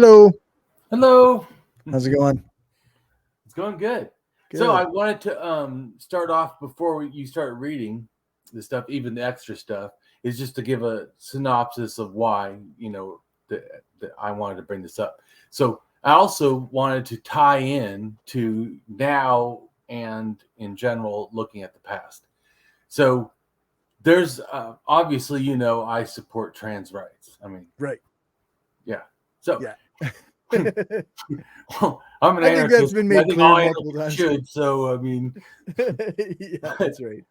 Hello. Hello. How's it going? It's going good. Good. So I wanted to start off before you start reading the stuff, even the extra stuff, is just to give a synopsis of why, that I wanted to bring this up. So I also wanted to tie in to now and in general looking at the past. So there's obviously, I support trans rights. I mean, Right. yeah. So Yeah. well, I'm an I think that's anarchist. been I made think clear all multiple anarchists times. should. So I mean, yeah, that's right.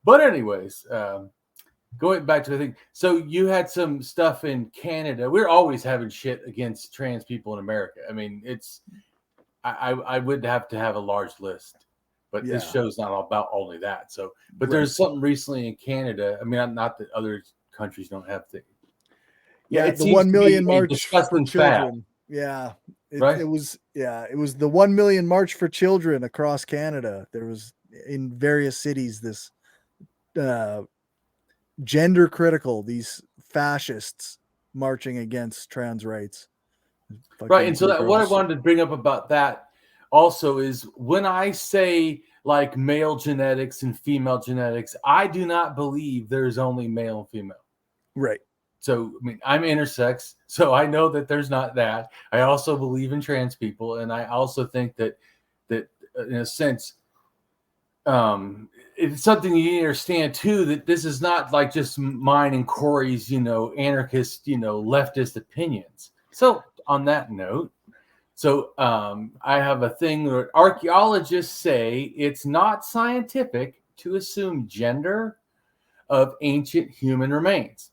but anyways, going back to the thing. So you had some stuff in Canada. We're always having shit against trans people in America. I mean, I would have to have a large list, but this Yeah. show's not all about only that. So, but Right. there's something recently in Canada. I mean, not that other countries don't have things. Yeah, it the seems 1 to million be a march for disgusting fact, children. Yeah. right? It was the 1 million march for children across Canada. There was in various cities this gender critical, these fascists marching against trans rights. Right. And so Fucking what I gross. wanted to bring up about that also is when I say like male genetics and female genetics, I do not believe there's only male and female. Right. So, I mean, I'm intersex, so I know that there's not that. I also believe in trans people, and I also think that in a sense, it's something you need to understand too, that this is not like just mine and Corey's, anarchist, leftist opinions. So on that note, I have a thing where archaeologists say it's not scientific to assume gender of ancient human remains.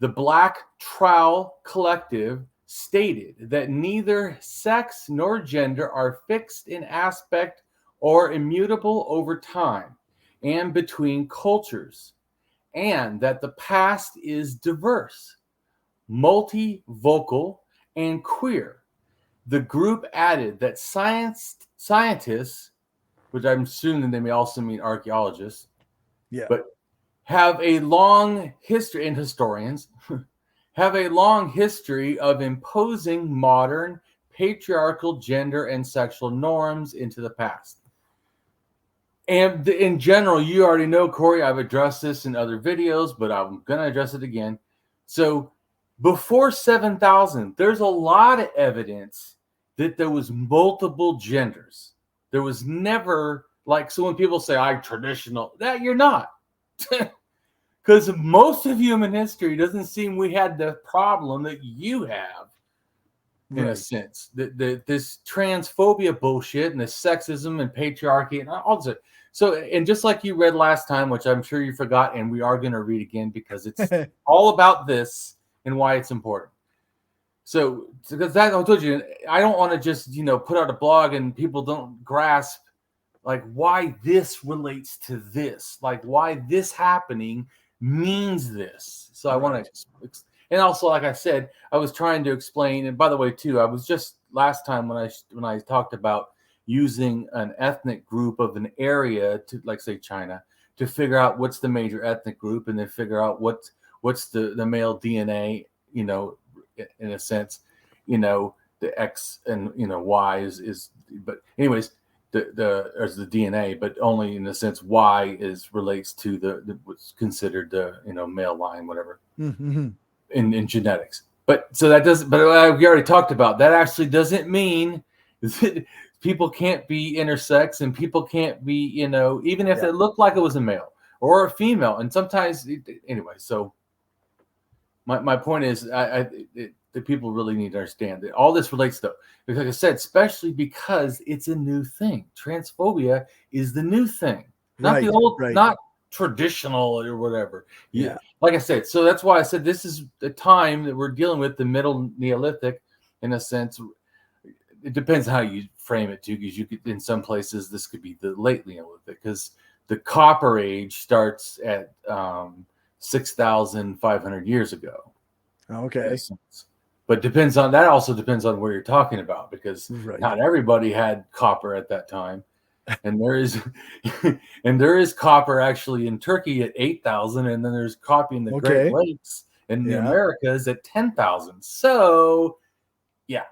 The Black Trowel Collective stated that neither sex nor gender are fixed in aspect or immutable over time and between cultures, and that the past is diverse, multivocal, and queer. The group added that scientists, which I'm assuming they may also mean archaeologists, but have a long history, and historians have a long history of imposing modern patriarchal gender and sexual norms into the past. And in general, you already know, Corey, I've addressed this in other videos, but I'm going to address it again. So before 7,000, there's a lot of evidence that there was multiple genders. There was never so when people say I'm traditional, that you're not. Because most of human history doesn't seem we had the problem that you have, in a sense. This transphobia bullshit and the sexism and patriarchy and all this. So, and just like you read last time, which I'm sure you forgot, and we are going to read again because it's all about this and why it's important. So, because that I told you, I don't want to just put out a blog and people don't grasp like why this relates to this, like why this happening means this. So I want to, and also, like I said, I was trying to explain. And by the way, too, I was just last time when I talked about using an ethnic group of an area to, like, say, China, to figure out what's the major ethnic group, and then figure out what's the male DNA, in a sense, the X and Y is. But anyways, the DNA, but only in the sense Y relates to the what's considered the male line, whatever, in genetics. But so that doesn't. But we already talked about that. Actually, doesn't mean that people can't be intersex and people can't be even if it looked like it was a male or a female. And sometimes anyway. So my point is, the people really need to understand that all this relates to, like I said, especially because it's a new thing. Transphobia is the new thing, not the old, not traditional or whatever. Like I said, so that's why I said this is the time that we're dealing with, the middle Neolithic, in a sense. It depends how you frame it too, because you could, in some places, this could be the late Neolithic, because the Copper Age starts at 6,500 years ago. Okay. But that also depends on where you're talking about, because not everybody had copper at that time. And there is copper actually in Turkey at 8,000, and then there's copper in the Great Lakes in the Americas at 10,000. So Yeah.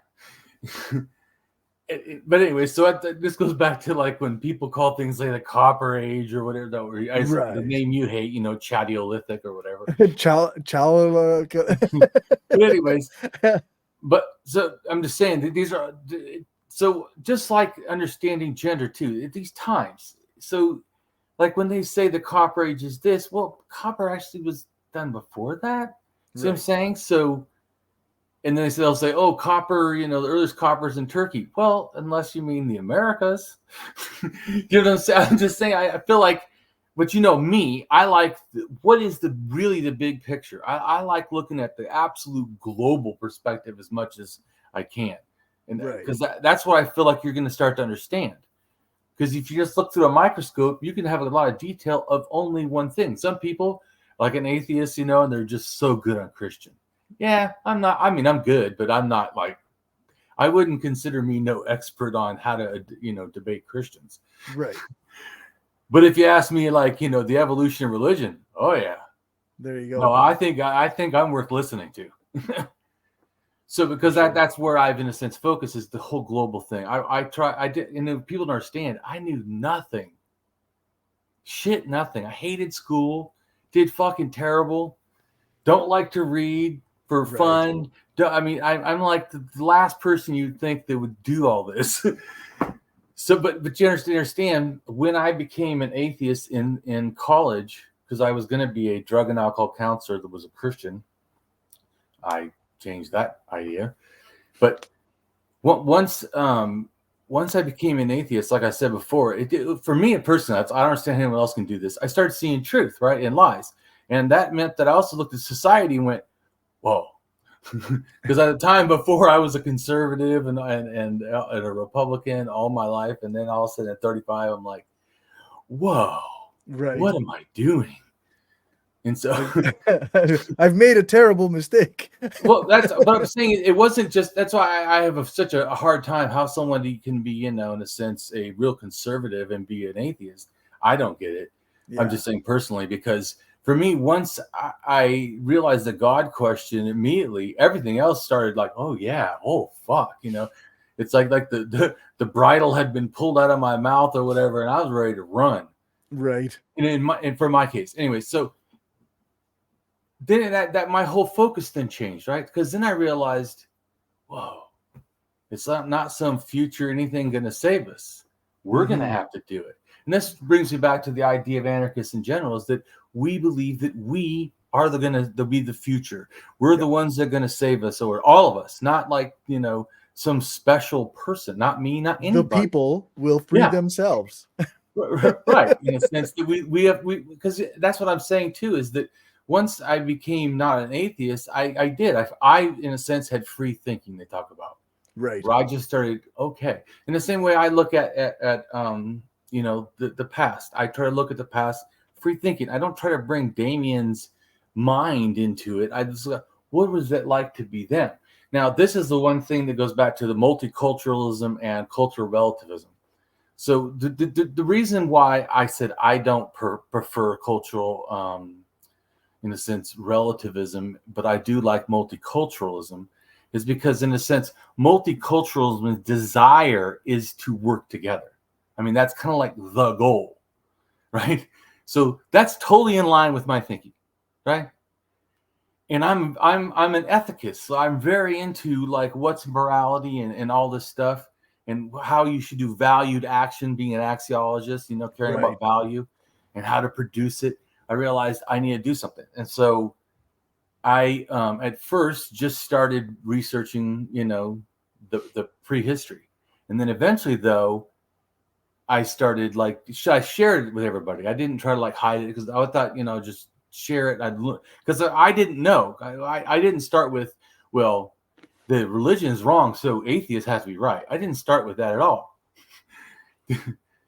But anyway, so this goes back to like when people call things like the Copper Age or whatever, the name you hate, Chaldeolithic or whatever. But anyways, but so I'm just saying that these are, so just like understanding gender too, at these times. So like when they say the Copper Age is this, well, copper actually was done before that. See what I'm saying? So, and then they'll say, oh, copper, the earliest copper's in Turkey. Well, unless you mean the Americas. You know what I'm saying? I'm just saying, I feel like, but me, I like, what is really the big picture? I like looking at the absolute global perspective as much as I can. And because that's what I feel like you're going to start to understand. Because if you just look through a microscope, you can have a lot of detail of only one thing. Some people, like an atheist, and they're just so good on Christian. Yeah, I'm not. I mean, I'm good, but I'm not like, I wouldn't consider me no expert on how to, debate Christians. Right. But if you ask me, like, the evolution of religion, oh yeah, there you go. No, I think I'm worth listening to. So because that's where I've in a sense focus is the whole global thing. I did, and people don't understand. I knew nothing. Nothing. I hated school. Did fucking terrible. Don't like to read for fun. I'm like the last person you'd think that would do all this. So, but you understand when I became an atheist in college, because I was going to be a drug and alcohol counselor that was a Christian, I changed that idea. But once I became an atheist, like I said before, for me personally, I don't understand how anyone else can do this. I started seeing truth, right, and lies, and that meant that I also looked at society and went, "Whoa," because at the time before I was a conservative and a Republican all my life, and then all of a sudden at 35, I'm like, "Whoa, what am I doing?" And so I've made a terrible mistake. Well, that's what I'm saying. It wasn't just, that's why I have such a hard time how someone can be, in a sense, a real conservative and be an atheist. I don't get it. Yeah. I'm just saying personally, because for me, once I realized the God question, immediately everything else started like, oh yeah, oh fuck, it's like the bridle had been pulled out of my mouth or whatever, and I was ready to run. Right. And for my case, anyway, so then that my whole focus then changed, right? Because then I realized, whoa, it's not some future anything going to save us. We're going to have to do it. And this brings me back to the idea of anarchists in general, is that we believe that we are going to be the future. We're the ones that are going to save us, or all of us, not like, some special person, not me, not anybody. The people will free themselves. Right. In a sense that we have, because that's what I'm saying too, is that once I became not an atheist, I did. I in a sense had free thinking. They talk about, right? Where I just started. Okay, in the same way I look at the past. I try to look at the past, free thinking. I don't try to bring Damien's mind into it. I just what was it like to be them? Now this is the one thing that goes back to the multiculturalism and cultural relativism. So the reason why I said I don't prefer cultural. In a sense, relativism, but I do like multiculturalism, is because in a sense, multiculturalism's desire is to work together. I mean, that's kind of like the goal, right? So that's totally in line with my thinking, right? And I'm an ethicist, so I'm very into like what's morality and all this stuff, and how you should do valued action, being an axiologist, caring about value and how to produce it. I realized I need to do something. And so I, at first, just started researching, the prehistory. And then eventually, though, I started I shared it with everybody. I didn't try to hide it, because I thought, just share it. I'd look, because I didn't know. I didn't start with, well, the religion is wrong, so atheist has to be right. I didn't start with that at all.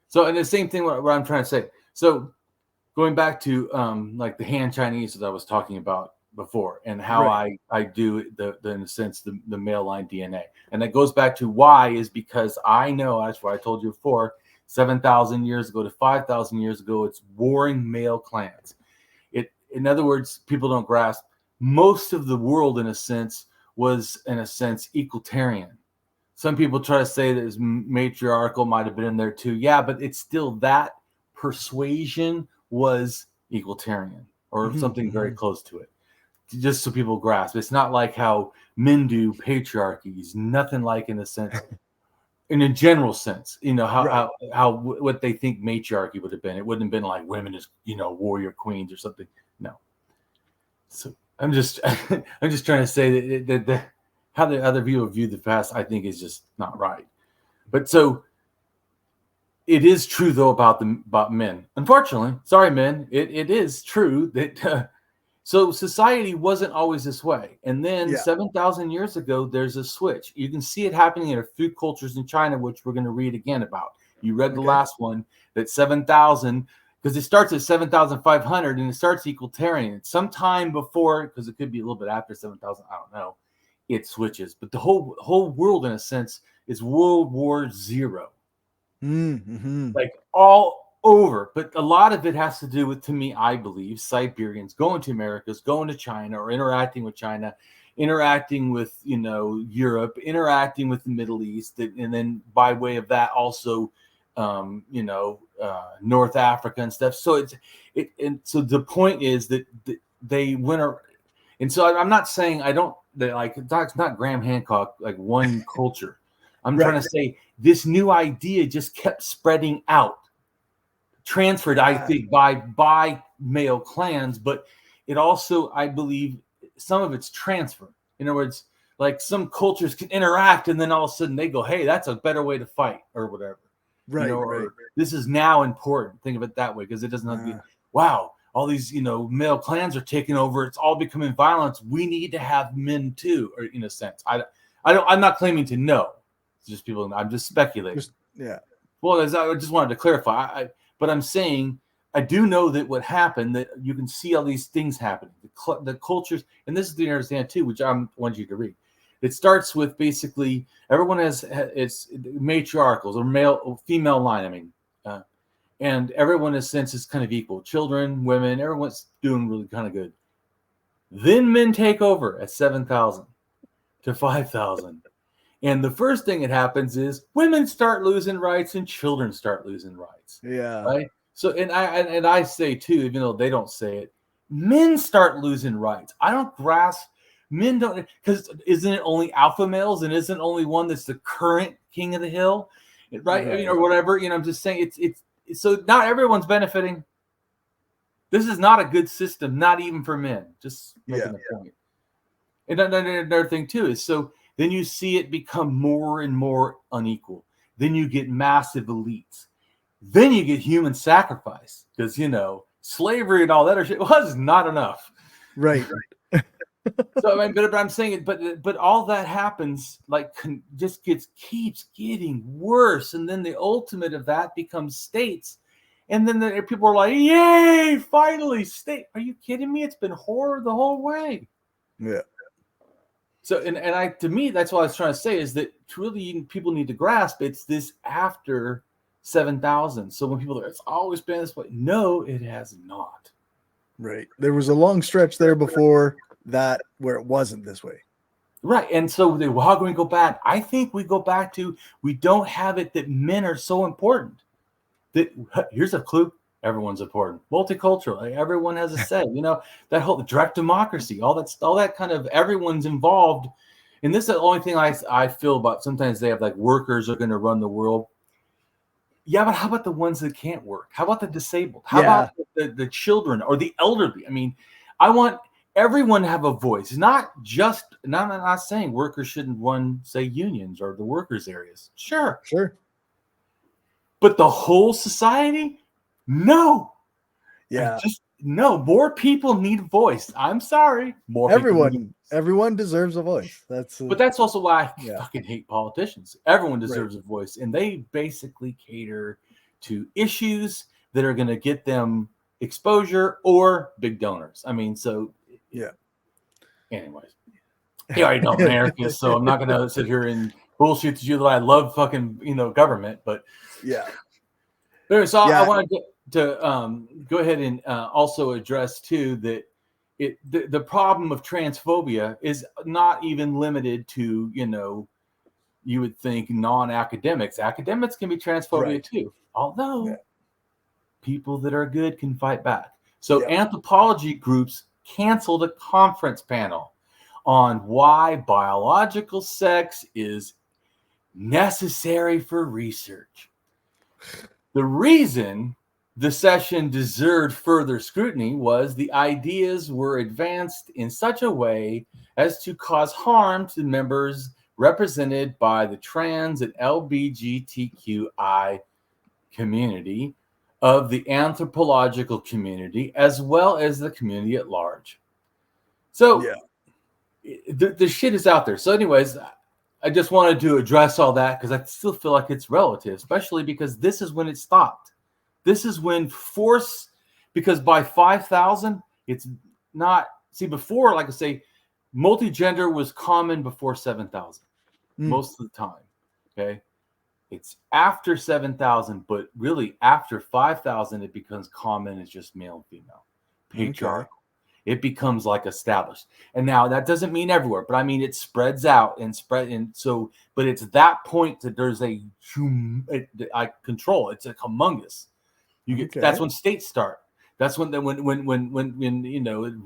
So, and the same thing what I'm trying to say. So, going back to the Han Chinese that I was talking about before, and how I do in a sense the male line DNA, and that goes back to why is because I know, that's what I told you before, 7,000 years ago to 5,000 years ago, it's warring male clans. In other words, people don't grasp, most of the world in a sense was, in a sense, egalitarian. Some people try to say that his matriarchal might have been in there too. Yeah, but it's still that persuasion was egalitarian or something very close to it. Just so people grasp. It's not like how men do patriarchy. It's nothing like, in a sense, in a general sense, how what they think matriarchy would have been. It wouldn't have been like women as, warrior queens or something. No. So I'm just trying to say that how the other people view the past, I think, is just not right. But so it is true though about men. Unfortunately, sorry men, it is true that so society wasn't always this way. And then 7,000 years ago, there's a switch. You can see it happening in a few cultures in China, which we're going to read again about. You read the last one, that 7,000, because it starts at 7,500 and it starts egalitarian. Sometime before, because it could be a little bit after 7,000, I don't know, it switches. But the whole world, in a sense, is World War Zero. Like all over. But a lot of it has to do with, to me, I believe, Siberians going to Americas, going to China, or interacting with China, interacting with, Europe, interacting with the Middle East, and then by way of that also, North Africa and stuff. So so the point is that they went, and so I'm not saying it's not Graham Hancock, like one culture. I'm trying to say this new idea just kept spreading out, transferred, I think, by male clans, but it also, I believe, some of it's transfer. In other words, like some cultures can interact and then all of a sudden they go, hey, that's a better way to fight or whatever. Or this is now important. Think of it that way, because it doesn't have to be, wow, all these, male clans are taking over. It's all becoming violence. We need to have men too, or in a sense. I'm not claiming to know. It's just people. I'm just speculating. Well, I just wanted to clarify. But I'm saying I do know that what happened, that you can see all these things happening. The cultures, and this is the understand too, which I want you to read. It starts with basically everyone has it's matriarchals or male or female line. And everyone in a sense is kind of equal. Children, women, everyone's doing really kind of good. Then men take over at 7,000 to 5,000. And the first thing that happens is women start losing rights and children start losing rights. Yeah. Right. So, and I say too, even though they don't say it, men start losing rights. I don't grasp. Men don't, because isn't it only alpha males, and isn't only one that's the current king of the hill, right? Or whatever. I'm just saying it's so not everyone's benefiting. This is not a good system, not even for men. Just making a point. And another thing too is, so then you see it become more and more unequal. Then you get massive elites. Then you get human sacrifice, because slavery and all that other shit was not enough. Right. So but I'm saying it, but all that happens keeps getting worse, and then the ultimate of that becomes states, and then people are like, "Yay! Finally, state!" Are you kidding me? It's been horror the whole way. Yeah. So to me, that's what I was trying to say, is that truly people need to grasp it's this after 7,000. So when people are, it's always been this way. No, it has not. Right. There was a long stretch there before that where it wasn't this way. Right. And so how can we go back? I think we go back to, we don't have it that men are so important. That here's a clue. Everyone's important. Multicultural. Like everyone has a say. That whole direct democracy, all that kind of, everyone's involved. And this is the only thing I feel about. Sometimes they have like workers are going to run the world. Yeah, but how about the ones that can't work? How about the disabled? How about the children or the elderly? I mean, I want everyone to have a voice. Not just, I'm not saying workers shouldn't run, say, unions or the workers' areas. Sure. But the whole society? No. Yeah. No, more people need a voice. I'm sorry. Everyone deserves a voice. But that's also why I fucking hate politicians. Everyone deserves a voice, and they basically cater to issues that are going to get them exposure or big donors. I mean, so anyways. Yeah, I know I'm an anarchist, so I'm not going to sit here and bullshit to you that I love fucking government, but anyway, so I want to go ahead and also address too that the problem of transphobia is not even limited to, you would think non-academics. Academics can be transphobia too, although people that are good can fight back. So anthropology groups canceled a conference panel on why biological sex is necessary for research. The reason the session deserved further scrutiny was the ideas were advanced in such a way as to cause harm to members represented by the trans and LGBTQI community of the anthropological community, as well as the community at large. So the shit is out there. So anyways, I just wanted to address all that because I still feel like it's relative, especially because this is when it stopped. This is when force, because by 5,000, it's not, see, before, like I say, multigender was common before 7,000 most of the time. Okay. It's after 7,000, but really after 5,000, it becomes common as just male and female, patriarchal. Okay. It becomes like established. And now that doesn't mean everywhere, but I mean, it spreads out and so, but it's that point that there's I control. It's a humongous. You get, that's when states start. That's when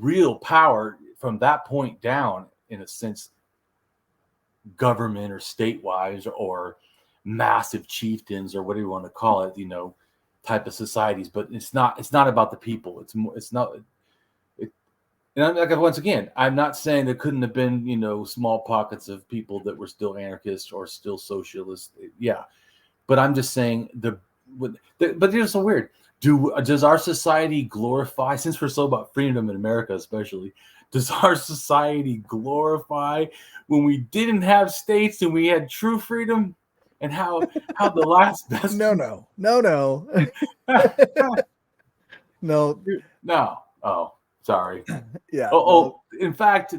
real power from that point down, in a sense, government or state-wise or massive chieftains or whatever you want to call it, type of societies. But it's not about the people. It's not. And I'm like, once again, I'm not saying there couldn't have been, small pockets of people that were still anarchists or still socialists. Yeah. But I'm just saying but it's so weird. Does our society glorify, since we're so about freedom in America, especially, does our society glorify when we didn't have states and we had true freedom? And how the last best no. Oh, sorry. Yeah. In fact,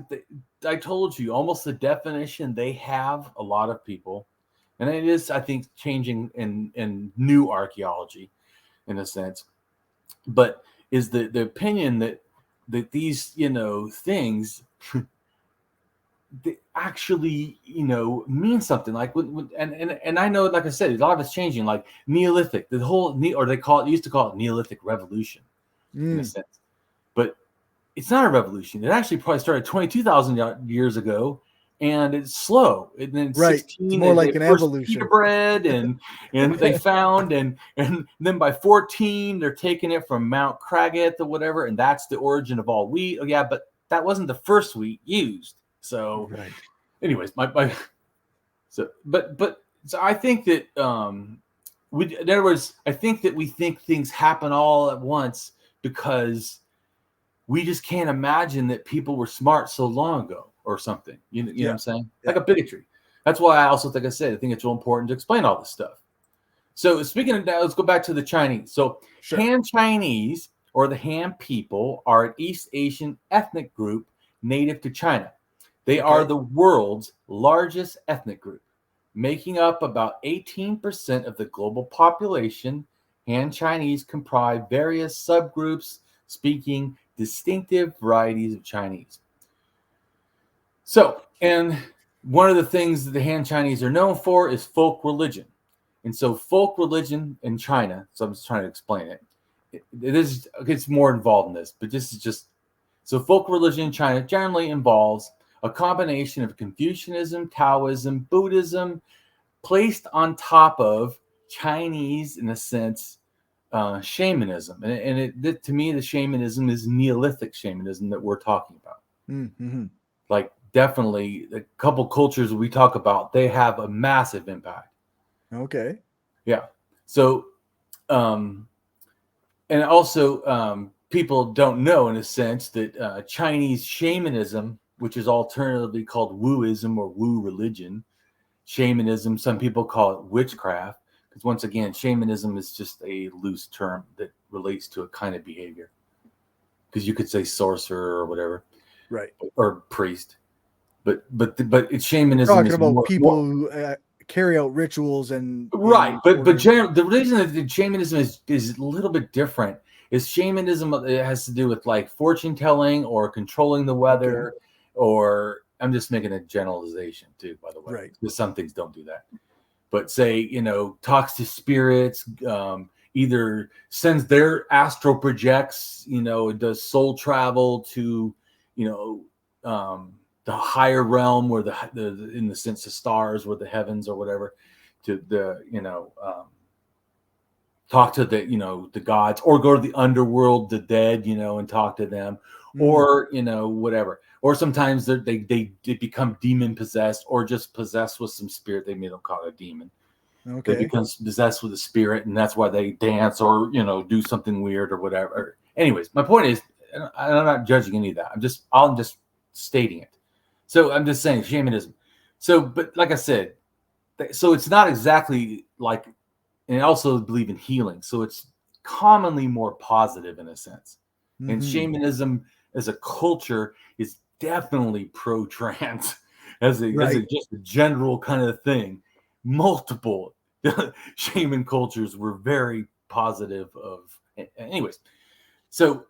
I told you almost the definition they have, a lot of people, and it is, I think, changing in new archaeology in a sense, but is the opinion that these, things they actually, mean something. Like and I know, like I said, a lot of it's changing, like Neolithic, the whole or they used to call it Neolithic revolution in a sense, but it's not a revolution. It actually probably started 22,000 years ago, and it's slow. And then 16, it's more like an evolution. Pita bread, and they found, and then by 14, they're taking it from Mount Craggett or whatever, and that's the origin of all wheat. Oh yeah, but that wasn't the first wheat used. So, anyways, so I think that in other words, I think that we think things happen all at once because we just can't imagine that people were smart so long ago or something. You know what I'm saying? Like a bigotry. That's why I also think I think it's real important to explain all this stuff. So speaking of that, let's go back to the Chinese. So Han Chinese, or the Han people, are an East Asian ethnic group native to China. They are the world's largest ethnic group, making up about 18% of the global population. Han Chinese comprise various subgroups speaking distinctive varieties of Chinese. So, and one of the things that the Han Chinese are known for is folk religion. And so folk religion in China, so I'm just trying to explain it. It's more involved in this, but this is just, so folk religion in China generally involves a combination of Confucianism, Taoism, Buddhism, placed on top of Chinese, in a sense, shamanism. And to me, the shamanism is Neolithic shamanism that we're talking about. Mm-hmm. Like, definitely, a couple cultures we talk about, they have a massive impact. Okay. Yeah. So, and also, people don't know, in a sense, that Chinese shamanism, which is alternatively called Wuism or Wu religion, shamanism, some people call it witchcraft, because once again, shamanism is just a loose term that relates to a kind of behavior. Because you could say sorcerer or whatever, right, or priest, but it's shamanism. We're talking about people who carry out rituals and right, but the reason that the shamanism is a little bit different Is shamanism, it has to do with like fortune telling or controlling the weather, or I'm just making a generalization too, by the way, right? Because some things don't do that. But say, talks to spirits, either sends their astral projects, does soul travel to, the higher realm where the in the sense of stars, where the heavens or whatever, to the, talk to the, the gods, or go to the underworld, the dead, and talk to them, or, whatever. Or sometimes they become demon possessed, or just possessed with some spirit. They don't call it a demon. Okay. They become possessed with a spirit, and that's why they dance or, do something weird or whatever. Anyways, my point is, and I'm not judging any of that. I'm just stating it. So I'm just saying shamanism. So, but like I said, so it's not exactly like, and I also believe in healing. So it's commonly more positive in a sense. And shamanism as a culture is definitely pro-trans as a just a general kind of thing. Multiple shaman cultures were very positive of, anyways. So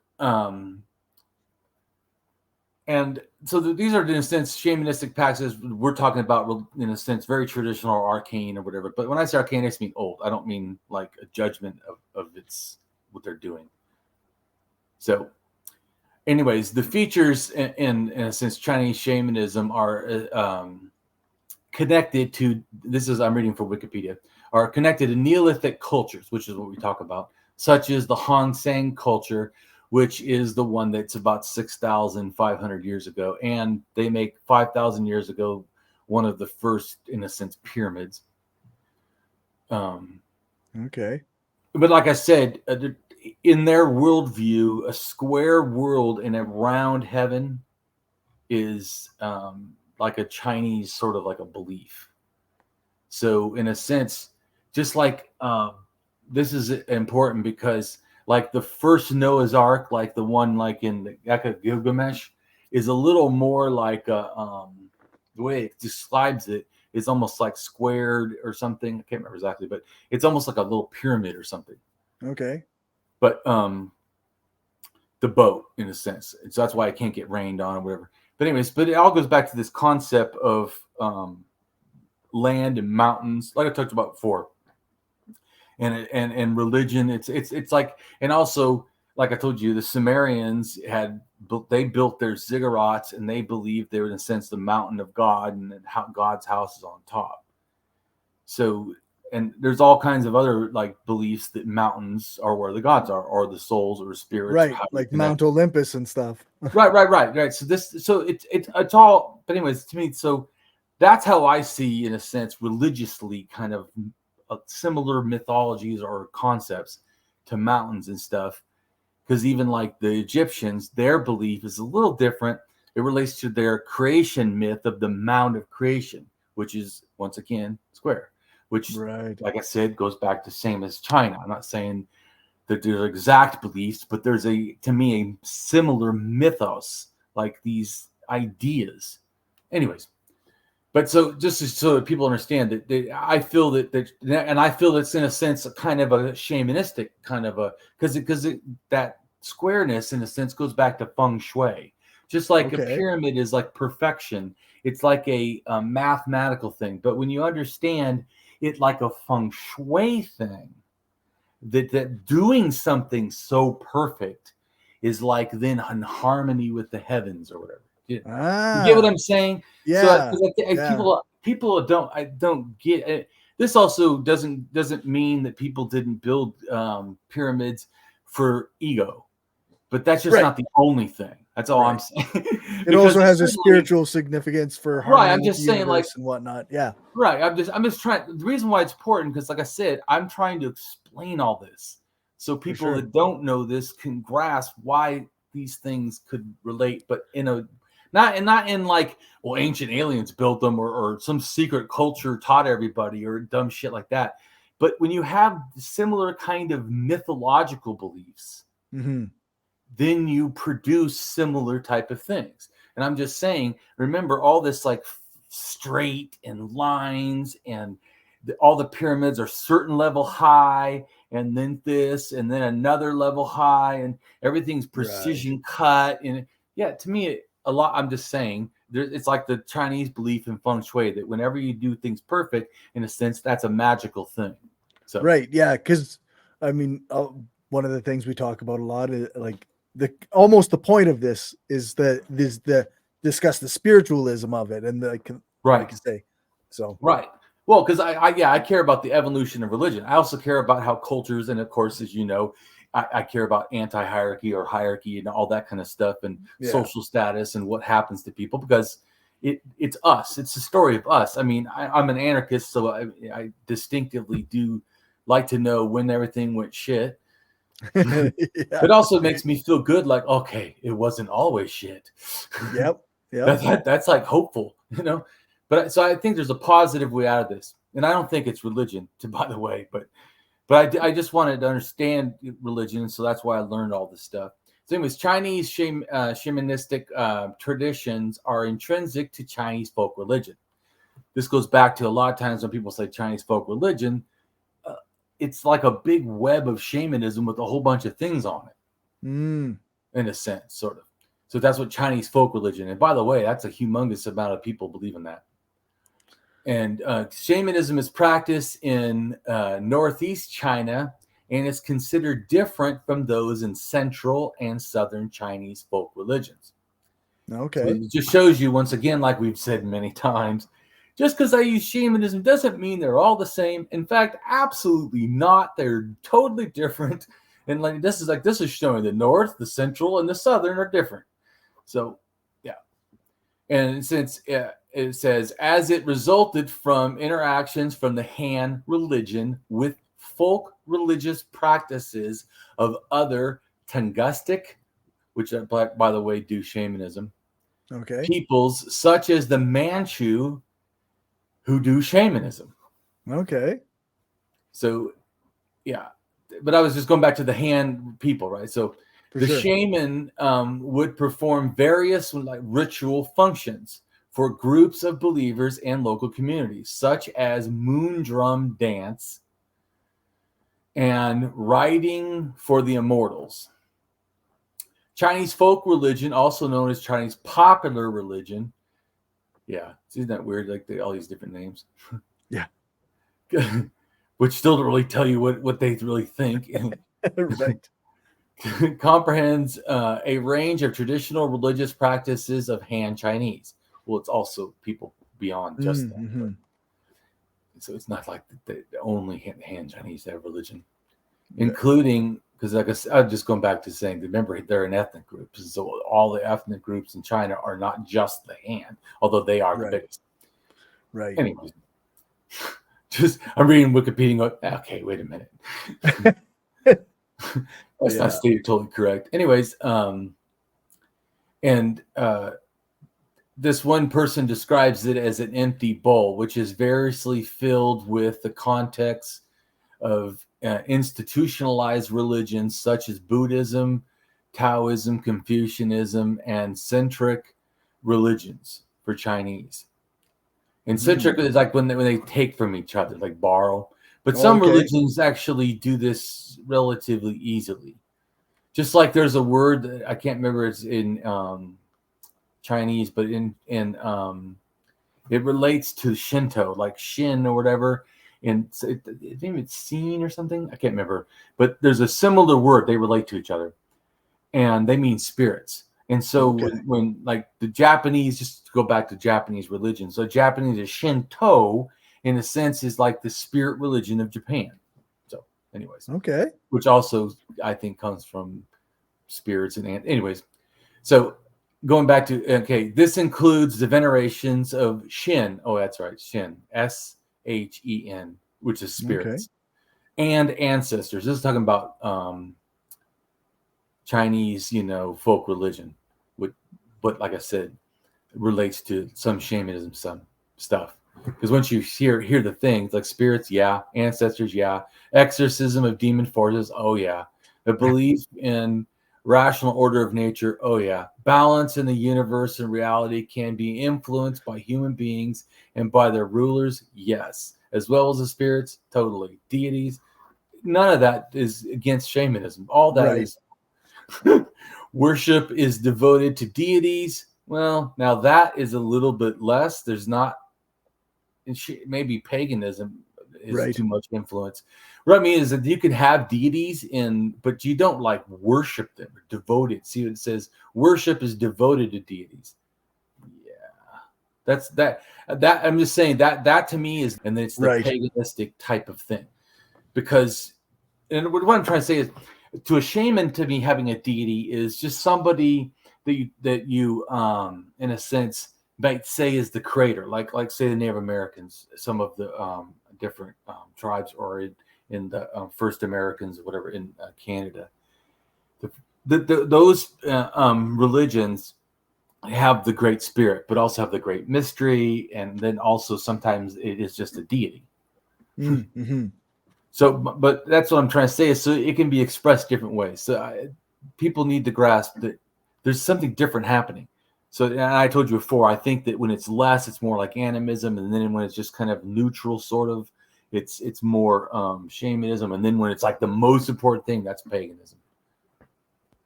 and so these are, in a sense, shamanistic practices. We're talking about, in a sense, very traditional or arcane or whatever. But when I say arcane, I just mean old. I don't mean like a judgment of its what they're doing. So, anyways, the features in a sense, Chinese shamanism are connected to, I'm reading from Wikipedia, are connected to Neolithic cultures, which is what we talk about, such as the Hong Sang culture, which is the one that's about 6,500 years ago. And they make 5,000 years ago one of the first, in a sense, pyramids. Okay. But like I said, in their worldview, a square world in a round heaven is like a Chinese sort of like a belief. So in a sense, just like this is important because like the first Noah's Ark, like the one like in the Epic of Gilgamesh, is a little more like the way it describes it is almost like squared or something. I can't remember exactly, but it's almost like a little pyramid or something. Okay. But the boat, in a sense, so that's why it can't get rained on or whatever. But anyways, but it all goes back to this concept of land and mountains, like I talked about before. And religion, it's like, and also like I told you, the Sumerians they built their ziggurats, and they believed they were, in a sense, the mountain of God, and how God's house is on top. So, and there's all kinds of other like beliefs that mountains are where the gods are, or the souls or spirits, right? Like Mount Olympus and stuff. right. So it's all. But anyways, to me, so that's how I see, in a sense, religiously kind of similar mythologies or concepts to mountains and stuff, because even like the Egyptians, their belief is a little different. It relates to their creation myth of the mound of creation, which is, once again, square, which, like I said, goes back to same as China. I'm not saying that there's exact beliefs, but there's to me a similar mythos, like these ideas. Anyways, but so just so that people understand that I feel that and I feel it's, in a sense, a kind of a shamanistic kind of a, because that squareness, in a sense, goes back to feng shui. Just like a pyramid is like perfection, it's like a mathematical thing. But when you understand it like a feng shui thing, that doing something so perfect is like then in harmony with the heavens or whatever. You get what I'm saying? Yeah. So people don't get it. This also doesn't mean that people didn't build pyramids for ego, but that's just not the only thing. That's all I'm saying. It also has a spiritual significance for harmony. I'm just saying, like, and whatnot. Yeah. Right. I'm just trying. The reason why it's important, because, like I said, I'm trying to explain all this so people that don't know this can grasp why these things could relate, but in a not in like, well, ancient aliens built them, or some secret culture taught everybody, or dumb shit like that. But when you have similar kind of mythological beliefs, then you produce similar type of things. And I'm just saying, remember all this like straight and lines, and all the pyramids are certain level high, and then this, and then another level high, and everything's precision cut. And yeah, to me, I'm just saying, it's like the Chinese belief in feng shui that whenever you do things perfect, in a sense, that's a magical thing. So right, yeah, because I mean, one of the things we talk about a lot is like almost the point of this is discuss the spiritualism of it and like you can say. So right. Well, because I care about the evolution of religion. I also care about how cultures, and of course, as you know, I care about anti-hierarchy or hierarchy and all that kind of stuff, and social status and what happens to people, because it's us. It's the story of us. I mean, I'm an anarchist, so I distinctively do like to know when everything went shit. It also makes me feel good, like, okay, it wasn't always shit. Yep. That's like hopeful, you know. But so I think there's a positive way out of this, and I don't think it's religion, by the way. But I just wanted to understand religion, so that's why I learned all this stuff. So, anyways, Chinese shamanistic traditions are intrinsic to Chinese folk religion. This goes back to a lot of times when people say Chinese folk religion, it's like a big web of shamanism with a whole bunch of things on it, in a sense, sort of. So that's what Chinese folk religion. And by the way, that's a humongous amount of people believe in that. And shamanism is practiced in northeast China, and it's considered different from those in central and southern Chinese folk religions. Okay. So it just shows you, once again, like we've said many times, just because I use shamanism doesn't mean they're all the same. In fact, absolutely not. They're totally different. And like this is showing the north, the central, and the southern are different. So, yeah. And since it says, as it resulted from interactions from the Han religion with folk religious practices of other Tungusic, which by the way do shamanism, peoples such as the Manchu, who do shamanism. Okay. So, yeah. But I was just going back to the Han people, right? So shaman would perform various like ritual functions for groups of believers and local communities, such as moon drum dance and writing for the immortals. Chinese folk religion, also known as Chinese popular religion. Yeah, isn't that weird? Like all these different names. Yeah. Which still don't really tell you what they really think. Right. Comprehends a range of traditional religious practices of Han Chinese. Well, it's also people beyond just that. But, so it's not like the only Han Chinese have religion, including, because like I'm just going back to saying, remember, they're an ethnic group. So all the ethnic groups in China are not just the Han, although they are the biggest. Right. Anyways, I'm reading Wikipedia. Okay, wait a minute. That's not stated totally correct. Anyways, this one person describes it as an empty bowl, which is variously filled with the context of institutionalized religions such as Buddhism, Taoism, Confucianism, and centric religions for Chinese. And centric is like when they take from each other, like borrow. But some religions actually do this relatively easily. Just like there's a word that I can't remember, it's in Chinese, but in it relates to Shinto, like Shin or whatever. And I think it's seen or something. I can't remember. But there's a similar word. They relate to each other. And they mean spirits. And so when like the Japanese, just to go back to Japanese religion. So Japanese is Shinto, in a sense, is like the spirit religion of Japan. So anyways. Which also, I think, comes from spirits and anyways. So going back to, this includes the venerations of Shin. Oh, that's right. Shin. Shen, which is spirits. And ancestors. This is talking about Chinese, folk religion, but like I said, relates to some shamanism, some stuff. Because once you hear the things like spirits, ancestors, exorcism of demon forces, the belief in rational order of nature, balance in the universe and reality can be influenced by human beings and by their rulers, yes, as well as the spirits, totally, deities. none of that is against shamanism. All that is worship is devoted to deities. Well, now that is a little bit less. There's not, maybe paganism is too much influence. What I mean is that you can have deities but you don't like worship them or devote it. See, it says worship is devoted to deities. Yeah, that's that. I'm just saying that to me is, and it's the paganistic type of thing, because, and what I'm trying to say is, to a shaman, to me, having a deity is just somebody that you in a sense might say is the creator, like say the Native Americans, some of the different tribes, or in the First Americans, whatever, in Canada. Those religions have the Great Spirit, but also have the Great Mystery, and then also sometimes it is just a deity. Mm-hmm. So, but that's what I'm trying to say is, so it can be expressed different ways. So people need to grasp that there's something different happening. So, and I told you before, I think that when it's less, it's more like animism, and then when it's just kind of neutral, sort of, it's more shamanism, and then when it's like the most important thing, that's paganism.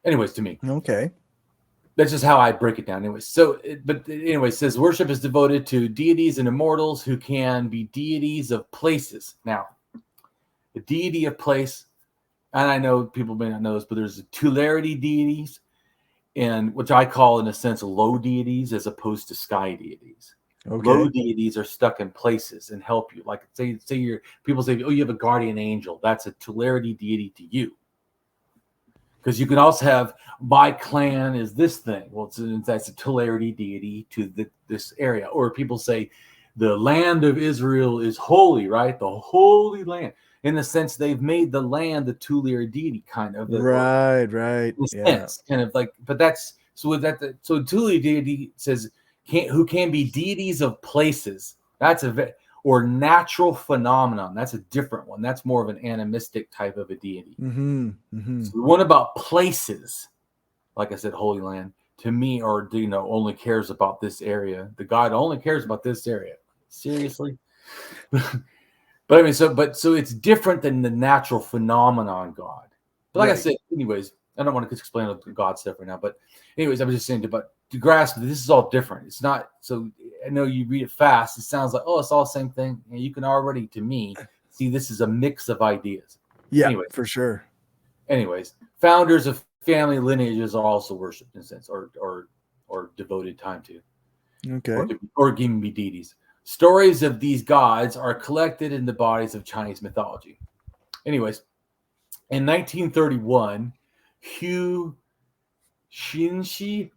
Anyways, to me, okay, that's just how I break it down. Anyways, so it says worship is devoted to deities and immortals who can be deities of places. Now, the deity of place, and I know people may not know this, but there's tularity deities, and which I call, in a sense, low deities as opposed to sky deities. Okay. Low deities are stuck in places and help you. Like say people say, oh, you have a guardian angel. That's a tularity deity to you. Because you can also have, my clan is this thing. Well, that's a tularity deity to this area. Or people say the land of Israel is holy, right? The holy land. In the sense, they've made the land the tular deity, kind of. Right. In a sense, kind of like, but that's, so tular deity says, who can be deities of places. That's or natural phenomenon. That's a different one. That's more of an animistic type of a deity. Mm-hmm. Mm-hmm. So the one about places, like I said, Holy Land, to me, or only cares about this area. The God only cares about this area. Seriously? But I mean, so it's different than the natural phenomenon God. But like I said, anyways, I don't want to explain the God stuff right now. But anyways, I was just saying, but to grasp that this is all different. It's not, so I know you read it fast. It sounds like, oh, it's all the same thing. And you can already, to me, see this is a mix of ideas. Yeah, anyways, for sure. Anyways, founders of family lineages are also worshipped, in a sense, or devoted time to. Okay. Or given be deities. Stories of these gods are collected in the bodies of Chinese mythology. Anyways, in 1931, Hugh Xinshi,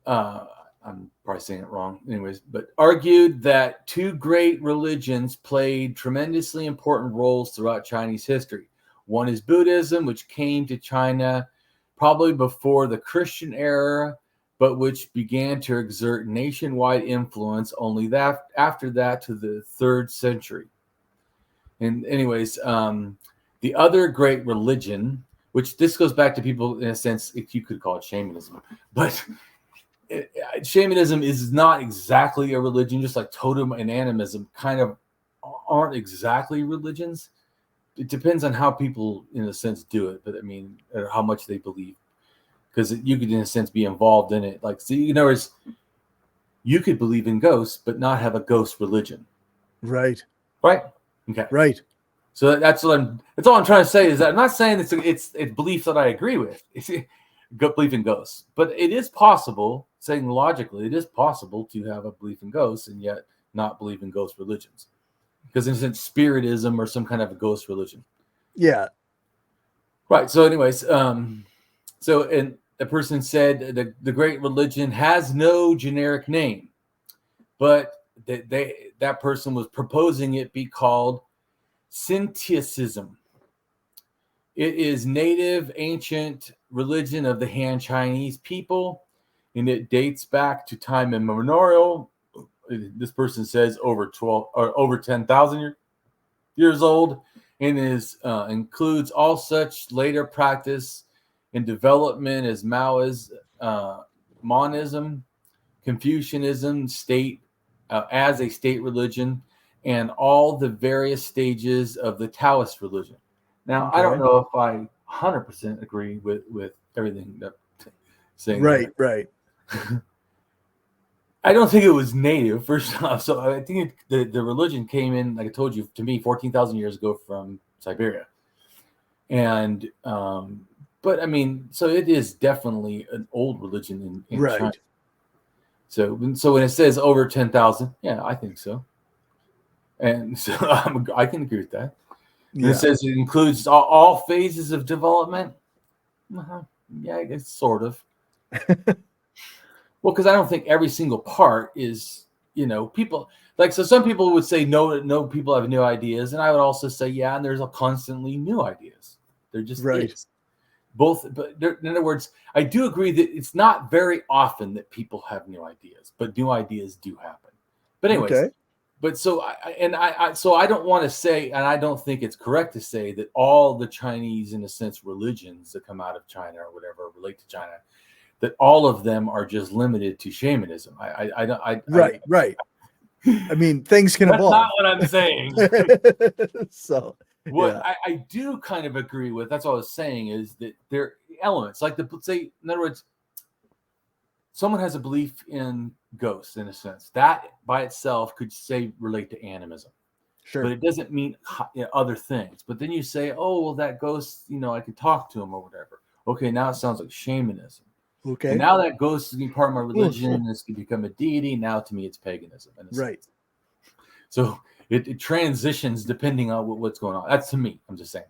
I'm probably saying it wrong, anyways, but argued that two great religions played tremendously important roles throughout Chinese history. One is Buddhism, which came to China probably before the Christian era, but which began to exert nationwide influence only after that to the 3rd century. And anyways, the other great religion, which this goes back to people in a sense, if you could call it shamanism, but shamanism is not exactly a religion, just like totem and animism kind of aren't exactly religions. It depends on how people, in a sense, do it, but I mean, or how much they believe. Because you could, in a sense, be involved in it. Like, see, you could believe in ghosts, but not have a ghost religion. Right. Right. Okay. Right. So that's all I'm trying to say is that I'm not saying it's beliefs that I agree with. It's belief in ghosts, but it is possible, saying logically, it is possible to have a belief in ghosts and yet not believe in ghost religions. Because in a sense, spiritism or some kind of a ghost religion. Yeah. Right. So anyways, and the person said the great religion has no generic name, but that person was proposing it be called Syntheism. It is native ancient religion of the Han Chinese people, and it dates back to time immemorial. This person says over 10,000 years old, and includes all such later practice and development as Monism, Confucianism, as a state religion, and all the various stages of the Taoist religion. Now, I don't know if I 100% agree with everything that saying. Right, right. I don't think it was native, first off. So I think the religion came in, like I told you, to me, 14,000 years ago from Siberia. And, but I mean, so it is definitely an old religion in China. So when it says over 10,000, yeah, I think so. And so I can agree with that. And it says it includes all phases of development. Yeah, it's sort of. Well, because I don't think every single part is, people like, so some people would say no people have new ideas. And I would also say, yeah, and there's constantly new ideas. They're just is. Both, but in other words, I do agree that it's not very often that people have new ideas, but new ideas do happen. But anyways, but so I don't want to say, and I don't think it's correct to say that all the Chinese, in a sense, religions that come out of China or whatever relate to China, that all of them are just limited to shamanism. Right. I mean, things can evolve. That's not what I'm saying. So what I do kind of agree with, that's what I was saying, is that there are elements, like say, in other words, someone has a belief in ghosts, in a sense. That by itself could say relate to animism. Sure. But it doesn't mean other things. But then you say, oh, well, that ghost, I could talk to him or whatever. Okay, now it sounds like shamanism. Okay. And now that ghost is being part of my religion. This could become a deity. Now to me, it's paganism. Right. So it transitions depending on what's going on. That's to me. I'm just saying.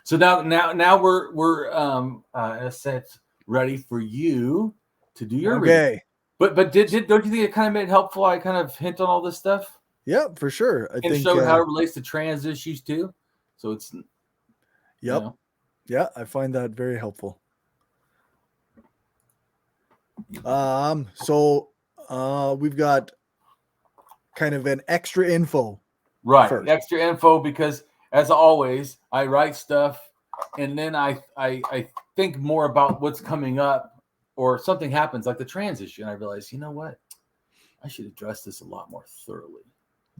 So now we're in a sense ready for you to do your reading. But don't you think it kind of made it helpful? I kind of hint on all this stuff. Yeah, for sure. I think showed how it relates to trans issues too. So it's. Yep. Yeah, I find that very helpful. So we've got kind of an extra info. Right. First. Extra info, because as always, I write stuff and then I think more about what's coming up, or something happens like the trans issue, and I realize, you know what? I should address this a lot more thoroughly.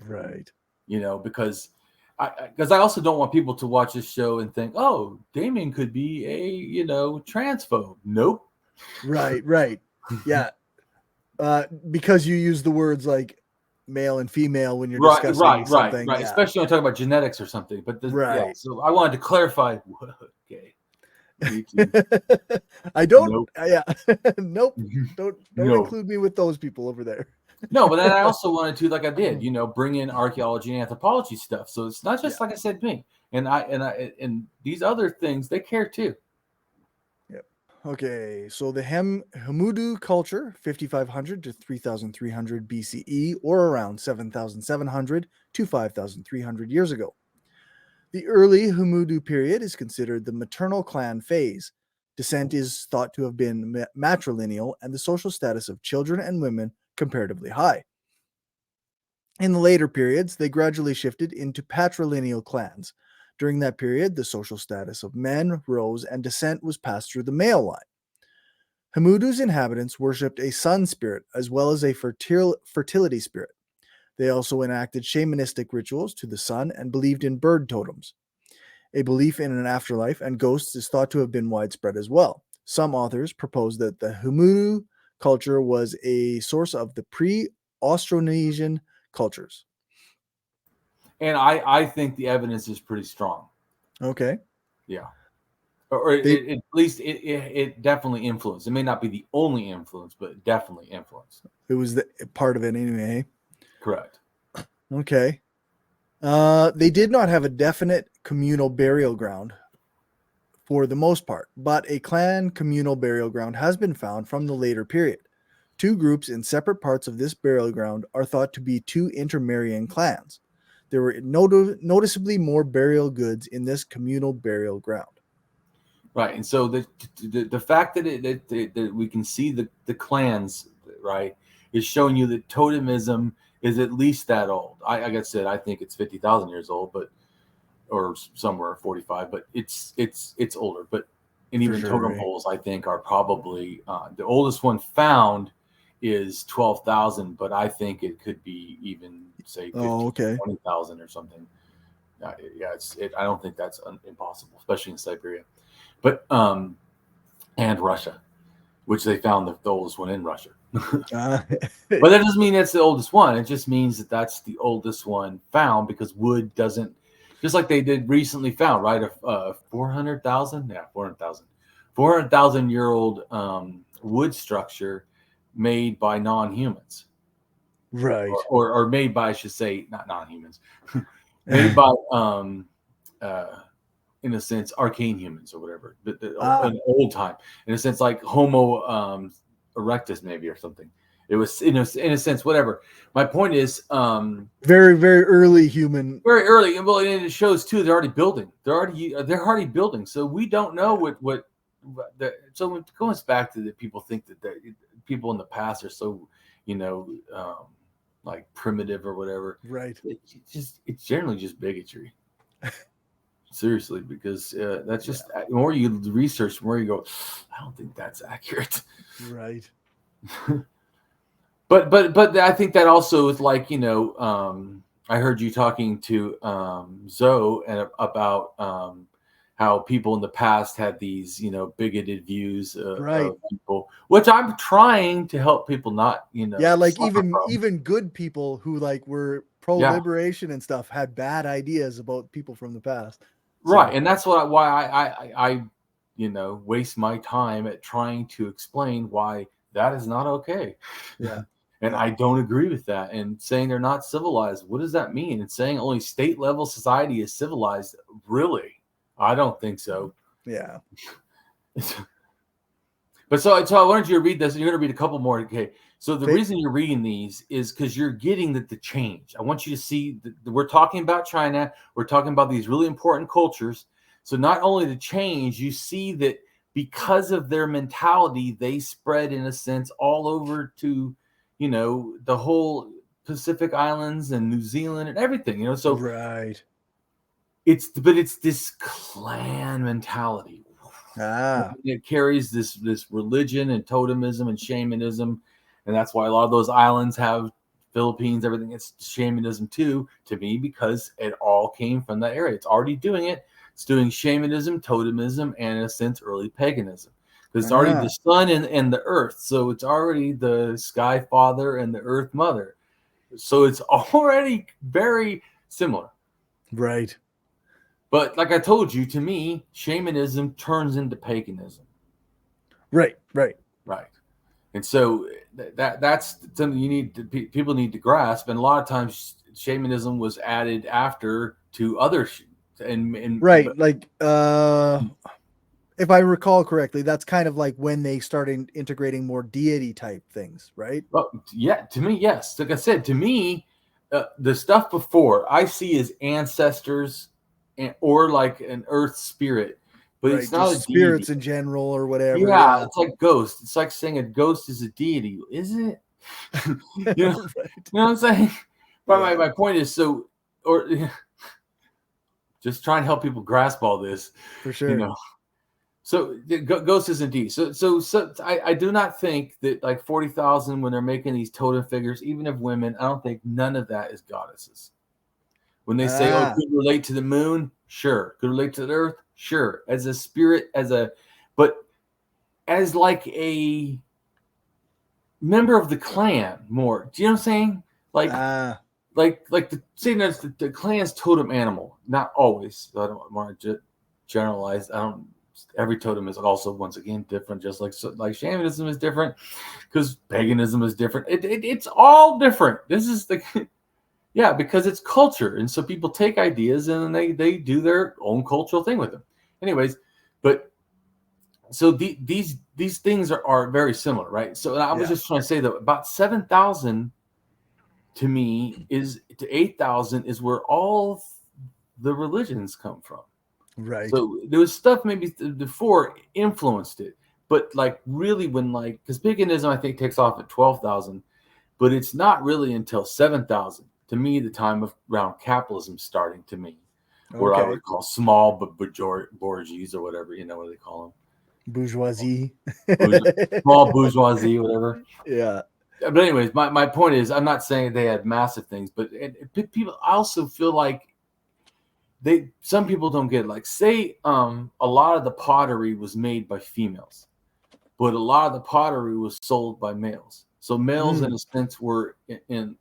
Right. Because I also don't want people to watch this show and think, oh, Damien could be a, transphobe. Nope. Right. Yeah. Because you use the words like male and female when you're discussing something. Right. Yeah. Especially when I talk about genetics or something. But so I wanted to clarify. Okay. I don't. Nope. Yeah. Nope. Don't include me with those people over there. No, but then I also wanted to, like I did, bring in archaeology and anthropology stuff. So it's not just like I said, me and these other things, they care too. Yep. Okay, so the Hemudu culture, 5,500 to 3,300 BCE, or around 7,700 to 5,300 years ago. The early Hemudu period is considered the maternal clan phase. Descent is thought to have been matrilineal, and the social status of children and women comparatively high. In the later periods, they gradually shifted into patrilineal clans. During that period, the social status of men rose and descent was passed through the male line. Hemudu's inhabitants worshipped a sun spirit as well as a fertility spirit. They also enacted shamanistic rituals to the sun and believed in bird totems. A belief in an afterlife and ghosts is thought to have been widespread as well. Some authors propose that the Hemudu culture was a source of the pre-Austronesian cultures. And I think the evidence is pretty strong. Okay. Yeah. Or at least it definitely influenced. It may not be the only influence, but it definitely influenced. It was part of it anyway. Correct. Okay. They did not have a definite communal burial ground for the most part, but a clan communal burial ground has been found from the later period. Two groups in separate parts of this burial ground are thought to be two intermarrying clans. There were noticeably more burial goods in this communal burial ground. Right, and so the fact that we can see the clans, right, is showing you that totemism is at least that old. Like I said, I think it's 50,000 years old, or somewhere 45, but it's older. But even totem poles, I think, are probably the oldest one found is 12,000, but I think it could be even say 20,000 or something. I don't think that's impossible, especially in Siberia, but and Russia, which they found the oldest one in Russia. But that doesn't mean it's the oldest one. It just means that that's the oldest one found, because wood doesn't, just like they did recently found, right? A 400,000 year old wood structure made by non-humans. Right. Or made by, I should say, not non-humans, made by, in a sense, arcane humans or whatever, an old time, in a sense, like Homo erectus maybe, or something. It was in a sense, whatever. My point is, very, very early human. Very early. Well, and it shows too, they're already building. They're already building. So we don't know what so it goes back to that people think that people in the past are so, like primitive or whatever. Right. It's generally just bigotry. Seriously, because that's just, the more you research, the more you go, I don't think that's accurate. Right. But I think that also is like, I heard you talking to Zoe about how people in the past had these, bigoted views of people, which I'm trying to help people not, like even good people who like were pro-liberation and stuff had bad ideas about people from the past. Right. And that's why I waste my time at trying to explain why that is not okay. Yeah. And I don't agree with that. And saying they're not civilized, what does that mean? And saying only state level society is civilized, really? I don't think so. Yeah. But so I wanted you to read this. You're going to read a couple more. Okay. So the reason you're reading these is because you're getting the change. I want you to see that we're talking about China. We're talking about these really important cultures. So not only the change, you see that because of their mentality, they spread in a sense all over to, the whole Pacific Islands and New Zealand and everything, so right. It's this clan mentality. It carries this religion and totemism and shamanism. And that's why a lot of those islands have Philippines, everything. It's shamanism too, to me, because it all came from that area. It's already doing it. It's doing shamanism, totemism, and in a sense, early paganism. Because it's already the sun and the earth. So it's already the sky father and the earth mother. So it's already very similar. Right. But like I told you, to me, shamanism turns into paganism. Right. And so that's something people need to grasp. And a lot of times shamanism was added after to other like if I recall correctly, that's kind of like when they started integrating more deity type things, right? Well, yeah, to me, yes. Like I said, to me, the stuff before I see as ancestors or like an earth spirit, but it's not a spirits deity. in general or whatever. Yeah, it's like ghost. It's like saying a ghost is a deity. Is it? You know what I'm saying? But my point is, just try and help people grasp all this. For sure. So ghost is indeed. So I do not think that like 40,000 when they're making these totem figures, even of women, I don't think none of that is goddesses. When they say, could relate to the moon, sure. Could relate to the earth, sure. As a spirit, but as like a member of the clan more. Do you know what I'm saying? Like the clan's totem animal. Not always. I don't want to generalize. Every totem is also once again different, just like shamanism is different, because paganism is different. It's all different. This is because it's culture, and so people take ideas and then they do their own cultural thing with them. Anyways, but so these things are very similar, right? So I was just trying to say that about 7,000 to me to 8,000 is where all the religions come from. Right. So there was stuff maybe before influenced it, but like really because paganism I think takes off at 12,000, but it's not really until 7,000 to me the time of around capitalism starting to me, where I would call small but bourgeois or whatever what do they call them? Bourgeoisie. Small bourgeoisie, whatever. Yeah. But anyways, my point is I'm not saying they had massive things, but people I also feel like some people don't get it. Like, say a lot of the pottery was made by females, but a lot of the pottery was sold by males. So males, in a sense, were in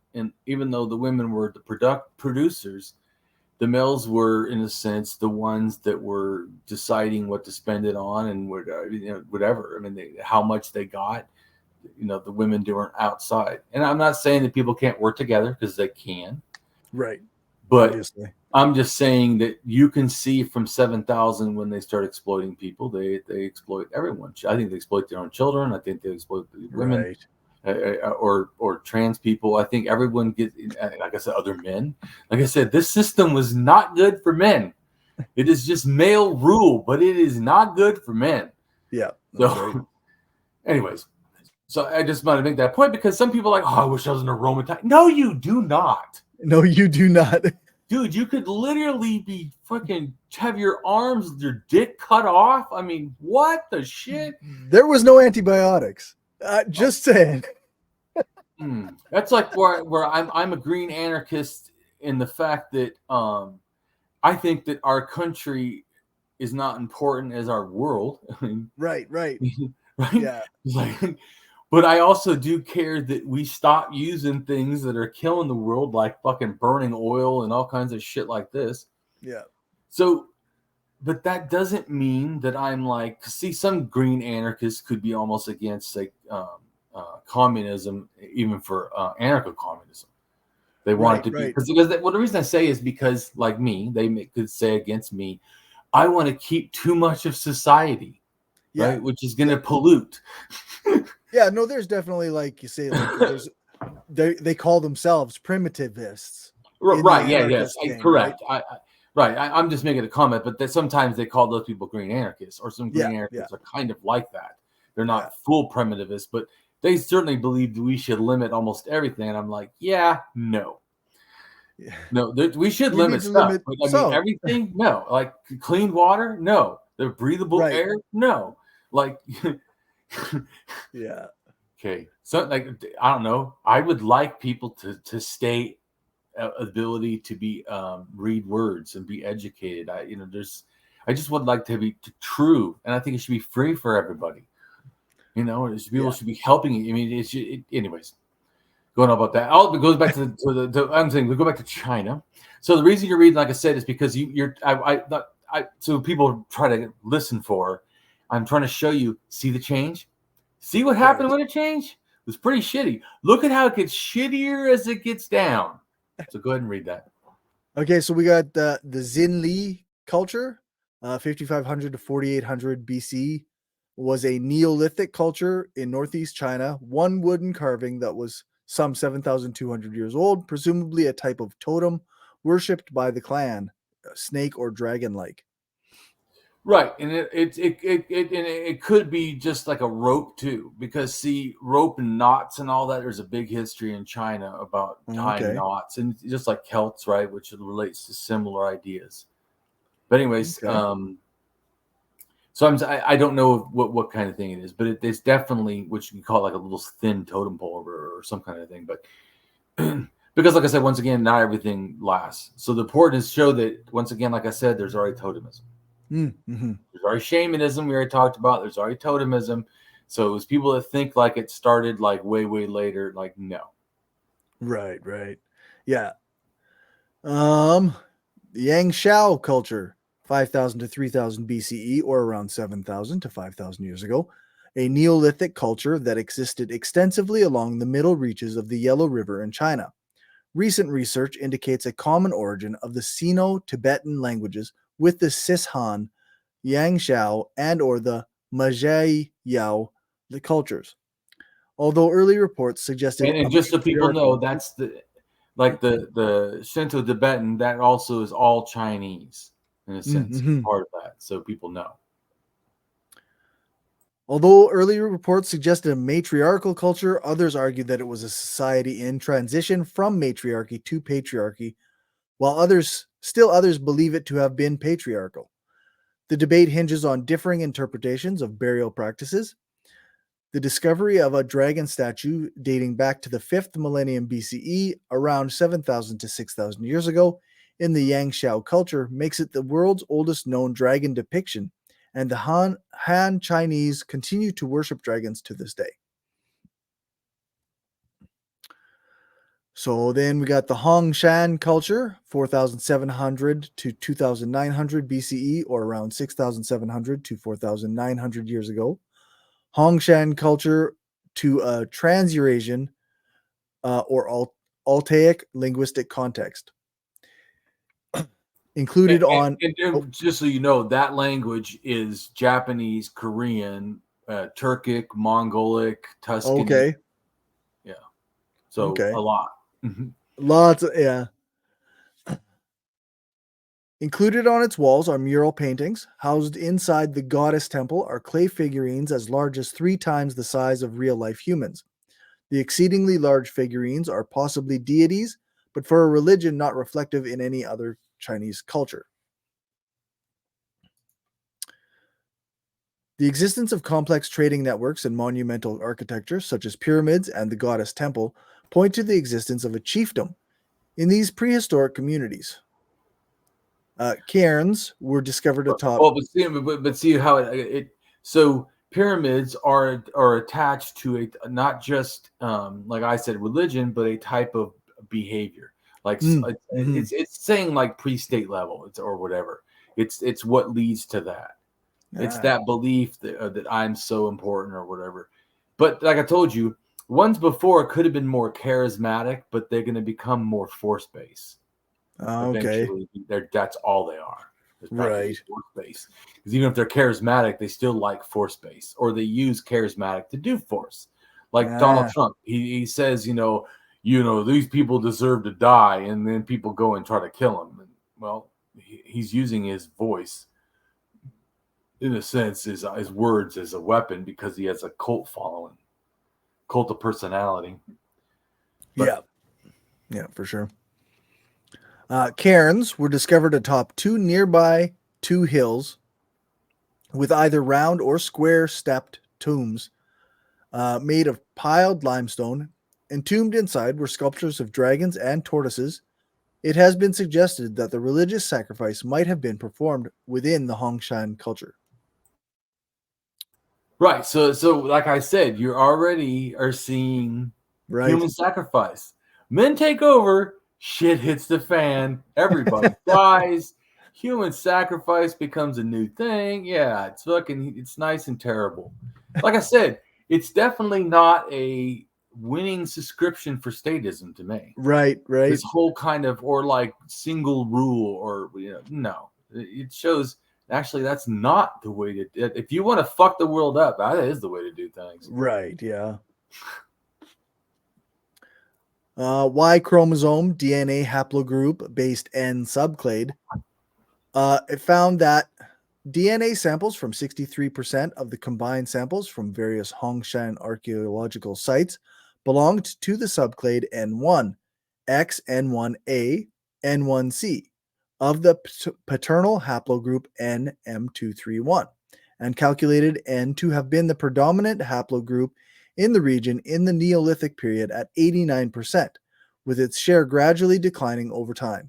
even though the women were the producers, the males were, in a sense, the ones that were deciding what to spend it on and whatever. I mean, how much they got. The women weren't outside. And I'm not saying that people can't work together, because they can. Right. But obviously, I'm just saying that you can see from 7,000 when they start exploiting people, they exploit everyone. I think they exploit their own children. I think they exploit the women. Right. Or trans people. I think everyone gets, like I said, other men. Like I said, this system was not good for men. It is just male rule, but it is not good for men. Yeah. So, right. Anyways, so I just want to make that point, because some people are like, oh, I wish I was in a Roman time. No, you do not. No, you do not. Dude, you could literally be freaking have your arms, your dick cut off. I mean, what the shit? There was no antibiotics. Just saying. That's like where I'm a green anarchist in the fact that I think that our country is not important as our world. Right. Right? Yeah. But I also do care that we stop using things that are killing the world, like fucking burning oil and all kinds of shit like this. Yeah. So, but that doesn't mean that I'm like, see, some green anarchists could be almost against like communism, even for anarcho-communism. They want it to be, because well, the reason I say is because, like me, they could say against me, I want to keep too much of society, right, which is going to pollute. Yeah, no, there's definitely, like you say, like they call themselves primitivists. Right? Yeah. Yes. Correct. Right. I'm just making a comment, but that sometimes they call those people green anarchists, or some green anarchists are kind of like that. They're not full primitivists, but they certainly believe that we should limit almost everything. And I'm like, no. No, we should limit stuff. But I mean, everything, no. Like clean water, no. The breathable air, no. Like, yeah. Okay. So, like, I don't know. I would like people to stay ability to be read words and be educated. I just would like to be true, and I think it should be free for everybody. People should be helping it. I mean, anyways, going on about that. It goes back to I'm saying we go back to China. So the reason you're reading, like I said, is because so people try to listen for. I'm trying to show you. See the change. See what happened when it changed? It was pretty shitty. Look at how it gets shittier as it gets down. So go ahead and read that. Okay, so we got the Xinli culture, 5500 to 4800 BC, was a Neolithic culture in northeast China. One wooden carving that was some 7,200 years old, presumably a type of totem worshipped by the clan, snake or dragon-like. Right, and it could be just like a rope too, because see, rope and knots and all that. There's a big history in China about tying knots, and just like Celts, right, which relates to similar ideas. But anyways, so I don't know what kind of thing it is, but it's definitely what you can call like a little thin totem pole or some kind of thing. But because, like I said, once again, not everything lasts. So the important is to show that, once again, like I said, there's already totemism. Mm-hmm. There's already shamanism, we already talked about. There's already totemism. So it was people that think like it started like way later. Like, no. Right. Yeah. Yang Shao culture, 5,000 to 3,000 BCE, or around 7,000 to 5,000 years ago, a Neolithic culture that existed extensively along the middle reaches of the Yellow River in China. Recent research indicates a common origin of the Sino-Tibetan languages with the Sishan, Yangshao, and or the Majai Yao the cultures. Although early reports suggested, and just so people know, that's the Shinto Tibetan, that also is all Chinese in a sense, part of that, so people know. Although earlier reports suggested a matriarchal culture, others argued that it was a society in transition from matriarchy to patriarchy, while others believe it to have been patriarchal. The debate hinges on differing interpretations of burial practices. The discovery of a dragon statue dating back to the 5th millennium BCE, around 7,000 to 6,000 years ago, in the Yangshao culture makes it the world's oldest known dragon depiction, and the Han Chinese continue to worship dragons to this day. So then we got the Hongshan culture, 4,700 to 2,900 BCE, or around 6,700 to 4,900 years ago. Hongshan culture to a Trans-Eurasian or Altaic linguistic context. Included just so you know, that language is Japanese, Korean, Turkic, Mongolic, Tuscan. Okay. Yeah. So a lot. Lots of, yeah. Included on its walls are mural paintings. Housed inside the goddess temple are clay figurines as large as 3 times the size of real-life humans. The exceedingly large figurines are possibly deities, but for a religion not reflective in any other Chinese culture. The existence of complex trading networks and monumental architecture, such as pyramids and the goddess temple, point to the existence of a chiefdom in these prehistoric communities. Cairns were discovered atop. Well, but see how it so pyramids are attached to a not just like I said, religion, but a type of behavior. Like it's saying like pre-state level, or whatever. It's what leads to that. It's that belief that I'm so important or whatever. But like I told you, ones before could have been more charismatic, but they're going to become more force-based. Eventually, that's all they are. Right. Force-based. Because even if they're charismatic, they still like force-based, or they use charismatic to do force. Like Donald Trump, he says, these people deserve to die, and then people go and try to kill him. And, well, he's using his voice, in a sense, his words as a weapon, because he has a cult following, cult of personality. But, yeah, for sure. Cairns were discovered atop 2 nearby hills with either round or square stepped tombs made of piled limestone. Entombed inside were sculptures of dragons and tortoises. It has been suggested that the religious sacrifice might have been performed within the Hongshan culture. Right. So like I said, you already are seeing human sacrifice. Men take over. Shit hits the fan. Everybody dies. Human sacrifice becomes a new thing. Yeah, it's nice and terrible. Like I said, it's definitely not a winning subscription for statism to me. Right. This whole kind of, or like single rule, or no. It shows actually that's not the way to. If you want to fuck the world up, that is the way to do things. Right. Yeah. Y chromosome DNA haplogroup based N subclade. It found that DNA samples from 63% of the combined samples from various Hongshan archaeological sites belonged to the subclade N1, X, N1A, N1C of the paternal haplogroup NM231, and calculated N to have been the predominant haplogroup in the region in the Neolithic period at 89%, with its share gradually declining over time.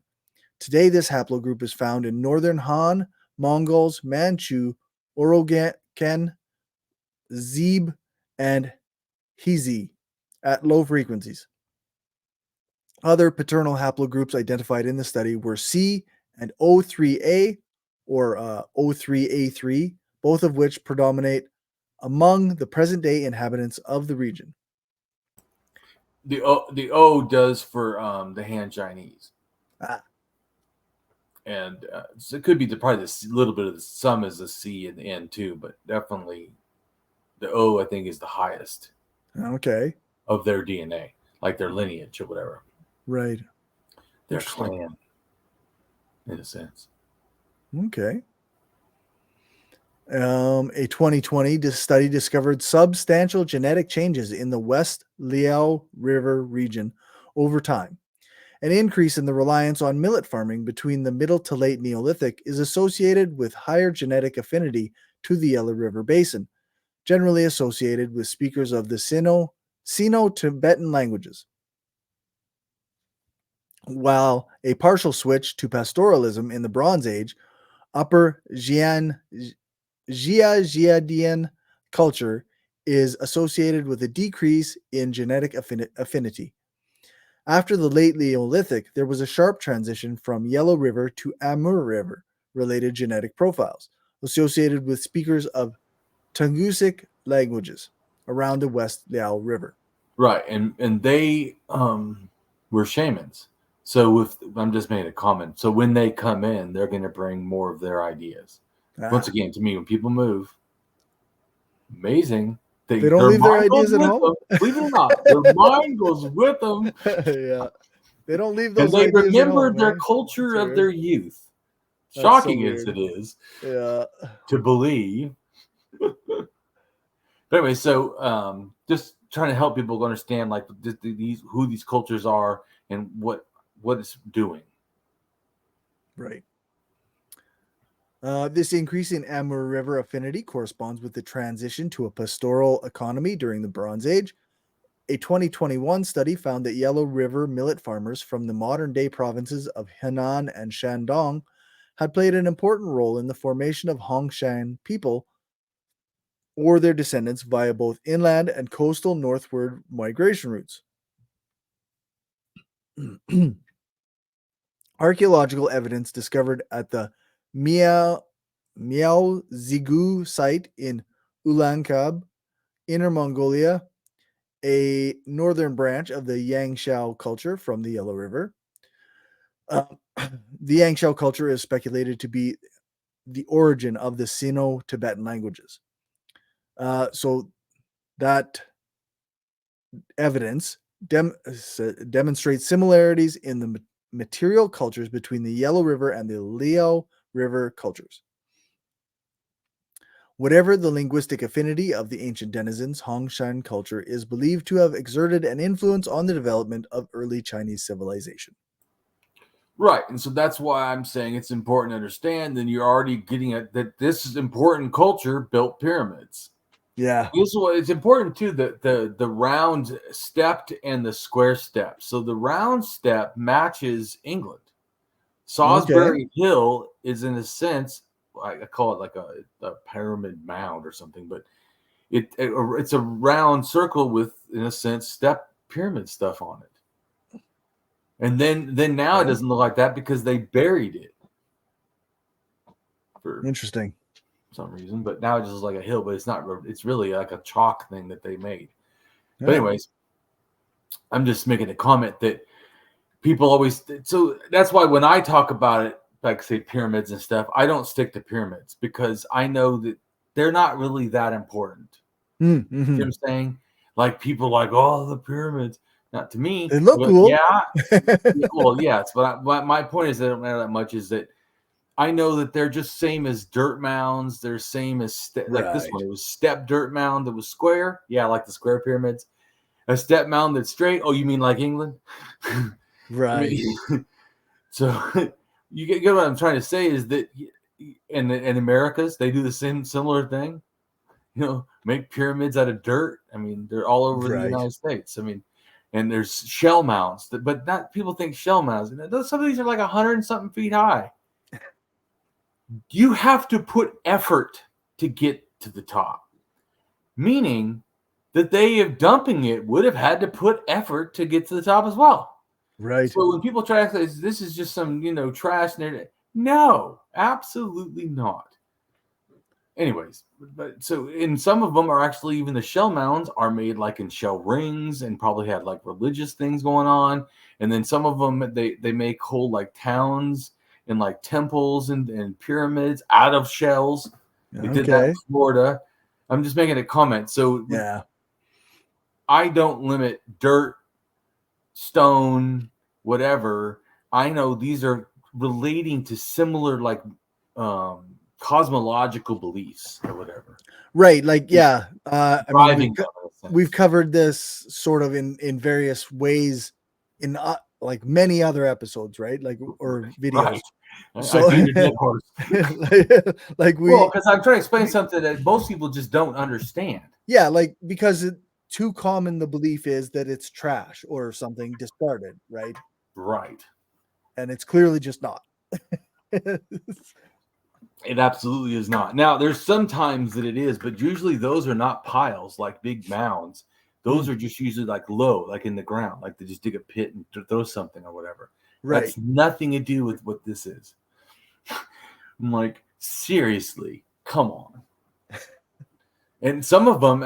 Today, this haplogroup is found in northern Han, Mongols, Manchu, Orogen, Zeb, and Hizi at low frequencies. Other paternal haplogroups identified in the study were C and O3A or O3A3, both of which predominate among the present-day inhabitants of the region. The O does for the Han Chinese. And so it could be probably a little bit of some as a C and the N too, but definitely the O, I think, is the highest. Okay. Of their DNA, like their lineage or whatever. Right. Their clan, in a sense. Okay. A 2020 study discovered substantial genetic changes in the West Liao River region over time. An increase in the reliance on millet farming between the Middle to Late Neolithic is associated with higher genetic affinity to the Yellow River Basin, generally associated with speakers of the Sino-Tibetan languages. while a partial switch to pastoralism in the Bronze Age, Upper Jiadian culture is associated with a decrease in genetic affinity. After the late Neolithic, there was a sharp transition from Yellow River to Amur River related genetic profiles associated with speakers of Tungusic languages around the West Liao River. Right, and they were shamans. So I'm just making a comment. So when they come in, they're going to bring more of their ideas. Once again, to me, when people move, amazing. They don't leave their ideas at home. Believe it or not, their mind goes with them. Yeah, they don't leave those. And they ideas remember at home, their culture That's of weird. their youth. That's Shocking so as it is, yeah, to believe. But anyway, so just trying to help people understand like who these cultures are and what it's doing. Right. This increase in Amur River affinity corresponds with the transition to a pastoral economy during the Bronze Age. A 2021 study found that Yellow River millet farmers from the modern-day provinces of Henan and Shandong had played an important role in the formation of Hongshan people or their descendants via both inland and coastal northward migration routes. Archaeological evidence discovered at the Miao Zigu site in Ulankab, Inner Mongolia, a northern branch of the Yangshao culture from the Yellow River. The Yangshao culture is speculated to be the origin of the Sino-Tibetan languages. So that evidence demonstrates similarities in the material cultures between the Yellow River and the Liao River cultures. Whatever the linguistic affinity of the ancient denizens, Hongshan culture is believed to have exerted an influence on the development of early Chinese civilization. Right, and so that's why I'm saying it's important to understand. Then you're already getting at that this is important culture built pyramids. Yeah, it's important too that the round stepped and the square step. So the round step matches England. Salisbury Hill is in a sense, I call it like a pyramid mound or something, but it's a round circle with, in a sense, step pyramid stuff on it. And then now it doesn't look like that because they buried it. Interesting. Some reason, but now it just looks like a hill, but it's not. It's really like a chalk thing that they made. But anyways, I'm just making a comment that people always. So that's why when I talk about it, like say pyramids and stuff, I don't stick to pyramids because I know that they're not really that important. Mm-hmm. You know what I'm saying? Like people like, oh, the pyramids. Not to me. They look cool. Yeah. Well, yes, but my point is they don't matter that much. Is that I know that they're just same as dirt mounds. They're same as like this one. It was step dirt mound that was square. Yeah, like the square pyramids. A step mound that's straight. Oh, you mean like England? Right. So you get what I'm trying to say is that in Americas they do the similar thing. You know, make pyramids out of dirt. I mean, they're all over the United States. I mean, and there's shell mounds, but not people think shell mounds. Some of these are like 100 and something feet high. You have to put effort to get to the top, meaning that they, if dumping it, would have had to put effort to get to the top as well. Right. So when people try to say this is just some, trash, no, absolutely not. Anyways, but so in some of them are actually even the shell mounds are made like in shell rings and probably had like religious things going on. And then some of them they make whole like towns and like temples and pyramids out of shells. They did that in Florida. I'm just making a comment. So yeah, I don't limit dirt, stone, whatever. I know these are relating to similar like cosmological beliefs or whatever. Right. Like, yeah. I mean, we've covered this sort of in various ways in like many other episodes, right? Like, or videos. Right. So, like because I'm trying to explain something that most people just don't understand. Yeah, like because too common the belief is that it's trash or something discarded, right? Right. And it's clearly just not. It absolutely is not. Now, there's sometimes that it is, but usually those are not piles like big mounds. Those are just usually like low, like in the ground, like they just dig a pit and throw something or whatever. Right. That's nothing to do with what this is. I'm like, seriously, come on. And some of them,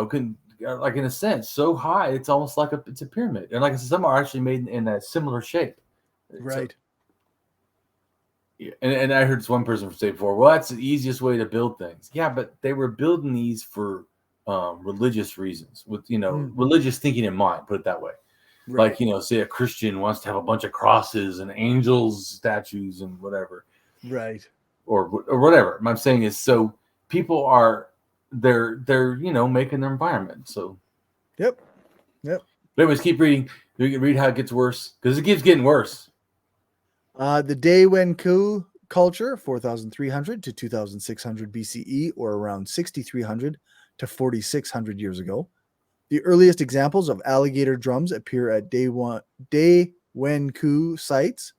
can, like in a sense, so high it's almost like it's a pyramid. And like I said, some are actually made in a similar shape. Right. So, yeah. And I heard this one person say before, well, that's the easiest way to build things. Yeah, but they were building these for religious reasons, with religious thinking in mind. Put it that way. Right. Like say a Christian wants to have a bunch of crosses and angels statues and whatever. Right. Or whatever. I'm saying is, so people are they're making their environment. So. Yep. But anyways, keep reading. You can read how it gets worse, because it keeps getting worse. The Daewen-ku culture, 4,300 to 2,600 BCE, or around 6,300 to 4,600 years ago. The earliest examples of alligator drums appear at Daewen-ku sites.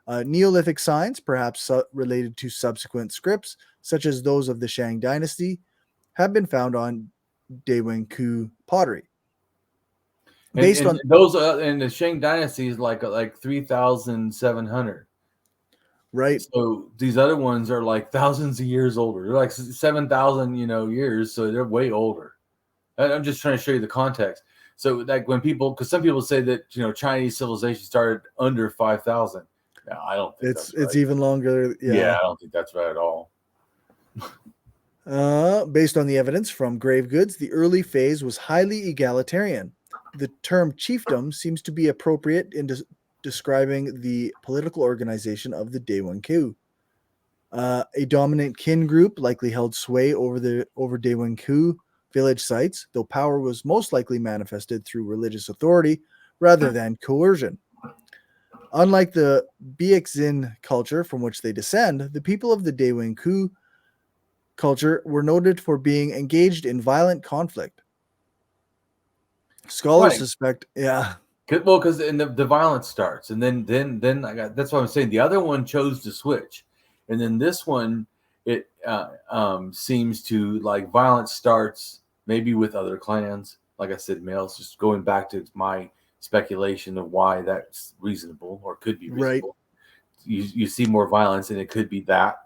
Neolithic signs, perhaps related to subsequent scripts, such as those of the Shang dynasty, have been found on Daewen-ku pottery. Based on those, and the Shang dynasty is like 3,700. Right. So these other ones are like thousands of years older. They're like 7,000, years. So they're way older. I'm just trying to show you the context. So like because some people say that, Chinese civilization started under 5,000. No, I don't think that's right. It's even longer. Yeah, I don't think that's right at all. Based on the evidence from grave goods, the early phase was highly egalitarian. The term chiefdom seems to be appropriate in describing the political organization of the Daewen-ku. A dominant kin group likely held sway over Daewen-ku village sites, though power was most likely manifested through religious authority rather than coercion. Unlike the Biexin culture from which they descend, the people of the Daewen-ku culture were noted for being engaged in violent conflict. Scholars suspect, well, because the violence starts, and then that's what I'm saying. The other one chose to switch, and then this one, it seems to, like, violence starts maybe with other clans. Like I said, males. Just going back to my speculation of why that's reasonable or could be reasonable. Right. You see more violence, and it could be that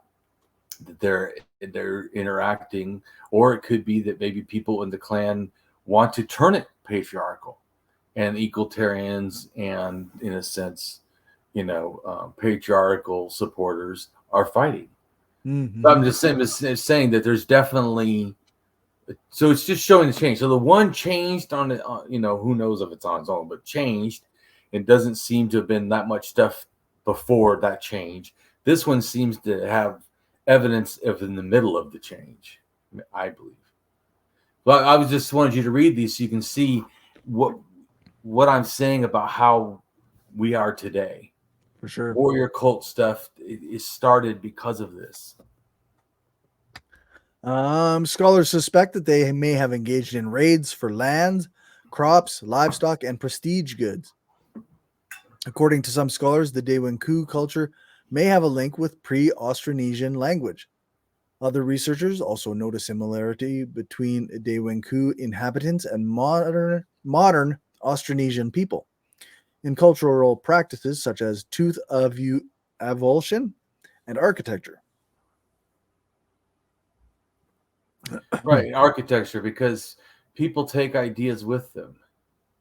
they're interacting, or it could be that maybe people in the clan want to turn it patriarchal, and egalitarians and, in a sense, patriarchal supporters are fighting. Mm-hmm. So I'm just saying that there's definitely, so it's just showing the change. So the one changed on it, who knows if it's on its own, but changed. It doesn't seem to have been that much stuff before that change. This one seems to have evidence of in the middle of the change, I believe. But I was just wanted you to read these so you can see what I'm saying about how we are today. For sure. Warrior cult stuff is started because of this. Scholars suspect that they may have engaged in raids for land, crops, livestock, and prestige goods. According to some scholars, the Daewen-ku culture may have a link with pre-Austronesian language. Other researchers also note a similarity between Daewen-ku inhabitants and modern Austronesian people in cultural practices such as tooth avulsion and architecture. Right, architecture, because people take ideas with them.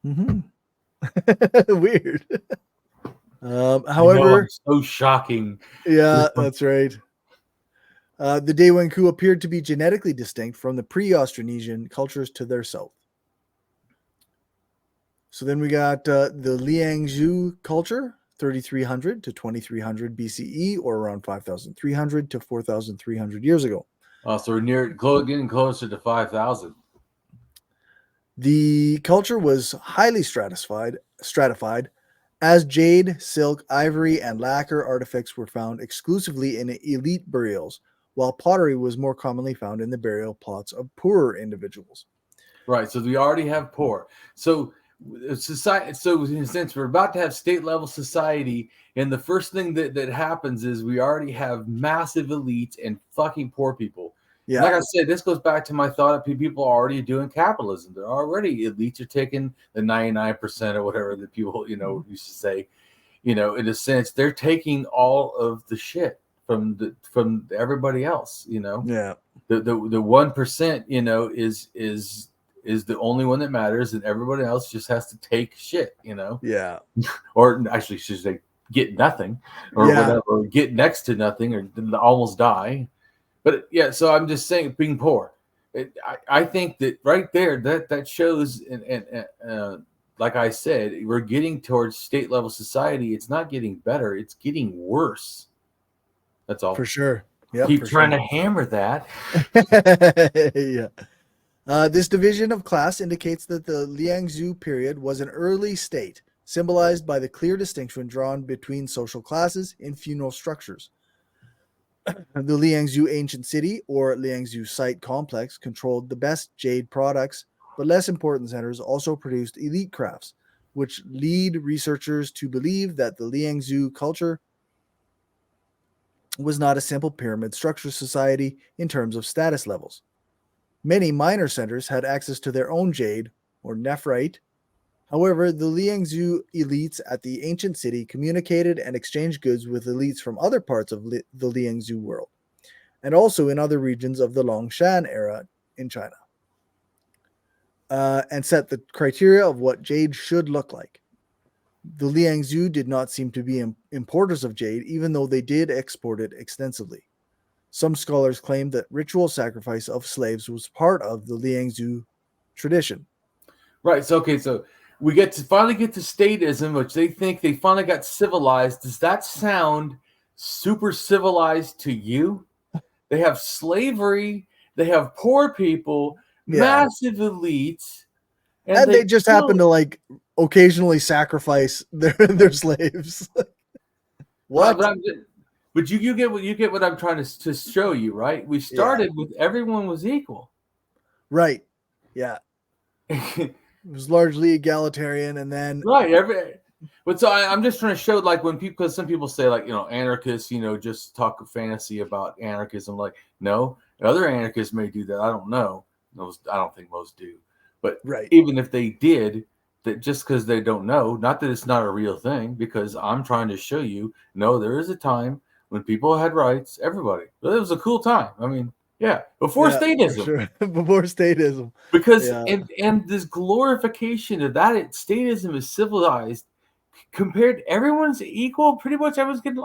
Mm-hmm. Weird. However, it's so shocking. Yeah, that's right. The Daewen-ku appeared to be genetically distinct from the pre-Austronesian cultures to their south. So then we got the Liangzhu culture, 3,300 to 2,300 BCE, or around 5,300 to 4,300 years ago. So we're getting closer to 5,000. The culture was highly stratified, as jade, silk, ivory, and lacquer artifacts were found exclusively in elite burials, while pottery was more commonly found in the burial plots of poorer individuals. Right, so we already have poor. So society. So in a sense, we're about to have state level society, and the first thing that happens is we already have massive elites and fucking poor people. Yeah. Like I said, this goes back to my thought that people are already doing capitalism. They're already, elites are taking the 99% or whatever that people, used to say, in a sense, they're taking all of the shit from everybody else, Yeah. The 1%, is the only one that matters, and everybody else just has to take shit, Yeah. Or actually should say get nothing or whatever, or get next to nothing or almost die. But yeah, so I'm just saying, being poor, I think that right there, that shows, and like I said, we're getting towards state level society. It's not getting better; it's getting worse. That's all. For sure. Yeah. Keep trying to hammer that. Yeah. This division of class indicates that the Liangzhu period was an early state, symbolized by the clear distinction drawn between social classes in feudal structures. The Liangzhu ancient city, or Liangzhu site complex, controlled the best jade products, but less important centers also produced elite crafts, which lead researchers to believe that the Liangzhu culture was not a simple pyramid structure society in terms of status levels. Many minor centers had access to their own jade, or nephrite. However, the Liangzhu elites at the ancient city communicated and exchanged goods with elites from other parts of the Liangzhu world, and also in other regions of the Longshan era in China, and set the criteria of what jade should look like. The Liangzhu did not seem to be importers of jade, even though they did export it extensively. Some scholars claim that ritual sacrifice of slaves was part of the Liangzhu tradition. Right. So, okay. So we finally get to statism, which they think they finally got civilized. Does that sound super civilized to you? They have slavery. They have poor people, massive elites. And they just happen to occasionally sacrifice their slaves. What? But you get what I'm trying to show you, right? We started with everyone was equal. Right. Yeah. It was largely egalitarian, and then but so I'm just trying to show, like, when people, because some people say, like, anarchists, just talk of fantasy about anarchism. Like, no, other anarchists may do that. I don't know. I don't think most do. But even if they did, that just because they don't know, not that it's not a real thing, because I'm trying to show you, no, there is a time when people had rights, everybody. But it was a cool time. I mean, before statism. Sure. Before statism. Because and this glorification of that statism is civilized compared to everyone's equal, pretty much everyone's getting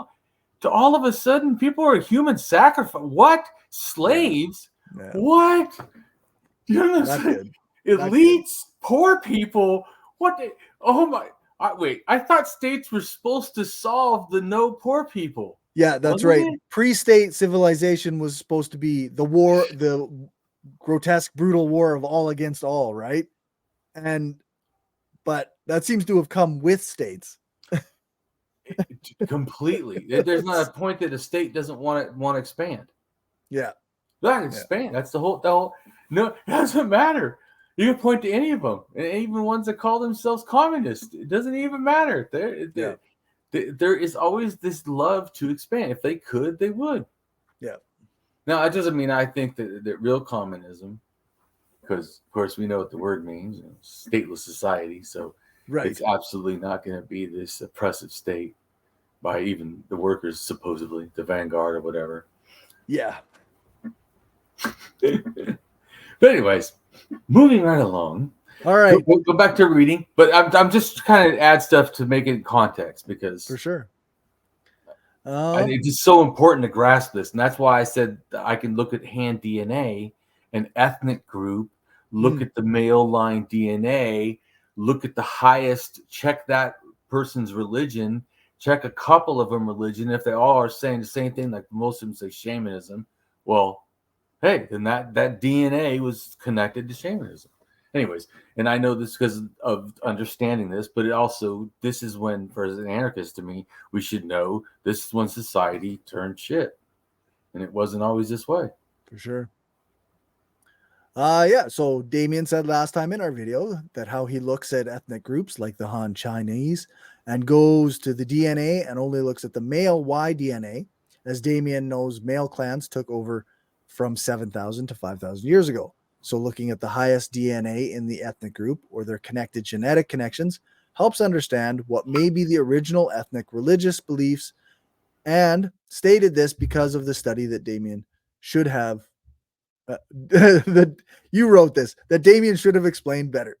to all of a sudden people are human sacrifice. What? Slaves? Yeah. What? You know what I'm saying? Elites, poor people. What? Oh my! Wait, I thought states were supposed to solve the no poor people. Yeah, that's right. Pre-state civilization was supposed to be the war, the grotesque, brutal war of all against all, right? But that seems to have come with states. Completely. There's not a point that a state doesn't want to expand. Yeah. That expand. That's the whole. No, it doesn't matter. You can point to any of them, and even ones that call themselves communist. It doesn't even matter. There is always this love to expand. If they could, they would. Yeah. Now, it doesn't mean I think that real communism, because of course we know what the word means, stateless society. So it's absolutely not going to be this oppressive state by even the workers, supposedly the vanguard or whatever. Yeah. But anyways, moving right along. All right. Go back to reading, but I'm just kind of add stuff to make it in context, because for sure. It's just so important to grasp this, and that's why I said that I can look at hand DNA, an ethnic group, look at the male line DNA, look at the highest, check that person's religion, check a couple of them religion. If they all are saying the same thing, like most of them say shamanism, well, hey, then that DNA was connected to shamanism. Anyways, and I know this because of understanding this, but this is when, for as an anarchist to me, we should know this is when society turned shit. And it wasn't always this way. For sure. Yeah, so Damien said last time in our video that how he looks at ethnic groups like the Han Chinese and goes to the DNA and only looks at the male Y DNA. As Damien knows, male clans took over from 7,000 to 5,000 years ago. So looking at the highest DNA in the ethnic group or their connected genetic connections helps understand what may be the original ethnic religious beliefs, and stated this because of the study that Damien should have that you wrote this, that Damien should have explained better.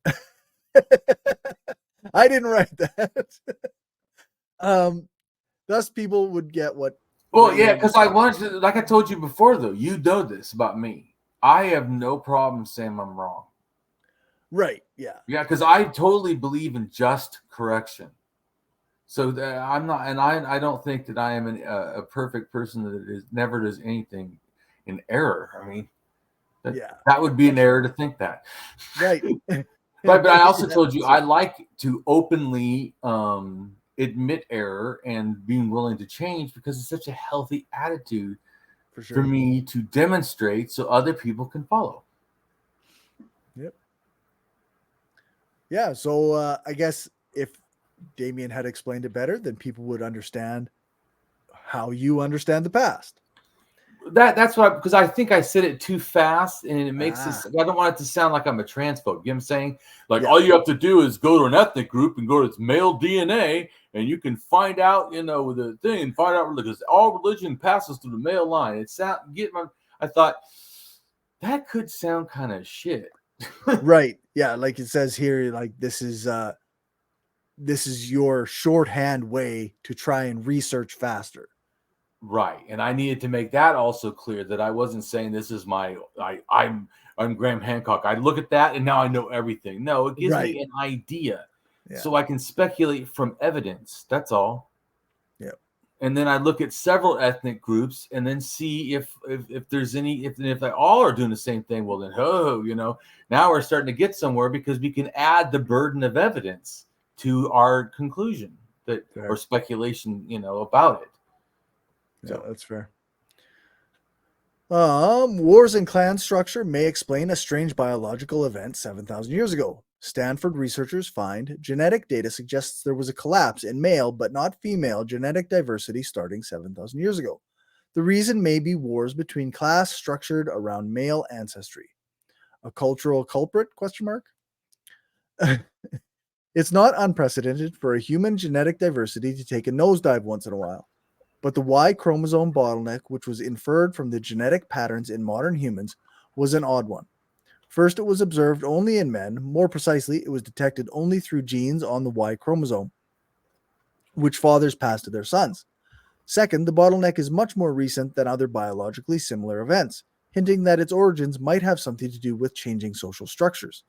I didn't write that. Thus people would get what. Well, yeah, because I wanted to, like I told you before, though, you know this about me. I have no problem saying I'm wrong. Right. Yeah. Yeah, because I totally believe in just correction. So I'm not, and I don't think that I am a perfect person that never does anything in error. I mean, that would be an error to think that. Right. But I also told you I like to openly admit error and being willing to change, because it's such a healthy attitude for me to demonstrate so other people can follow. Yep. Yeah. So I guess if Damien had explained it better, then people would understand how you understand the past. That's why, because I think I said it too fast, and it makes this. I don't want it to sound like I'm a transphobe. You know what I'm saying? Like, all you have to do is go to an ethnic group and go to its male DNA, and you can find out, the thing, and find out, because all religion passes through the male line. I thought that could sound kind of shit. Right. Yeah. Like it says here, like this is your shorthand way to try and research faster. Right. And I needed to make that also clear, that I wasn't saying this is I'm Graham Hancock. I look at that and now I know everything. No, it gives me an idea. Yeah. So I can speculate from evidence. That's all. Yeah. And then I look at several ethnic groups and then see if there's any, if they all are doing the same thing. Well, then, now we're starting to get somewhere, because we can add the burden of evidence to our conclusion or speculation, about it. Yeah, that's fair. Wars and clan structure may explain a strange biological event 7,000 years ago. Stanford researchers find genetic data suggests there was a collapse in male but not female genetic diversity starting 7,000 years ago. The reason may be wars between class structured around male ancestry. A cultural culprit? ? It's not unprecedented for a human genetic diversity to take a nosedive once in a while. But the Y chromosome bottleneck, which was inferred from the genetic patterns in modern humans, was an odd one. First, it was observed only in men. More precisely, it was detected only through genes on the Y chromosome, which fathers pass to their sons. Second, the bottleneck is much more recent than other biologically similar events, hinting that its origins might have something to do with changing social structures.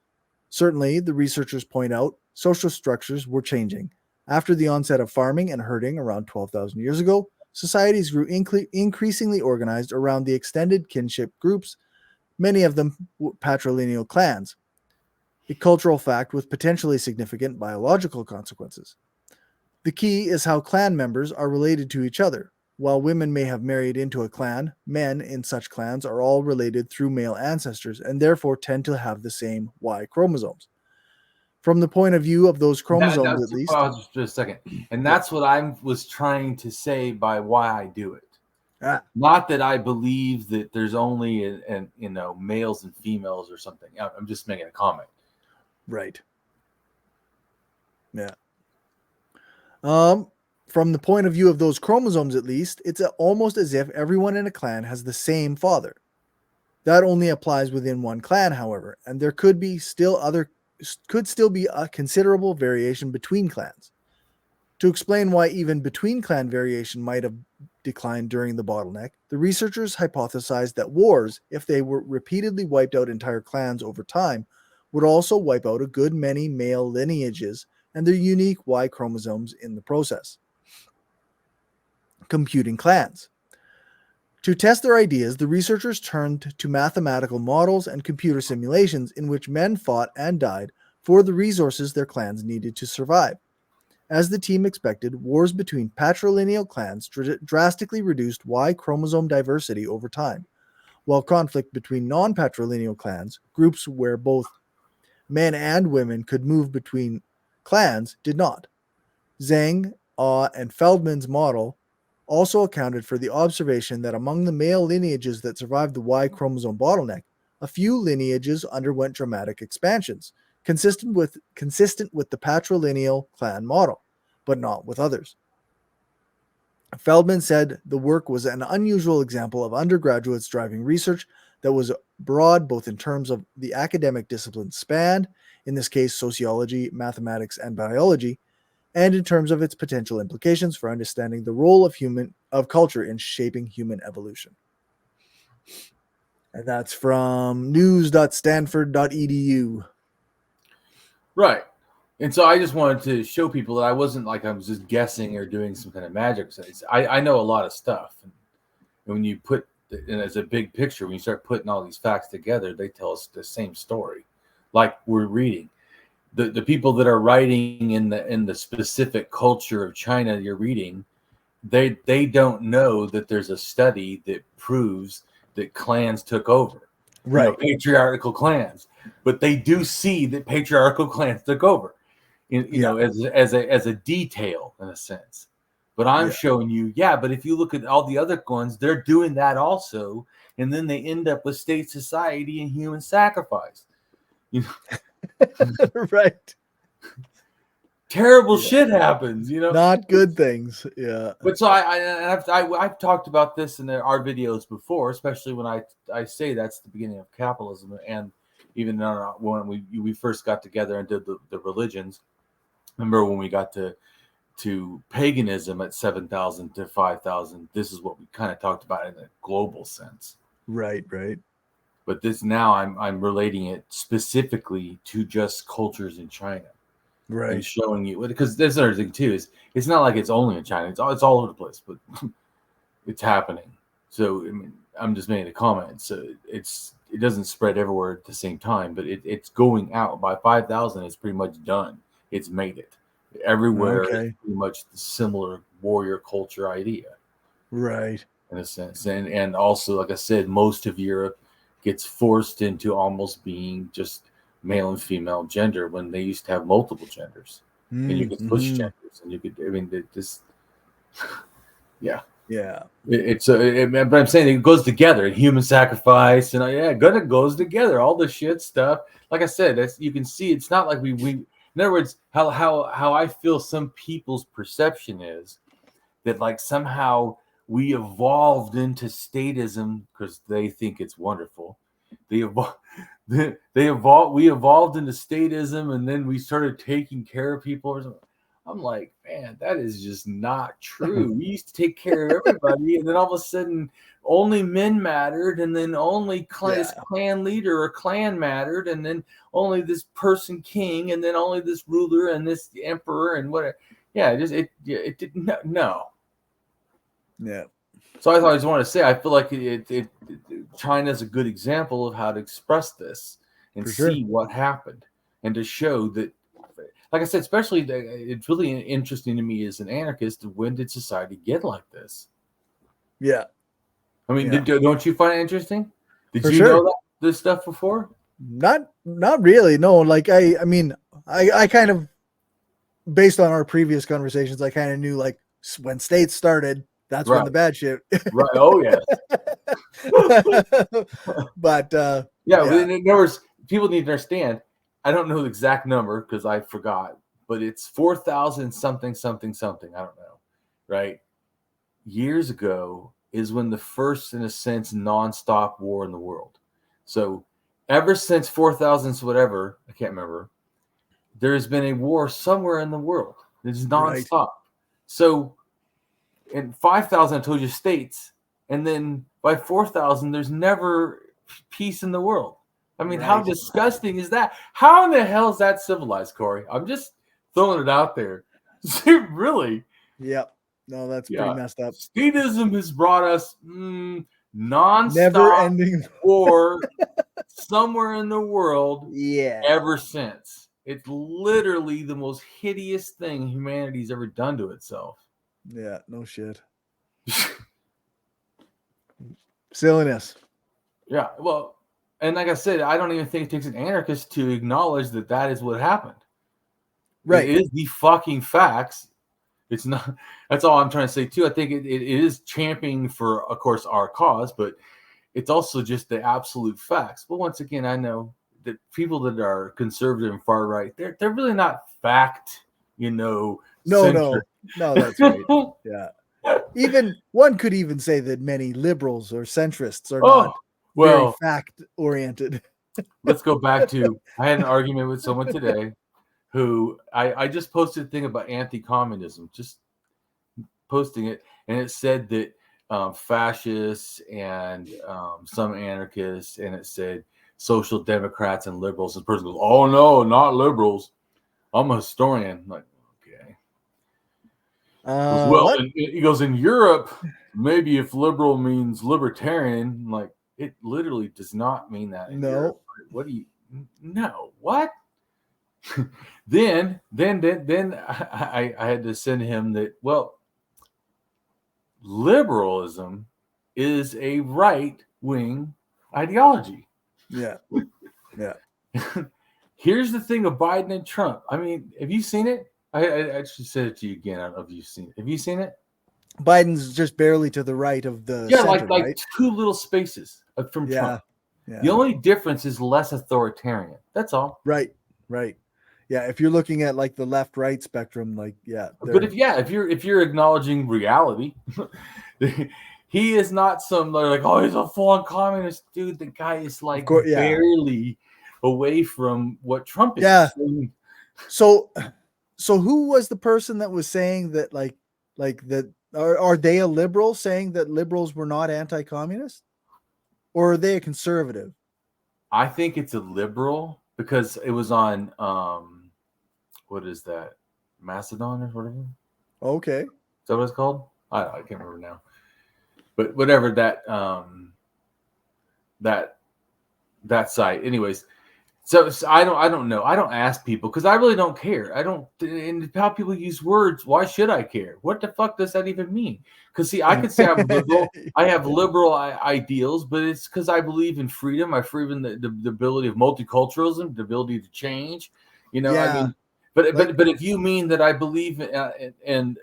Certainly, the researchers point out, social structures were changing. After the onset of farming and herding around 12,000 years ago, societies grew increasingly organized around the extended kinship groups, many of them patrilineal clans, a cultural fact with potentially significant biological consequences. The key is how clan members are related to each other. While women may have married into a clan, men in such clans are all related through male ancestors and therefore tend to have the same Y chromosomes. From the point of view of those chromosomes, at least. Just a second. And that's what I was trying to say by why I do it. Not that I believe that there's only males and females or something. I'm just making a comment. Right. Yeah. From the point of view of those chromosomes, at least, it's almost as if everyone in a clan has the same father. That only applies within one clan, however, and there could still be a considerable variation between clans. To explain why even between clan variation might have declined during the bottleneck, the researchers hypothesized that wars, if they were repeatedly wiped out entire clans over time, would also wipe out a good many male lineages and their unique Y chromosomes in the process. Computing clans. To test their ideas, the researchers turned to mathematical models and computer simulations in which men fought and died for the resources their clans needed to survive. As the team expected, wars between patrilineal clans drastically reduced Y chromosome diversity over time. while conflict between non-patrilineal clans, groups where both men and women could move between clans, did not. Zhang, and Feldman's model also accounted for the observation that among the male lineages that survived the Y chromosome bottleneck, a few lineages underwent dramatic expansions, consistent with the patrilineal clan model, but not with others. Feldman said the work was an unusual example of undergraduates driving research that was broad both in terms of the academic disciplines spanned, in this case sociology, mathematics, and biology, and in terms of its potential implications for understanding the role of culture in shaping human evolution. And that's from news.stanford.edu. Right. And so I just wanted to show people that I wasn't like I was just guessing or doing some kind of magic. I know a lot of stuff. And when you put it as a big picture, when you start putting all these facts together, they tell us the same story. Like we're reading. The people that are writing in the specific culture of China you're reading, they don't know that there's a study that proves that clans took over. Right. Patriarchal clans. But they do see that patriarchal clans took over. As a detail in a sense. But I'm showing you, but if you look at all the other ones, they're doing that also, and then they end up with state society and human sacrifice. Right. Terrible shit happens, Not good things. Yeah. But so I've talked about this in our videos before, especially when I say that's the beginning of capitalism, and even when we first got together and did the religions. Remember when we got to paganism at 7,000 to 5,000? This is what we kind of talked about in a global sense. Right. But this now I'm relating it specifically to just cultures in China. Right. And showing you, because there's another thing too, is it's not like it's only in China. It's all over the place, but it's happening. So I mean, I'm just making a comment. So it doesn't spread everywhere at the same time, but it's going out by 5,000. It's pretty much done. It's made it everywhere. Okay. It's pretty much the similar warrior culture idea, right? In a sense, and also, like I said, most of Europe gets forced into almost being just male and female gender when they used to have multiple genders, and you could switch genders, and you could. I mean, yeah. But I'm saying it goes together. Human sacrifice, and it goes together. All the shit stuff. Like I said, you can see it's not like we. In other words, how I feel some people's perception is that like somehow we evolved into statism because they think it's wonderful. We evolved into statism, and then we started taking care of people or something. I'm like, man, that is just not true. We used to take care of everybody, and then all of a sudden only men mattered, and then only this clan leader or clan mattered, and then only this person king, and then only this ruler and this emperor and whatever. It didn't. No. Yeah. So I just want to say, I feel like China is a good example of how to express this and see what happened, and to show that, like I said, especially it's really interesting to me as an anarchist. When did society get like this? Yeah. I mean, don't you find it interesting? Did you know this stuff before? Not really. No, like I mean, I kind of, based on our previous conversations, I kind of knew like when states started, that's when the bad shit. Right. Oh yeah. But in other words, people need to understand. I don't know the exact number because I forgot, but it's 4,000 something. I don't know. Right. Years ago is when the first, in a sense, nonstop war in the world. So ever since 4,000 whatever, I can't remember, there's been a war somewhere in the world. It's nonstop. Right. So in 5,000, I told you states, and then by 4,000, there's never peace in the world. I mean, how disgusting is that? How in the hell is that civilized, Corey? I'm just throwing it out there. Really? Yep. No, that's pretty messed up. Statism has brought us nonstop never-ending war somewhere in the world. Yeah. Ever since. It's literally the most hideous thing humanity's ever done to itself. Yeah, no shit. Silliness. Yeah, well, and like I said, I don't even think it takes an anarchist to acknowledge that that is what happened. Right. It is the fucking facts. It's not. That's all I'm trying to say too. I think it is championing for, of course, our cause, but it's also just the absolute facts. But once again, I know that people that are conservative and far right, they're really not fact, No, centric. that's right. Yeah. Even one could even say that many liberals or centrists are not very fact oriented. Let's go back to, I had an argument with someone today who I just posted a thing about anti-communism, just posting it, and it said that fascists and some anarchists, and it said social democrats and liberals. And the person goes, "Oh no, not liberals. I'm a historian." I'm like, okay. Well, he goes, in Europe, maybe if liberal means libertarian, like it literally does not mean that. In Europe. What do you? No, what? then I had to send him that. Well, liberalism is a right-wing ideology. Yeah. Here's the thing of Biden and Trump. I mean, have you seen it? I actually said it to you again. I don't know if you've seen it. Have you seen it? Biden's just barely to the right of the center, like right? 2 little spaces from Trump. Yeah. The only difference is less authoritarian. That's all. Right. Yeah, if you're looking at like the left-right spectrum, like but if you're acknowledging reality, he is not some like, oh, he's a full-on communist, dude. The guy is like barely away from what Trump is. Yeah. So who was the person that was saying that like that? Are they a liberal saying that liberals were not anti-communist, or are they a conservative? I think it's a liberal because it was on what is that, Macedon or whatever? Okay, is that what it's called? I can't remember now, but whatever that site. Anyways, so I don't know. I don't ask people because I really don't care. I don't. And how people use words, why should I care? What the fuck does that even mean? Because see, I could say I'm liberal. I have liberal ideals, but it's because I believe in freedom. I believe in the ability of multiculturalism, the ability to change. I mean, but if you mean that I believe in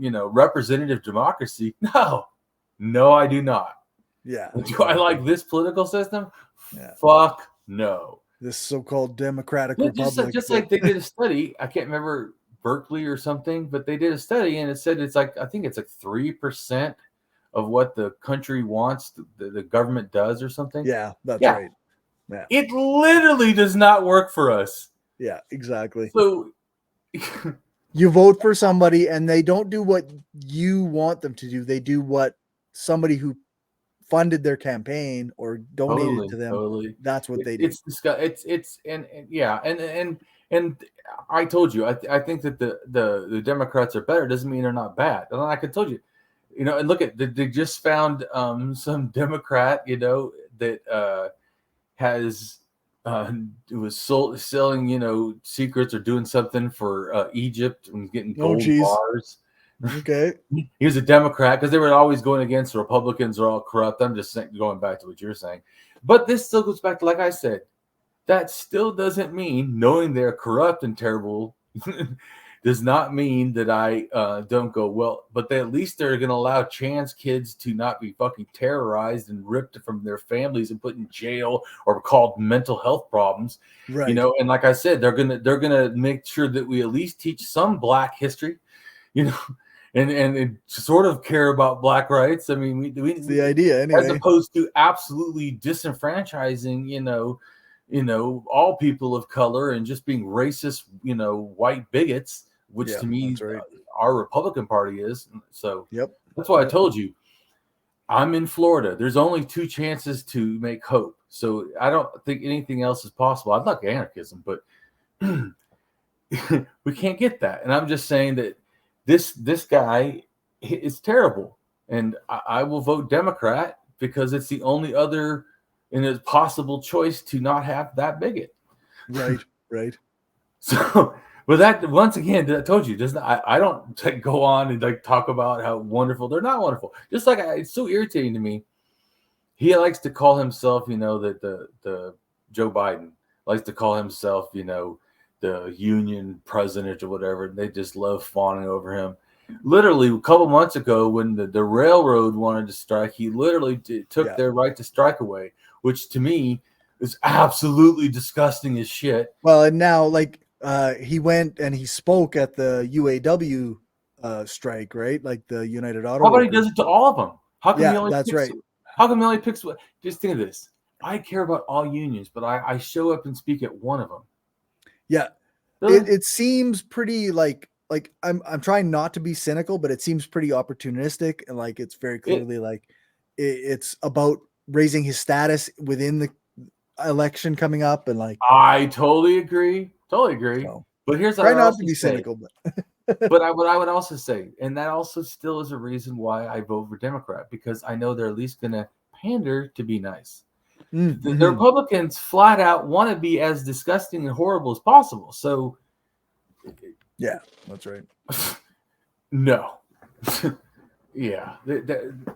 representative democracy, no, I do not. Yeah. Do I like this political system? Yeah. Fuck no. This so-called democratic republic. Just like they did a study, I can't remember, Berkeley or something, but they did a study and it said it's like, I think it's like 3% of what the country wants, the government does or something. Yeah, that's right. Yeah. It literally does not work for us. Yeah, exactly. So you vote for somebody and they don't do what you want them to do. They do what somebody who funded their campaign or donated to them. Totally. That's what they do. And I told you, I think that the Democrats are better. Doesn't mean they're not bad. And like I told you, and look at, they just found some Democrat, that has was selling secrets or doing something for Egypt and getting gold bars. Okay. He was a Democrat because they were always going against the Republicans are all corrupt. I'm just going back to what you're saying. But this still goes back to, like I said, that still doesn't mean knowing they're corrupt and terrible does not mean that I don't go, well, but at least they're going to allow trans kids to not be fucking terrorized and ripped from their families and put in jail or called mental health problems. Right. And like I said, they're gonna make sure that we at least teach some Black history, and sort of care about Black rights. I mean, it's the idea anyway. As opposed to absolutely disenfranchising, all people of color and just being racist, white bigots, which to me, our Republican Party is. So that's why I told you, I'm in Florida. There's only 2 chances to make hope. So I don't think anything else is possible. I'd like anarchism, but we can't get that. And I'm just saying that this guy is terrible. And I will vote Democrat because it's the only other and a possible choice to not have that bigot. Right. So, but that, once again, I told you, I don't go on and talk about how wonderful they're not wonderful. Just like it's so irritating to me he likes to call himself, that the Joe Biden likes to call himself, the union president or whatever. They just love fawning over him. Literally, a couple months ago, when the railroad wanted to strike, he literally took their right to strike away, which to me is absolutely disgusting as shit. Well, and now, he went and he spoke at the UAW strike, right? Like the United Auto. How about he does it to all of them? How come he only that's picks, right. How come he only picks what? Just think of this. I care about all unions, but I show up and speak at one of them. Yeah. Really? It seems pretty like I'm trying not to be cynical, but it seems pretty opportunistic, and like it's very clearly it's about raising his status within the election coming up, and like I totally agree. So, but here's try not to be cynical, but what I would also say, and that also still is a reason why I vote for Democrat, because I know they're at least going to pander to be nice. Mm-hmm. The Republicans flat out want to be as disgusting and horrible as possible. So, yeah, that's right. No, yeah,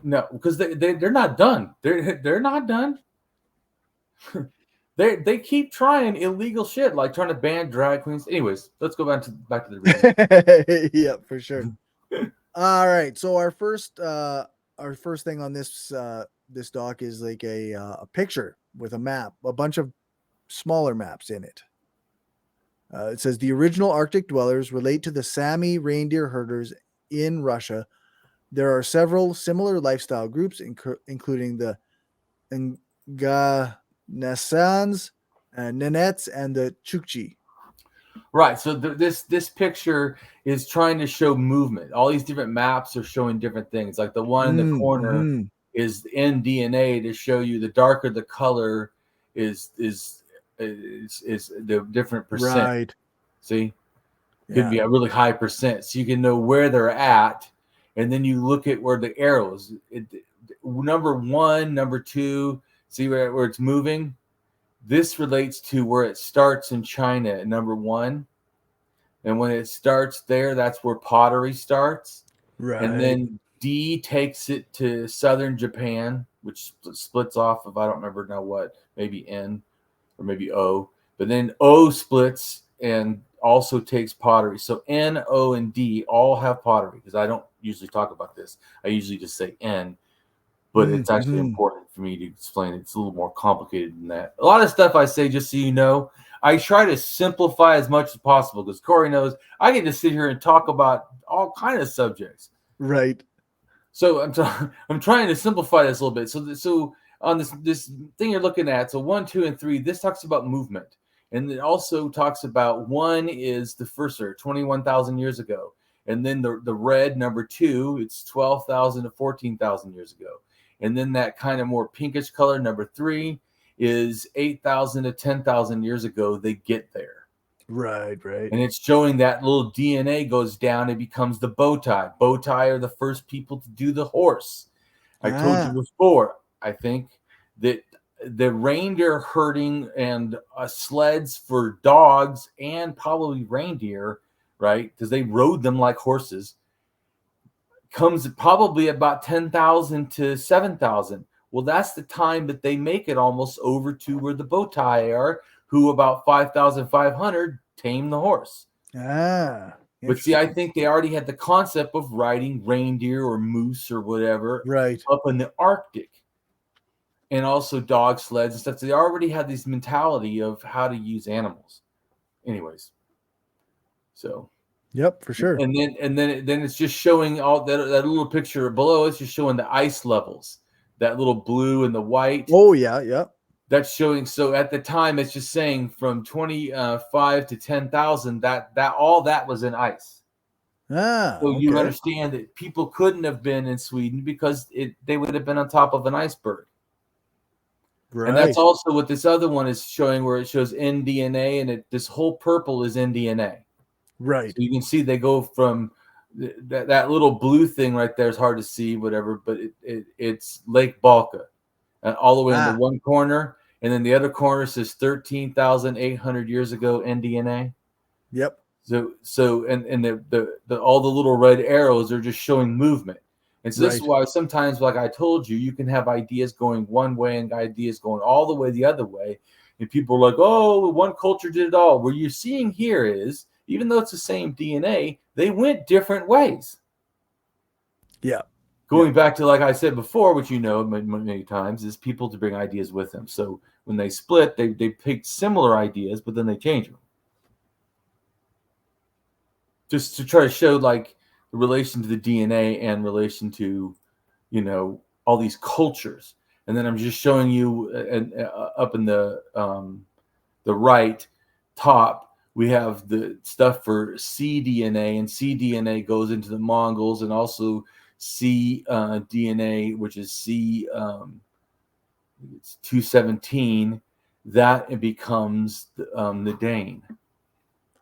no, because they're not done. They're not done. They keep trying illegal shit, like trying to ban drag queens. Anyways, let's go back to the reading. Yeah, for sure. All right, so our first thing on this this doc is like a picture with a map, a bunch of smaller maps in it. It says the original Arctic dwellers relate to the Sami reindeer herders in Russia. There are several similar lifestyle groups, including the Nesans, Nenets, and the Chukchi. Right. So this picture is trying to show movement. All these different maps are showing different things. Like the one in the corner is in DNA to show you the darker the color is the different percent. Right. See, could be a really high percent, so you can know where they're at, and then you look at where the arrows. Number 1, number 2. See where it's moving. This relates to where it starts in China at number 1. And when it starts there, that's where pottery starts. Right. And then D takes it to southern Japan, which splits off of, I don't remember now what, maybe N or maybe O. But then O splits and also takes pottery. So N, O, and D all have pottery, because I don't usually talk about this. I usually just say N. But it's actually important for me to explain. It's a little more complicated than that. A lot of stuff I say, just so you know, I try to simplify as much as possible, because Corey knows I get to sit here and talk about all kinds of subjects. Right. So I'm trying to simplify this a little bit. So on this thing you're looking at, so 1, 2, and 3, this talks about movement. And it also talks about 1 is the first 21,000 years ago. And then the red, number 2, it's 12,000 to 14,000 years ago. And then that kind of more pinkish color, number 3, is 8,000 to 10,000 years ago. They get there. Right. And it's showing that little DNA goes down. It becomes the bow tie. Bow tie are the first people to do the horse. I told you before, I think, that the reindeer herding and sleds for dogs and probably reindeer, right? Because they rode them like horses. Comes probably about 10,000 to 7,000. Well, that's the time that they make it almost over to where the bow tie are, who about 5,500 tame the horse. But see, I think they already had the concept of riding reindeer or moose or whatever up in the Arctic, and also dog sleds and stuff. So they already had this mentality of how to use animals. Anyways, so. Yep, for sure. And then it's just showing all that little picture below. It's just showing the ice levels, that little blue and the white. Oh yeah. That's showing. So at the time, it's just saying from 25 to 10,000. That all that was in ice. So you understand that people couldn't have been in Sweden because they would have been on top of an iceberg. Right. And that's also what this other one is showing, where it shows nDNA, and this whole purple is nDNA. Right. So you can see they go from that little blue thing right there is hard to see, whatever, but it's Lake Balka, and all the way in the one corner, and then the other corner says 13,800 years ago nDNA. Yep. So and the all the little red arrows are just showing movement. And so this is why sometimes, like I told you, you can have ideas going one way and ideas going all the way the other way. And people are like, oh, one culture did it all. What you're seeing here is, even though it's the same DNA, they went different ways. Yeah. Going back to, like I said before, which you know many times, is people to bring ideas with them. So when they split, they picked similar ideas, but then they change them. Just to try to show like the relation to the DNA and relation to, you know, all these cultures. And then I'm just showing you up in the right top, we have the stuff for cDNA, and cDNA goes into the Mongols, and also DNA, which is it's 217, that it becomes the Dane.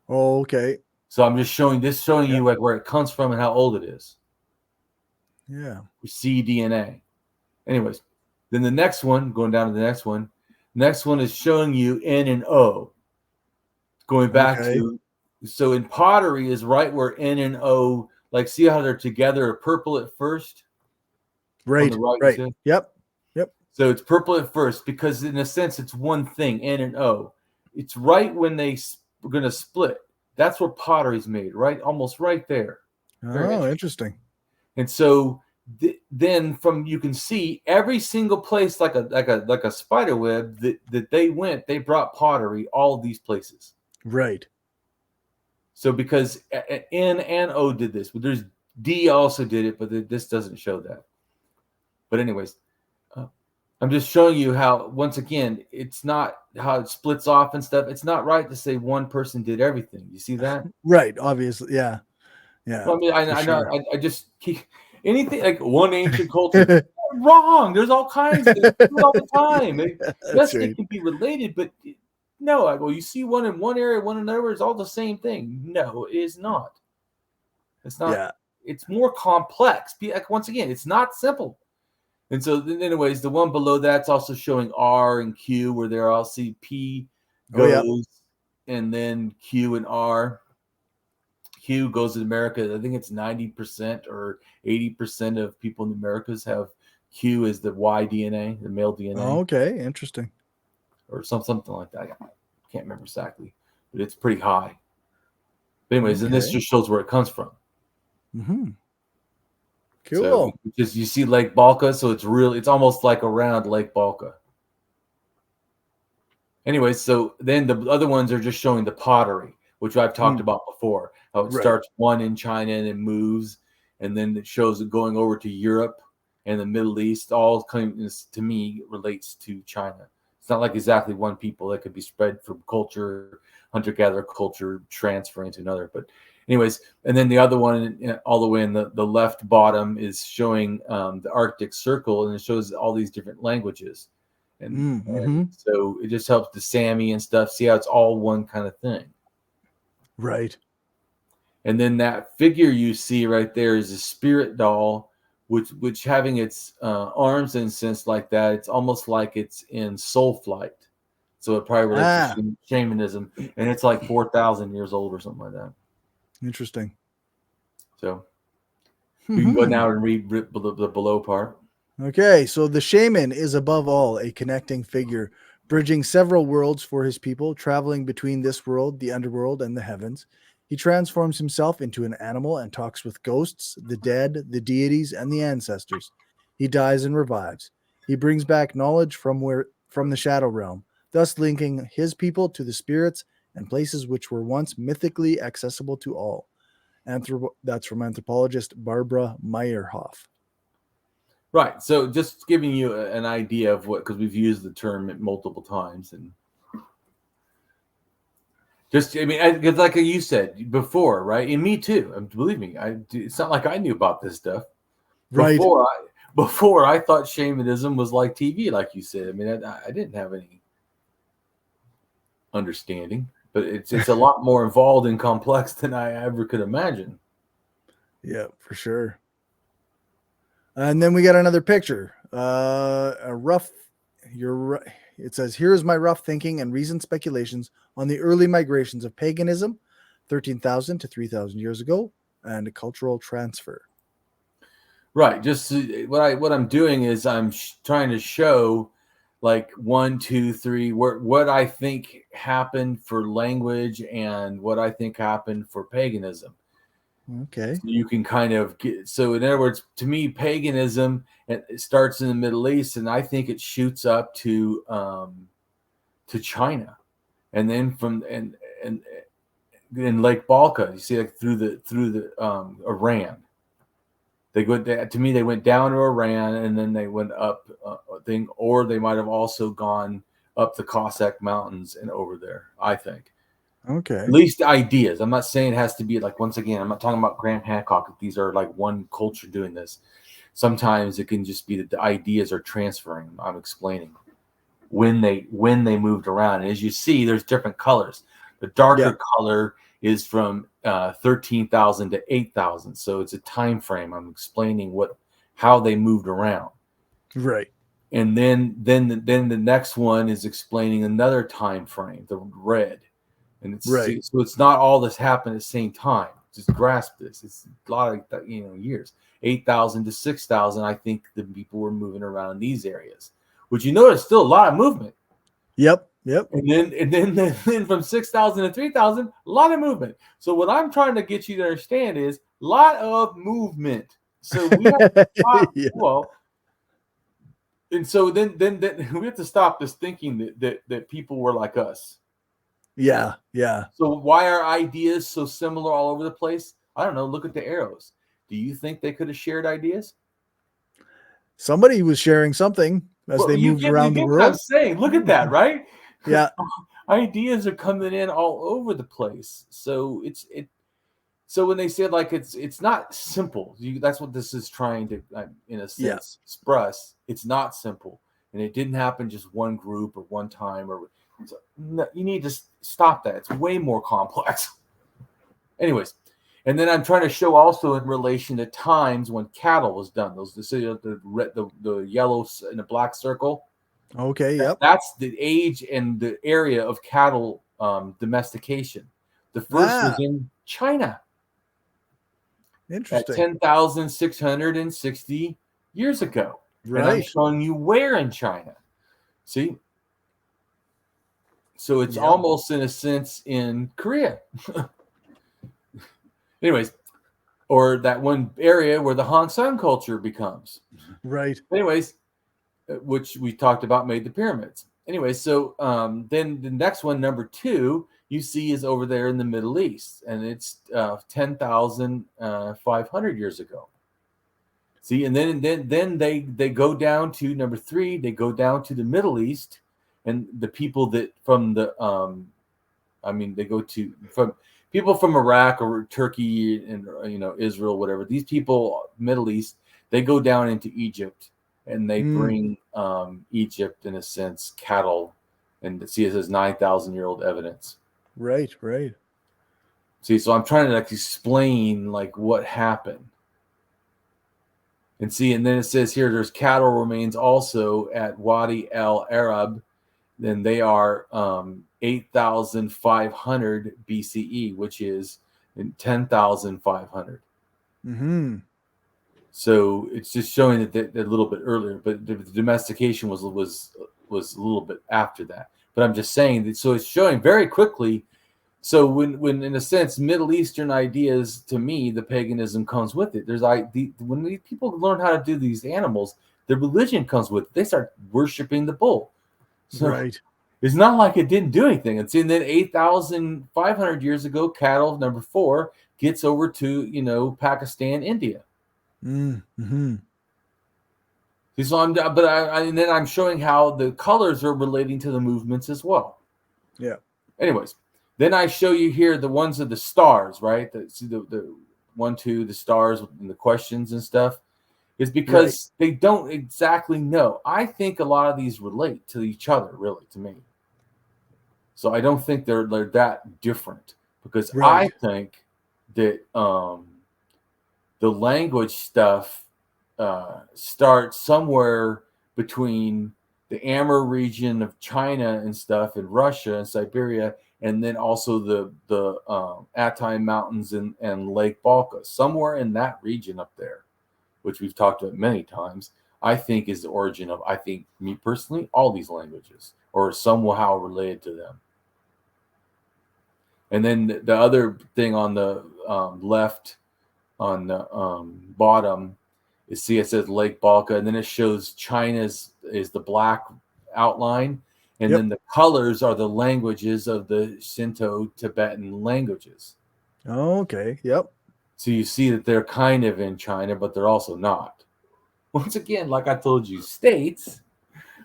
Oh, okay. So I'm just showing you like where it comes from and how old it is. Yeah. cDNA. Anyways, then the next one, going down to the next one is showing you N and O. Going back to, so in pottery is right where N and O, like see how they're together, purple at first? Right. Right. Yep. So it's purple at first because in a sense it's one thing, N and O. It's right when they're going to split. That's where pottery's made, right? Almost right there. Oh, interesting. And so then from, you can see every single place like a spider web that they brought pottery all of these places. Right. So because N and O did this, but there's D also did it, but this doesn't show that. But anyways, I'm just showing you how, once again, it's not how it splits off and stuff. It's not right to say one person did everything. You see that? Right. Obviously. Yeah. Yeah. Well, I mean, I know. I just keep anything like one ancient culture. Wrong. There's all kinds of things all the time. Yes, they can be related, but no. I go, you see one in one area, one in another, it's all the same thing. No, it is not. It's not. Yeah. It's more complex. Once again, it's not simple. And so, anyways, the one below that's also showing R and Q, where there I'll see P goes, and then Q and R. Q goes to America. I think it's 90% or 80% of people in the Americas have Q as the Y DNA, the male DNA. Oh, okay, interesting. Or something like that. I can't remember exactly, but it's pretty high. But anyways, and this just shows where it comes from. Mm-hmm. Cool. So because you see Lake Balka, so it's almost like around Lake Balka. Anyway, so then the other ones are just showing the pottery, which I've talked about before. How it starts one in China and it moves, and then it shows it going over to Europe and the Middle East. All claims to me relates to China. It's not like exactly one people. That could be spread from culture, hunter-gatherer culture, transferring to another. But anyways, and then the other one all the way in the left bottom is showing the Arctic Circle, and it shows all these different languages. And so it just helps the Sami and stuff see how it's all one kind of thing. Right. And then that figure you see right there is a spirit doll, which having its arms in a sense like that, it's almost like it's in soul flight. So it probably relates to shamanism, and it's like 4,000 years old or something like that. Interesting. So you can go now and read the below part. Okay, so the shaman is above all a connecting figure, bridging several worlds for his people, traveling between this world, the underworld, and the heavens. He transforms himself into an animal and talks with ghosts, the dead, the deities, and the ancestors. He dies and revives. He brings back knowledge from the shadow realm, thus linking his people to the spirits and places which were once mythically accessible to all. That's from anthropologist Barbara Meyerhoff. Right. So just giving you an idea of what, because we've used the term multiple times, and just, I mean, because like you said before, right? And me too. Believe me, it's not like I knew about this stuff. Right. Before I thought shamanism was like TV, like you said. I mean, I didn't have any understanding, but it's a lot more involved and complex than I ever could imagine. Yeah, for sure. And then we got another picture. It says, here is my rough thinking and reasoned speculations on the early migrations of paganism, 13,000 to 3,000 years ago, and a cultural transfer. Right. Just what I'm doing is I'm trying to show like 1, 2, 3, what I think happened for language and what I think happened for paganism. Okay. So you can kind of get, so in other words, to me, paganism, it starts in the Middle East, and I think it shoots up to China, and then from and in Lake Balka, you see, like through the Iran. They go to me. They went down to Iran, and then they went up or they might have also gone up the Cossack Mountains and over there. I think. Okay. At least ideas. I'm not saying it has to be like, once again, I'm not talking about Graham Hancock. These are like one culture doing this. Sometimes it can just be that the ideas are transferring. I'm explaining when they moved around. And as you see, there's different colors. The darker color is from 13,000 to 8,000. So it's a time frame. I'm explaining how they moved around. Right. And then the next one is explaining another time frame, the red. And it's right. So it's not all this happened at the same time. Just grasp this. It's a lot of years. 8,000 to 6,000. I think the people were moving around these areas, which you notice still a lot of movement. Yep. And then from 6,000 to 3,000, a lot of movement. So what I'm trying to get you to understand is a lot of movement. So we have to stop. Well, and so then we have to stop this thinking that people were like us. Yeah. So why are ideas so similar all over the place? I don't know. Look at the arrows. Do you think they could have shared ideas? Somebody was sharing something as they moved around the world. What I'm saying. Look at that, right? Yeah. Ideas are coming in all over the place. So so when they say like it's not simple, that's what this is trying to, in a sense, express. It's not simple, and it didn't happen just one group or one time. No, you need to stop that. It's way more complex. Anyways, and then I'm trying to show also in relation to times when cattle was done. The yellow and the black circle. Okay. Yep. That's the age and the area of cattle domestication. The first was in China. Interesting. At 10,660 years ago. Right. And I'm showing you where in China. See? So it's almost, in a sense, in Korea. Anyways, or that one area where the Han Sun culture becomes. Right. Anyways, which we talked about made the pyramids. Anyway, so then the next one, number 2, you see is over there in the Middle East, and it's 10,500 years ago. See, and then they go down to number 3. They go down to the Middle East, and the people that from the they go to from people from Iraq or Turkey and Israel, whatever. These people, Middle East, they go down into Egypt. And they bring Egypt, in a sense, cattle, and see it says 9,000-year-old evidence. Right. See, so I'm trying to explain what happened. And see, and then it says here there's cattle remains also at Wadi al Arab. Then they are 8,500 BCE, which is in 10,500. Mm-hmm. So it's just showing that a little bit earlier, but the domestication was a little bit after that. But I'm just saying that, so it's showing very quickly. So when in a sense Middle Eastern ideas, to me, the paganism comes with it. When these people learn how to do these animals, the religion comes with it. They start worshiping the bull. So right. It's not like it didn't do anything. It's in then 8,500 years ago, cattle, number 4, gets over to Pakistan, India. Mm-hmm. So and then I'm showing how the colors are relating to the movements as well. Yeah. Anyways, then I show you here the ones of the stars, right? The 1, 2, the stars and the questions and stuff is because they don't exactly know. I think a lot of these relate to each other, really, to me. So I don't think they're that different, because I think that the language stuff starts somewhere between the Amur region of China and stuff, and Russia and Siberia, and then also the Altai Mountains and Lake Balka, somewhere in that region up there, which we've talked about many times, I think is the origin of, me personally, all these languages, or somehow related to them. And then the other thing on the left, on the bottom, is, see, it says Lake Balka, and then it shows China's is the black outline, and then the colors are the languages of the Shinto Tibetan languages. Oh, okay. Yep. So you see that they're kind of in China, but they're also not. Once again, like I told you, states.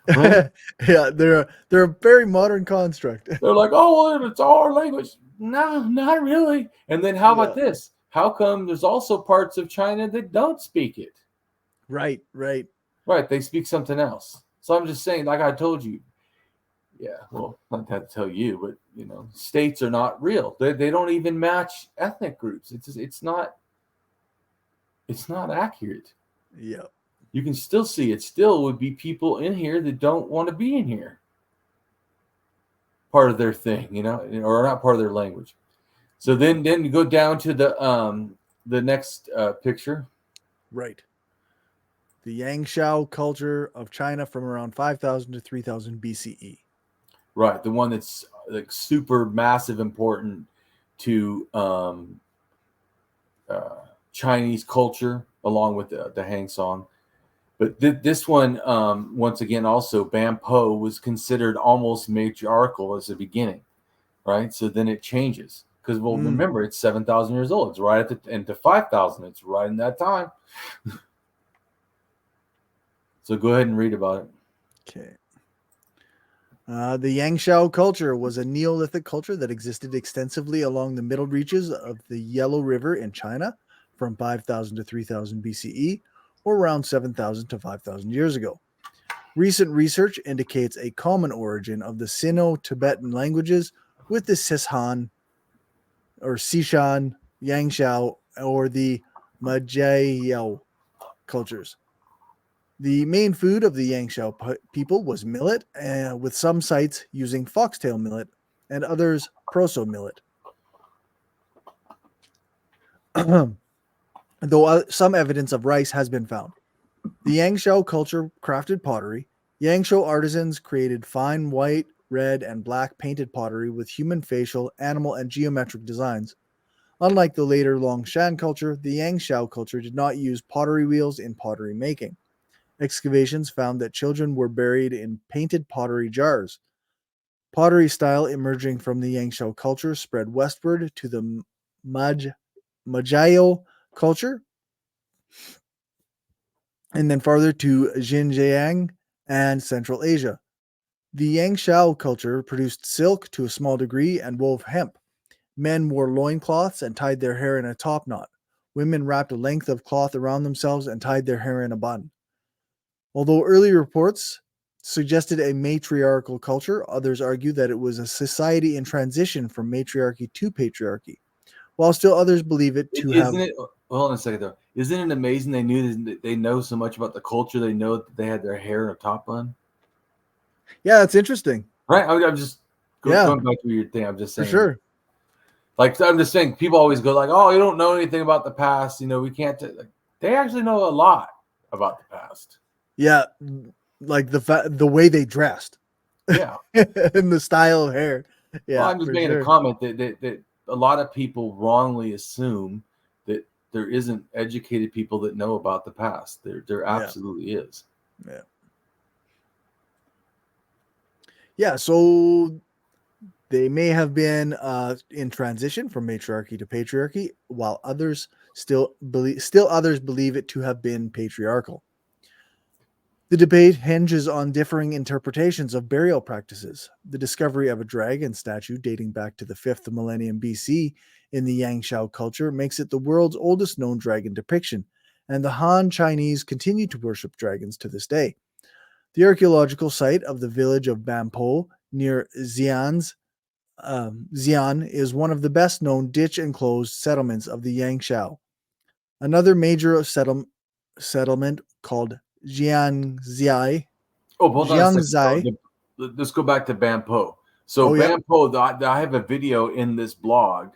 Right? Yeah, they're a very modern construct. They're like, oh, well, it's our language. No, not really. And then how about this? How come there's also parts of China that don't speak it? Right. They speak something else. So I'm just saying, like I told you, well, not to tell you, but states are not real. They don't even match ethnic groups. It's not accurate. Yeah. You can still see it still would be people in here that don't want to be in here. Part of their thing, or not part of their language. So then you go down to the next picture. Right. The Yangshao culture of China from around 5,000 to 3,000 BCE. Right, the one that's like super massive important to Chinese culture, along with the Hang Song. But this one, once again, also Bampo was considered almost matriarchal as the beginning, right? So then it changes because, remember, it's 7,000 years old. It's right at the end to 5,000. It's right in that time. So go ahead and read about it. Okay. The Yangshao culture was a Neolithic culture that existed extensively along the middle reaches of the Yellow River in China from 5,000 to 3,000 BCE, or around 7,000 to 5,000 years ago. Recent research indicates a common origin of the Sino-Tibetan languages with the Sishan or Sishan, Yangshao, or the Majayao cultures. The main food of the Yangshao people was millet, with some sites using foxtail millet and others proso millet. Though some evidence of rice has been found. The Yangshao culture crafted pottery. Yangshao artisans created fine white, red, and black painted pottery with human facial, animal, and geometric designs. Unlike the later Longshan culture, the Yangshao culture did not use pottery wheels in pottery making. Excavations found that children were buried in painted pottery jars. Pottery style emerging from the Yangshao culture spread westward to the Majayao culture, and then farther to Xinjiang and Central Asia. The Yangshao culture produced silk to a small degree and wove hemp. Men wore loincloths and tied their hair in a top knot. Women wrapped a length of cloth around themselves and tied their hair in a bun. Although early reports suggested a matriarchal culture, others argue that it was a society in transition from matriarchy to patriarchy, while still others believe it to have... Hold on a second, though. Isn't it amazing they know so much about the culture, they know that they had their hair in a top bun? Yeah, that's interesting. Right? I'm just going back to your thing. I'm just saying. For sure. Like, I'm just saying, people always go like, oh, you don't know anything about the past. We can't... They actually know a lot about the past. Yeah, like the way they dressed. Yeah. And the style of hair. Yeah, well, I'm just making a comment that a lot of people wrongly assume that there isn't educated people that know about the past. There absolutely is. Yeah. Yeah, so they may have been in transition from matriarchy to patriarchy, while others still others believe it to have been patriarchal. The debate hinges on differing interpretations of burial practices. The discovery of a dragon statue dating back to the 5th millennium BC in the Yangshao culture makes it the world's oldest known dragon depiction, and the Han Chinese continue to worship dragons to this day. The archaeological site of the village of Bampo near Xi'an is one of the best known ditch-enclosed settlements of the Yangshao. Another major settlement called Jiangzai. Oh, hold on a second. Let's go back to Bampo. So Bampo, I have a video in this blog,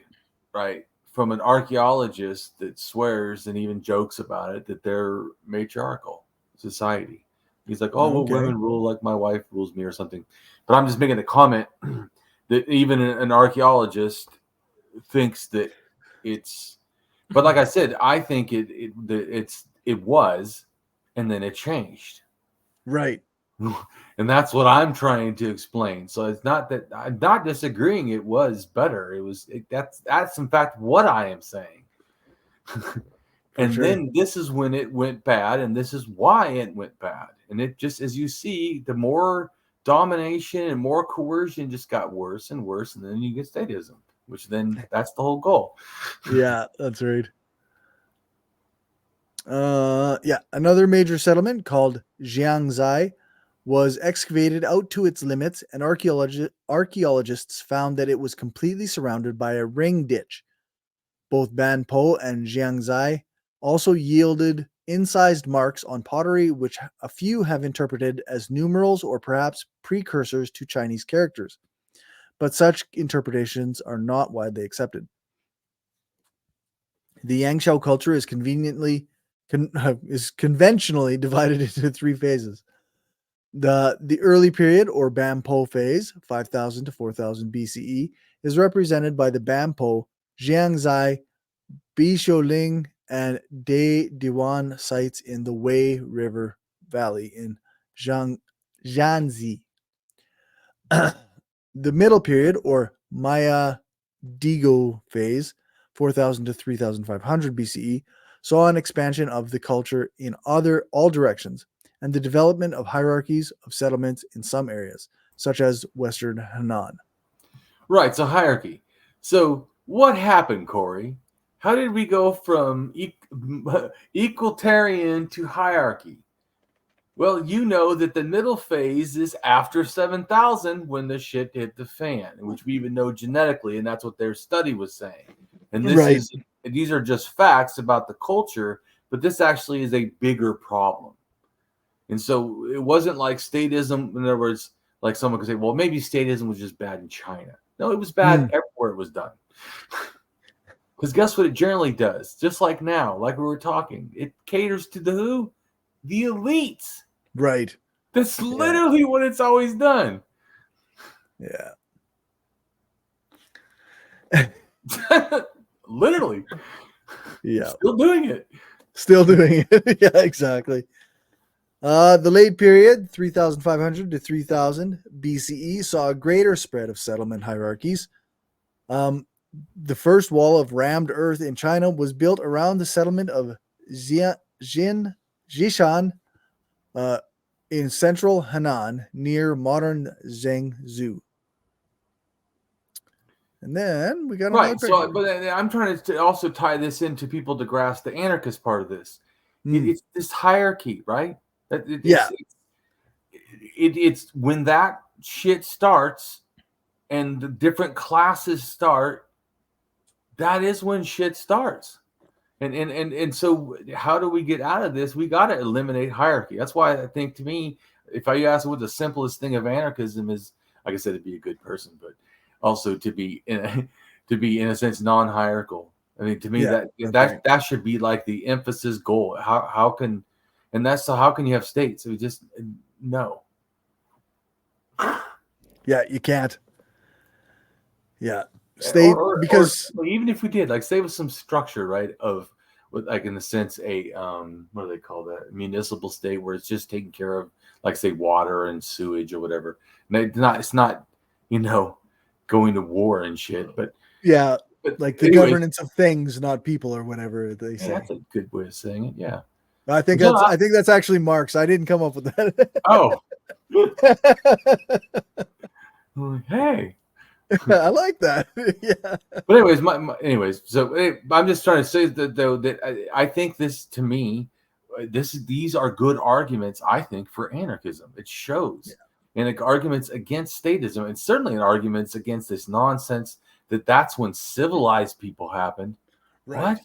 right, from an archaeologist that swears and even jokes about it that they're matriarchal society. He's like, oh, well, women rule like my wife rules me or something. But I'm just making the comment that even an archaeologist thinks that it's. But like I said, I think it was, and then it changed. Right. And that's what I'm trying to explain. So it's not that I'm not disagreeing. It was better. That's in fact what I am saying. And then this is when it went bad, and this is why it went bad. And it just, as you see, the more domination and more coercion just got worse and worse, and then you get statism, which then that's the whole goal. Yeah, that's right. Another major settlement called Jiangzai was excavated out to its limits, and archaeologists found that it was completely surrounded by a ring ditch. Both Banpo and Jiangzai also yielded incised marks on pottery, which a few have interpreted as numerals or perhaps precursors to Chinese characters. But such interpretations are not widely accepted. The Yangshao culture is conventionally divided into three phases. The early period, or Banpo phase, 5000 to 4000 BCE, is represented by the Banpo, Jiangzai, Bisholing, and De Diwan sites in the Wei River Valley in Jiangxi. The middle period, or Maya Digo phase, 4000 to 3500 BCE, saw an expansion of the culture in all directions, and the development of hierarchies of settlements in some areas, such as Western Henan. Right, so hierarchy. So what happened, Corey? How did we go from equalitarian to hierarchy? Well, you know that the middle phase is after 7,000 when the shit hit the fan, which we even know genetically, and that's what their study was saying. And these are just facts about the culture, but this actually is a bigger problem. And so it wasn't like statism. In other words, like someone could say, well, maybe statism was just bad in China. No, it was bad everywhere it was done. Because guess what it generally does? Just like now, like we were talking, it caters to the who? The elites. Right. That's literally what it's always done. Yeah. Literally. Yeah. Still doing it. Yeah, exactly. The late period, 3500 to 3000 BCE, saw a greater spread of settlement hierarchies. The first wall of rammed earth in China was built around the settlement of Jishan in central Henan near modern Zhengzhou. And then we got another picture. So, but I'm trying to also tie this into people to grasp the anarchist part of this. It's this hierarchy, right? It's when that shit starts and the different classes start, that is when shit starts. And so how do we get out of this? We got to eliminate hierarchy. That's why I think, to me, if I ask what the simplest thing of anarchism is, like I said, to be a good person, but also to be in a sense non-hierarchical. I mean, to me, that should be like the emphasis goal. How can you have states? We just no. Yeah, you can't. Yeah, state because even if we did, like, say with some structure, right, of like in the sense a what do they call that, municipal state, where it's just taking care of, like, say, water and sewage or whatever. And it's not going to war and shit, but like the governance of things, not people, or whatever they say. That's a good way of saying it. Yeah, I think that's actually Marx. I didn't come up with that. Oh. Hey. I like that. Yeah. But anyways, so I'm just trying to say that I think this, to me, these are good arguments, I think, for anarchism. It shows, and arguments against statism, and certainly in arguments against this nonsense that's when civilized people happened. Right. What?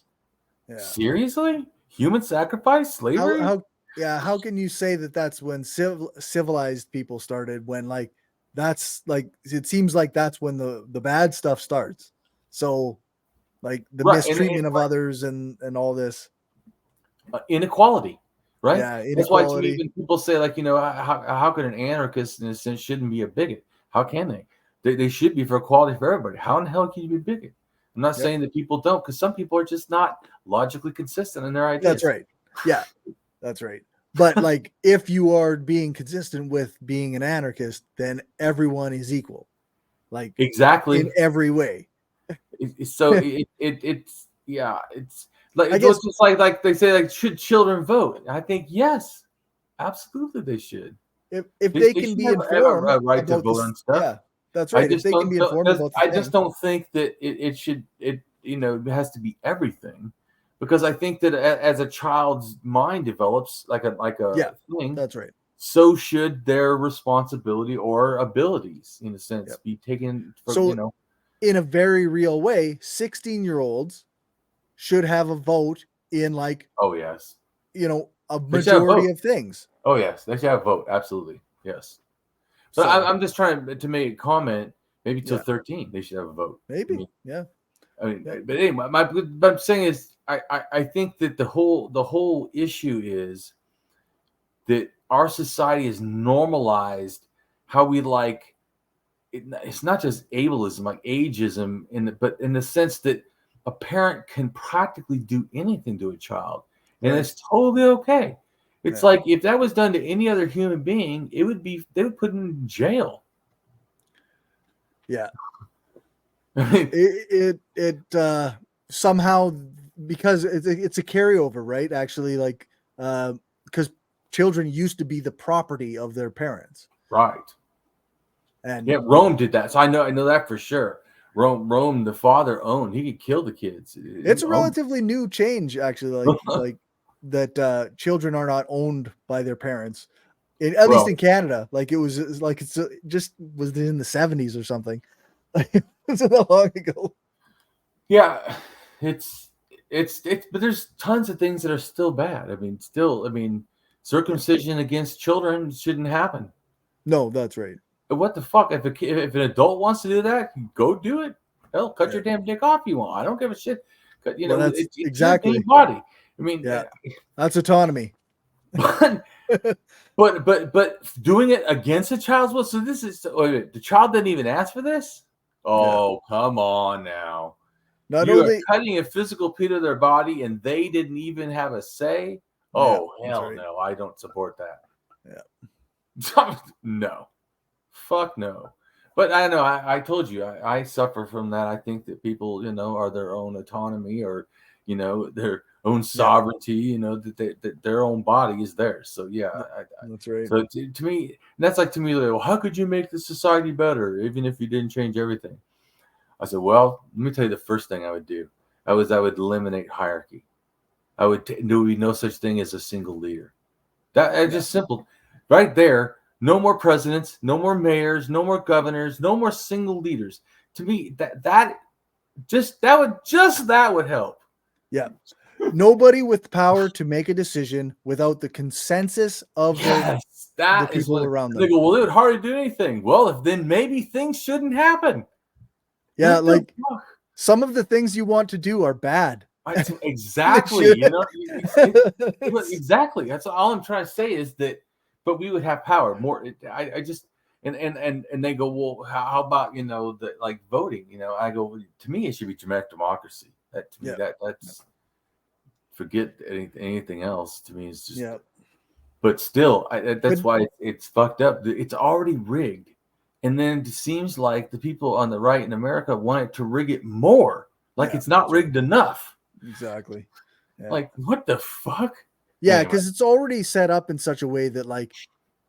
Yeah. Seriously? Human sacrifice, slavery? How can you say that's when civilized people started, when that's like, it seems like that's when the bad stuff starts. So like the mistreatment of others and all this inequality, right? Yeah, inequality. That's why to me, when people say like, how could an anarchist in a sense shouldn't be a bigot? How can they? They should be for equality for everybody. How in the hell can you be a bigot? I'm not saying that people don't, because some people are just not logically consistent in their ideas. That's right. Yeah, that's right. But like, if you are being consistent with being an anarchist, then everyone is equal. Like exactly in every way. So it's like it's just like they say, like, should children vote? I think yes, absolutely they should. If they can be informed, have a right to vote on stuff. Yeah, that's right. If they can be informed about I just don't think that it should it has to be everything, because I think that as a child's mind develops like a thing, that's right. So should their responsibility or abilities, in a sense, be taken. In a very real way, 16-year-olds should have a vote in like, oh yes, a majority of things. Oh yes, they should have a vote. Absolutely, yes. But I'm just trying to make a comment. Maybe till 13, they should have a vote. Maybe, But anyway, what I'm saying is, I think that the whole issue is that our society has normalized how we like. It's not just ableism, like ageism, but in the sense that a parent can practically do anything to a child, and it's totally okay. It's like if that was done to any other human being, they would put him in jail. Yeah. it somehow, because it's a carryover, right? Actually, like because children used to be the property of their parents, right? And Rome did that, so I know that for sure. Rome, the father owned; he could kill the kids. It's a relatively new change, actually. Like that, children are not owned by their parents, at least in Canada. Like it's just was in the 70s or something. It's not that long ago. Yeah, it's but there's tons of things that are still bad. Circumcision against children shouldn't happen. No, that's right. What the fuck? If an adult wants to do that, go do it. Hell, cut your damn dick off. You want? I don't give a shit. It's exactly your body. That's autonomy. But doing it against a child's will. So this is the child didn't even ask for this. Oh, come on now. Not you only are cutting a physical piece of their body, and they didn't even have a say. Oh, hell no! I don't support that. Yeah. No. Fuck no. But I know I told you I suffer from that. I think that people, are their own autonomy, or their own sovereignty. That their own body is theirs. So that's right. So to me, that's like like, well, how could you make the society better even if you didn't change everything? I said, well, let me tell you the first thing I would do. I would eliminate hierarchy. There would be no such thing as a single leader. That's just simple, right there. No more presidents, no more mayors, no more governors, no more single leaders. To me, that would help. Yeah. Nobody with power to make a decision without the consensus of the people around them. They go, well, it would hardly do anything. Well, then maybe things shouldn't happen. Yeah, like some of the things you want to do are bad. Exactly. Exactly. That's all I'm trying to say is that. But we would have power more. I just and they go, well, how about like voting? I go, to me it should be direct democracy. That to me that's forget anything else. To me it's just. But still, that's why it's fucked up. It's already rigged, and then it seems like the people on the right in America want to rig it more. Like it's not rigged enough. Exactly. Yeah. Like what the fuck? Yeah, because it's already set up in such a way that, like,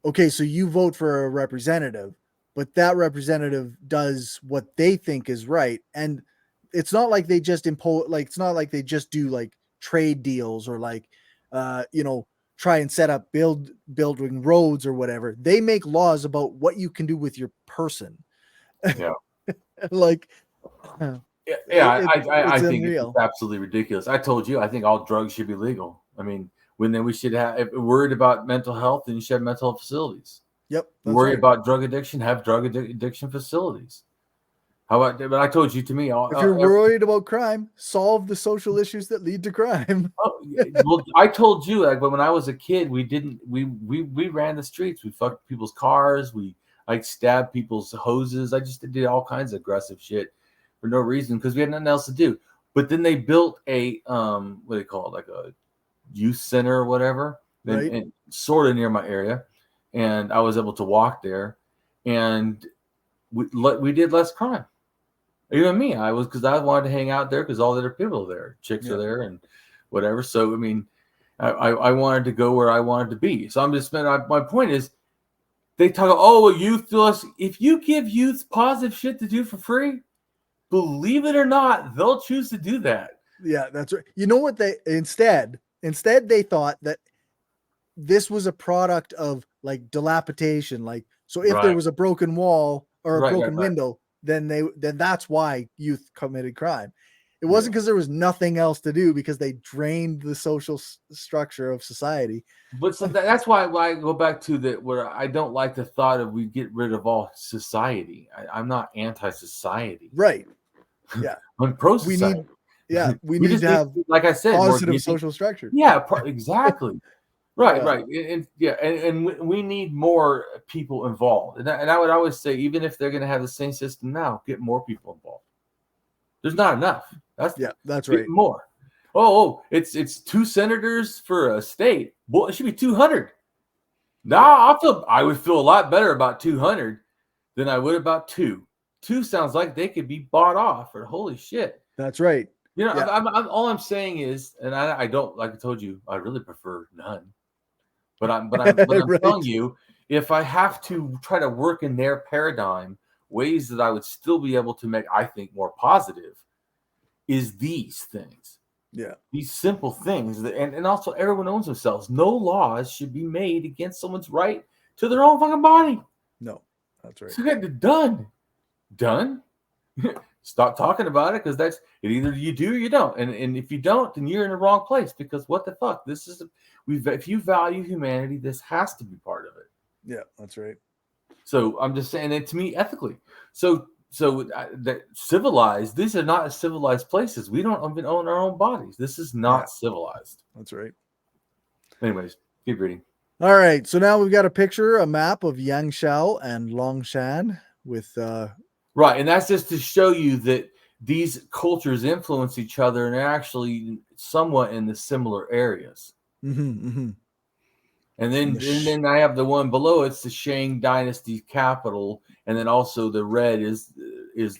okay, so you vote for a representative, but that representative does what they think is right. And it's not like they just impose, like, it's not like they just do like trade deals or like, try and set up building roads or whatever. They make laws about what you can do with your person. Yeah. Like, I think it's absolutely ridiculous. I told you, I think all drugs should be legal. Then we should have, if we're worried about mental health, then you should have mental health facilities. Yep. Worry about drug addiction, have drug addiction facilities. How about? But I told you to me. If you're worried about crime, solve the social issues that lead to crime. Well, I told you, like, but when I was a kid, we ran the streets. We fucked people's cars. We stabbed people's hoses. I just did all kinds of aggressive shit for no reason because we had nothing else to do. But then they built a what do they call it, like a youth center or whatever, right? and sort of near my area, and I was able to walk there, and we did less crime. Even me, because I wanted to hang out there because all the other people are there, chicks are there, and whatever. So I mean, I wanted to go where I wanted to be. So I'm just my point is, they talk, oh, youth to us. If you give youth positive shit to do for free, believe it or not, they'll choose to do that. Yeah, that's right. You know what they instead they thought that this was a product of like dilapidation. Like, so if there was a broken wall or a broken window, then that's why youth committed crime. It wasn't because there was nothing else to do, because they drained the social structure of society. But so that's why I go back to where I don't like the thought of we get rid of all society. I'm not anti-society. Right. Yeah. I'm pro-society. We need to have, like I said, positive social structure. Yeah, exactly. Right. And we need more people involved. And I would always say, even if they're going to have the same system now, get more people involved. There's not enough. That's right. More. Oh, it's 2 senators for a state. Well, it should be 200. Now I would feel a lot better about 200 than I would about 2. 2 sounds like they could be bought off. Or holy shit. That's right. You know, all I'm saying is, and I don't, like I told you, I really prefer none. But I'm right. telling you, if I have to try to work in their paradigm, ways that I would still be able to make, I think, more positive, is these things. Yeah. These simple things. And also, everyone owns themselves. No laws should be made against someone's right to their own fucking body. No, that's right. So done. Stop talking about it, because that's it. Either you do or you don't. And if you don't, then you're in the wrong place, because what the fuck? This is if you value humanity, this has to be part of it. Yeah, that's right. So I'm just saying that, to me, ethically. So that civilized, these are not civilized places. We don't even own our own bodies. This is not civilized. That's right. Anyways, keep reading. All right. So now we've got a map of Yangshao and Longshan with right, and that's just to show you that these cultures influence each other and are actually somewhat in the similar areas. And then I have the one below. It's the Shang Dynasty capital, and then also the red is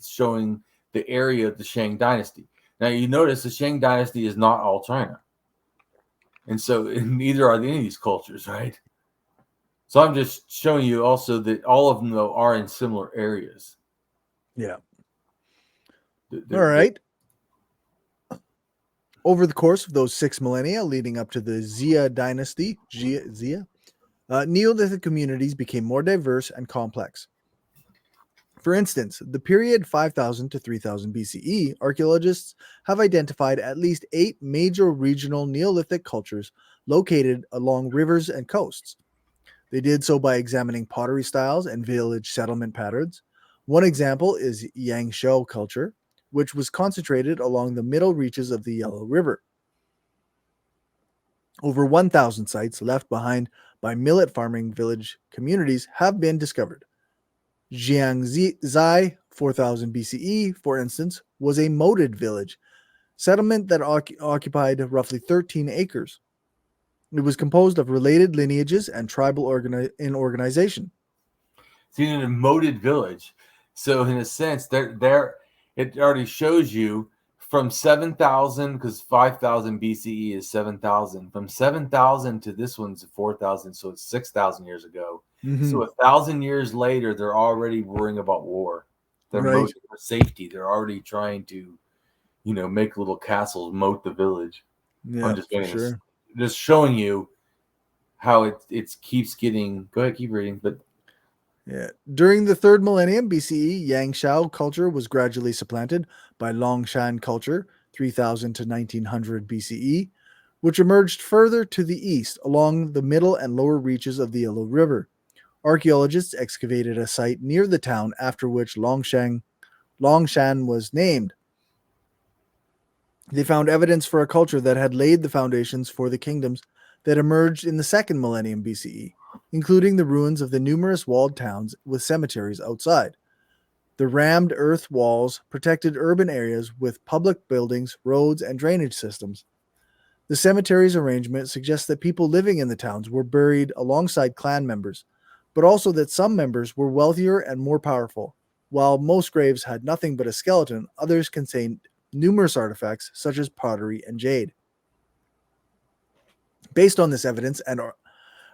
showing the area of the Shang Dynasty. Now you notice the Shang Dynasty is not all China, and so neither are any of these cultures, right? So I'm just showing you also that all of them, though, are in similar areas. Yeah. All right. Over the course of those 6 millennia leading up to the Xia dynasty, Neolithic communities became more diverse and complex. For instance, the period 5000 to 3000 BCE, archaeologists have identified at least 8 major regional Neolithic cultures located along rivers and coasts. They did so by examining pottery styles and village settlement patterns. One example is Yangshao culture, which was concentrated along the middle reaches of the Yellow River. Over 1,000 sites left behind by millet farming village communities have been discovered. Jiangzai, 4000 BCE, for instance, was a moated village settlement that occupied roughly 13 acres. It was composed of related lineages and tribal organization. See, in a moated village, so in a sense, it already shows you from 7,000, because 5,000 BCE is 7,000. From 7,000 to this one's 4,000, so it's 6,000 years ago. So 1,000 years later, they're already worrying about war. They're moating for safety. They're already trying to, make little castles, moat the village. Yeah, I'm just just showing you how it keeps getting. Go ahead, keep reading, but. Yeah. During the 3rd millennium BCE, Yangshao culture was gradually supplanted by Longshan culture, 3000 to 1900 BCE, which emerged further to the east along the middle and lower reaches of the Yellow River. Archaeologists excavated a site near the town after which Longshan Longshan was named. They found evidence for a culture that had laid the foundations for the kingdoms that emerged in the second millennium BCE, including the ruins of the numerous walled towns with cemeteries outside. The rammed earth walls protected urban areas with public buildings, roads, and drainage systems. The cemetery's arrangement suggests that people living in the towns were buried alongside clan members, but also that some members were wealthier and more powerful. While most graves had nothing but a skeleton, others contained numerous artifacts such as pottery and jade. Based on this evidence, and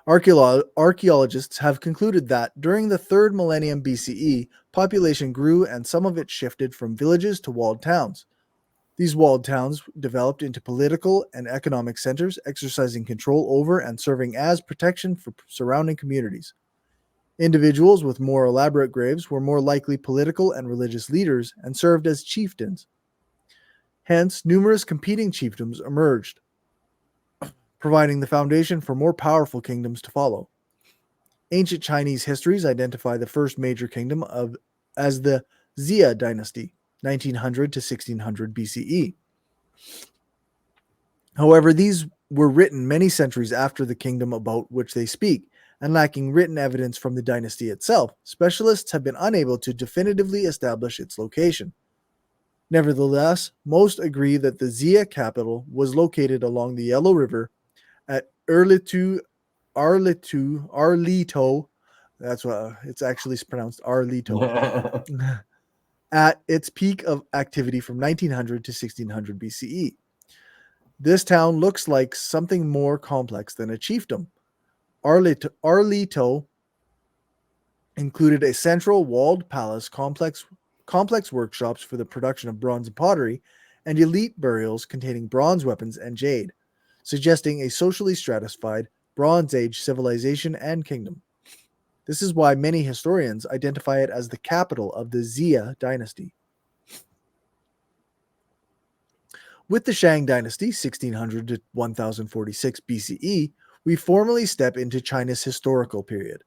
archaeologists have concluded that during the 3rd millennium BCE, population grew and some of it shifted from villages to walled towns. These walled towns developed into political and economic centers, exercising control over and serving as protection for surrounding communities. Individuals with more elaborate graves were more likely political and religious leaders and served as chieftains. Hence, numerous competing chiefdoms emerged, providing the foundation for more powerful kingdoms to follow. Ancient Chinese histories identify the first major kingdom as the Xia dynasty, 1900 to 1600 BCE. However, these were written many centuries after the kingdom about which they speak, and lacking written evidence from the dynasty itself, specialists have been unable to definitively establish its location. Nevertheless, most agree that the Xia capital was located along the Yellow River at Arlito. That's what it's actually pronounced, Arlito. At its peak of activity from 1900 to 1600 BCE. This town looks like something more complex than a chiefdom. Arlito included a central walled palace, complex workshops for the production of bronze and pottery, and elite burials containing bronze weapons and jade, suggesting a socially stratified Bronze Age civilization and kingdom. This is why many historians identify it as the capital of the Xia dynasty. With the Shang dynasty, 1600 to 1046 BCE, we formally step into China's historical period.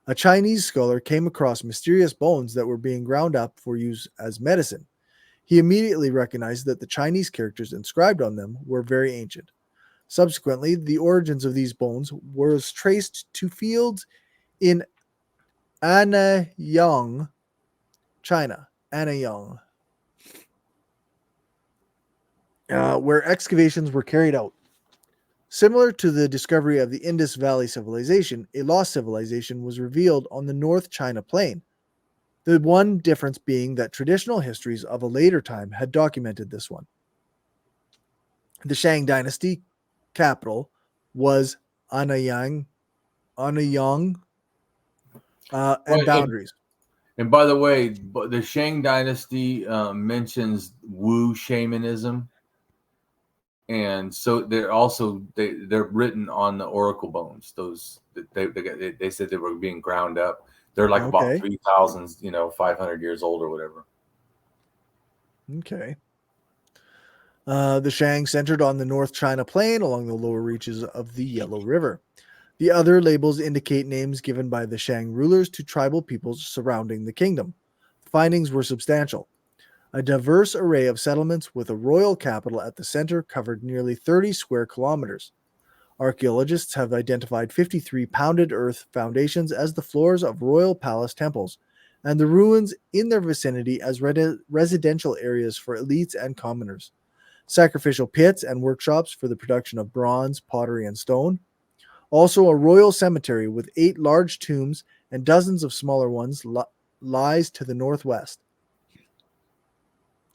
A Chinese scholar came across mysterious bones that were being ground up for use as medicine. He immediately recognized that the Chinese characters inscribed on them were very ancient. Subsequently, the origins of these bones was traced to fields in Anyang, China, where excavations were carried out. Similar to the discovery of the Indus Valley Civilization, a lost civilization was revealed on the North China Plain. The one difference being that traditional histories of a later time had documented this one. The Shang dynasty capital was Anyang, and boundaries. And by the way, the Shang dynasty mentions Wu shamanism. And so they're written on the oracle bones. Those they said they were being ground up. They're like about 3,000, 500 years old or whatever. Okay. The Shang centered on the North China Plain along the lower reaches of the Yellow River. The other labels indicate names given by the Shang rulers to tribal peoples surrounding the kingdom. The findings were substantial. A diverse array of settlements with a royal capital at the center covered nearly 30 square kilometers. Archaeologists have identified 53 pounded earth foundations as the floors of royal palace temples, and the ruins in their vicinity as residential areas for elites and commoners. Sacrificial pits and workshops for the production of bronze, pottery, and stone. Also, a royal cemetery with 8 large tombs and dozens of smaller ones lies to the northwest.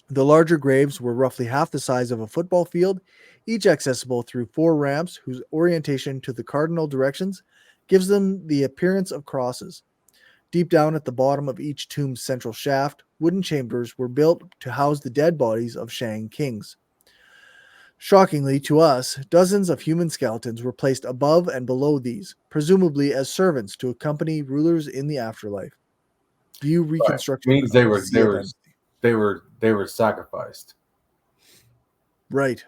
The larger graves were roughly half the size of a football field, each accessible through 4 ramps whose orientation to the cardinal directions gives them the appearance of crosses. Deep down at the bottom of each tomb's central shaft, wooden chambers were built to house the dead bodies of Shang kings. Shockingly to us, dozens of human skeletons were placed above and below these, presumably as servants to accompany rulers in the afterlife. View reconstruction. Right. Means they were sacrificed. Right.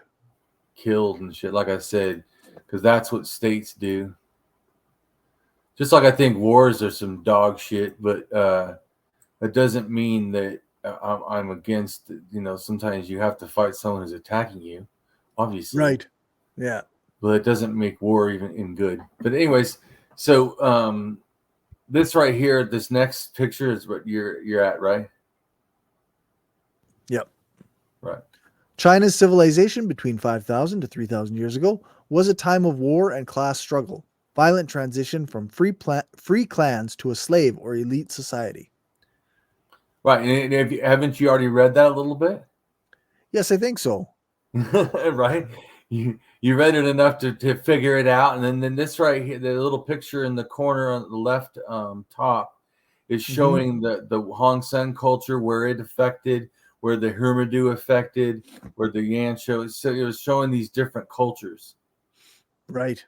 Killed and shit, like I said, because that's what states do. Just like I think wars are some dog shit, but it doesn't mean that I'm against, sometimes you have to fight someone who's attacking you, obviously. Right. Yeah. But it doesn't make war even in good. But anyways, so this right here, this next picture is what you're at, right? Yep. Right. China's civilization between 5,000 to 3,000 years ago was a time of war and class struggle, violent transition from free clans to a slave or elite society. Right. And haven't you already read that a little bit? Yes, I think so. Right. You read it enough to figure it out. And then this right here, the little picture in the corner on the left top is showing the Hong Sen culture, where it affected, where the Hurmadu affected, where the Yan shows. So it was showing these different cultures. Right.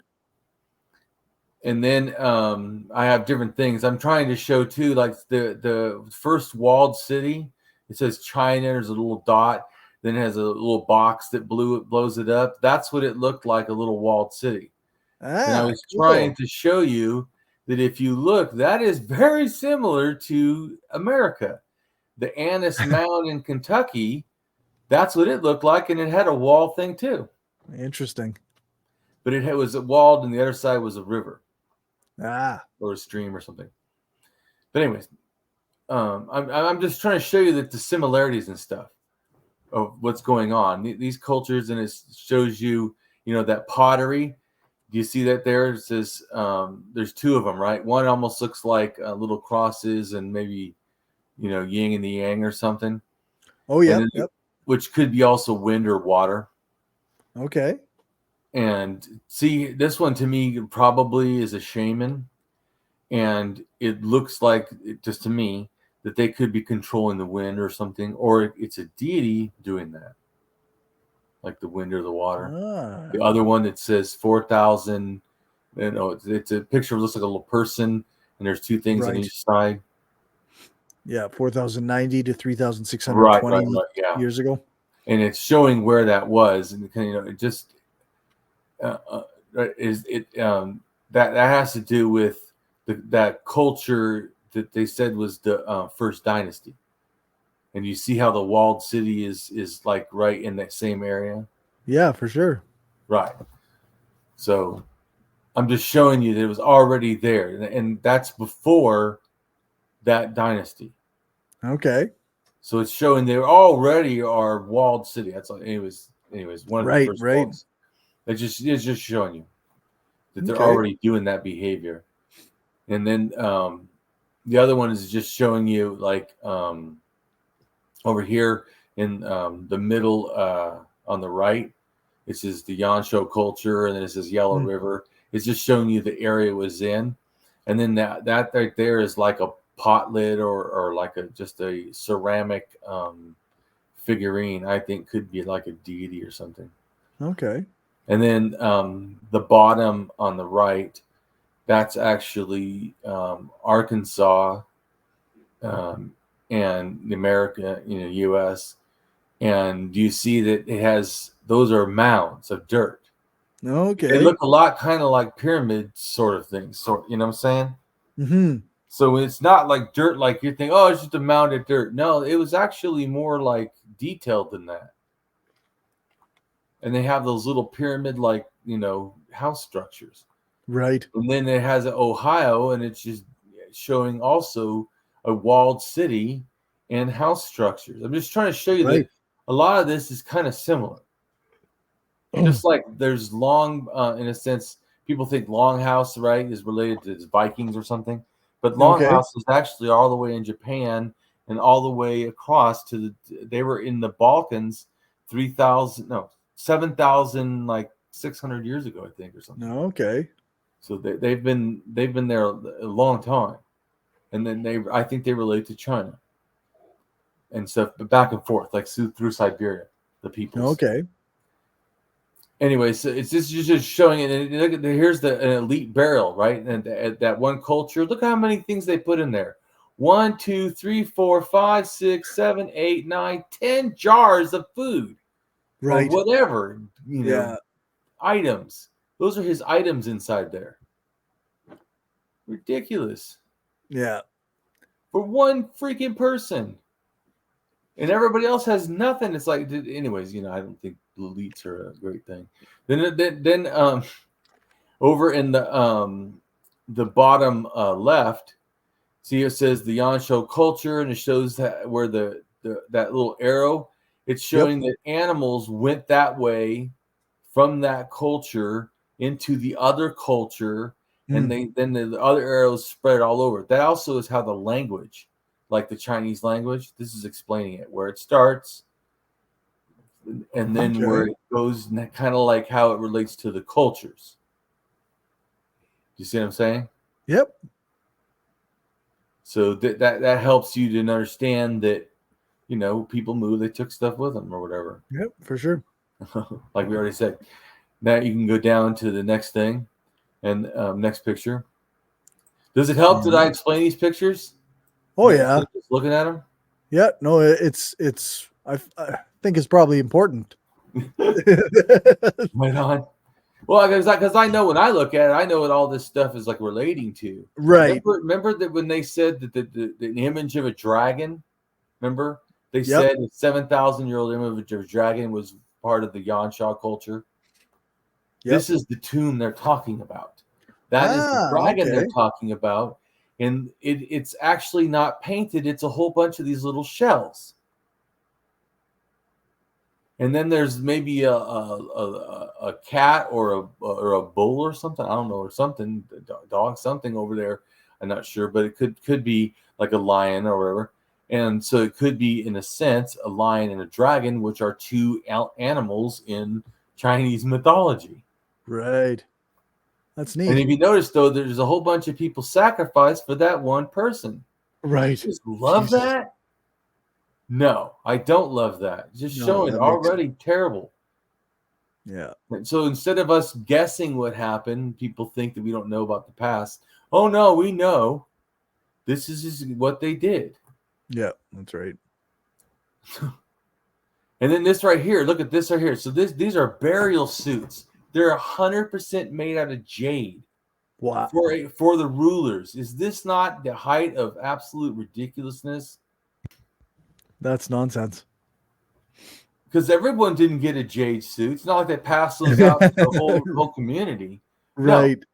And then I have different things. I'm trying to show too, like the first walled city. It says China. There's a little dot. Then it has a little box that blows it up. That's what it looked like, a little walled city. And I was trying to show you that if you look, that is very similar to America. The Annis Mound in Kentucky, that's what it looked like, and it had a wall thing too. Interesting. But it was walled, and the other side was a river. Or a stream or something. But anyways, I'm just trying to show you that the similarities and stuff of what's going on. These cultures, and it shows you, that pottery. Do you see that there? It says there's two of them, right? One almost looks like little crosses and maybe, yin and the yang or something. Oh, yeah. Yep. Which could be also wind or water. Okay. And see, this one to me probably is a shaman. And it looks like, just to me, that they could be controlling the wind or something, or it's a deity doing that, like the wind or the water. The other one that says 4,000, it's a picture that looks like a little person, and there's two things on each side. Yeah, 4,090 to 3,620 years ago. And it's showing where that was, and it just that has to do with that culture that they said was the first dynasty. And you see how the walled city is like right in that same area. Yeah, for sure. Right. So I'm just showing you that it was already there, and that's before that dynasty. Okay. So it's showing they already are walled city. That's like, anyways, one of the first walls. It's just showing you that they're already doing that behavior. And then the other one is just showing you, like, over here in the middle on the right, it says the Yansho culture, and then it says Yellow River. It's just showing you the area it was in. And then that right there is like a pot lid or like just a ceramic figurine. I think could be like a deity or something. Okay. And then the bottom on the right, that's actually Arkansas and the America, U.S. And you see that it has, those are mounds of dirt. Okay. They look a lot kind of like pyramid sort of things. You know what I'm saying? Mm-hmm. So it's not like dirt like you think, oh, it's just a mound of dirt. No, it was actually more like detailed than that. And they have those little pyramid-like, house structures. Right. And then it has Ohio, and it's just showing also a walled city and house structures. I'm just trying to show you that a lot of this is kind of similar. Just like there's long, in a sense, people think Longhouse, right, is related to Vikings or something. But Longhouse is actually all the way in Japan and all the way across to they were in the Balkans 7,600 years ago, I think, or something. Okay. So they've been there a long time, and then I think they relate to China and stuff, but back and forth, like through Siberia, the people. Okay. Anyway, so it's just showing it. And look at here's an elite burial, right? And that one culture. Look how many things they put in there. 1, 2, 3, 4, 5, 6, 7, 8, 9, 10 jars of food. Right. Or whatever, items. Those are his items inside there. Ridiculous. Yeah. For one freaking person. and everybody else has nothing. It's like, anyways, I don't think elites are a great thing. Then over in the bottom left, see it says the Yanshan culture, and it shows where that little arrow. It's showing that animals went that way from that culture into the other culture, and then the other arrows spread all over. That also is how the language, like the Chinese language, this is explaining it, where it starts and then where it goes, kind of like how it relates to the cultures. Do you see what I'm saying? Yep. So that helps you to understand that, people move, they took stuff with them or whatever. Yep, for sure. Like we already said. Now you can go down to the next thing and next picture. Does it help that I explain these pictures? Oh yeah. Just looking at them? Yeah, no, it's I think it's probably important. Right on. Well, because I know when I look at it, I know what all this stuff is like relating to. Right. Remember that when they said that the image of a dragon, remember? They said the 7,000-year-old image of a dragon was part of the Yanshan culture. Yep. This is the tomb they're talking about. That is the dragon they're talking about. And it's actually not painted. It's a whole bunch of these little shells. And then there's maybe a cat or a bull or something. I don't know, or something, dog, something over there. I'm not sure, but it could be like a lion or whatever. And so it could be, in a sense, a lion and a dragon, which are two animals in Chinese mythology. Right. That's neat. And if you notice, though, there's a whole bunch of people sacrificed for that one person. Right. You just love that? No, I don't love that. Just showing already terrible. Yeah. And so instead of us guessing what happened, people think that we don't know about the past. Oh, no, we know. This is just what they did. Yeah, that's right. And then this right here, look at this right here. So these are burial suits. They're 100% made out of jade. Wow. For the rulers. Is this not the height of absolute ridiculousness? That's nonsense. Because everyone didn't get a jade suit. It's not like they passed those out to the whole community. Right. No.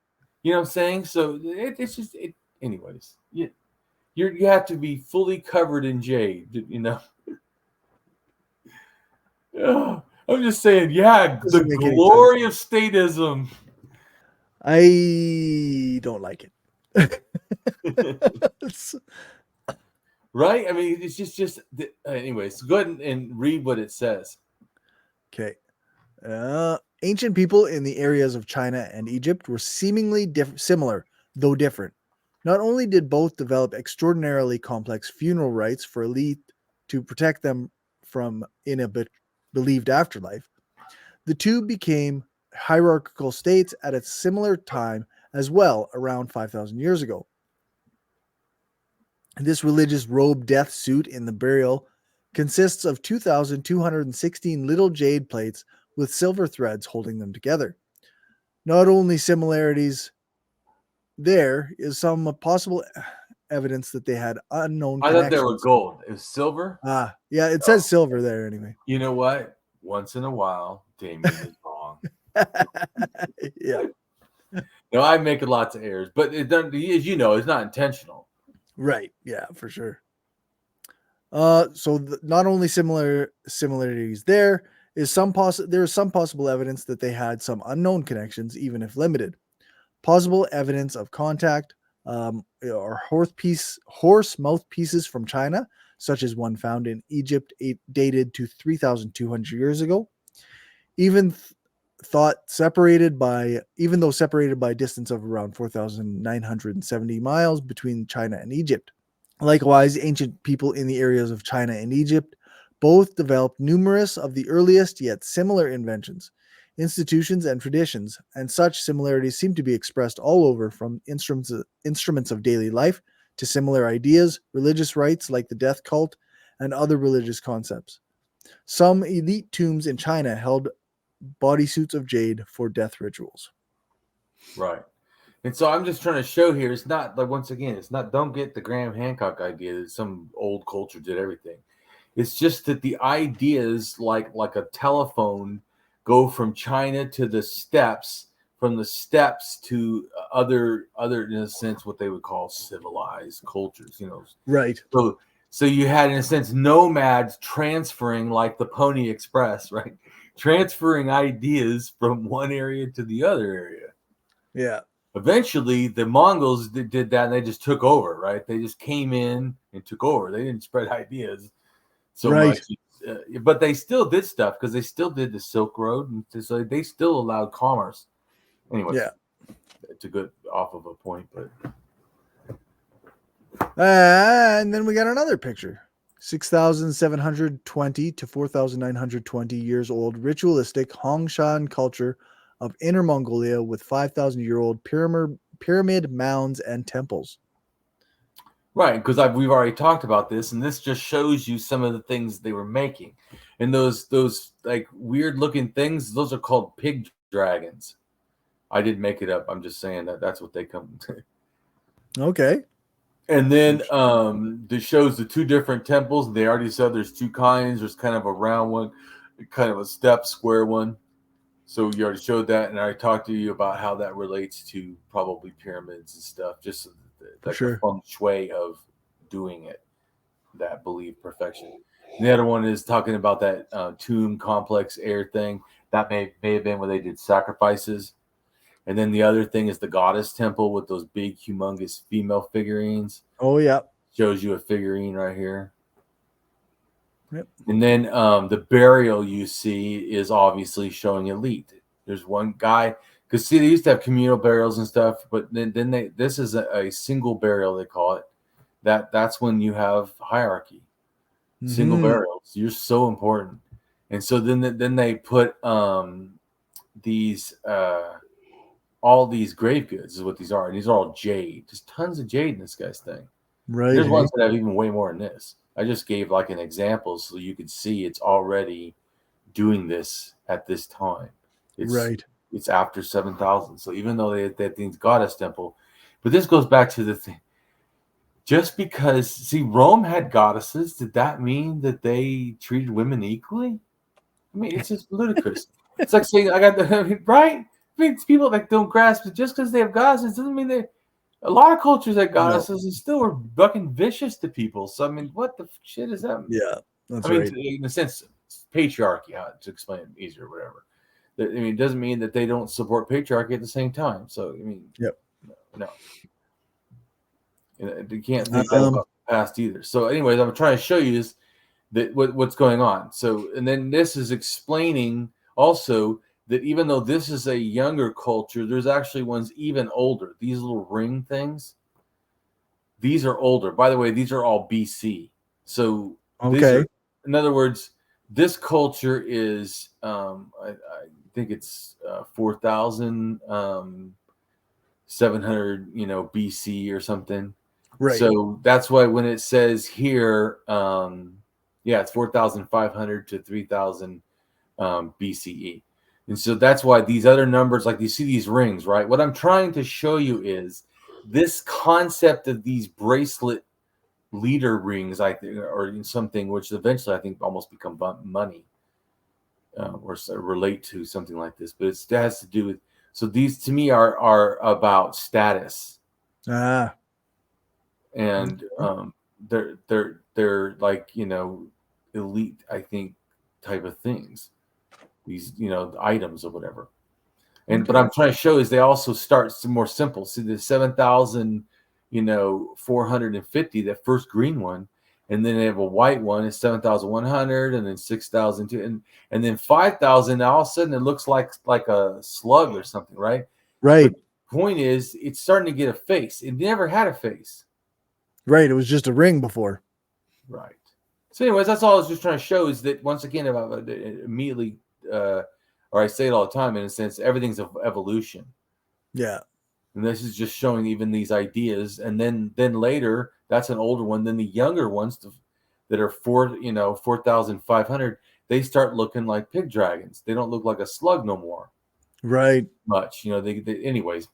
You know what I'm saying? So it's just anyways. You have to be fully covered in jade, I'm just saying, the glory of statism. I don't like it. Right? I mean, it's just anyways, go ahead and read what it says. Okay. Ancient people in the areas of China and Egypt were seemingly similar, though different. Not only did both develop extraordinarily complex funeral rites for elite to protect them from believed afterlife, the two became hierarchical states at a similar time as well, around 5,000 years ago. This religious robe death suit in the burial consists of 2,216 little jade plates with silver threads holding them together. Not only similarities, there is some possible evidence that they had unknown connections. I thought they were gold. It was silver? Yeah, it says silver there anyway. You know what? Once in a while, Damien is wrong. Yeah. No, I make lots of errors, but it doesn't, as you know, it's not intentional. Right. Yeah, for sure. So not only similarities there is there is some possible evidence that they had some unknown connections, even if limited. Possible evidence of contact are horse mouthpieces from China, such as one found in Egypt dated to 3,200 years ago. Even though separated by a distance of around 4,970 miles between China and Egypt. Likewise, ancient people in the areas of China and Egypt both developed numerous of the earliest yet similar inventions, institutions, and traditions, and such similarities seem to be expressed all over, from instruments of daily life to similar ideas, religious rites like the death cult, and other religious concepts. Some elite tombs in China held bodysuits of jade for death rituals. Right. And so I'm just trying to show here, it's not like, once again, it's not, don't get the Graham Hancock idea that some old culture did everything. It's just that the ideas, like a telephone, go from China to the steppes, from the steppes to other in a sense what they would call civilized cultures, you know. Right. So you had, in a sense, nomads transferring, like the Pony Express, right? Transferring ideas from one area to the other area. Yeah. Eventually, the Mongols did that, and they just took over, right? They just came in and took over. They didn't spread ideas so much. But they still did stuff, because they still did the Silk Road, and so they still allowed commerce. Anyway, it's a good off of a point, but and then we got another picture. 6,720 to 4,920 years old ritualistic Hongshan culture of Inner Mongolia with 5,000-year-old pyramid mounds and temples. Right, because we've already talked about this, and this just shows you some of the things they were making. And those like weird looking things, those are called pig dragons. I didn't make it up. I'm just saying that's what they come to. Okay. And then this shows the two different temples. They already said there's two kinds. There's kind of a round one, kind of a step square one. So you already showed that, and I talked to you about how that relates to probably pyramids and stuff, just like the feng shui of doing it, that believe perfection. And the other one is talking about that tomb complex air thing. That may have been where they did sacrifices. And then the other thing is the goddess temple with those big, humongous female figurines. Oh, yeah. Shows you a figurine right here. Yep. And then the burial you see is obviously showing elite. There's one guy, because see, they used to have communal burials and stuff, but then this is a single burial, they call it. That's when you have hierarchy. Mm-hmm. Single burials. You're so important. And so then they put these all these grave goods is what these are. And these are all jade. Just tons of jade in this guy's thing. Right. There's ones that have even way more than this. I just gave like an example so you could see it's already doing this at this time. It's after 7,000. So even though that thing's goddess temple, but this goes back to the thing. Just because, see, Rome had goddesses, did that mean that they treated women equally? I mean, it's just ludicrous. It's like saying, right? I mean, it's people that don't grasp it. Just because they have goddesses doesn't mean they. A lot of cultures had goddesses and still were fucking vicious to people. So I mean, what the shit is that? Yeah, that's right. In a sense, patriarchy, to explain it easier, or whatever. I mean, it doesn't mean that they don't support patriarchy at the same time. So I mean, no. You can't think that about the past either. So, anyways, I'm trying to show you is that what's going on. So, and then this is explaining also that even though this is a younger culture, there's actually ones even older. These little ring things, these are older. By the way, these are all BC. So, in other words, this culture is, I think it's 4,700, BC or something. Right. So that's why when it says here, it's 4,500 to 3,000 BCE. And so that's why these other numbers, like you see these rings, right? What I'm trying to show you is this concept of these bracelet leader rings, I think, or something which eventually I think almost become money or relate to something like this. But it has to do with, so these to me are about status. And they're like, elite, I think, type of things. These, items or whatever. But I'm trying to show is they also start some more simple. See the 7,450, that first green one, and then they have a white one, it's 7,100, and then 6,002, and then 5,000. All of a sudden it looks like a slug or something, right? Right. But the point is, it's starting to get a face. It never had a face. Right. It was just a ring before. Right. So, anyways, that's all I was just trying to show is that once again about immediately. Or I say it all the time, in a sense, everything's of evolution. Yeah. And this is just showing even these ideas. And then later, that's an older one. Then the younger ones that are 4,500, they start looking like pig dragons. They don't look like a slug no more. Right. Much. Anyways,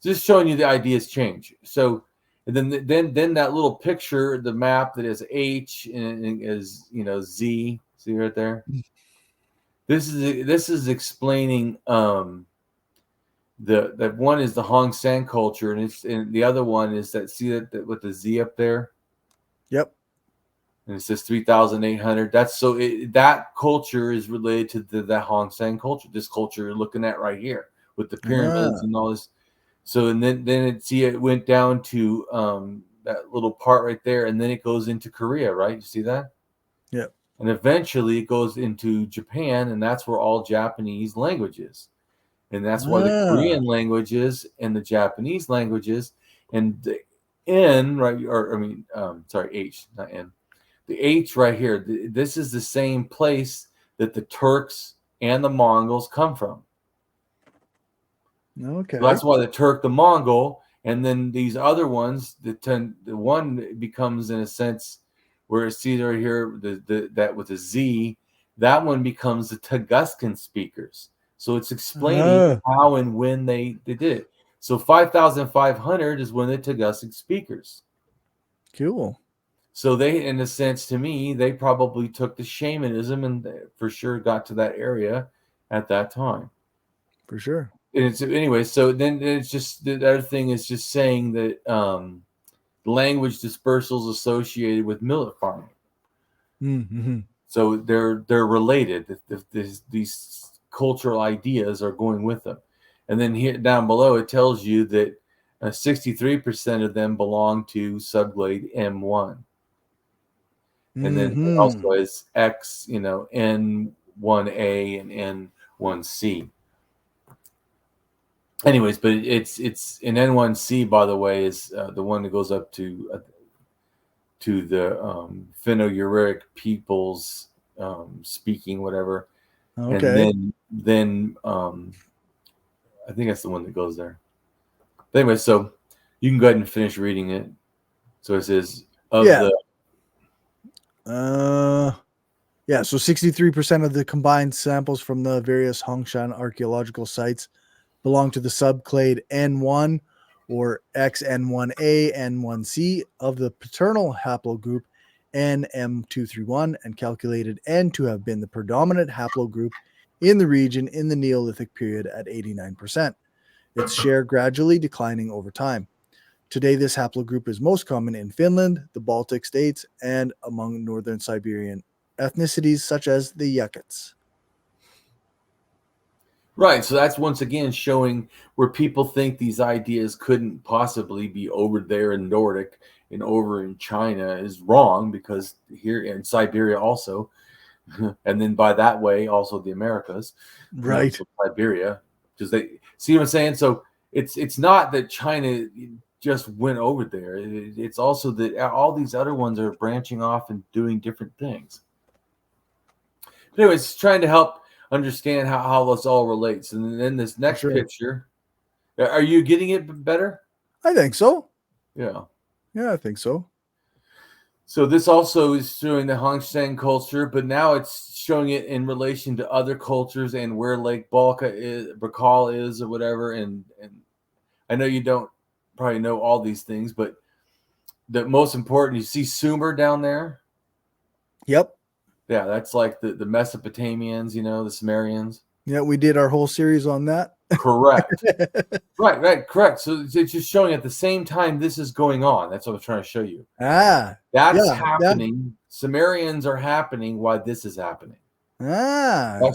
just showing you the ideas change. So And then that little picture, the map that is H and is Z. See right there. This is explaining that one is the Hong San culture, and the other one is that that with the Z up there. Yep. And it says 3,800. That's that culture is related to the Hong San culture. This culture you're looking at right here with the pyramids and all this. So and then it went down to that little part right there, and then it goes into Korea, right? You see that? Yeah. And eventually it goes into Japan, and that's where all Japanese language is. And that's why the Korean languages and the Japanese languages and the N, right? H, not N. The H right here, this is the same place that the Turks and the Mongols come from. Okay. So that's why the Turk, the Mongol, and then these other ones, the one becomes in a sense where it's either here that with a Z, that one becomes the Tuguscan speakers. So it's explaining how and when they did it. So 5,500 is when the Tuguscan speakers. Cool. So they, in a sense, to me, they probably took the shamanism and for sure got to that area at that time. For sure. And it's anyway. So then it's just the other thing is just saying that language dispersals associated with millet farming. Mm-hmm. So they're related. These cultural ideas are going with them. And then here down below, it tells you that 63% of them belong to subglade M1. And then also is X, N1A and N1C. Anyways, but it's an N1C, by the way, is the one that goes up to the Finno-Ugric peoples speaking whatever. Okay. And then I think that's the one that goes there. But anyway, so you can go ahead and finish reading it. So it says so 63% of the combined samples from the various Hongshan archaeological sites belong to the subclade N1 or XN1A, N1C of the paternal haplogroup NM231 and calculated N to have been the predominant haplogroup in the region in the Neolithic period at 89%. Its share gradually declining over time. Today, this haplogroup is most common in Finland, the Baltic states, and among northern Siberian ethnicities such as the Eunuchs. Right, so that's once again showing where people think these ideas couldn't possibly be over there in Nordic and over in China is wrong, because here in Siberia also, and then by that way also the Americas, right? Siberia, because they see what I'm saying. So it's not that China just went over there. It's also that all these other ones are branching off and doing different things. But anyways, trying to help understand how this all relates. And then this next picture, are you getting it better? I think so. Yeah, I think so. So this also is showing the Hongshan culture, but now it's showing it in relation to other cultures and where Lake Baikal is or whatever. And I know you don't probably know all these things, but the most important, you see Sumer down there? Yep. Yeah, that's like the Mesopotamians, the Sumerians. Yeah, we did our whole series on that. Correct. Right, correct. So it's just showing at the same time this is going on. That's what I'm trying to show you. That's happening. Yeah. Sumerians are happening while this is happening. There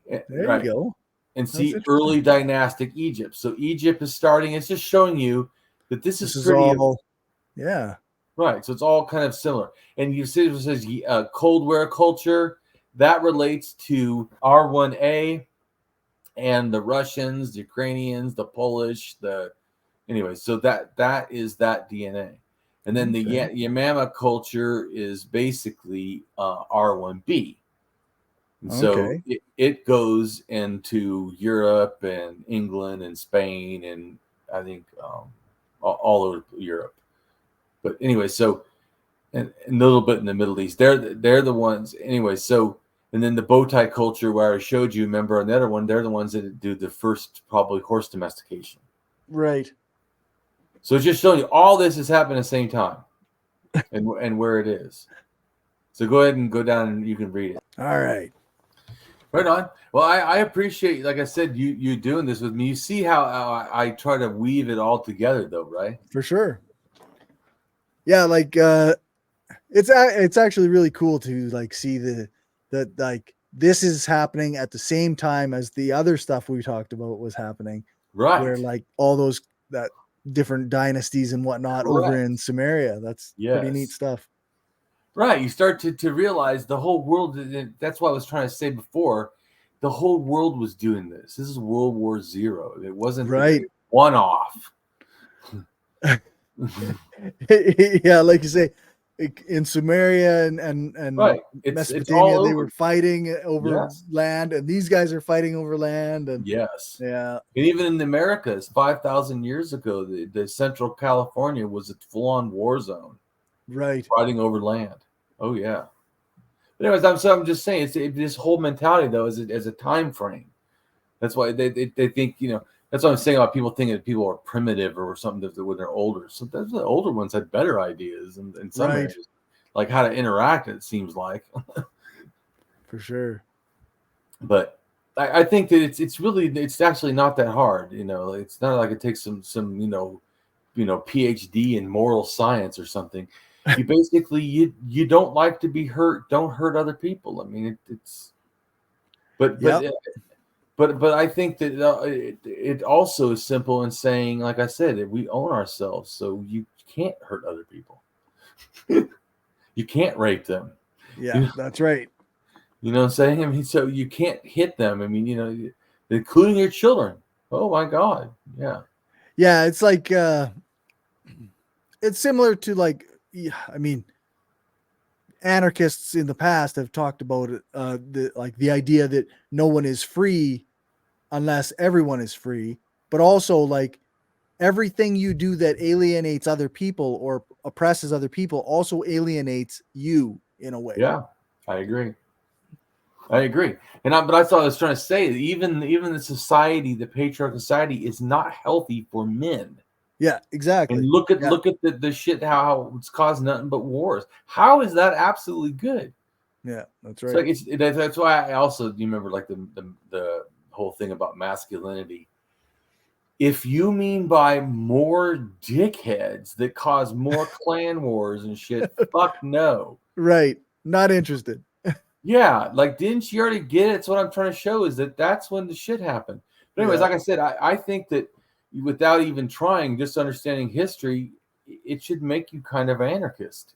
you go. And see early dynastic Egypt. So Egypt is starting. It's just showing you that this is pretty all. Yeah. Right. So it's all kind of similar. And you see it says Cold War culture. That relates to R1A and the Russians, the Ukrainians, the Polish, anyway. So that is that DNA. And then the Yamama culture is basically R1B. And so it goes into Europe and England and Spain and I think all over Europe. But anyway, so and a little bit in the Middle East. They're the ones anyway. So and then the bow tie culture where I showed you, remember on the other one, they're the ones that do the first probably horse domestication. Right. So it's just showing you all this is happening at the same time, and where it is. So go ahead and go down and you can read it. All right. Right on. Well, I appreciate, like I said, you doing this with me. You see how I try to weave it all together, though, right? For sure. Yeah, like it's actually really cool to like see that like this is happening at the same time as the other stuff we talked about was happening. Right. Where like all those that different dynasties and whatnot over in Sumeria. That's pretty neat stuff. Right. You start to realize the whole world. That's what I was trying to say before. The whole world was doing this. This is World War Zero. It wasn't right one-off. Yeah, like you say, in Sumeria and right. Mesopotamia, they were fighting over land, and these guys are fighting over land. And and even in the Americas, 5,000 years ago, the Central California was a full-on war zone. Right, fighting over land. Oh yeah. But anyways, I'm just saying, this whole mentality though is as a time frame. That's why they think, you know. That's what I'm saying about people thinking that people are primitive or something when they're older. Sometimes the older ones had better ideas in some areas, like how to interact. It seems like, for sure. But I think that it's actually not that hard. You know, it's not like it takes some PhD in moral science or something. You basically you don't like to be hurt. Don't hurt other people. I mean, but I think that it also is simple in saying, like I said, that we own ourselves, so you can't hurt other people. You can't rape them. Yeah, that's right. You know what I'm saying? I mean, so you can't hit them. I mean, you know, including your children. Oh my God. Yeah. Yeah, it's like it's similar to like, I mean, anarchists in the past have talked about the idea that no one is free unless everyone is free, but also like everything you do that alienates other people or oppresses other people also alienates you in a way. Yeah, I agree. But I thought I was trying to say that even the society, the patriarchal society, is not healthy for men. Yeah, exactly. And look at the shit, how it's caused nothing but wars. How is that absolutely good? Yeah, that's right. That's why I also, you remember like the whole thing about masculinity. If you mean by more dickheads that cause more clan wars and shit, fuck no. Right. Not interested. Yeah, like, didn't you already get it? It's what I'm trying to show is that's when the shit happened. But anyways, like I said, I think that without even trying, just understanding history, it should make you kind of anarchist.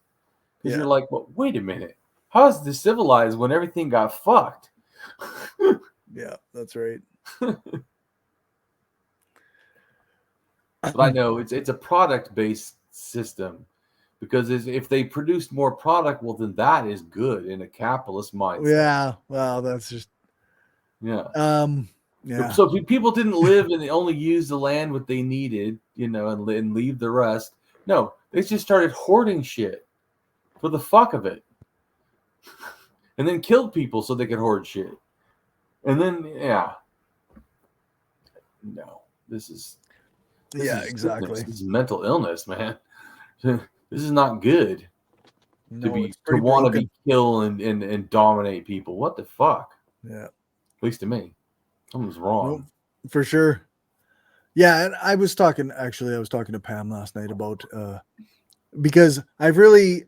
Because you're like, well, wait a minute. How is this civilized when everything got fucked? Yeah, that's right. But I know it's a product-based system. Because if they produce more product, well, then that is good in a capitalist mindset. Yeah, well, that's just yeah. So people didn't live and they only used the land what they needed, you know, and leave the rest. No, they just started hoarding shit for the fuck of it, and then killed people so they could hoard shit, and then no, this is exactly. Sickness. This is mental illness, man. This is not good to want to be kill and dominate people. What the fuck? Yeah. At least to me. Something's wrong. Nope, for sure. Yeah, and I was talking to Pam last night about because I've really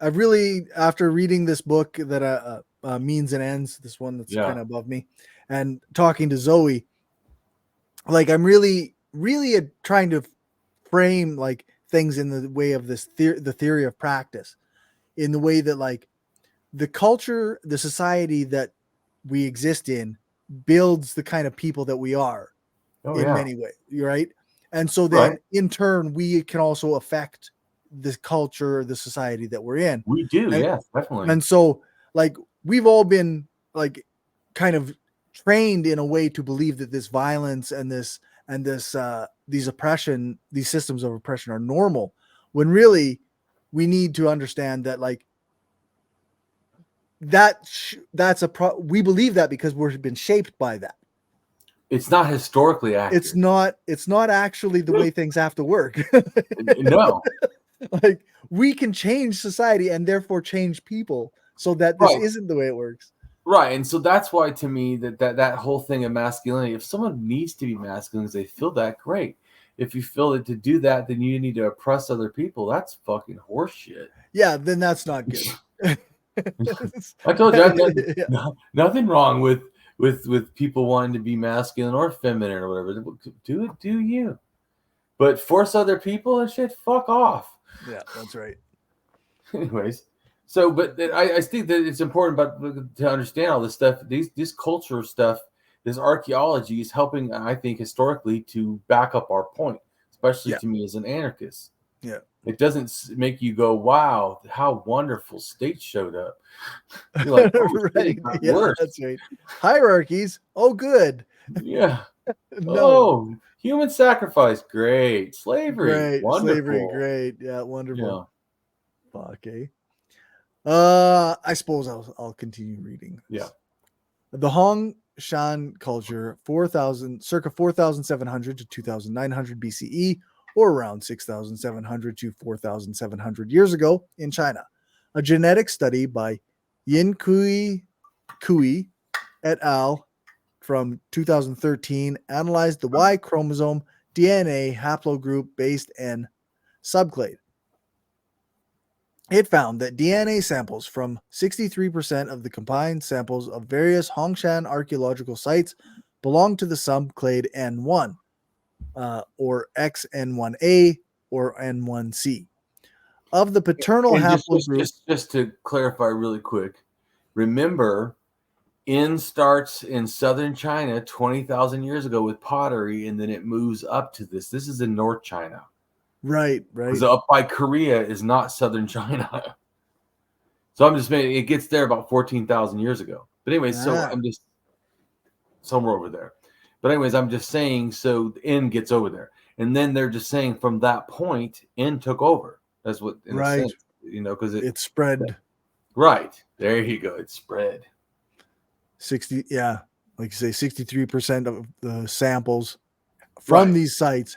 after reading this book that Means and Ends, this one that's kind of above me, and talking to Zoe, like I'm really trying to frame like things in the way of this the theory of practice, in the way that like the culture, the society that we exist in builds the kind of people that we are many ways, right? And so then in turn we can also affect the culture, the society that we're in. We do, definitely. And so like we've all been like kind of trained in a way to believe that this violence and these oppression, these systems of oppression are normal, when really we need to understand that like we believe that because we've been shaped by that. It's not historically accurate. It's not actually the way things have to work. No. Like, we can change society and therefore change people so that this isn't the way it works. Right. And so that's why, to me, that whole thing of masculinity, if someone needs to be masculine because they feel that, great. If you feel that to do that, then you need to oppress other people. That's fucking horseshit. Yeah, then that's not good. I told you, nothing wrong with people wanting to be masculine or feminine or whatever. Do it, do you? But force other people and shit, fuck off. Yeah, that's right. Anyways, so but I think that it's important to understand all this stuff. This culture stuff, this archaeology is helping, I think, historically to back up our point, especially to me as an anarchist. Yeah. It doesn't make you go, wow, how wonderful states showed up. You're like, oh, right. Yeah, that's right. Hierarchies. Oh, good. Yeah. No. Oh, human sacrifice. Great. Slavery. Great. Wonderful. Slavery. Great. Yeah, wonderful. Yeah. Fuck, eh? I suppose I'll continue reading. Yeah. The Hong Shan culture, circa 4,700 to 2,900 BCE, or around 6,700 to 4,700 years ago in China. A genetic study by Yin Kui et al. From 2013 analyzed the Y chromosome DNA haplogroup based in subclade. It found that DNA samples from 63% of the combined samples of various Hongshan archaeological sites belong to the subclade N1, or XN1A or N1C. Of the paternal haplogroup. Just to clarify really quick, remember, N starts in southern China 20,000 years ago with pottery, and then it moves up to this. This is in North China. Right. Because up by Korea is not southern China. So I'm just saying it gets there about 14,000 years ago. But anyways, so I'm just somewhere over there. But anyways, I'm just saying, so N gets over there. And then they're just saying from that point, N took over. That's what, in a sense, because it spread. Right. There you go. It spread. 60, yeah. Like you say, 63% of the samples from these sites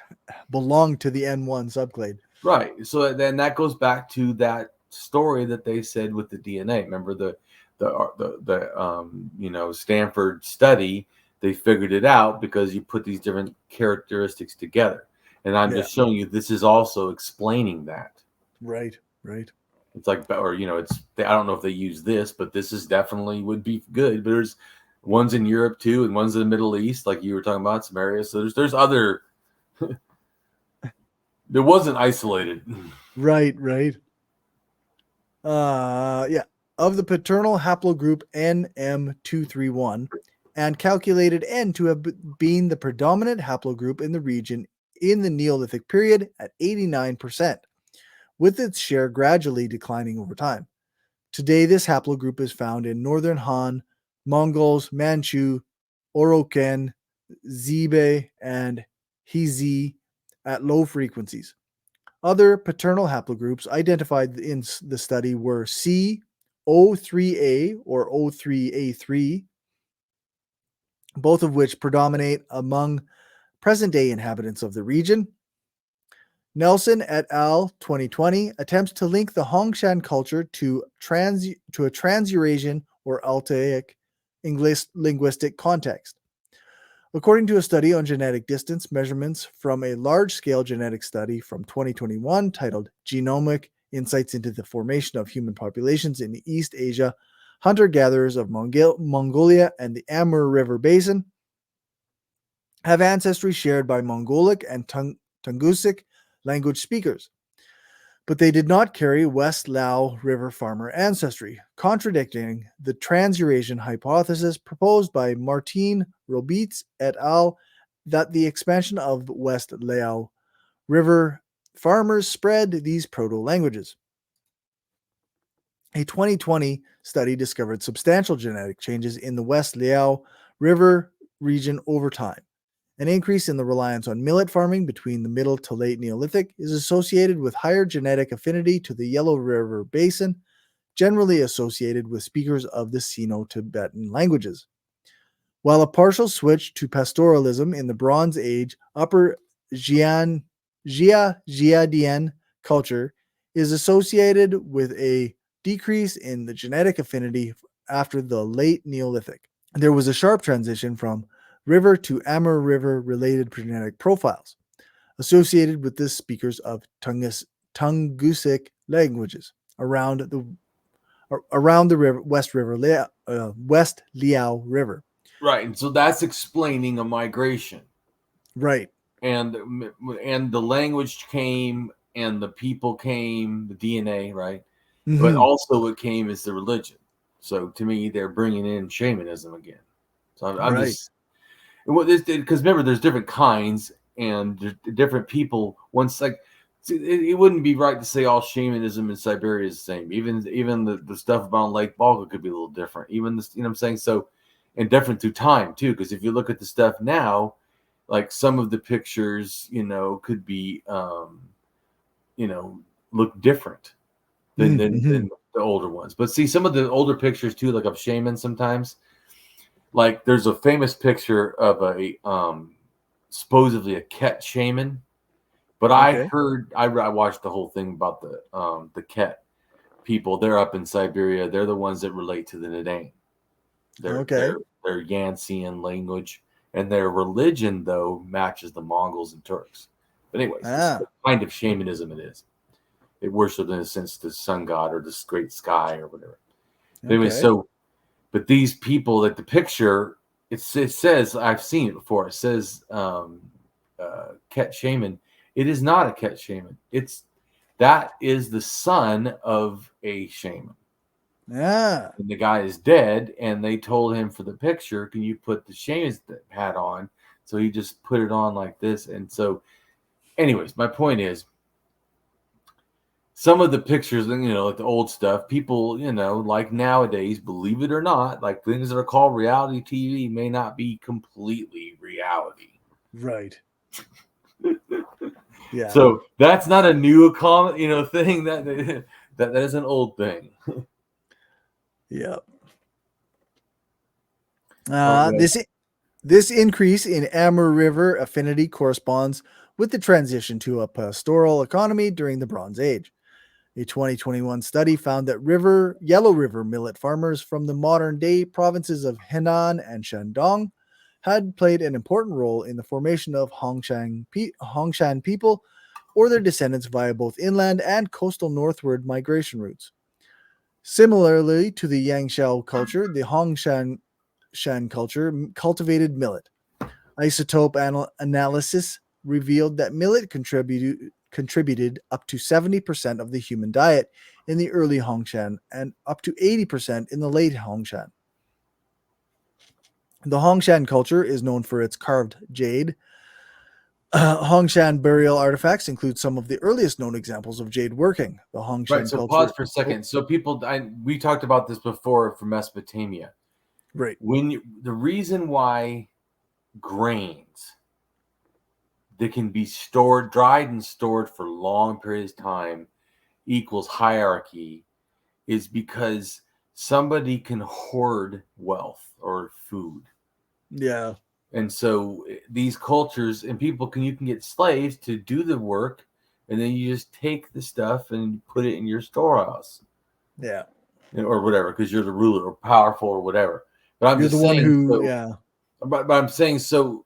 belong to the N1 subclade. Right. So then that goes back to that story that they said with the DNA. Remember the Stanford study? They figured it out because you put these different characteristics together. And I'm just showing you this is also explaining that. Right. It's like, or I don't know if they use this, but this is definitely would be good. But there's ones in Europe too, and ones in the Middle East, like you were talking about, some areas. So there's other. There wasn't isolated. Right. Yeah. Of the paternal haplogroup NM231, and calculated N to have been the predominant haplogroup in the region in the Neolithic period at 89%, with its share gradually declining over time. Today, this haplogroup is found in northern Han, Mongols, Manchu, Oroken, Xibe, and Hizi at low frequencies. Other paternal haplogroups identified in the study were C, O3A or O3A3, both of which predominate among present-day inhabitants of the region. Nelson et al. 2020 attempts to link the Hongshan culture to a trans-Eurasian or Altaic linguistic context. According to a study on genetic distance measurements from a large-scale genetic study from 2021 titled Genomic Insights into the Formation of Human Populations in East Asia, hunter-gatherers of Mongolia and the Amur River Basin have ancestry shared by Mongolic and Tungusic language speakers, but they did not carry West Lao River farmer ancestry, contradicting the trans-Eurasian hypothesis proposed by Martin Robitz et al. That the expansion of West Lao River farmers spread these proto-languages. A 2020 study discovered substantial genetic changes in the West Liao River region over time. An increase in the reliance on millet farming between the Middle to Late Neolithic is associated with higher genetic affinity to the Yellow River Basin, generally associated with speakers of the Sino-Tibetan languages. While a partial switch to pastoralism in the Bronze Age, Upper Jiadian culture is associated with a decrease in the genetic affinity after the late Neolithic. There was a sharp transition from river to Amur River related genetic profiles associated with the speakers of Tungusic languages around the river, West Liao River. Right, and so that's explaining a migration. Right. And the language came, and the people came, the DNA, right? Mm-hmm. But also what came is the religion. So to me, they're bringing in shamanism again. So I'm right. Just, because remember, there's different kinds and different people. Once like it wouldn't be right to say all shamanism in Siberia is the same. Even the stuff about Lake Volga could be a little different. Even this, you know what I'm saying? So, and different through time too. Because if you look at the stuff now, like some of the pictures, could be, look different than the older ones. But see, some of the older pictures too, like of shamans sometimes, like there's a famous picture of a supposedly a Ket shaman. But okay. I watched the whole thing about the Ket people. They're up in Siberia. They're the ones that relate to the Destain. They're Yansian language. And their religion, though, matches the Mongols and Turks. But anyways, this kind of shamanism it is. They worship, in a sense, the sun god or this great sky or whatever. Okay. Anyway, but these people, that the picture, it says, I've seen it before. It says Ket shaman. It is not a Ket shaman. That is the son of a shaman. Yeah. And the guy is dead, and they told him for the picture, can you put the shaman's hat on? So he just put it on like this. And so, anyways, my point is, some of the pictures, like the old stuff, people, like nowadays, believe it or not, like things that are called reality TV may not be completely reality. Right. Yeah. So that's not a new thing. That is an old thing. Yeah. This increase in Amur River affinity corresponds with the transition to a pastoral economy during the Bronze Age. A 2021 study found that Yellow River millet farmers from the modern-day provinces of Henan and Shandong had played an important role in the formation of Hongshan people or their descendants via both inland and coastal northward migration routes. Similarly to the Yangshao culture, the Hongshan culture cultivated millet. Isotope analysis revealed that millet contributed up to 70% of the human diet in the early Hongshan and up to 80% in the late Hongshan. The Hongshan culture is known for its carved jade. Hongshan burial artifacts include some of the earliest known examples of jade working. The Hongshan right. So culture, pause for a second. So people, we talked about this before for Mesopotamia. Right. The reason why grains that can be dried and stored for long periods of time equals hierarchy is because somebody can hoard wealth or food. Yeah. And so these cultures and you can get slaves to do the work, and then you just take the stuff and put it in your storehouse. Yeah. Or whatever, because you're the ruler or powerful or whatever. But you're the one who, But I'm saying, so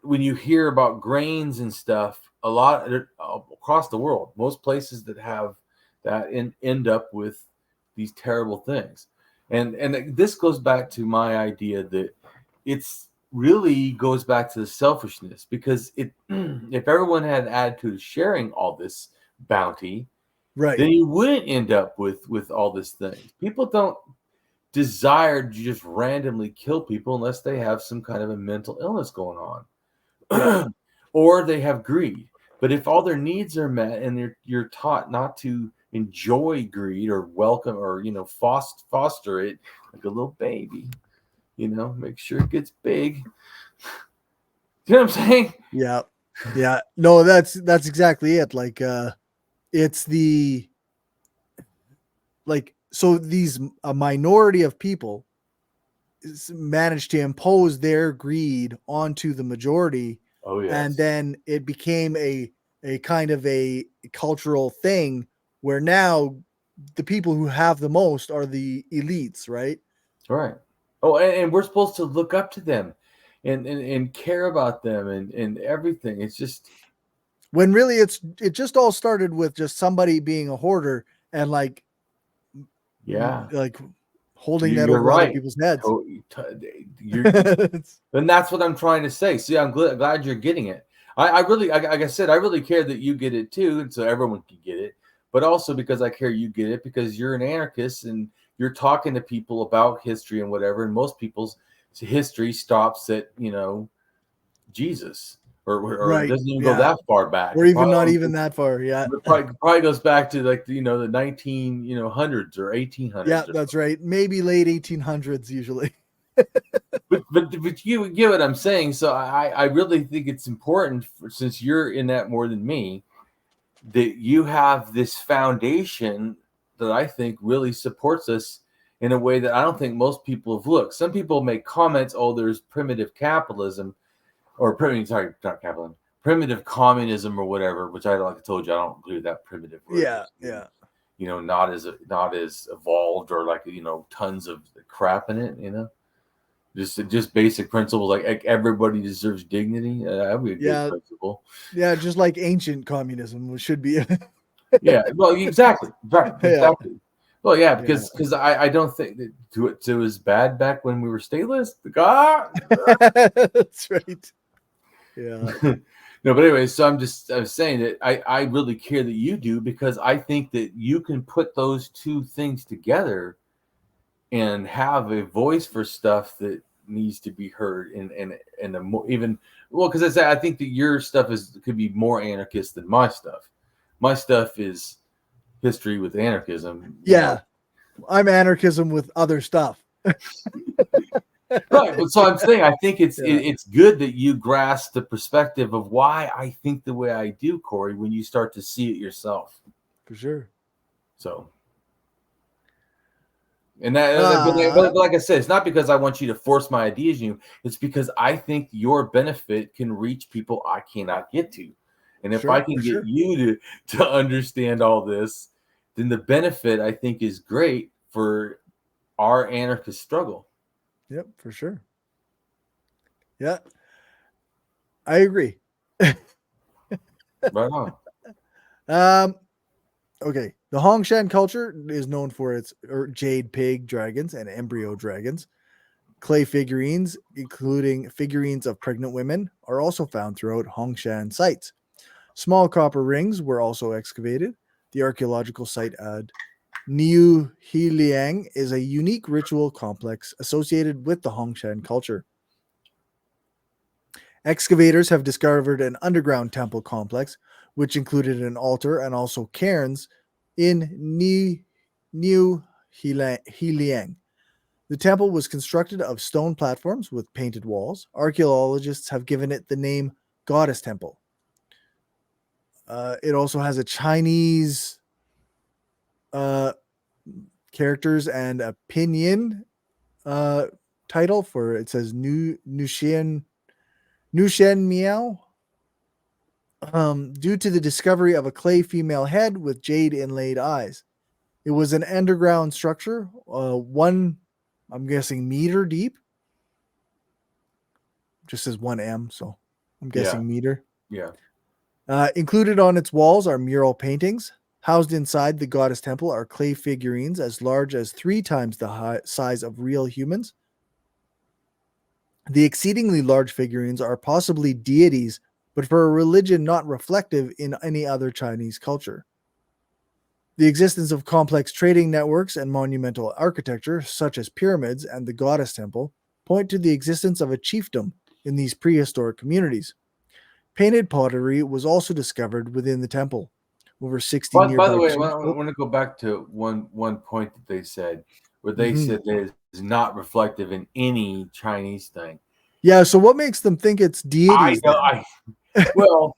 when you hear about grains and stuff, a lot across the world, most places that have that end up with these terrible things. And this goes back to my idea that it's really goes back to the selfishness, because if everyone had an attitude of sharing all this bounty, right, then you wouldn't end up with all these things. People don't desire to just randomly kill people unless they have some kind of a mental illness going on, or they have greed. But if all their needs are met and you're taught not to enjoy greed or welcome or foster it like a little baby, make sure it gets big. You know what I'm saying? Yeah. No, that's exactly it. Like, it's the so a minority of people managed to impose their greed onto the majority. Oh, yes. And then it became a kind of a cultural thing where now the people who have the most are the elites, right? Right. Oh, and we're supposed to look up to them and care about them and everything. It's just, when really it just all started with just somebody being a hoarder and like holding that over other people's heads. And that's what I'm trying to say. See, I'm glad you're getting it. I really, like I said, I really care that you get it too, and so everyone can get it. But also because I care you get it, because you're an anarchist and you're talking to people about history and whatever, and most people's history stops at Jesus, or it doesn't even go that far back, or even not even that far. Yeah, it probably goes back to like the 1900s or 1800s. Yeah, that's right. Maybe late 1800s usually. but you get what I'm saying. So I really think it's important, since you're in that more than me, that you have this foundation that I think really supports us in a way that I don't think most people have looked. Some people make comments, oh, there's primitive capitalism, or primitive communism or whatever, which like I told you, I don't agree with that primitive word. Yeah. Not as evolved, or like, tons of crap in it, just basic principles, like everybody deserves dignity. That would be a good principle. Yeah, just like ancient communism should be. Yeah, well, exactly. Right, exactly. Yeah. Well, yeah, because I don't think that it was bad back when we were stateless. That's right. Yeah. No, but anyway, so I was saying that I really care that you do, because I think that you can put those two things together and have a voice for stuff that needs to be heard, and because I think that your stuff could be more anarchist than my stuff. My stuff is history with anarchism. Yeah, I'm anarchism with other stuff. Right, but so I'm saying I think it's good that you grasp the perspective of why I think the way I do, Corey, when you start to see it yourself. For sure. So. And but like I said, it's not because I want you to force my ideas on you. It's because I think your benefit can reach people I cannot get to. And if I can get you to understand all this, then the benefit, I think, is great for our anarchist struggle. Yep, for sure. Yeah, I agree. Right on. Okay. The Hongshan culture is known for its jade pig dragons and embryo dragons. Clay figurines, including figurines of pregnant women, are also found throughout Hongshan sites. Small copper rings were also excavated. The archaeological site at Niuhiliang is a unique ritual complex associated with the Hongshan culture. Excavators have discovered an underground temple complex, which included an altar and also cairns in Niuhiliang. The temple was constructed of stone platforms with painted walls. Archaeologists have given it the name Goddess Temple. It also has a Chinese characters and a pinyin title for it says Nushen Miao. Due to the discovery of a clay female head with jade inlaid eyes. It was an underground structure, I'm guessing meter deep. Just says 1 m, so I'm guessing meter. Yeah. Included on its walls are mural paintings. Housed inside the goddess temple are clay figurines as large as 3 times the size of real humans. The exceedingly large figurines are possibly deities, but for a religion not reflective in any other Chinese culture. The existence of complex trading networks and monumental architecture, such as pyramids and the goddess temple, point to the existence of a chiefdom in these prehistoric communities. Painted pottery was also discovered within the temple. Over 60 nearby. By the way, I want to go back to one point that they said, where they said that it's not reflective in any Chinese thing. Yeah, so what makes them think it's deities? I don't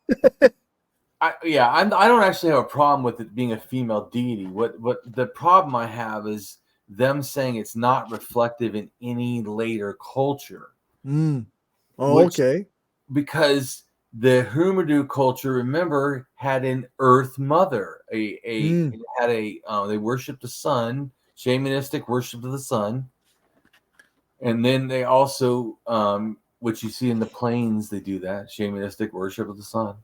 actually have a problem with it being a female deity. What the problem I have is them saying it's not reflective in any later culture. Oh, okay. Because the Hurmadu culture, remember, had an earth mother. They worshipped the sun, shamanistic worship of the sun. And then they also, which you see in the plains, they do that, shamanistic worship of the sun.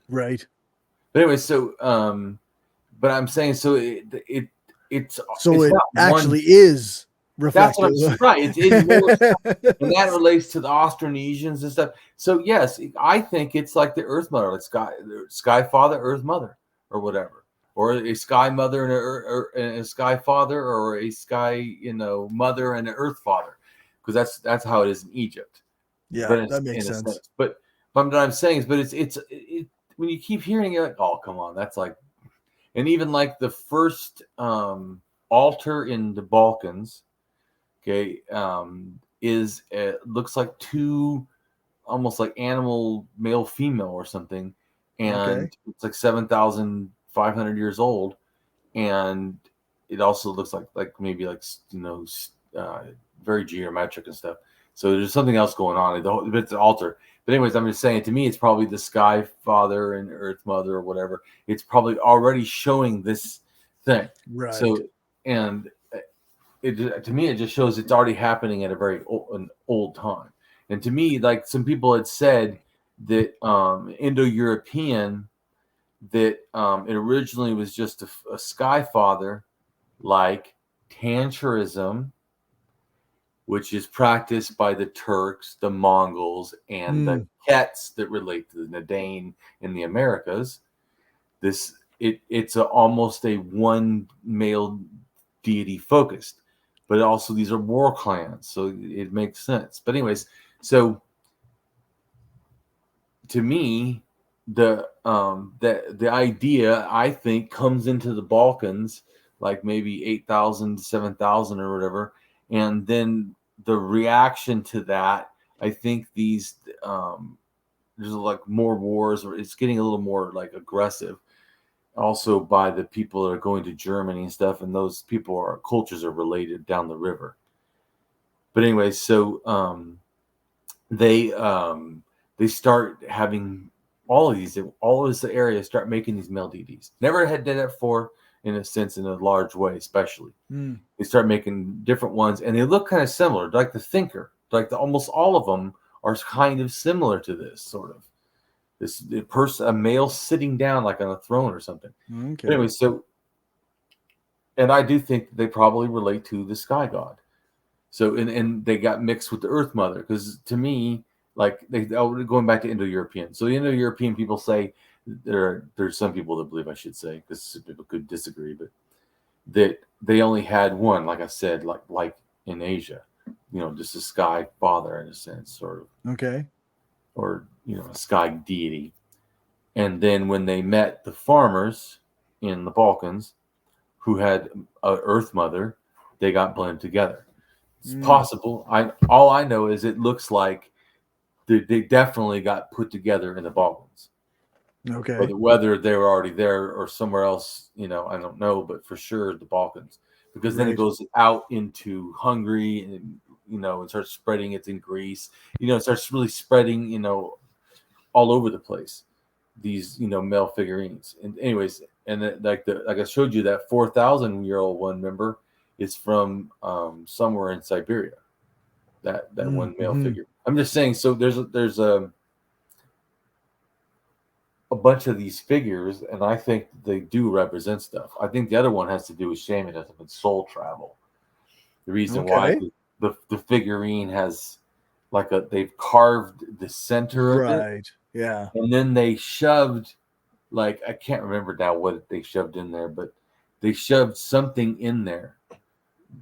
Right. But anyway, so, but I'm saying, so it's actually is reflective. That's what I'm right. It's in more, and that relates to the Austronesians and stuff. So yes, I think it's like the Earth Mother, like Sky Father, Earth Mother, or whatever, or a Sky Mother and a Sky Father, or a Sky Mother and an Earth Father, because that's how it is in Egypt. Yeah, but that makes sense. But what I'm saying is, but it's when you keep hearing it, like, oh come on, that's like, and even like the first altar in the Balkans. Okay, looks like two, almost like animal, male, female, or something, and it's like 7,500 years old, and it also looks like maybe like very geometric and stuff. So there's something else going on. It's an altar, but anyways, I'm just saying. To me, it's probably the Sky Father and Earth Mother or whatever. It's probably already showing this thing, right? So and. To me, it just shows it's already happening at an old time. And to me, like some people had said that Indo-European, that it originally was just a Sky Father, like Tantrism, which is practiced by the Turks, the Mongols, and the Kets that relate to the destain in the Americas. It's almost a one male deity focused. But also these are war clans, so it makes sense. But anyways, so to me, the idea, I think, comes into the Balkans like maybe 8,000 to 7,000 or whatever, and then the reaction to that, I think there's like more wars, or it's getting a little more like aggressive. Also by the people that are going to Germany and stuff, and those cultures are related down the river. But anyway, so they start having all of this area start making these male deities. Never had done that before, in a sense, in a large way, especially. They start making different ones, and they look kind of similar, like the Thinker, almost all of them are kind of similar to this sort of. A male sitting down like on a throne or something. Okay. But anyway, so, and I do think they probably relate to the Sky God. So, and they got mixed with the Earth Mother, because to me, like going back to Indo-European. So the Indo-European people say there's some people that believe, I should say, because people could disagree, but that they only had one, like I said, like in Asia, just a Sky Father in a sense, sort of. Okay. Or a sky deity. And then when they met the farmers in the Balkans who had an Earth Mother, they got blended together. It's possible. All I know is it looks like they definitely got put together in the Balkans. Okay. But whether they were already there or somewhere else, I don't know, but for sure the Balkans, because then it goes out into Hungary and it starts spreading. It's in Greece. It starts really spreading, all over the place. These, male figurines. And anyways, and like I showed you, that 4,000-year-old one, remember, is from somewhere in Siberia. That one male figure. I'm just saying. So there's a bunch of these figures, and I think they do represent stuff. I think the other one has to do with shamanism and soul travel. The reason why the figurine has they've carved the center of it. Right. Yeah. And then they shoved, I can't remember now what they shoved in there, but they shoved something in there,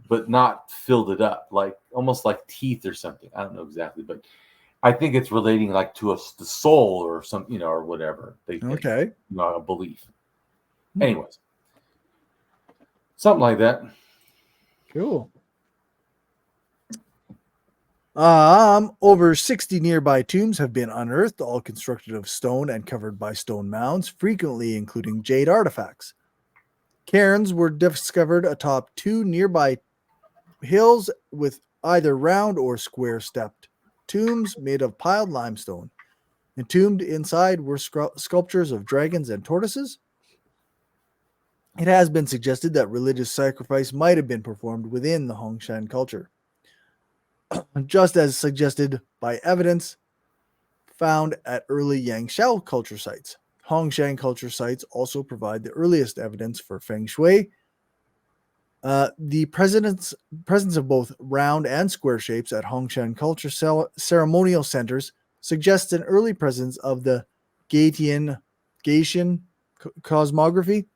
but not filled it up, almost like teeth or something. I don't know exactly, but I think it's relating to the soul or something, or whatever. They think, a belief. Anyways, something like that. Cool. Over 60 nearby tombs have been unearthed, all constructed of stone and covered by stone mounds, frequently including jade artifacts. Cairns were discovered atop two nearby hills with either round or square stepped tombs made of piled limestone. Entombed inside were sculptures of dragons and tortoises. It has been suggested that religious sacrifice might have been performed within the Hongshan culture, just as suggested by evidence found at early Yangshao culture sites. Hongshan culture sites also provide the earliest evidence for feng shui. The presence of both round and square shapes at Hongshan culture ceremonial centers suggests an early presence of the Gaitian cosmography,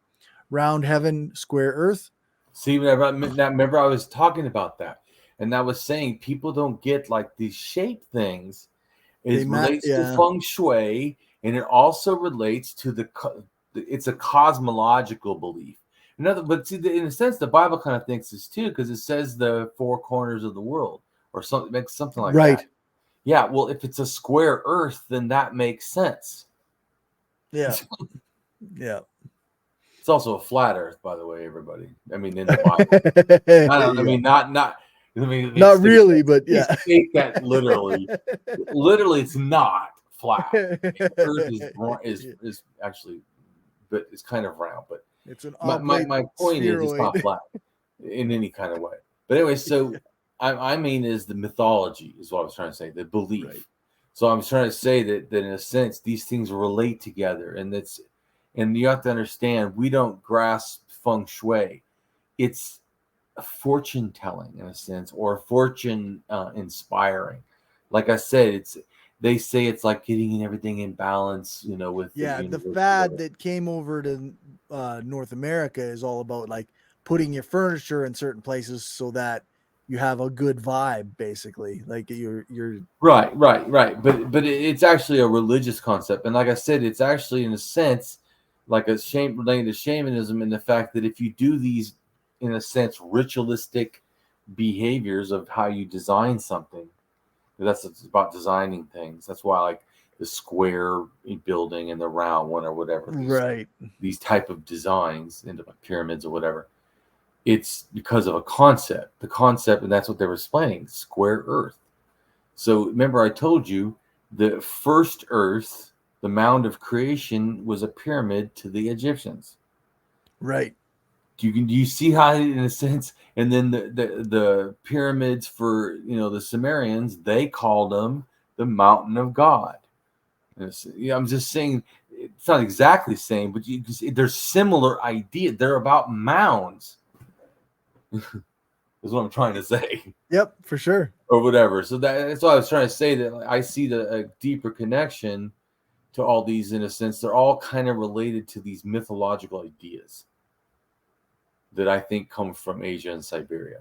round heaven, square earth. See, remember I was talking about that, and I was saying people don't get like these shape things. It relates to feng shui, and it also relates to it's a cosmological belief. But see, in a sense, the Bible kind of thinks this too, because it says the four corners of the world, or something, makes something like that. Yeah, well, if it's a square Earth, then that makes sense. Yeah, yeah. It's also a flat Earth, by the way, everybody. I mean, in the Bible. I mean, not really, but yeah. Take that literally. Literally, it's not flat. Earth is actually, but it's kind of round. But it's an my point is, it's not flat in any kind of way. But anyway, so I mean, is the mythology is what I was trying to say, the belief. Right. So I'm trying to say that in a sense, these things relate together, and you have to understand, we don't grasp feng shui. It's fortune telling in a sense, or fortune inspiring. Like I said, they say it's like getting everything in balance, with the fad that came over to North America is all about like putting your furniture in certain places so that you have a good vibe, basically. Like you're right. But it's actually a religious concept, and like I said, it's actually in a sense like related to shamanism, in the fact that if you do these, in a sense, ritualistic behaviors of how you design something, it's about designing things. That's why, like the square building and the round one or whatever, these type of designs into pyramids or whatever, it's because of a concept. The concept, and that's what they were explaining: square Earth. So remember, I told you the first Earth, the mound of creation, was a pyramid to the Egyptians. Right. Do you see how, in a sense, and then the pyramids for the Sumerians, they called them the mountain of God. I'm just saying it's not exactly the same, but you can see there's similar idea. They're about mounds. Is what I'm trying to say. Yep, for sure. Or whatever. So that's what I was trying to say, that I see a deeper connection to all these, in a sense. They're all kind of related to these mythological ideas that I think come from Asia and Siberia.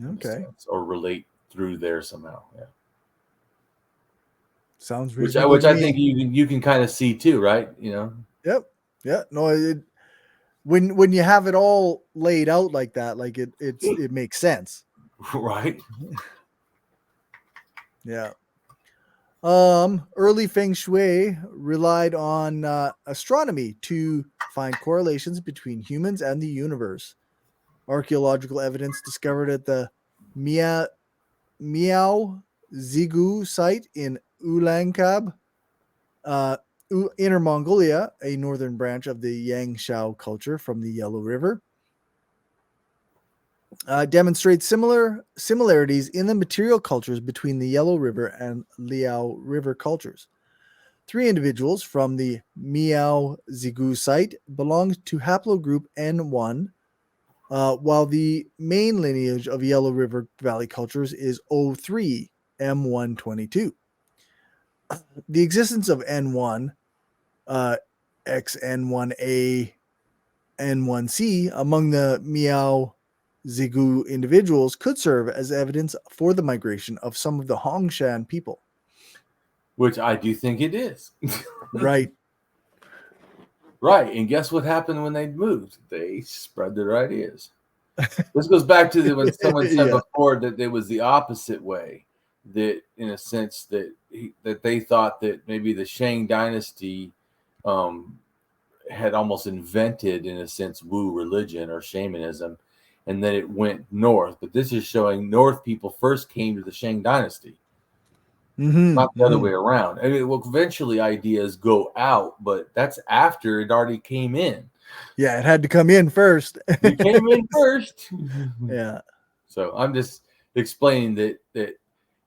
Okay. Or relate through there somehow. Yeah. Sounds reasonable. Which I think you can kind of see too, right? Yep. Yeah. No, when you have it all laid out like that, like it makes sense. Right. Yeah. Early feng shui relied on astronomy to find correlations between humans and the universe. Archaeological evidence discovered at the Miao Zigu site in Ulaanbaatar, Inner Mongolia, a northern branch of the Yangshao culture from the Yellow River, demonstrates similarities in the material cultures between the Yellow River and Liao River cultures. 3 individuals from the Miao Zigu site belonged to haplogroup N1, while the main lineage of Yellow River Valley cultures is O3 M122. The existence of N1, XN1A, N1C among the Miao Zigu individuals could serve as evidence for the migration of some of the Hongshan people. Which I do think it is. Right. Right. And guess what happened when they moved? They spread their ideas. This goes back to when someone said before that it was the opposite way. That, in a sense, that they thought that maybe the Shang dynasty had almost invented, in a sense, Wu religion or shamanism, and then it went north. But this is showing north people first came to the Shang dynasty, not the other way around. I mean, well, eventually ideas go out, but that's after it already came in. Yeah, it had to come in first. It came in first. Yeah. So I'm just explaining that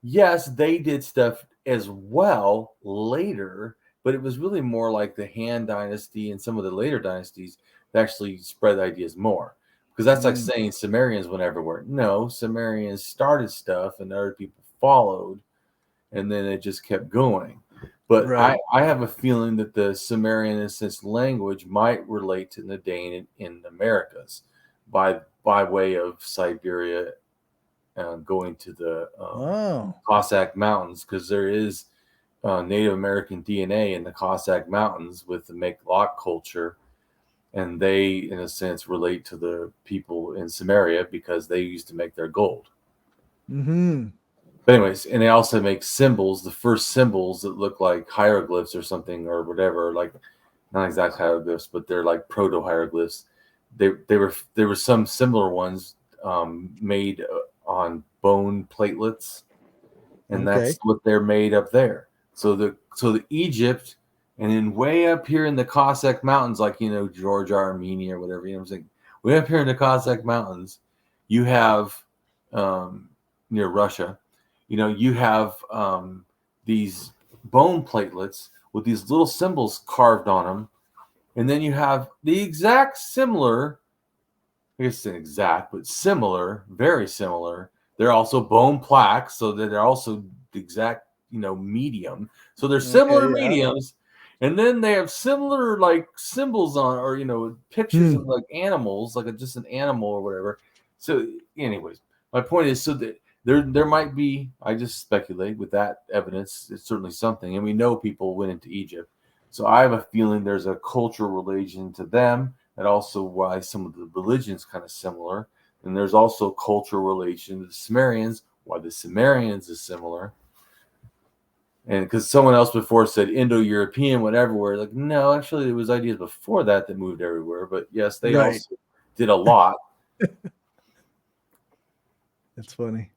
yes, they did stuff as well later, but it was really more like the Han dynasty and some of the later dynasties that actually spread ideas more. Because that's like saying Sumerians went everywhere. No, Sumerians started stuff and other people followed, and then it just kept going. But I have a feeling that the Sumerian, in a sense, language might relate to the Dane in the Americas by way of Siberia, going to the Cossack Mountains, because there is Native American DNA in the Cossack Mountains with the Make-Lock culture, and they, in a sense, relate to the people in Samaria because they used to make their gold. But anyways, and they also make symbols, the first symbols that look like hieroglyphs or something or whatever, like not exact hieroglyphs, but they're like proto-hieroglyphs. There were some similar ones made on bone platelets, and that's what they're made up there. So the Egypt, and then way up here in the Cossack Mountains, like, you know, Georgia, Armenia, or whatever, you know what I'm saying? Way up here in the Cossack Mountains, you have near Russia, you know, you have these bone platelets with these little symbols carved on them, and then you have the exact similar, I guess it's exact, but similar, very similar. They're also bone plaques, so that they're also the exact, you know, medium. So they're similar mediums, and then they have similar like symbols on, or, you know, pictures of like animals, like just an animal or whatever. So, anyways, my point is, so that there might be, I just speculate with that evidence, it's certainly something, and we know people went into Egypt. So I have a feeling there's a cultural relation to them, and also why some of the religions kind of similar. And there's also cultural relation to the Sumerians, why the Sumerians is similar. And because someone else before said Indo-European went everywhere, like, no, actually there was ideas before that moved everywhere. But yes, they also did a lot. That's funny.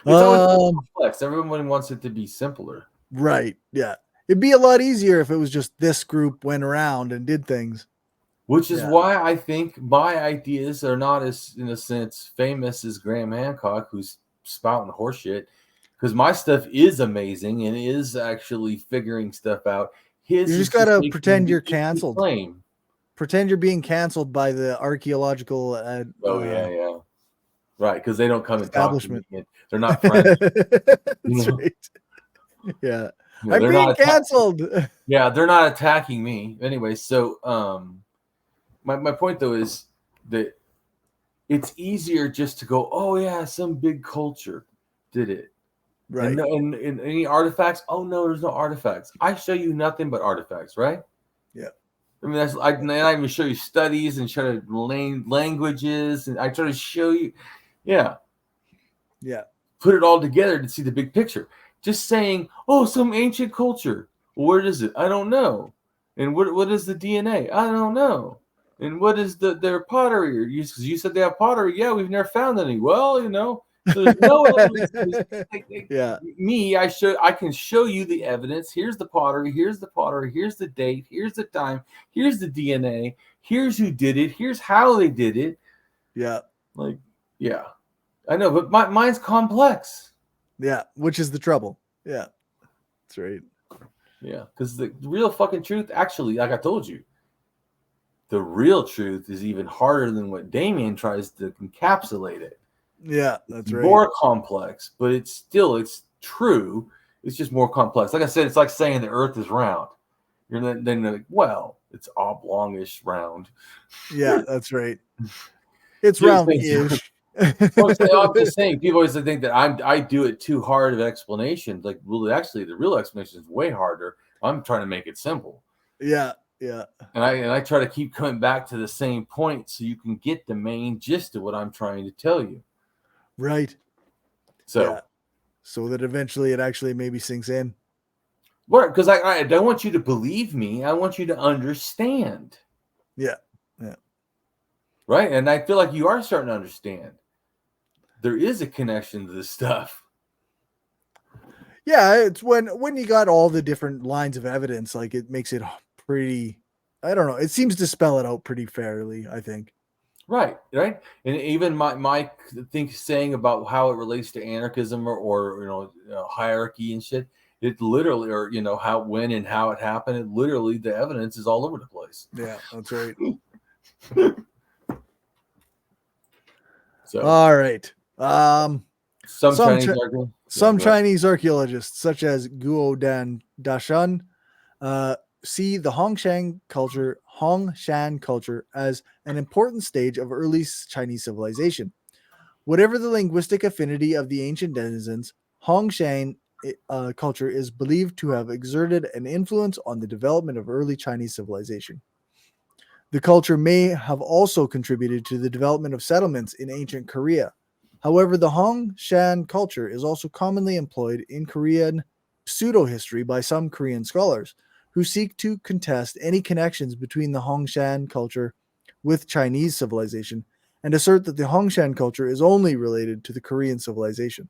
It's always complex. Everyone wants it to be simpler. Right. Yeah. It'd be a lot easier if it was just this group went around and did things. Which is why I think my ideas are not as, in a sense, famous as Graham Hancock, who's spouting horseshit. Because my stuff is amazing and is actually figuring stuff out. You just got to pretend you're canceled. Pretend you're being canceled by the archaeological. Right, because they don't come and talk to me. They're not friends. That's right. Yeah. I'm being canceled. Yeah, they're not attacking me. Anyway, so my point, though, is that it's easier just to go, oh, yeah, some big culture did it. Right. And any artifacts? Oh, no, there's no artifacts. I show you nothing but artifacts, right? Yeah. I mean, I even show you studies and show you languages, and I try to show you, yeah, put it all together to see the big picture. Just saying, oh, some ancient culture. Well, where is it? I don't know. And what is the DNA? I don't know. And what is their pottery? Because you said they have pottery. Yeah, we've never found any. Well, you know, so there's no evidence. Me, I can show you the evidence. Here's the pottery. Here's the date. Here's the time. Here's the DNA. Here's who did it. Here's how they did it. Yeah. Like, yeah. I know, but mine's complex. Yeah, which is the trouble. Yeah. That's right. Yeah, because the real fucking truth, actually, like I told you, the real truth is even harder than what Damien tries to encapsulate it. Yeah, that's right. More complex, but it's true. It's just more complex. Like I said, it's like saying the Earth is round. You're then like, well, it's oblongish round. Yeah, that's right. It's round-ish. I'm just saying, people always think that I do it too hard of explanation. Like, really, actually, the real explanation is way harder. I'm trying to make it simple. Yeah, yeah. And I try to keep coming back to the same point so you can get the main gist of what I'm trying to tell you. Right. So that eventually it actually maybe sinks in. What? Because I don't want you to believe me. I want you to understand. Yeah. Yeah. Right. And I feel like you are starting to understand. There is a connection to this stuff. Yeah, it's when you got all the different lines of evidence, like it makes it pretty, I don't know, it seems to spell it out pretty fairly, I think. Right. And even my saying about how it relates to anarchism or hierarchy and shit, it literally, or how, when and how it happened, it literally, the evidence is all over the place. Yeah, that's right. So all right. Some Chinese archaeologists, such as Guo Dan Dashan, see the Hongshan culture as an important stage of early Chinese civilization. Whatever the linguistic affinity of the ancient denizens, Hongshan culture is believed to have exerted an influence on the development of early Chinese civilization. The culture may have also contributed to the development of settlements in ancient Korea. However, the Hongshan culture is also commonly employed in Korean pseudo-history by some Korean scholars who seek to contest any connections between the Hongshan culture with Chinese civilization and assert that the Hongshan culture is only related to the Korean civilization.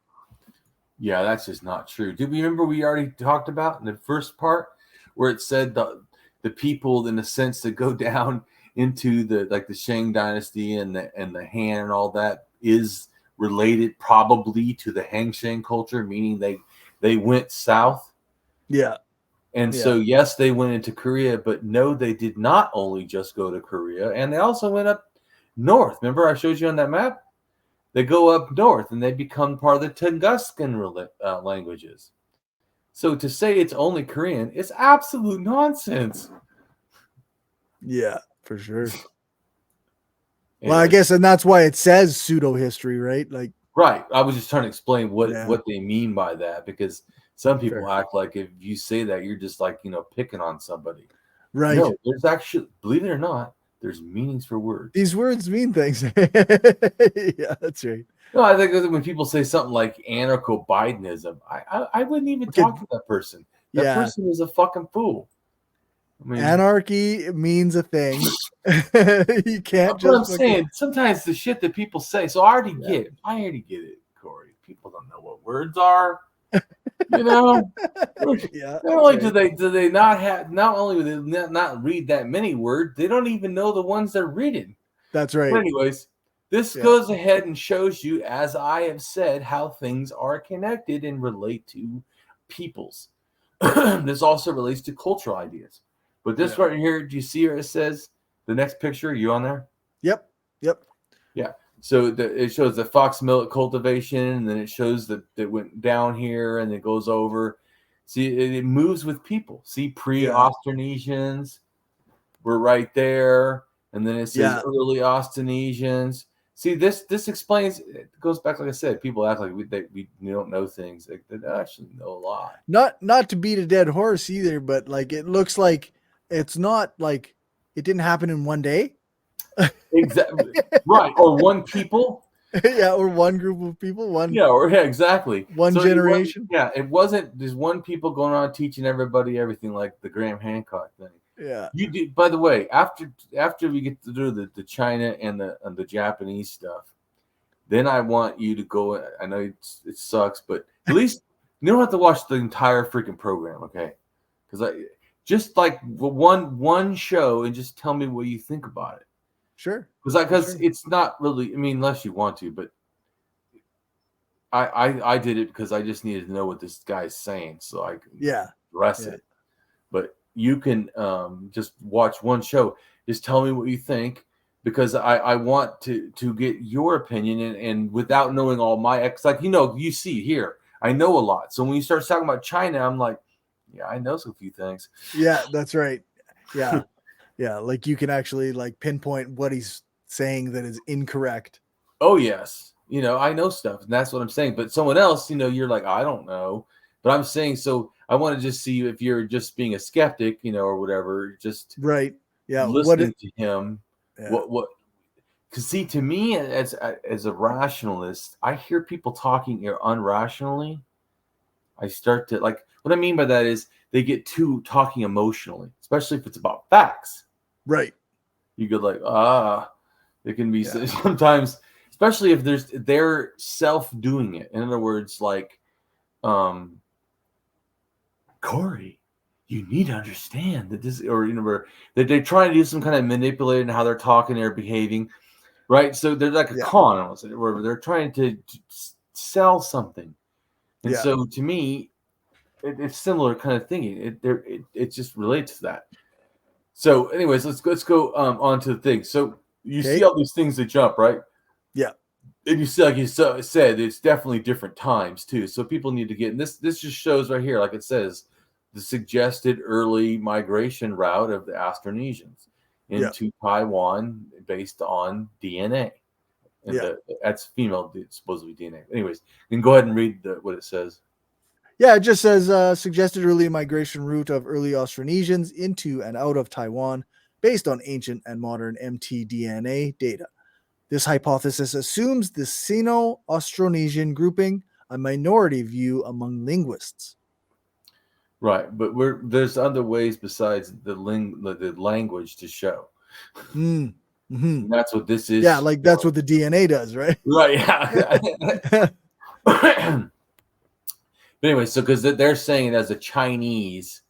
Yeah, that's just not true. Do we remember we already talked about in the first part where it said the people, in a sense, that go down into the Shang dynasty and the Han and all that is related probably to the Hangshang culture, meaning they went south. Yeah. And so, yes, they went into Korea, but no, they did not only just go to Korea, and they also went up north. Remember I showed you on that map? They go up north and they become part of the Tungusian languages. So to say it's only Korean is absolute nonsense. Yeah, for sure. Well, I guess, and that's why it says pseudo history, right? Like, right. I was just trying to explain what they mean by that, because some people act like if you say that, you're just like, picking on somebody. Right. No, there's actually, believe it or not, there's meanings for words. These words mean things. Yeah, that's right. No, I think when people say something like anarcho-Bidenism, I wouldn't even talk to that person. That person is a fucking fool. I mean, anarchy means a thing. You can't just. What I'm saying, sometimes the shit that people say. So I already get it. I already get it, Corey. People don't know what words are. Not only do they not only do they not read that many words, they don't even know the ones they're reading. That's right. But anyways, this goes ahead and shows you, as I have said, how things are connected and relate to peoples. This also relates to cultural ideas. But this right here, do you see where it says the next picture? Are you on there? Yep. Yeah. So it shows the fox millet cultivation, and then it shows that it went down here and it goes over. See, it moves with people. See, pre-Austronesians were right there, and then it says early Austronesians. See, this explains. It goes back, like I said, people act like we don't know things. They actually know a lot. Not to beat a dead horse either, but like it looks like it's not like it didn't happen in one day. Exactly. Right. Or one people. Yeah, or one group of people. Exactly. One generation. It wasn't just one people going around teaching everybody everything like the Graham Hancock thing. Yeah. You do. By the way, after we get to do the China and the Japanese stuff, then I want you to go. I know it sucks, but at least you don't have to watch the entire freaking program, okay? Because I just like one show and just tell me what you think about it. Sure. Because it's not really. I mean, unless you want to, but I did it because I just needed to know what this guy's saying so I can address it. But you can just watch one show. Just tell me what you think, because I want to get your opinion and without knowing all my you see here, I know a lot. So when you start talking about China, I'm like, yeah, I know a few things. Yeah, that's right. Yeah. Yeah, like you can actually like pinpoint what he's saying that is incorrect. Oh yes, I know stuff, and that's what I'm saying. But someone else, you're like, I don't know. But I'm saying, so I want to just see if you're just being a skeptic, or whatever. Just right, yeah. Listening to him, what? Because see, to me, as a rationalist, I hear people talking unrationally. I start to like. What I mean by that is they get too talking emotionally, especially if it's about facts. Right. You go like, It can be sometimes, especially if they're self-doing it. In other words, like, Corey, you need to understand that this, or that they try to do some kind of manipulating how they're talking, they're behaving, right? So they're like a con, where they're trying to sell something, and so to me, it's similar kind of thinking. It just relates to that. So, anyways, let's go on to the thing. So you see all these things that jump, right? Yeah. And you see, like you said, it's definitely different times too. So people need to get, and this just shows right here, like it says, the suggested early migration route of the Austronesians into Taiwan based on DNA. And that's female, supposedly DNA. Anyways, you can go ahead and read what it says. Yeah, it just says suggested early migration route of early Austronesians into and out of Taiwan based on ancient and modern mtDNA data. This hypothesis assumes the Sino-Austronesian grouping, a minority view among linguists. Right, but there's other ways besides the language to show. Mm-hmm. That's what this is. Yeah, like that's what the DNA does, right? Right. Yeah. But anyway, so because they're saying it as a Chinese,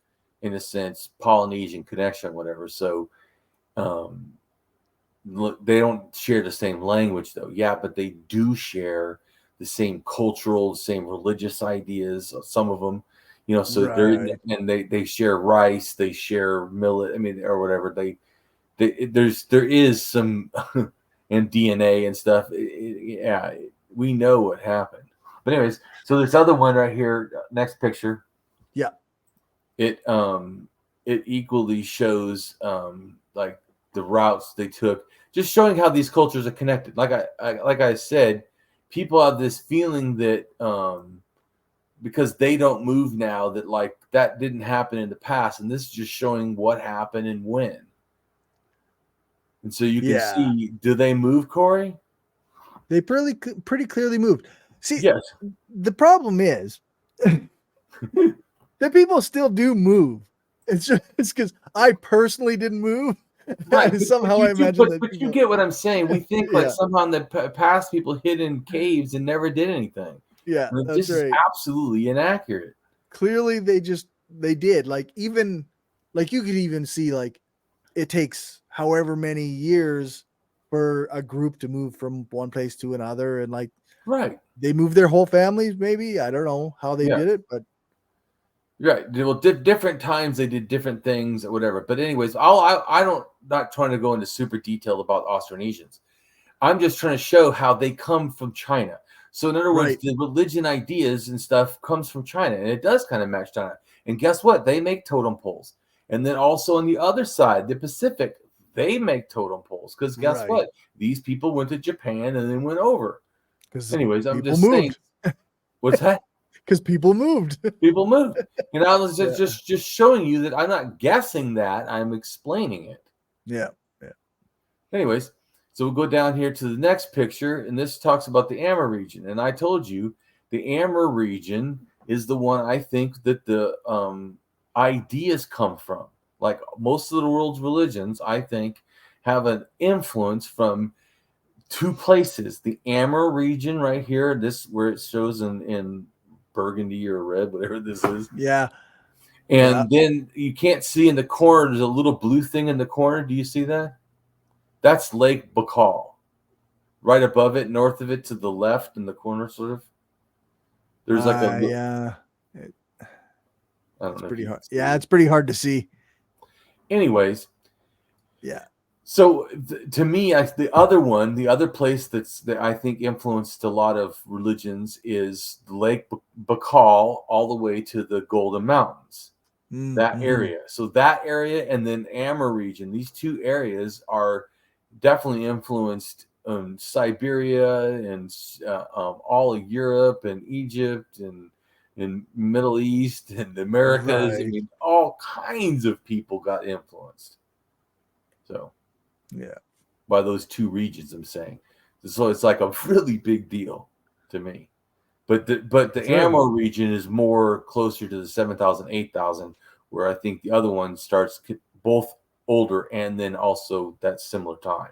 in a sense, Polynesian connection, whatever. So they don't share the same language, though. Yeah, but they do share the same cultural, the same religious ideas. Some of them. So they share rice, they share millet, or whatever. There is some and DNA and stuff. We know what happened. But anyways, so this other one right here, next picture. Yeah. It equally shows like the routes they took, just showing how these cultures are connected. Like I said, people have this feeling that because they don't move now, that like that didn't happen in the past, and this is just showing what happened and when. And so you can see, do they move, Corey? They pretty clearly moved. See, yes. The problem is that people still do move. It's just because I personally didn't move. Right. Somehow I imagine that. But you get what I'm saying. We think like somehow in the past people hid in caves and never did anything. Yeah, this is absolutely inaccurate. Clearly, they did. Like even like you could even see like it takes however many years for a group to move from one place to another, and like they moved their whole families. Maybe I don't know how they did it, but well, different times they did different things or whatever. But anyways, not trying to go into super detail about Austronesians. I'm just trying to show how they come from China. So in other words, the religion ideas and stuff comes from China, and it does kind of match China. And guess what? They make totem poles. And then also on the other side, the Pacific, they make totem poles. Because guess what? These people went to Japan and then went over. Anyways, I'm just saying. What's that? Because people moved. People moved. And I was just showing you that I'm not guessing that. I'm explaining it. Yeah. Anyways. So we'll go down here to the next picture, and this talks about the Amur region. And I told you the Amur region is the one I think that the ideas come from. Like most of the world's religions, I think, have an influence from two places. The Amur region right here, this where it shows in burgundy or red, whatever this is. Yeah. And then you can't see in the corner, there's a little blue thing in the corner. Do you see that? That's Lake Baikal. Right above it, north of it, to the left in the corner, sort of. There's like a I don't know. Pretty hard. Yeah, it's pretty hard to see. Anyways. Yeah. So to me, the other place that I think influenced a lot of religions is Lake Baikal all the way to the Golden Mountains. That area. So that area and then Amur region, these two areas are definitely influenced Siberia and all of Europe and Egypt and Middle East and the Americas. I mean, all kinds of people got influenced. So, by those two regions, I'm saying. So it's like a really big deal to me. But the Amur region is more closer to the 7,000, 8,000, where I think the other one starts both older and then also that similar time.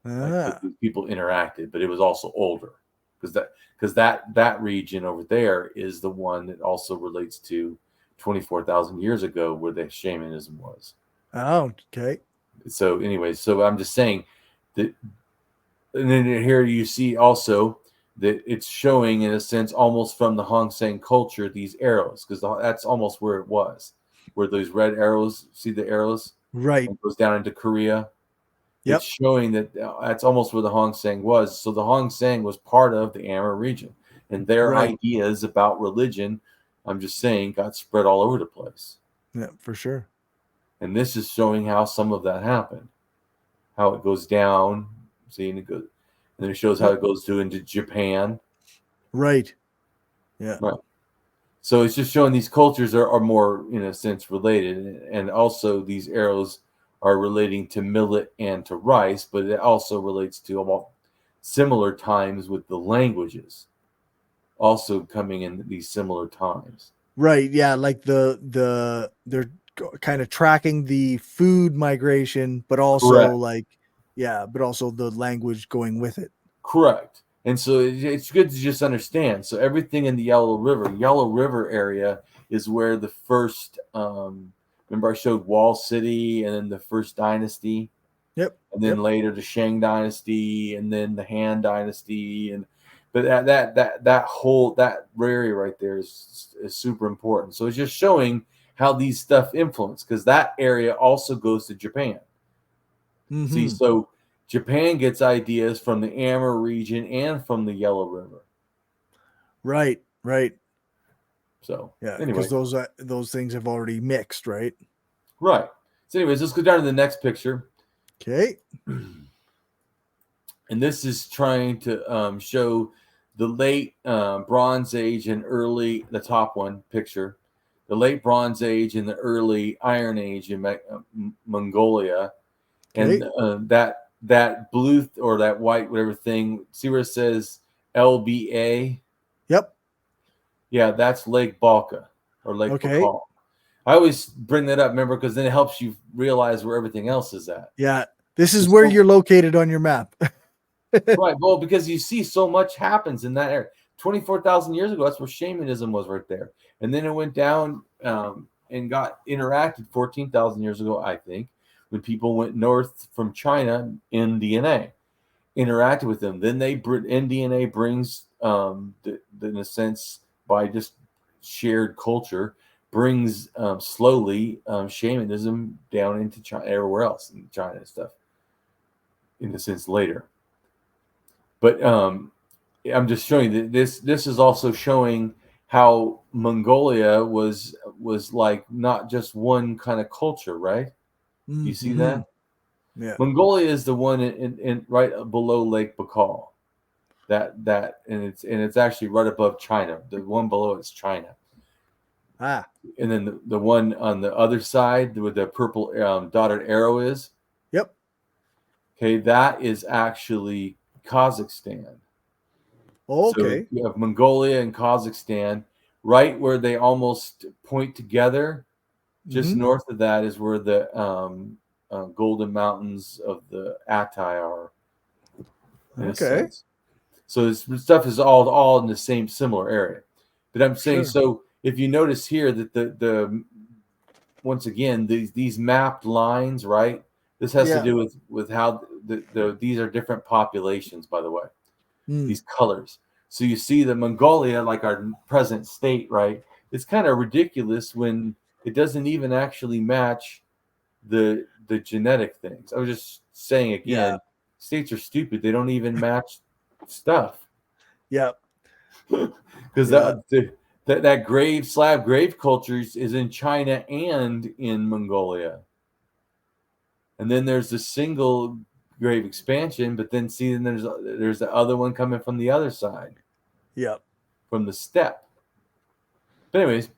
Ah. Like people interacted, but it was also older because that region over there is the one that also relates to 24,000 years ago where the shamanism was. Oh, okay. So anyways, so I'm just saying that, and then here you see also that it's showing in a sense almost from the Hong Sang culture these arrows, because that's almost where it was, where those red arrows, see the arrows, right, and goes down into Korea. yep. It's showing that that's almost where the Hong Sang was. So the Hong Sang was part of the Amur region, and their ideas about religion, I'm just saying, got spread all over the place. Yeah, for sure. And this is showing how some of that happened, how it goes down. See, and then it shows how it goes into Japan. Right. Yeah. Right. So it's just showing these cultures are more, in a sense, related, and also these arrows are relating to millet and to rice, but it also relates to about similar times with the languages also coming in these similar times. Right. Yeah. Like they're kind of tracking the food migration, but also but also the language going with it. Correct. And so it's good to just understand. So everything in the Yellow River area is where the first, remember I showed Wall City and then the first dynasty. Yep. And then later the Shang dynasty and then the Han dynasty. But that whole area right there is super important. So it's just showing how these stuff influence, because that area also goes to Japan. Mm-hmm. See, so Japan gets ideas from the Amur region and from the Yellow River. Right. So yeah, anyway, because those things have already mixed, right? Right. So anyways, let's go down to the next picture. Okay. And this is trying to show the late Bronze Age and early, the top one picture, the late Bronze Age and the early Iron Age in Mongolia. Okay. And that blue or that white, whatever thing, see where it says LBA? Yep. Yeah, that's Lake Balka or Lake Baikal. I always bring that up, remember, because then it helps you realize where everything else is at. Yeah. This is where you're located on your map. Right. Well, because you see so much happens in that area. 24,000 years ago, that's where shamanism was right there. And then it went down and got interacted 14,000 years ago, I think, when people went north from China in DNA, interacted with them. Then NDNA brings, in a sense, by just shared culture, brings slowly shamanism down into China, everywhere else in China and stuff, in a sense, later. But I'm just showing that this is also showing how Mongolia was like not just one kind of culture, right? You see that? Yeah. Mongolia is the one in right below Lake Baikal. That and it's actually right above China. The one below it's China. Ah. And then the one on the other side with the purple dotted arrow is. Yep. Okay, that is actually Kazakhstan. Okay. So you have Mongolia and Kazakhstan, right where they almost point together. Just north of that is where the Golden Mountains of the Altai are. In a sense. So this stuff is all in the same similar area. But I'm saying, so if you notice here that the once again these mapped lines, right? This has to do with how these are different populations, by the way. These colors. So you see the Mongolia, like our present state, right? It's kind of ridiculous when it doesn't even actually match the genetic things. I was just saying again, states are stupid. They don't even match stuff. Yeah. Because that slab grave culture is in China and in Mongolia. And then there's the single grave expansion, but then there's the other one coming from the other side. Yep. From the steppe. But anyways,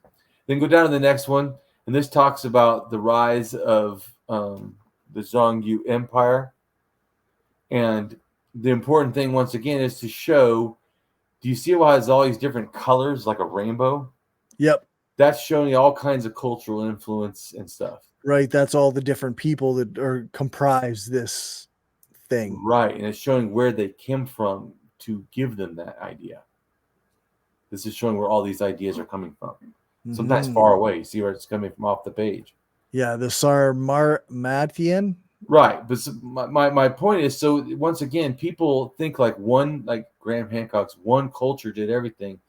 then go down to the next one, and this talks about the rise of the Zhongyu Empire. And the important thing, once again, is to show, do you see how it has all these different colors like a rainbow? Yep. That's showing all kinds of cultural influence and stuff. Right. That's all the different people that comprise this thing. Right. And it's showing where they came from to give them that idea. This is showing where all these ideas are coming from. Sometimes far away. You see where it's coming from off the page. Yeah, the Sarmatian. Right. But my point is, so once again, people think like Graham Hancock's one culture did everything.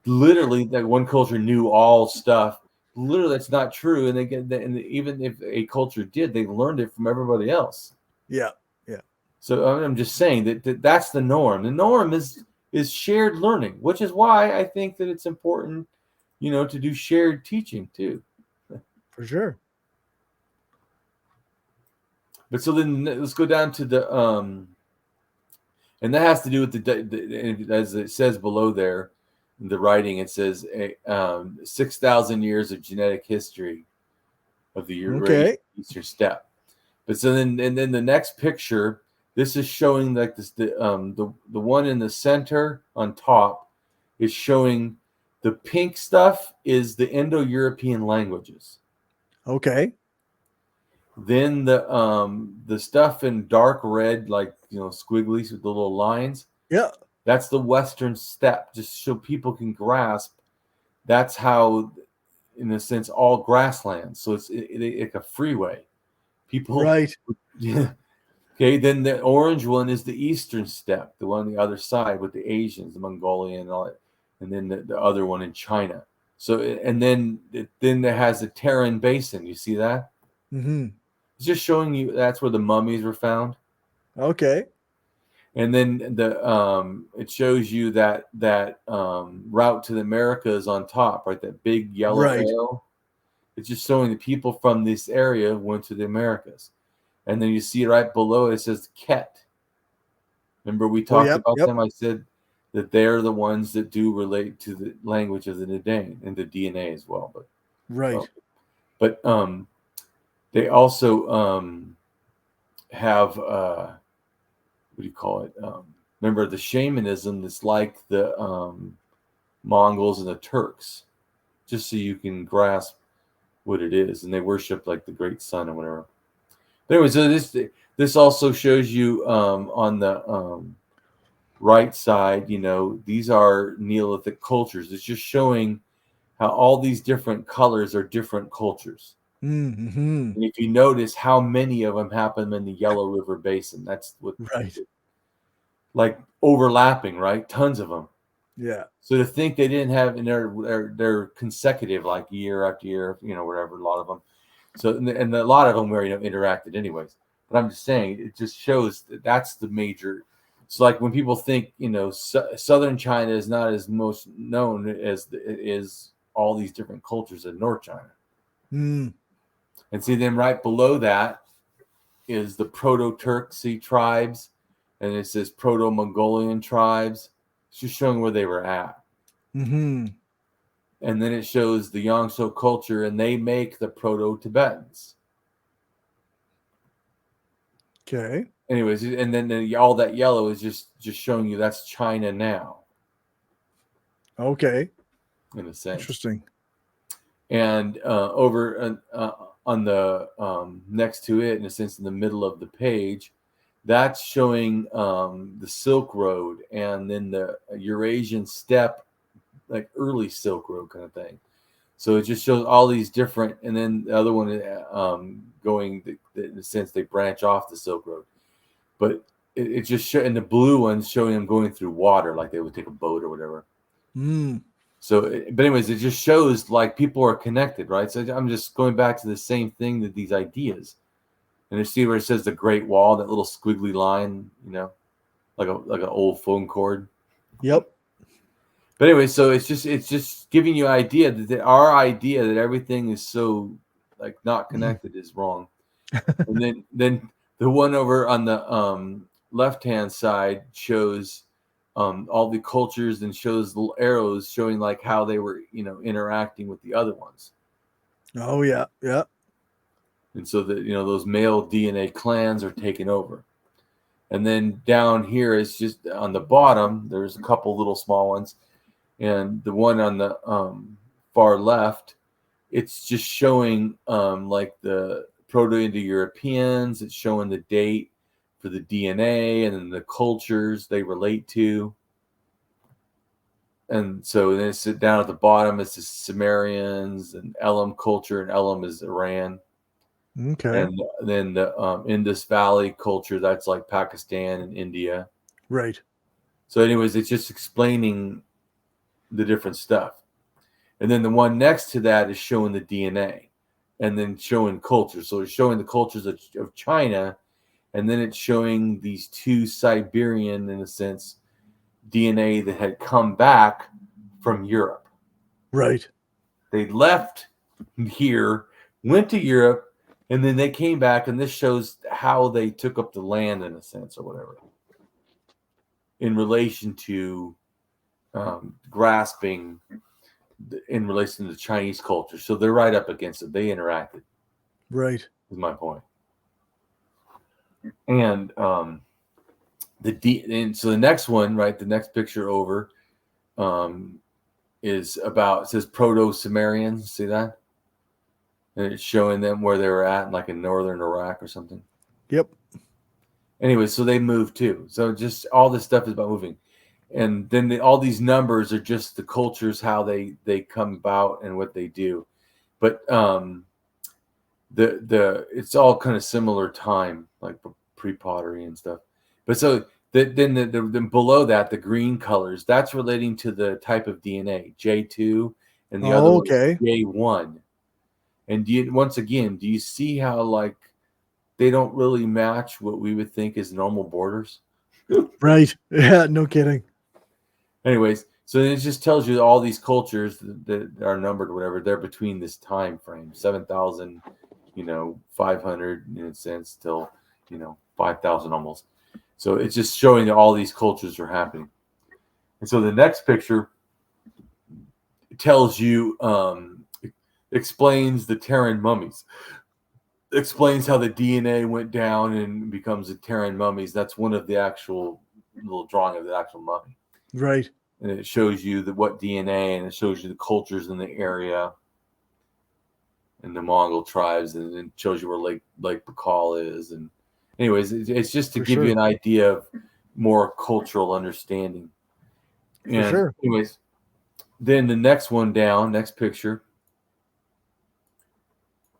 Literally, that one culture knew all stuff. Literally, that's not true. And even if a culture did, they learned it from everybody else. Yeah. Yeah. So I'm just saying that's the norm. The norm is shared learning, which is why I think that it's important, to do shared teaching too. For sure. But so then let's go down to the and that has to do with the as it says below there, in the writing, it says 6,000 years of genetic history of the Eurasian Eastern steppe. But so then the next picture, this is showing like this the one in the center on top is showing the pink stuff is the Indo-European languages. Okay. Then the stuff in dark red, like squigglies with the little lines. Yeah. That's the Western steppe, just so people can grasp. That's how, in a sense, all grasslands. So it's like a freeway. People. Right. Yeah. Okay. Then the orange one is the Eastern steppe, the one on the other side with the Asians, the Mongolian, and all that. And then the other one in China. So and then it has the Terran Basin. You see that? Mm-hmm. It's just showing you that's where the mummies were found. Okay. And then it shows you that route to the Americas on top, right? That big yellow arrow. It's just showing the people from this area went to the Americas. And then you see right below it says Ket. Remember we talked about them? I said that they're the ones that do relate to the language of the destain and the DNA as well. But they also have what do you call it? Remember the shamanism that's like the Mongols and the Turks, just so you can grasp what it is. And they worship like the great sun or whatever. But anyway, so this also shows you on the right side, these are Neolithic cultures. It's just showing how all these different colors are different cultures. Mm-hmm. And if you notice how many of them happen in the Yellow River Basin, that's what like overlapping, right? Tons of them. Yeah. So to think they didn't have in their consecutive, like year after year, whatever, a lot of them. So and a lot of them were interacted anyways. But I'm just saying it just shows that's the major. So like when people think southern China is not as most known as it is all these different cultures in North China. Mm. And see, then right below that is the Proto-Turkcy tribes, and it says Proto-Mongolian tribes. It's just showing where they were at. Mm-hmm. And then it shows the Yangtze culture, and they make the Proto-Tibetans. Okay. Anyways, and then all that yellow is just showing you that's China now. Okay. In a sense. Interesting. And over on the next to it, in a sense, in the middle of the page, that's showing the Silk Road and then the Eurasian steppe, like early Silk Road kind of thing. So it just shows all these different, and then the other one going, in a sense, they branch off the Silk Road. But it just and the blue one's showing them going through water, like they would take a boat or whatever. Mm. So, but anyways, it just shows like people are connected, right? So I'm just going back to the same thing, that these ideas. And you see where it says the Great Wall, that little squiggly line, like an old phone cord. Yep. But anyway, so it's just giving you idea that our idea that everything is so like not connected is wrong. And then the one over on the left-hand side shows all the cultures and shows little arrows showing like how they were, interacting with the other ones. Oh yeah, yeah. And so that those male DNA clans are taken over. And then down here is just on the bottom. There's a couple little small ones, and the one on the far left, it's just showing like the Proto-Indo-Europeans. It's showing the date for the DNA and then the cultures they relate to. And so then it's down at the bottom, it's the Sumerians and Elam culture, and Elam is Iran. Okay. And then the Indus Valley culture, that's like Pakistan and India. Right. So anyways, it's just explaining the different stuff. And then the one next to that is showing the DNA and then showing culture. So it's showing the cultures of China, and then it's showing these two Siberian, in a sense, DNA that had come back from Europe. Right. They left here, went to Europe, and then they came back, and this shows how they took up the land, in a sense, or whatever, in relation to grasping in relation to the Chinese culture. So they're right up against it. They interacted. Right. Is my point. And and so the next one, right, the next picture over is about, it says Proto-Sumerians. See that? And it's showing them where they were at, like in northern Iraq or something. Yep. Anyway, so they moved too. So just all this stuff is about moving. And then all these numbers are just the cultures, how they come about and what they do. But it's all kind of similar time, like pre-pottery and stuff. But so then below that, the green colors, that's relating to the type of DNA, J2, and the other one is J1. And once again, do you see how like they don't really match what we would think is normal borders? Right. Yeah, no kidding. Anyways, so it just tells you all these cultures that are numbered or whatever, they're between this time frame, 7,000, 500 in a sense, till 5,000 almost. So it's just showing that all these cultures are happening. And so the next picture tells you, explains the Terran mummies, explains how the DNA went down and becomes the Terran mummies. That's one of the actual little drawing of the actual mummy. Right. And it shows you what DNA, and it shows you the cultures in the area and the Mongol tribes, and it shows you where Lake Baikal is. And anyways, it's just to give you an idea of more cultural understanding. And anyways, then the next one down, next picture.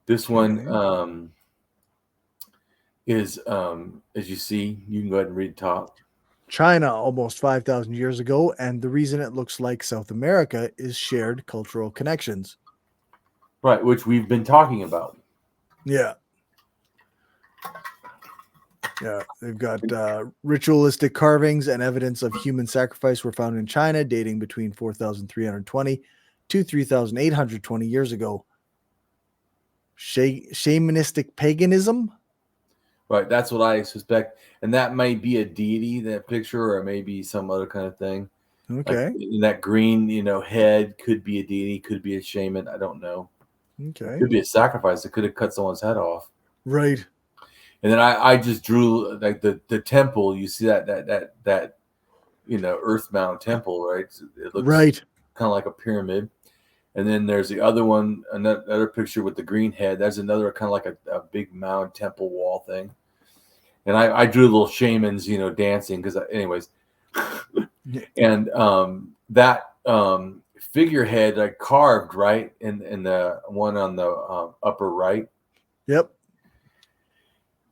This one is, as you see, you can go ahead and read top. China almost 5,000 years ago, and the reason it looks like South America is shared cultural connections. Right, which we've been talking about. Yeah. Yeah, they've got ritualistic carvings and evidence of human sacrifice were found in China dating between 4,320 to 3,820 years ago. Shamanistic paganism? Right, that's what I suspect. And that may be a deity, that picture, or maybe some other kind of thing. Okay. Like in that green, head could be a deity, could be a shaman. I don't know. Okay. Could be a sacrifice. It could have cut someone's head off. Right. And then I just drew like the temple. You see that earth-bound temple, right? It looks kind of like a pyramid. And then there's the other one, another picture with the green head. That's another kind of like a big mound temple wall thing. And I drew little shamans, dancing because, anyways. And that figurehead I carved right in the one on the upper right. Yep.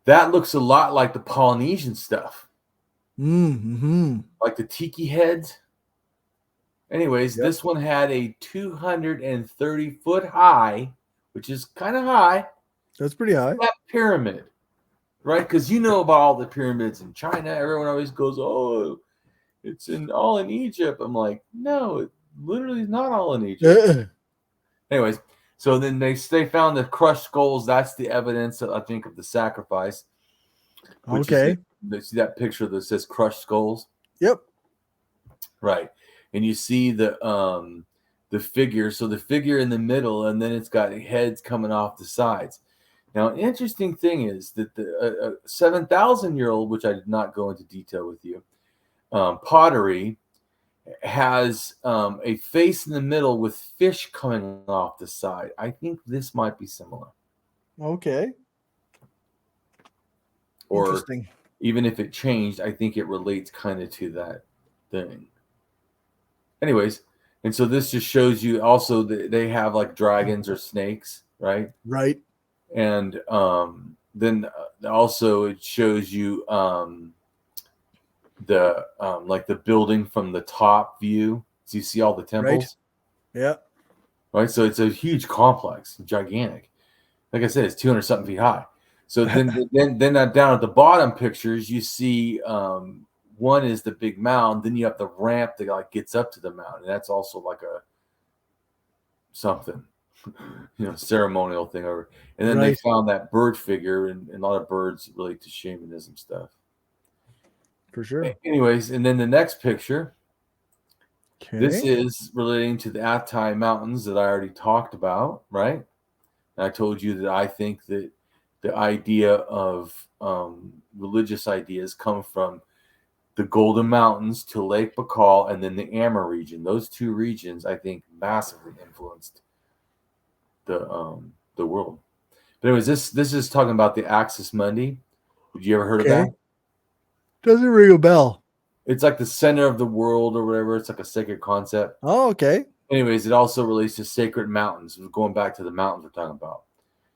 That looks a lot like the Polynesian stuff. Mm-hmm. Like the tiki heads. Anyways, this one had a 230-foot high, which is kind of high. That's pretty high. That pyramid, right? Because about all the pyramids in China. Everyone always goes, "Oh, it's all in Egypt." I'm like, no, it literally is not all in Egypt. Anyways, so then they found the crushed skulls. That's the evidence, I think, of the sacrifice. Okay. You see that picture that says crushed skulls? Yep. Right. And you see the figure. So the figure in the middle, and then it's got heads coming off the sides. Now, an interesting thing is that the 7,000-year-old, which I did not go into detail with you, pottery has a face in the middle with fish coming off the side. I think this might be similar. Okay. Or interesting. even if it changed, I think it relates kind of to that thing. Anyways, and so this just shows you also that they have like dragons or snakes, right? Right. And then also it shows you the like the building from the top view. So you see all the temples. Right. Yeah. Right. So it's a huge complex, gigantic. Like I said, it's 200 something feet high. So then down at the bottom pictures, you see one is the big mound. Then you have the ramp that like gets up to the mound, and that's also like a something, ceremonial thing over. And then they found that bird figure, and a lot of birds relate to shamanism stuff. For sure. Anyways, and then the next picture. Okay. This is relating to the Altai Mountains that I already talked about, right? And I told you that I think that the idea of religious ideas come from the Golden Mountains to Lake Baikal and then the Amur region. Those two regions, I think, massively influenced the world. But anyways, this is talking about the Axis Mundi. Did you ever heard of that? Doesn't ring a bell. It's like the center of the world or whatever. It's like a sacred concept. Oh, okay. Anyways, it also relates to sacred mountains. Going back to the mountains we're talking about.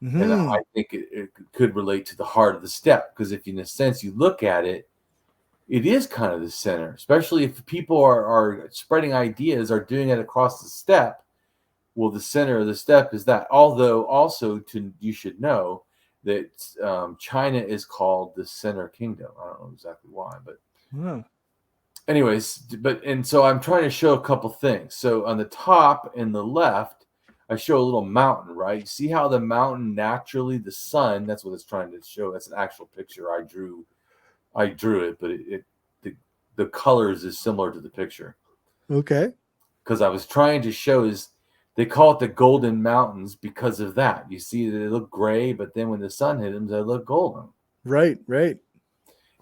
Mm-hmm. And I think it could relate to the heart of the steppe, because if in a sense you look at it, it is kind of the center, especially if people are spreading ideas, are doing it across the steppe. Well, the center of the steppe is that. Although also you should know that China is called the Center Kingdom. I don't know exactly why, but anyways, and so I'm trying to show a couple things. So on the top and the left, I show a little mountain, right? See how the mountain naturally, the sun, that's what it's trying to show. That's an actual picture I drew. I drew it, but the colors is similar to the picture. Okay. Because I was trying to show is they call it the Golden Mountains because of that. You see that they look gray, but then when the sun hit them, they look golden. Right.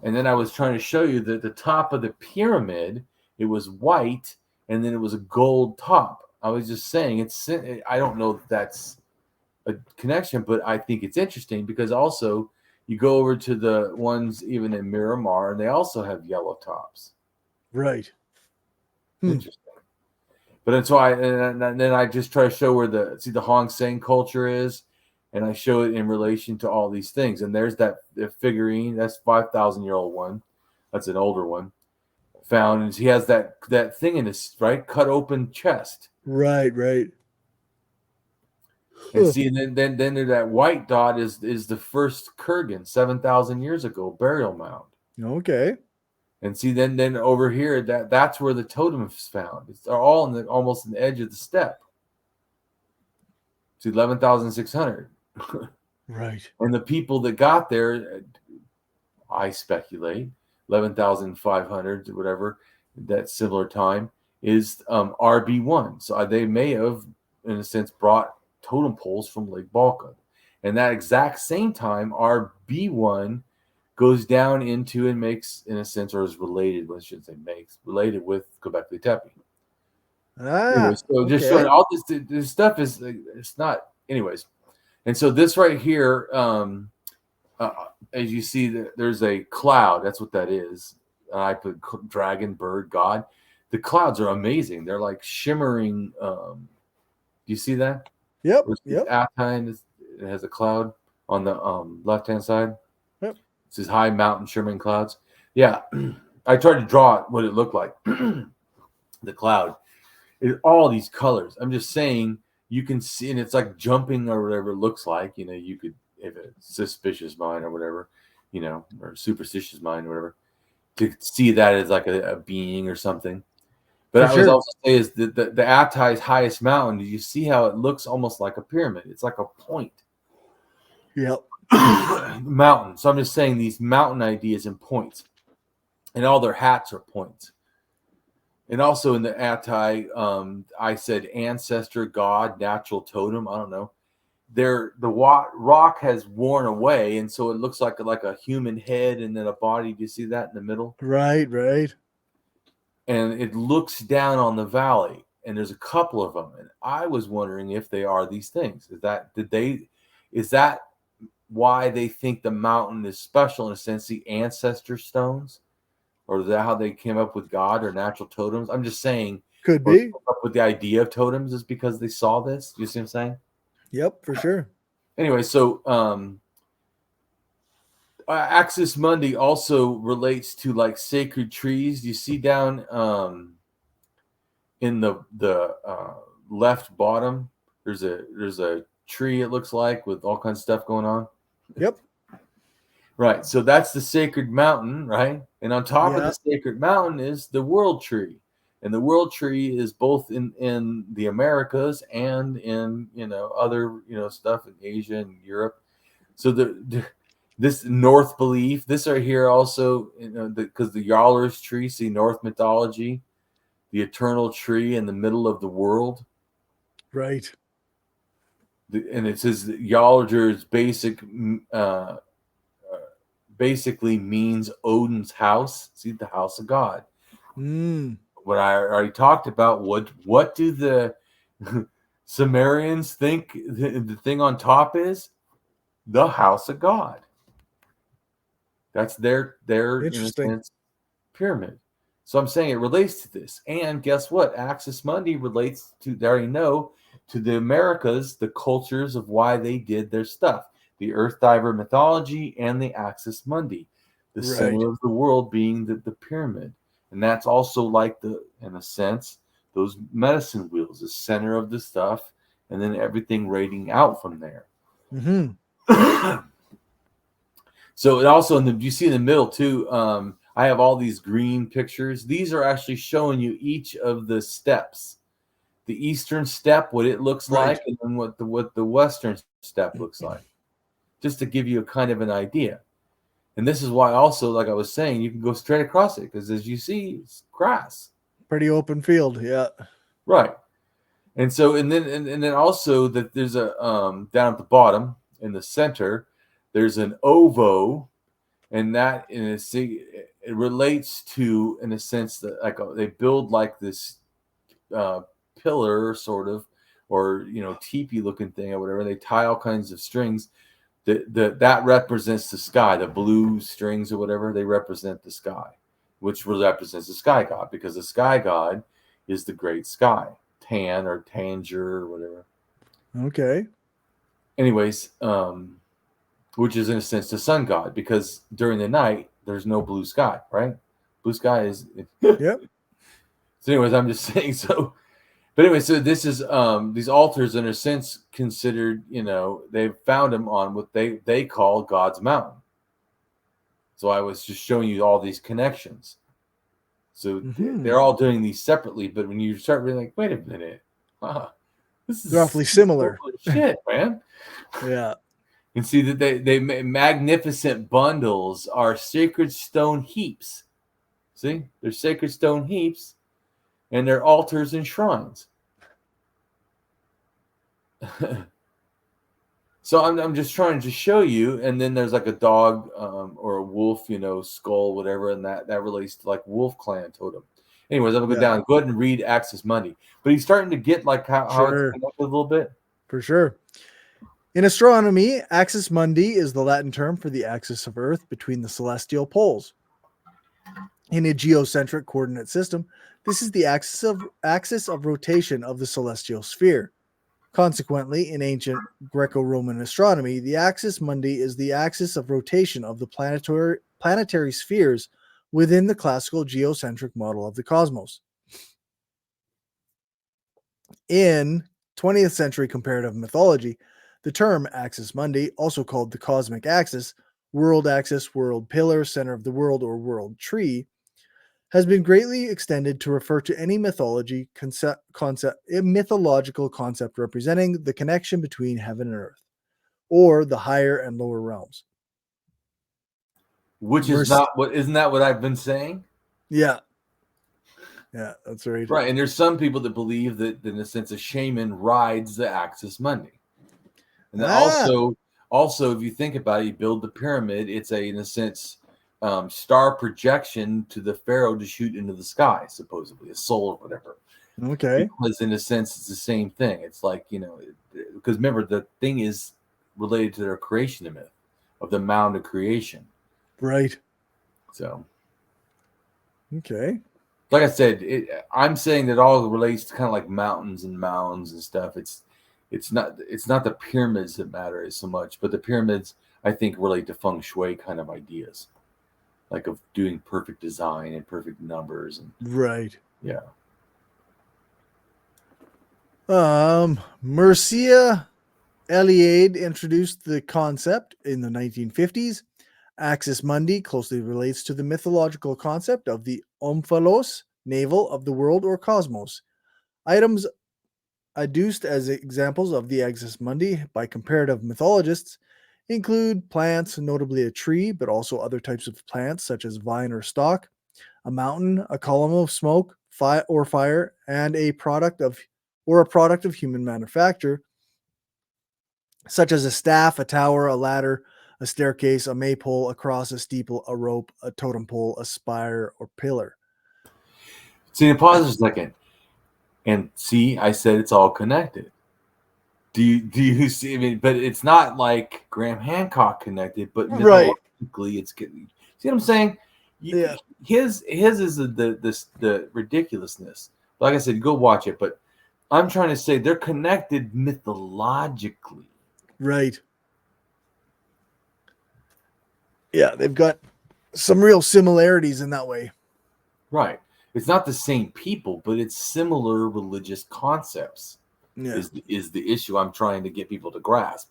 And then I was trying to show you that the top of the pyramid, it was white, and then it was a gold top. I was just saying I don't know if that's a connection, but I think it's interesting because also you go over to the ones even in Miramar, and they also have yellow tops. Right. Interesting. But then I just try to show where the Hong Seng culture is, and I show it in relation to all these things. And there's the figurine, that's 5,000-year-old one. That's an older one. Found, and he has that thing in his cut open chest. Right. And see, and then that white dot is the first Kurgan 7,000 years ago burial mound. Okay. And see, then over here, that's where the totem is found. They're all almost in the edge of the steppe. It's 11,600. Right. And the people that got there, I speculate, 11,500, whatever, that similar time, is RB1. So they may have, in a sense, brought totem poles from Lake Balkan. And that exact same time, RB1 goes down into and makes, in a sense, or is related, well, I shouldn't say makes, related with Göbekli Tepe. Anyway, so just showing all this stuff is, it's not, anyways. And so this right here, as you see, there's a cloud. That's what that is. I put dragon, bird, god. The clouds are amazing. They're like shimmering. Do you see that? Yep. It has a cloud on the left-hand side. Yep. It says high mountain shimmering clouds. Yeah. I tried to draw what it looked like. The cloud. All these colors. I'm just saying you can see, and it's like jumping or whatever it looks like. You could, if it's suspicious mind or whatever, or superstitious mind or whatever, to see that as like a being or something. But I was also say is the Altai's highest mountain. Do you see how it looks almost like a pyramid? It's like a point. Yep. Mountain. So I'm just saying these mountain ideas and points, and all their hats are points. And also in the Altai, I said ancestor, god, natural totem. I don't know. The rock has worn away, and so it looks like a human head and then a body. Do you see that in the middle? Right. And it looks down on the valley, and there's a couple of them. And I was wondering if they are these things. Is that why they think the mountain is special in a sense, the ancestor stones, or is that how they came up with God or natural totems? I'm just saying, could be up with the idea of totems is because they saw this. You see what I'm saying? Yep, for sure. Anyway, so Axis Mundi also relates to like sacred trees. You see down in the left bottom, there's a tree, it looks like, with all kinds of stuff going on. Yep. Right. So that's the sacred mountain, right? And on top of the sacred mountain is the world tree. And the world tree is both in the Americas and in, other, stuff in Asia and Europe. So this North belief, this right here also, because the Yaller's tree, see North mythology, the eternal tree in the middle of the world. Right. And it says that Yaller's basically means Odin's house. See, the house of God. What I already talked about, what do the Sumerians think the thing on top is? The house of God. That's their in a sense, pyramid. So I'm saying it relates to this. And guess what? Axis Mundi relates to, they already know, to the Americas, the cultures of why they did their stuff. The Earth Diver mythology and the Axis Mundi. The center of the world being the pyramid. And that's also like in a sense, those medicine wheels, the center of the stuff, and then everything radiating out from there. So it also, you see in the middle too, I have all these green pictures. These are actually showing you each of the steps. The eastern step, what it looks like, and then what the western step looks like. Just to give you a kind of an idea. And this is why also, like I was saying, you can go straight across it, because as you see, it's grass. Pretty open field, yeah. Right. And so, and then also that there's a down at the bottom in the center, there's an ovo, and that it relates to, in a sense, that like they build like this pillar sort of, or teepee looking thing or whatever. They tie all kinds of strings. That represents the sky. The blue strings or whatever, they represent the sky, which represents the sky god, because the sky god is the great sky, Tan or Tanger or whatever. Okay. Anyways, which is in a sense the sun god, because during the night there's no blue sky, right? Blue sky is yep. So anyways, I'm just saying, so but anyway, so this is these altars in a sense considered, they've found them on what they call God's mountain. So I was just showing you all these connections. So they're all doing these separately, but when you start really like, wait a minute, this is roughly similar. Shit, man. Yeah. And see that they magnificent bundles are sacred stone heaps. See, they're sacred stone heaps, and they're altars and shrines. So I'm just trying to show you, and then there's like a dog or a wolf, skull, whatever, and that relates to like Wolf Clan totem. Anyways, I'm gonna go down. Go ahead and read Axis Mundi. But he's starting to get like how it's connected a little bit. For sure. In astronomy, Axis Mundi is the Latin term for the axis of Earth between the celestial poles. In a geocentric coordinate system, this is the axis of rotation of the celestial sphere. Consequently, in ancient Greco-Roman astronomy, the axis mundi is the axis of rotation of the planetary spheres within the classical geocentric model of the cosmos. In 20th century comparative mythology, the term axis mundi, also called the cosmic axis, world axis, world pillar, center of the world, or world tree, has been greatly extended to refer to any mythological concept representing the connection between heaven and earth, or the higher and lower realms. Which is isn't that what I've been saying? Yeah. Yeah, that's right. Right, and there's some people that believe that, in a sense, a shaman rides the axis mundi. And then also, if you think about it, you build the pyramid, it's in a sense, star projection to the pharaoh to shoot into the sky, supposedly a soul or whatever. Okay. Because in a sense, it's the same thing. It's like, because remember, the thing is related to their creation myth. of the mound of creation. Right. So, okay. Like I said, I'm saying that all relates to kind of like mountains and mounds and stuff. It's not the pyramids that matter so much, but the pyramids I think relate to feng shui kind of ideas, like of doing perfect design and perfect numbers and right. Yeah. Mircea Eliade introduced the concept in the 1950s. Axis Mundi closely relates to the mythological concept of the omphalos, navel of the world or cosmos. Items adduced as examples of the Axis Mundi by comparative mythologists include plants, notably a tree, but also other types of plants such as vine or stalk, a mountain, a column of smoke, fire, and a product of human manufacture, such as a staff, a tower, a ladder, a staircase, a maypole, a cross, a steeple, a rope, a totem pole, a spire, or pillar. See, pause a second. And see, I said it's all connected. Do you see? I mean, but it's not like Graham Hancock connected, but mythologically, it's getting. See what I'm saying? Yeah. His is the ridiculousness. Like I said, go watch it. But I'm trying to say they're connected mythologically. Right. Yeah, they've got some real similarities in that way. Right. It's not the same people, but it's similar religious concepts. Yeah. Is the issue I'm trying to get people to grasp.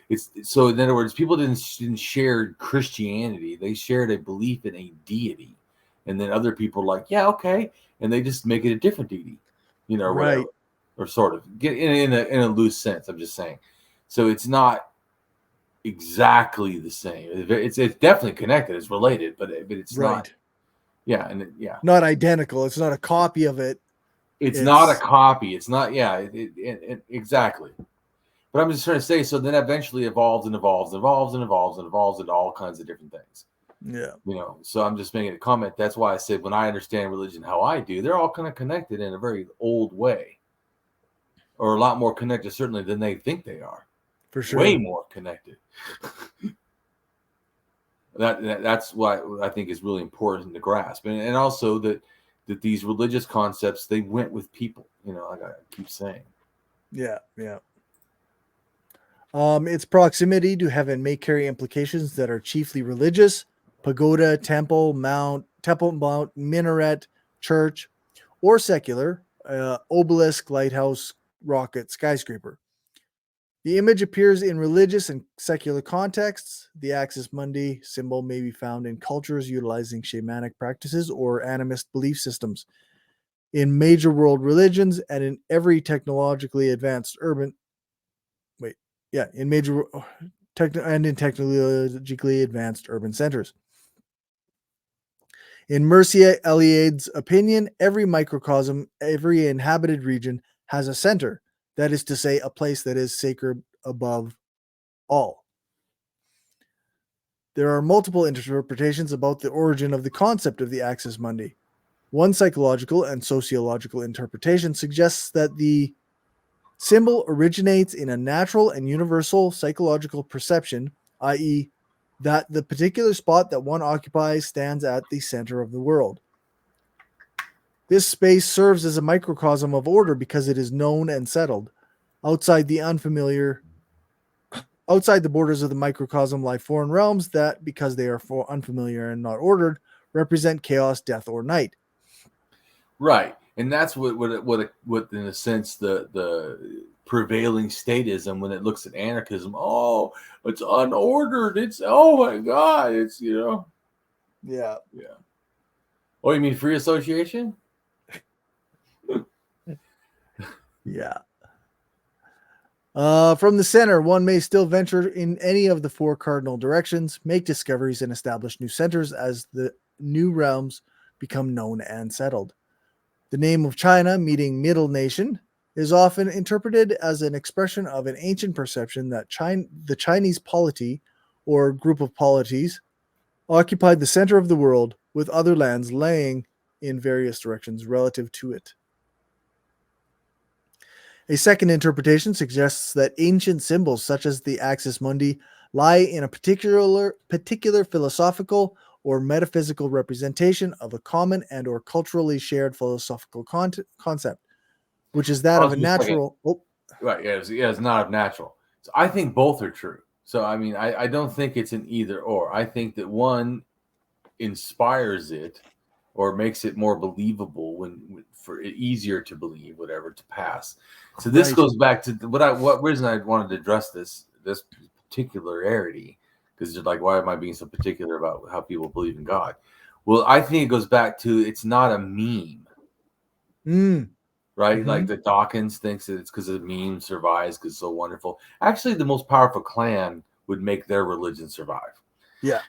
It's so, in other words, people didn't share Christianity; they shared a belief in a deity, and then other people are like, yeah, okay, and they just make it a different deity, or whatever, or sort of get in a loose sense. I'm just saying, so it's not exactly the same. It's definitely connected. It's related, but it's not. Yeah, and not identical. It's not a copy of it. It's not a copy. It's not. Yeah, exactly. But I'm just trying to say, so then eventually evolves into all kinds of different things. Yeah. So I'm just making a comment. That's why I said when I understand religion how I do, they're all kind of connected in a very old way, or a lot more connected certainly than they think they are. For sure. Way more connected. That's what I think is really important to grasp, and also that these religious concepts, they went with people. Like I keep saying. Yeah. Its proximity to heaven may carry implications that are chiefly religious: pagoda, temple, mount, minaret, church, or secular, obelisk, lighthouse, rocket, skyscraper. The image appears in religious and secular contexts. The Axis Mundi symbol may be found in cultures utilizing shamanic practices or animist belief systems, in major world religions, and in every technologically advanced technologically advanced urban centers. In Mircea Eliade's opinion, every microcosm, every inhabited region has a center, that is to say, a place that is sacred above all. There are multiple interpretations about the origin of the concept of the Axis Mundi. One psychological and sociological interpretation suggests that the symbol originates in a natural and universal psychological perception, i.e., that the particular spot that one occupies stands at the center of the world. This space serves as a microcosm of order because it is known and settled. Outside the borders of the microcosm lie foreign realms that, because they are unfamiliar and not ordered, represent chaos, death, or night. Right, and that's what in a sense the prevailing statism when it looks at anarchism. Oh, it's unordered. It's oh my god. It's Yeah. Oh, you mean free association? Yeah. From the center, one may still venture in any of the four cardinal directions, make discoveries, and establish new centers as the new realms become known and settled. The name of China, meaning middle nation, is often interpreted as an expression of an ancient perception that the Chinese polity, or group of polities, occupied the center of the world, with other lands laying in various directions relative to it. A second interpretation suggests that ancient symbols such as the Axis Mundi lie in a particular philosophical or metaphysical representation of a common and or culturally shared philosophical concept, which is that of a natural. Right. Yeah, it's not natural. So I think both are true. So, I mean, I don't think it's an either or. I think that one inspires it or makes it more believable for it easier to believe, whatever, to pass. So this goes back to what reason I wanted to address this particularity, because you're like, why am I being so particular about how people believe in God? Well, I think it goes back to it's not a meme. Right? Like the Dawkins thinks that it's because the meme survives because it's so wonderful. Actually, the most powerful clan would make their religion survive. Yeah.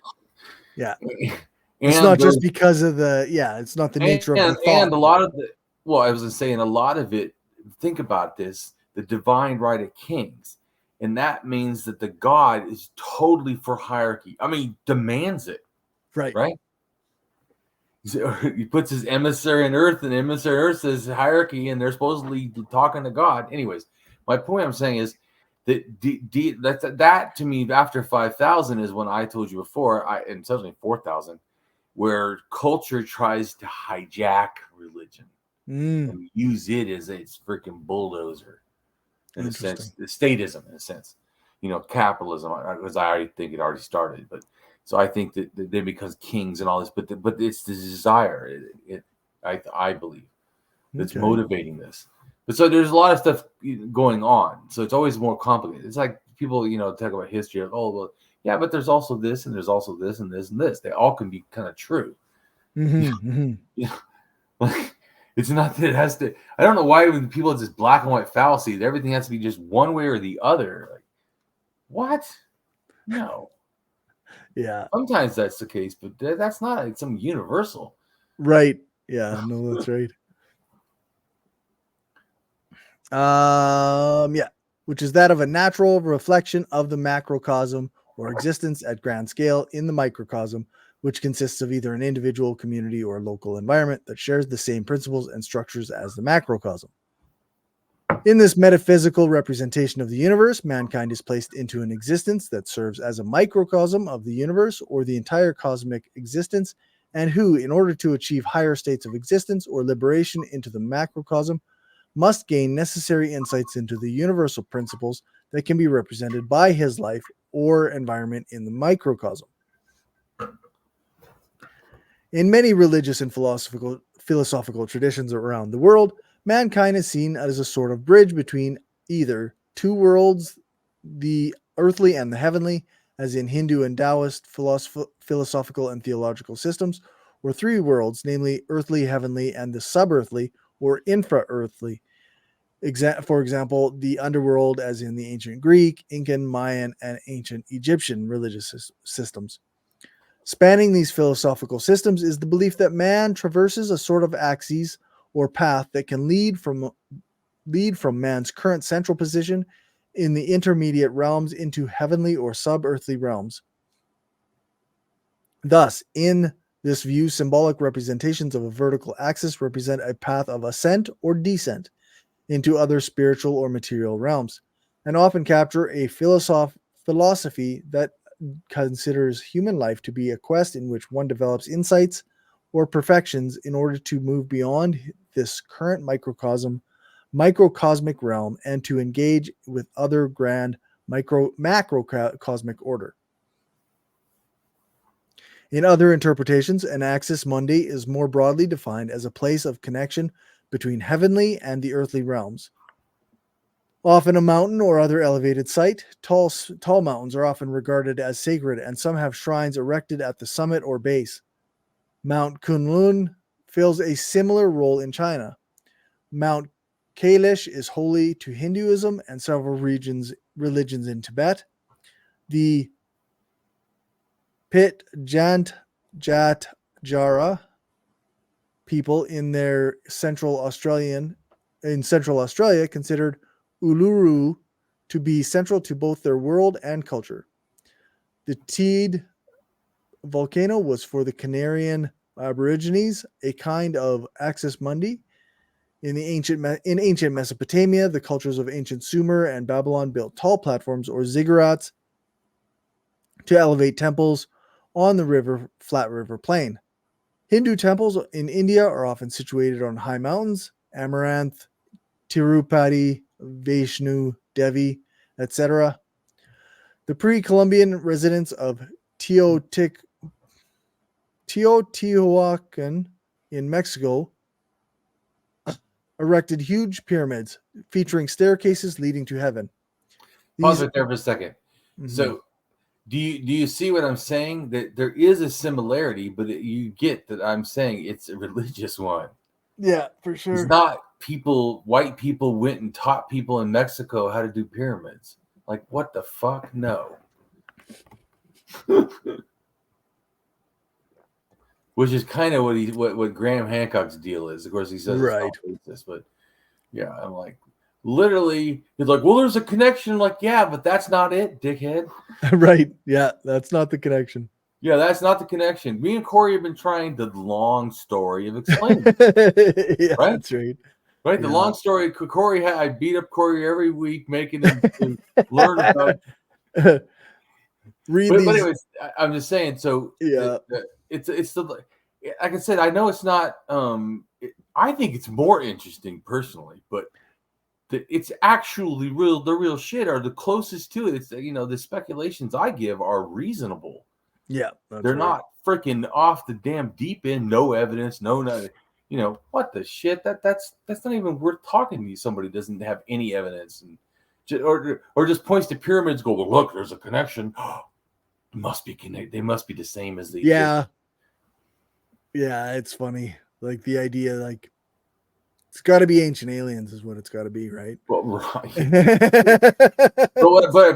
It's not just because of it's not the nature of the thought. And a lot of I was saying a lot of it, think about this, the divine right of kings. And that means that the God is totally for hierarchy. I mean, demands it. Right? He puts his emissary on earth, and emissary on earth says hierarchy, and they're supposedly talking to God. Anyways, my point I'm saying is that that to me, after 5,000 is when I told you before, and certainly 4,000, where culture tries to hijack religion and use it as its freaking bulldozer. In a sense, the statism, in a sense, capitalism, because I already think it already started, but. So I think that they become kings and all this, but it's the desire. I believe that's motivating this. But so there's a lot of stuff going on. So it's always more complicated. It's like people, talk about history of, oh, well, yeah, but there's also this and there's also this and this and this. They all can be kind of true. Like it's not that it has to. I don't know why when people have this black and white fallacy, everything has to be just one way or the other. Like what? No. Yeah. Sometimes that's the case, but that's not like some universal. Right. Yeah. No, that's right. Which is that of a natural reflection of the macrocosm or existence at grand scale in the microcosm, which consists of either an individual, community, or local environment that shares the same principles and structures as the macrocosm. In this metaphysical representation of the universe, mankind is placed into an existence that serves as a microcosm of the universe or the entire cosmic existence, and who, in order to achieve higher states of existence or liberation into the macrocosm, must gain necessary insights into the universal principles that can be represented by his life or environment in the microcosm. In many religious and philosophical traditions around the world, mankind is seen as a sort of bridge between either two worlds, the earthly and the heavenly, as in Hindu and Taoist philosophical and theological systems, or three worlds, namely earthly, heavenly, and the subearthly or infra-earthly. For example, the underworld as in the ancient Greek, Incan, Mayan, and ancient Egyptian religious systems. Spanning these philosophical systems is the belief that man traverses a sort of axis or path that can lead from man's current central position in the intermediate realms into heavenly or subearthly realms. Thus, in this view, symbolic representations of a vertical axis represent a path of ascent or descent into other spiritual or material realms, and often capture a philosophy that considers human life to be a quest in which one develops insights or perfections in order to move beyond this current microcosmic realm and to engage with other grand macrocosmic order. In other interpretations, an axis mundi is more broadly defined as a place of connection between heavenly and the earthly realms. Often a mountain or other elevated site, tall mountains are often regarded as sacred, and some have shrines erected at the summit or base. Mount Kunlun fills a similar role in China. Mount Kailash is holy to Hinduism and several religions in Tibet. The Pitjantjatjara people in Central Australia considered Uluru to be central to both their world and culture. The Teide volcano was for the Canarian Aborigines a kind of axis mundi. In ancient Mesopotamia, the cultures of ancient Sumer and Babylon built tall platforms or ziggurats to elevate temples on the flat river plain. Hindu temples in India are often situated on high mountains, Amaranth, Tirupati, Vishnu, Devi, etc. The pre-Columbian residents of Teotihuacan in Mexico erected huge pyramids featuring staircases leading to heaven. Pause it there for a second. Mm-hmm. So do you see what I'm saying? That there is a similarity, but you get that I'm saying it's a religious one. Yeah, for sure. It's not white people went and taught people in Mexico how to do pyramids. Like, what the fuck? No. Which is kind of what Graham Hancock's deal is. Of course, he says right. It's not racist, but yeah, I'm like, literally, he's like, well, there's a connection. Like, yeah, but that's not it, dickhead. Right. Yeah, that's not the connection. Yeah, that's not the connection. Me and Corey have been trying the long story of explaining. Yeah, right? That's right. Right, the long story. Corey, I beat up Corey every week, making him learn about. But anyways, I'm just saying. So yeah, it's the. Like I said, I know it's not. I think it's more interesting personally, but it's actually real. The real shit are the closest to it. It's the speculations I give are reasonable. Yeah, they're not freaking off the damn deep end. No evidence. No nothing. What the shit? That's not even worth talking to. Somebody doesn't have any evidence and or just points to pyramids. Go, well, look, there's a connection. Must be connected. They must be the same as the yeah. Yeah, it's funny. Like the idea, like it's got to be ancient aliens, is what it's got to be, right? Well, right.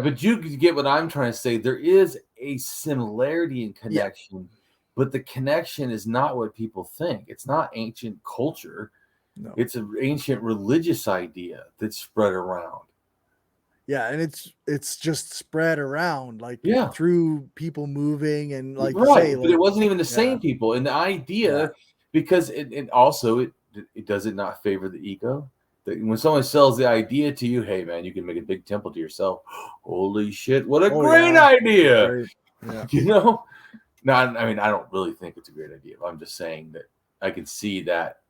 but you get what I'm trying to say. There is a similarity in connection, but the connection is not what people think. It's not ancient culture. No. It's an ancient religious idea that's spread around. Yeah, and it's just spread around through people moving and like right. you say, but it wasn't even the same people. And the idea, because it also does it not favor the ego? When someone sells the idea to you, hey man, you can make a big temple to yourself. Holy shit, what a great idea! Great. Yeah. No, I mean I don't really think it's a great idea. I'm just saying that I can see that,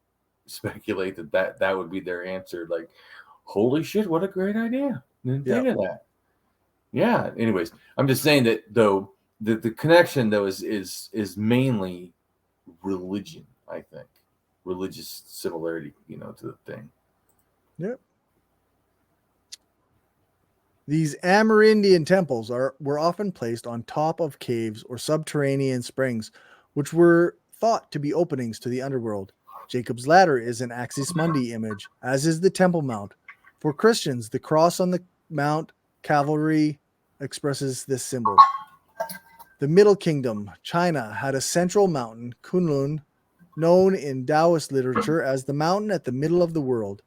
speculate that would be their answer. Like, holy shit, what a great idea! Didn't think of that. Yeah. Anyways, I'm just saying that though the connection though is mainly religion. I think religious similarity, to the thing. Yep. These Amerindian temples were often placed on top of caves or subterranean springs, which were thought to be openings to the underworld. Jacob's ladder is an Axis Mundi image, as is the Temple Mount. For Christians, the cross on the Mount Calvary expresses this symbol. The Middle Kingdom, China, had a central mountain, Kunlun, known in Taoist literature as the mountain at the middle of the world.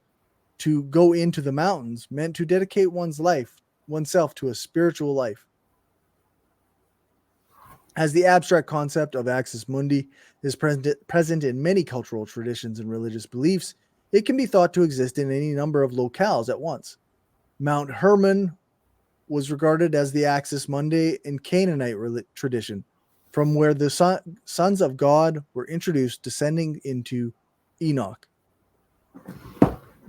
To go into the mountains meant to dedicate oneself to a spiritual life. As the abstract concept of Axis Mundi is present in many cultural traditions and religious beliefs, it can be thought to exist in any number of locales at once. Mount Hermon was regarded as the Axis Mundi in Canaanite tradition, from where the sons of God were introduced, descending into Enoch.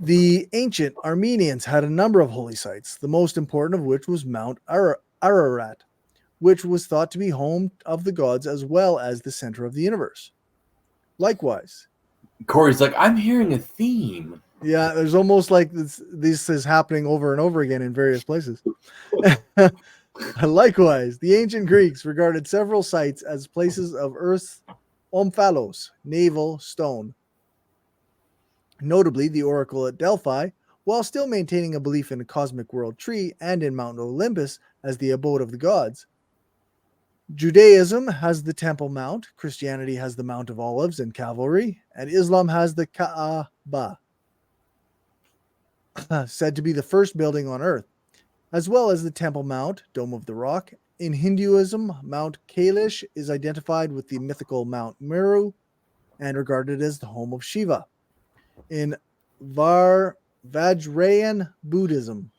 The ancient Armenians had a number of holy sites, the most important of which was Mount Ararat, which was thought to be home of the gods as well as the center of the universe. Likewise, Corey's like, I'm hearing a theme. Yeah, there's almost like this is happening over and over again in various places. Likewise, the ancient Greeks regarded several sites as places of Earth's omphalos, navel stone. Notably, the oracle at Delphi, while still maintaining a belief in a cosmic world tree and in Mount Olympus as the abode of the gods. Judaism has the Temple Mount, Christianity has the Mount of Olives and Calvary, and Islam has the Kaaba, said to be the first building on earth, as well as the Temple Mount, Dome of the Rock. In Hinduism, Mount Kailash is identified with the mythical Mount Meru and regarded as the home of Shiva. In Vajrayan Buddhism,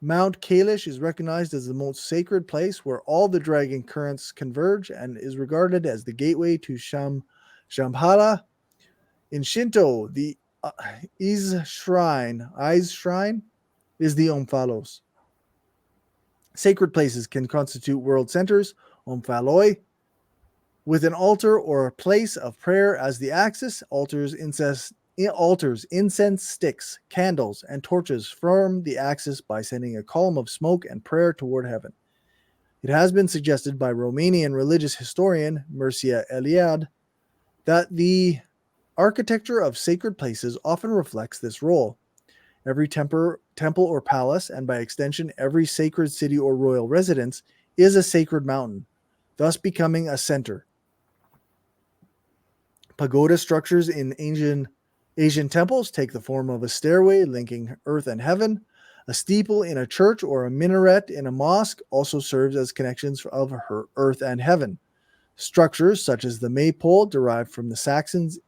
Mount Kailash is recognized as the most sacred place where all the dragon currents converge and is regarded as the gateway to Shambhala. In Shinto, the Ise Shrine is the Omphalos. Sacred places can constitute world centers, Omphaloi, with an altar or a place of prayer as the axis. Altars, incense sticks, candles, and torches form the axis by sending a column of smoke and prayer toward heaven. It has been suggested by Romanian religious historian Mircea Eliade that the architecture of sacred places often reflects this role. Every temple or palace, and by extension every sacred city or royal residence, is a sacred mountain, thus becoming a center. Pagoda structures in Asian temples take the form of a stairway linking earth and heaven. A steeple in a church or a minaret in a mosque also serves as connections of earth and heaven. Structures such as the maypole, derived from the Saxons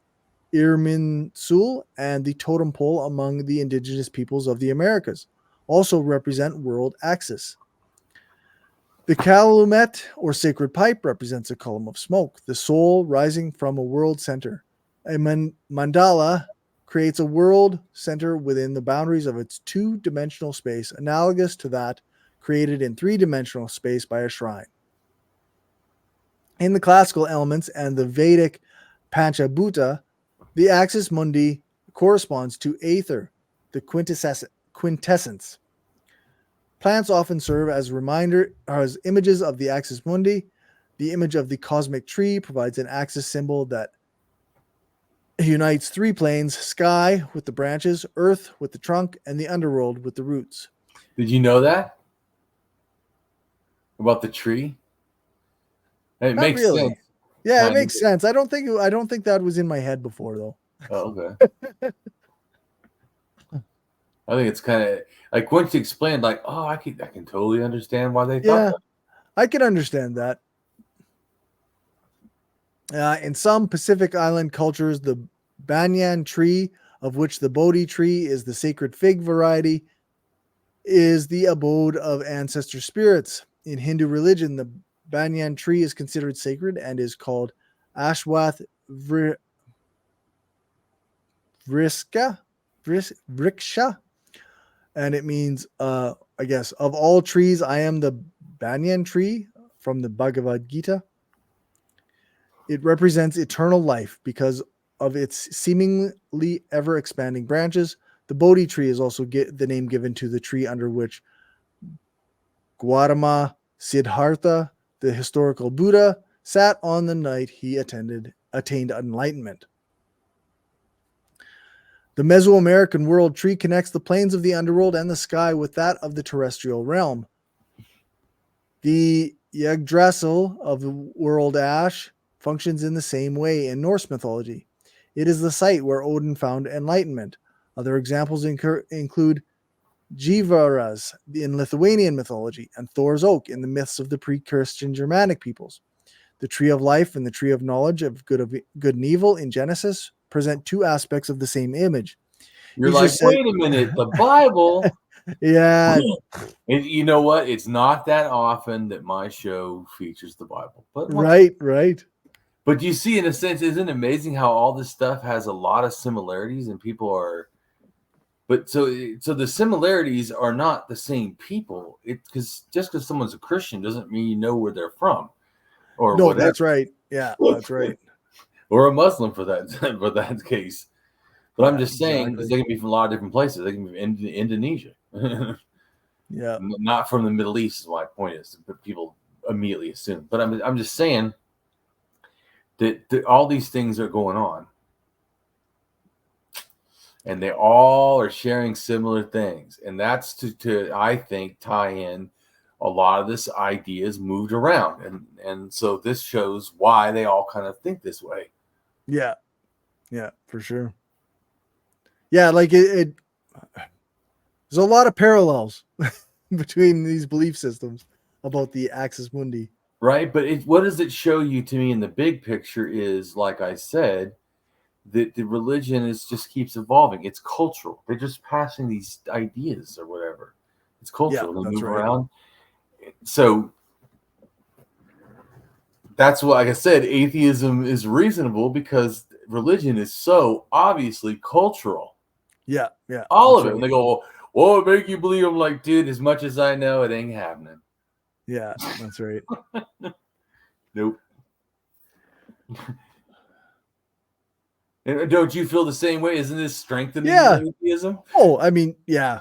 Irminsul, and the totem pole among the indigenous peoples of the Americas, also represent world axis. The calumet, or sacred pipe, represents a column of smoke, the soul rising from a world center. A mandala creates a world center within the boundaries of its two-dimensional space, analogous to that created in three-dimensional space by a shrine. In the classical elements and the Vedic Panchabhuta, the axis mundi corresponds to aether, the quintessence. Plants often serve as images of the axis mundi. The image of the cosmic tree provides an axis symbol that unites three planes: sky with the branches, earth with the trunk, and the underworld with the roots. Did you know that about the tree? It Not makes really. sense. Yeah, it makes sense. I don't think that was in my head before, though. Oh, okay. I think it's kind of like once you explain, like, oh, I can totally understand why they thought that. I can understand that. In some Pacific Island cultures, the banyan tree, of which the Bodhi tree is the sacred fig variety, is the abode of ancestor spirits. In Hindu religion, the banyan tree is considered sacred and is called Ashwath Vriksha, and it means, I guess, of all trees, I am the banyan tree, from the Bhagavad Gita. It represents eternal life because of its seemingly ever-expanding branches. The Bodhi tree is also the name given to the tree under which Gautama Siddhartha, the historical Buddha, sat on the night he attained enlightenment. The Mesoamerican world tree connects the plains of the underworld and the sky with that of the terrestrial realm. The Yggdrasil of the world ash functions in the same way in Norse mythology. It is the site where Odin found enlightenment. Other examples include Jivaras in Lithuanian mythology and Thor's oak in the myths of the pre-Christian Germanic peoples. The tree of life and the tree of knowledge of good and evil in Genesis present two aspects of the same image. You're like, wait a minute, the Bible. Yeah. And you know what? It's not that often that my show features the Bible. But right. But you see, in a sense, isn't it amazing how all this stuff has a lot of similarities and people are. But so the similarities are not the same people. Because just because someone's a Christian doesn't mean you know where they're from. Or no, whatever. That's right. Yeah, that's right. Or a Muslim for that case. But I'm just saying, because they can be from a lot of different places. They can be from Indonesia. Yeah. Not from the Middle East is my point is. But people immediately assume. But I'm just saying that all these things are going on. And they all are sharing similar things. And that's to I think, tie in a lot of this ideas moved around. And so this shows why they all kind of think this way. Yeah, for sure. Yeah, like there's a lot of parallels between these belief systems about the axis mundi. Right, but what does it show you to me in the big picture is, like I said, that the religion just keeps evolving. It's cultural. They're just passing these ideas or whatever. It's cultural. Yeah, They that's move right. around. So that's why, like I said, atheism is reasonable because religion is so obviously cultural. Yeah. All of it. Right. And they go, well, it make you believe. I'm like, dude, as much as I know, it ain't happening. Yeah, that's right. Nope. And don't you feel the same way? Isn't this strengthening atheism? Oh, I mean, yeah.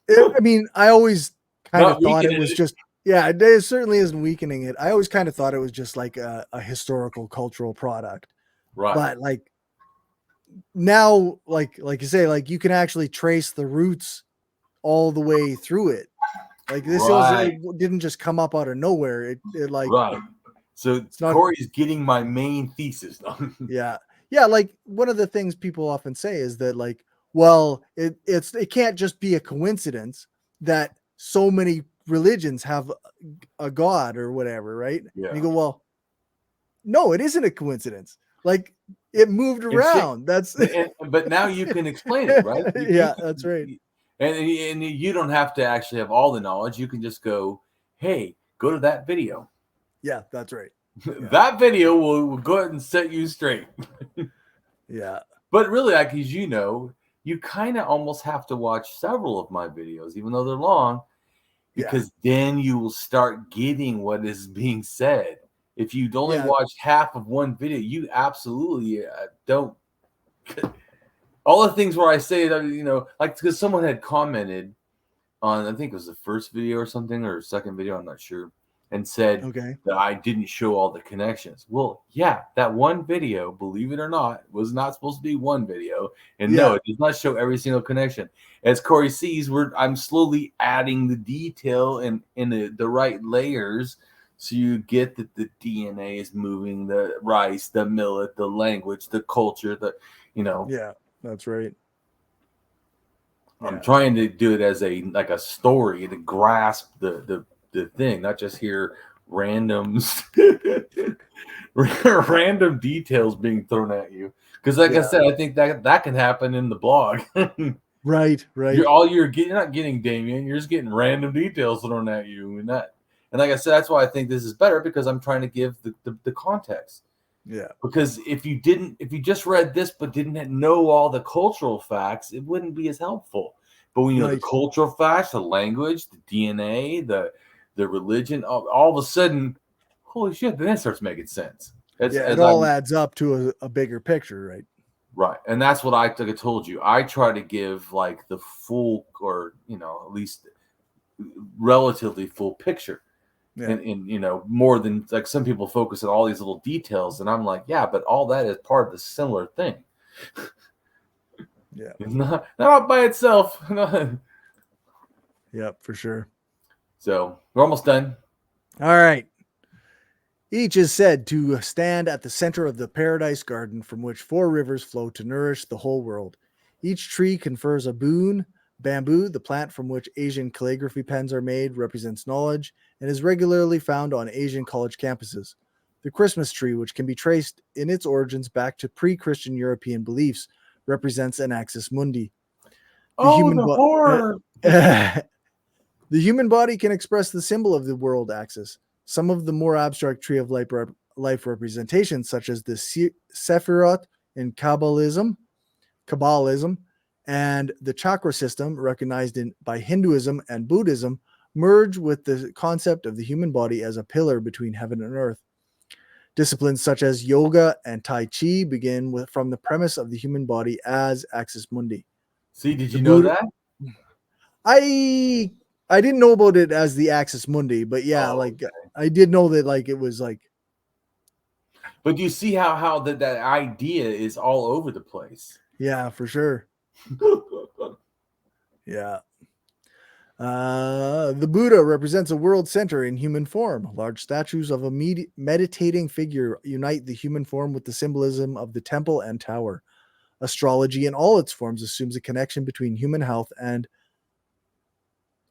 I mean, I always kind of thought it was just, yeah, it certainly isn't weakening it. I always kind of thought it was just like a historical cultural product. Right. But like now, like you say, like you can actually trace the roots all the way through it. Like this didn't just come up out of nowhere. It like right. So Corey's getting my main thesis. Yeah. Yeah, like one of the things people often say is that like, well, it can't just be a coincidence that so many religions have a god or whatever, right? Yeah. And you go, well, no, it isn't a coincidence. Like it moved around. But now you can explain it, right? That's right. And you don't have to actually have all the knowledge. You can just go, hey, go to that video. Yeah, that's right. Yeah. That video will go ahead and set you straight. Yeah. But really, like, as you know, you kind of almost have to watch several of my videos, even though they're long, because then you will start getting what is being said. If you only watch half of one video, you absolutely don't. All the things where I say, you know, like because someone had commented on, I think it was the first video or something, or second video, I'm not sure, and said that I didn't show all the connections. Well, yeah, that one video, believe it or not, was not supposed to be one video. And no, it does not show every single connection. As Corey sees, I'm slowly adding the detail in the right layers, so you get that the DNA is moving, the rice, the millet, the language, the culture, Yeah, that's right. I'm trying to do it as a story to grasp the thing, not just hear random details being thrown at you. Because like I said, I think that can happen in the blog. Right. You're not getting Damien, you're just getting random details thrown at you. And like I said, that's why I think this is better, because I'm trying to give the context. Yeah. Because if you just read this but didn't know all the cultural facts, it wouldn't be as helpful. But when you know the cultural facts, the language, the DNA, the religion, all of a sudden, holy shit, then it starts making sense. It all adds up to a bigger picture, right? Right. And that's what I told you. I try to give like the full, or, you know, at least relatively full picture. Yeah. And you know, more than like some people focus on all these little details, and I'm like, yeah, but all that is part of the similar thing. Yeah, it's not by itself. Yep, for sure. So we're almost done. All right. Each is said to stand at the center of the paradise garden from which 4 rivers flow to nourish the whole world. Each tree confers a boon. Bamboo, the plant from which Asian calligraphy pens are made, represents knowledge and is regularly found on Asian college campuses. The Christmas tree, which can be traced in its origins back to pre-Christian European beliefs, represents an axis mundi. Horror! The human body can express the symbol of the world axis. Some of the more abstract tree of life representations, such as the Sephirot in Kabbalism, and the chakra system recognized by Hinduism and Buddhism, merge with the concept of the human body as a pillar between heaven and earth. Disciplines such as yoga and Tai Chi begin from the premise of the human body as axis mundi. See, did you know that? I didn't know about it as the axis mundi, but I did know that it was like. But you see how that idea is all over the place. Yeah, for sure. Yeah. The Buddha represents a world center in human form. Large statues of a meditating figure unite the human form with the symbolism of the temple and tower. Astrology in all its forms assumes a connection between human health and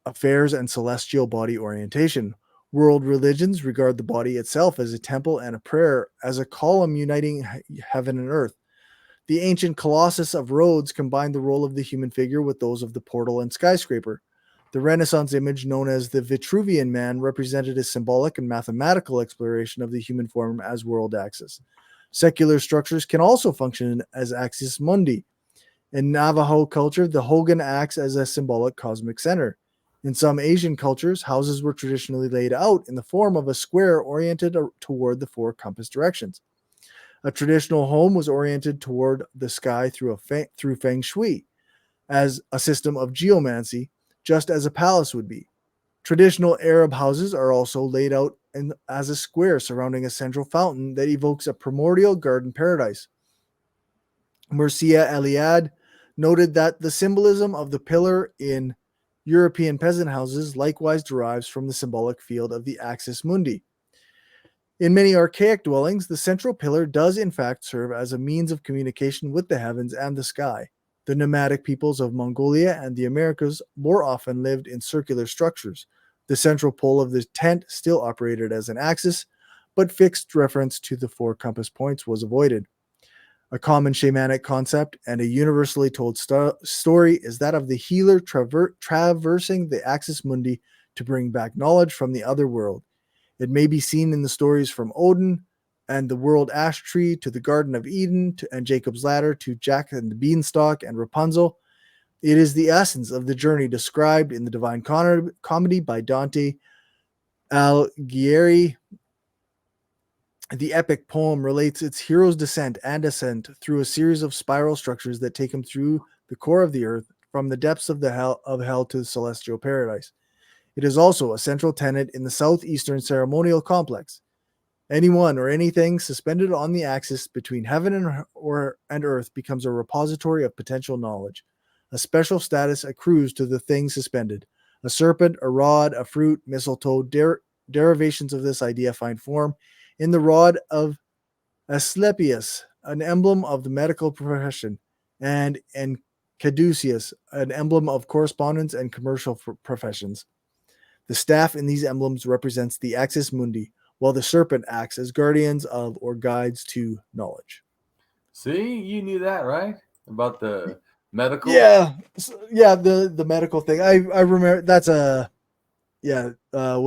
affairs and celestial body orientation. World religions regard the body itself as a temple and a prayer as a column uniting heaven and earth. The ancient Colossus of Rhodes combined the role of the human figure with those of the portal and skyscraper. The Renaissance image, known as the Vitruvian Man, represented a symbolic and mathematical exploration of the human form as world axis. Secular structures can also function as axis mundi. In Navajo culture, the Hogan acts as a symbolic cosmic center. In some Asian cultures, houses were traditionally laid out in the form of a square oriented toward the four compass directions. A traditional home was oriented toward the sky through feng shui, as a system of geomancy, just as a palace would be. Traditional Arab houses are also laid out as a square surrounding a central fountain that evokes a primordial garden paradise. Mircea Eliade noted that the symbolism of the pillar in European peasant houses likewise derives from the symbolic field of the axis mundi. In many archaic dwellings, the central pillar does in fact serve as a means of communication with the heavens and the sky. The nomadic peoples of Mongolia and the Americas more often lived in circular structures. The central pole of the tent still operated as an axis, but fixed reference to the four compass points was avoided. A common shamanic concept and a universally told story is that of the healer traversing the axis mundi to bring back knowledge from the other world. It may be seen in the stories from Odin and the world ash tree to the Garden of Eden and Jacob's ladder to Jack and the Beanstalk and Rapunzel. It is the essence of the journey described in the Divine Comedy by Dante Alighieri. The epic poem relates its hero's descent and ascent through a series of spiral structures that take him through the core of the earth, from the depths of hell to the celestial paradise. It is also a central tenet in the southeastern ceremonial complex. Anyone or anything suspended on the axis between heaven and earth becomes a repository of potential knowledge. A special status accrues to the thing suspended. A serpent, a rod, a fruit, mistletoe, derivations of this idea find form in the rod of Asclepius, an emblem of the medical profession, and in caduceus, an emblem of correspondence and commercial professions. The staff in these emblems represents the axis mundi, while the serpent acts as guardians of or guides to knowledge. See, you knew that, right? About the medical? Yeah, the medical thing. I remember that's what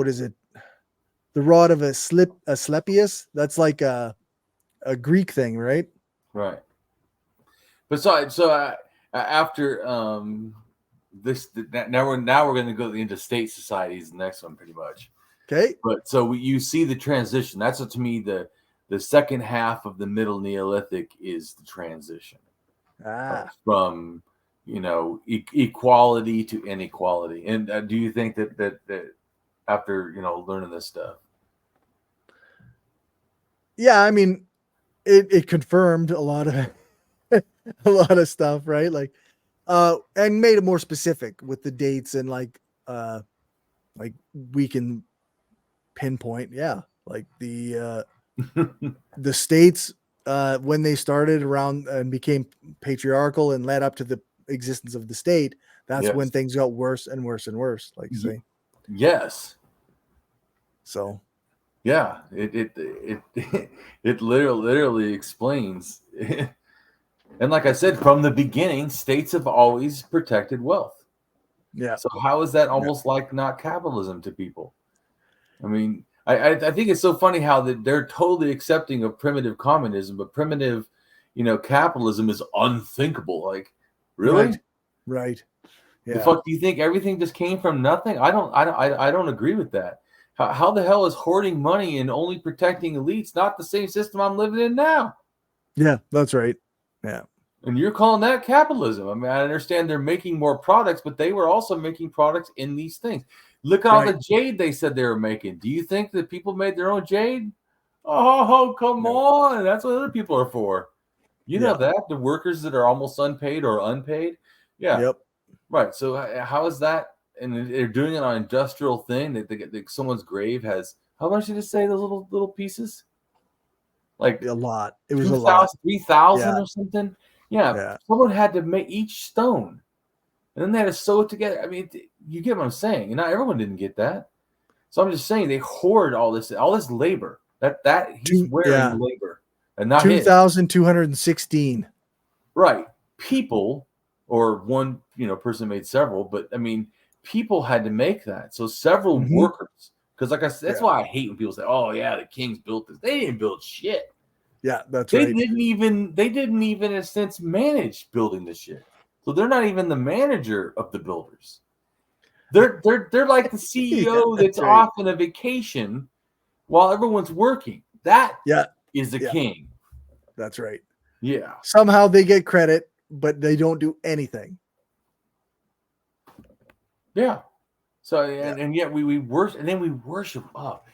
is it? The rod of Asclepius. That's like a Greek thing, right? Right. But so after this, now we're going to go into state societies. The next one, pretty much. Okay. But so you see the transition. That's what, to me, the second half of the Middle Neolithic is the transition from equality to inequality. And do you think that after learning this stuff? Yeah, I mean, it confirmed a lot of stuff, right? Like, and made it more specific with the dates and like we can pinpoint, like the states when they started around and became patriarchal and led up to the existence of the state. That's when things got worse and worse and worse. Like you say, yes. So. Yeah, it literally explains. And like I said, from the beginning, states have always protected wealth. Yeah. So how is that almost like not capitalism to people? I mean, I think it's so funny how they're totally accepting of primitive communism, but primitive, capitalism is unthinkable. Like, really? Right. Yeah. The fuck do you think everything just came from nothing? I don't agree with that. How the hell is hoarding money and only protecting elites not the same system I'm living in now? Yeah, that's right. Yeah. And you're calling that capitalism. I mean, I understand they're making more products, but they were also making products in these things. Look at all the jade they said they were making. Do you think that people made their own jade? Oh, come on. That's what other people are for. You know that? The workers that are almost unpaid or unpaid? Yeah. Yep. Right. So how is that? And they're doing it on an industrial thing. That someone's grave has, how much did it say, those little pieces? Like a lot. It was a lot. 3,000 or something. Yeah. Someone had to make each stone. And then they had to sew it together. I mean, you get what I'm saying. And not everyone didn't get that. So I'm just saying they hoard all this labor. That he's wearing labor. And not 2,216. Right. People, or one person made several, but I mean, people had to make that. So several workers, because like I said, that's why I hate when people say, "Oh yeah, the kings built this." They didn't build shit. Yeah, that's they right. They didn't even in a sense manage building this shit. So they're not even the manager of the builders. They're like the CEO that's off on a vacation while everyone's working. That is the king. That's right. Yeah. Somehow they get credit, but they don't do anything. Yeah. So and yet we worship, and then we worship up.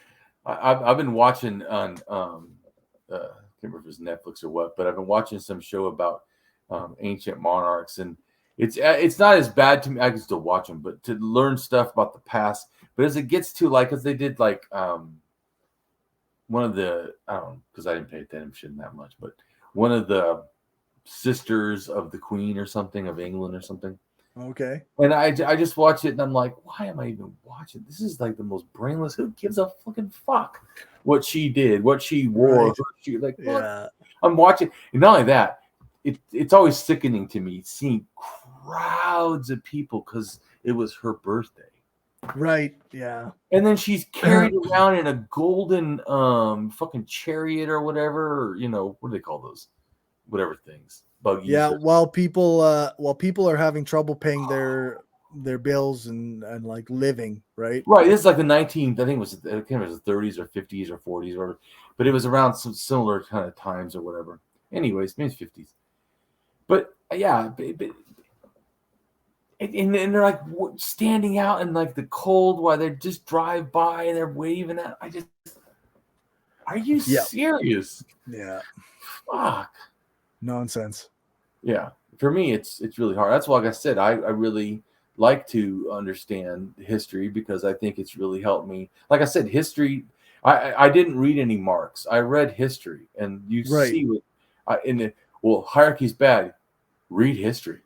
I've been watching on I can't remember if it's Netflix or what, but I've been watching some show about ancient monarchs, and it's not as bad to me. I can still watch them, but to learn stuff about the past. But as it gets to like, as they did like one of the, I don't know, because I didn't pay attention that much, but one of the sisters of the Queen or something of England or something. Okay. And I just watch it and I'm like, why am I even watching? This is like the most brainless. Who gives a fucking fuck what she did, what she wore? Right. She, like, I'm watching. And not only that, it's always sickening to me seeing crowds of people because it was her birthday. Right. Yeah. And then she's carried around in a golden fucking chariot or whatever, or, you know, what do they call those? Whatever things. Buggies. Yeah, while people are having trouble paying their bills and like living, right? Right. This is like the 19th, I think it was the 30s or 50s or 40s or whatever, but it was around some similar kind of times or whatever. Anyways, maybe 50s. But yeah, and they're like standing out in like the cold while they just drive by and they're waving at. Are you serious? Yeah. Fuck. Nonsense. Yeah. For me, it's really hard. That's why, like I said, I really like to understand history because I think it's really helped me. Like I said, history. I didn't read any Marx. I read history, and you see what hierarchy's bad. Read history.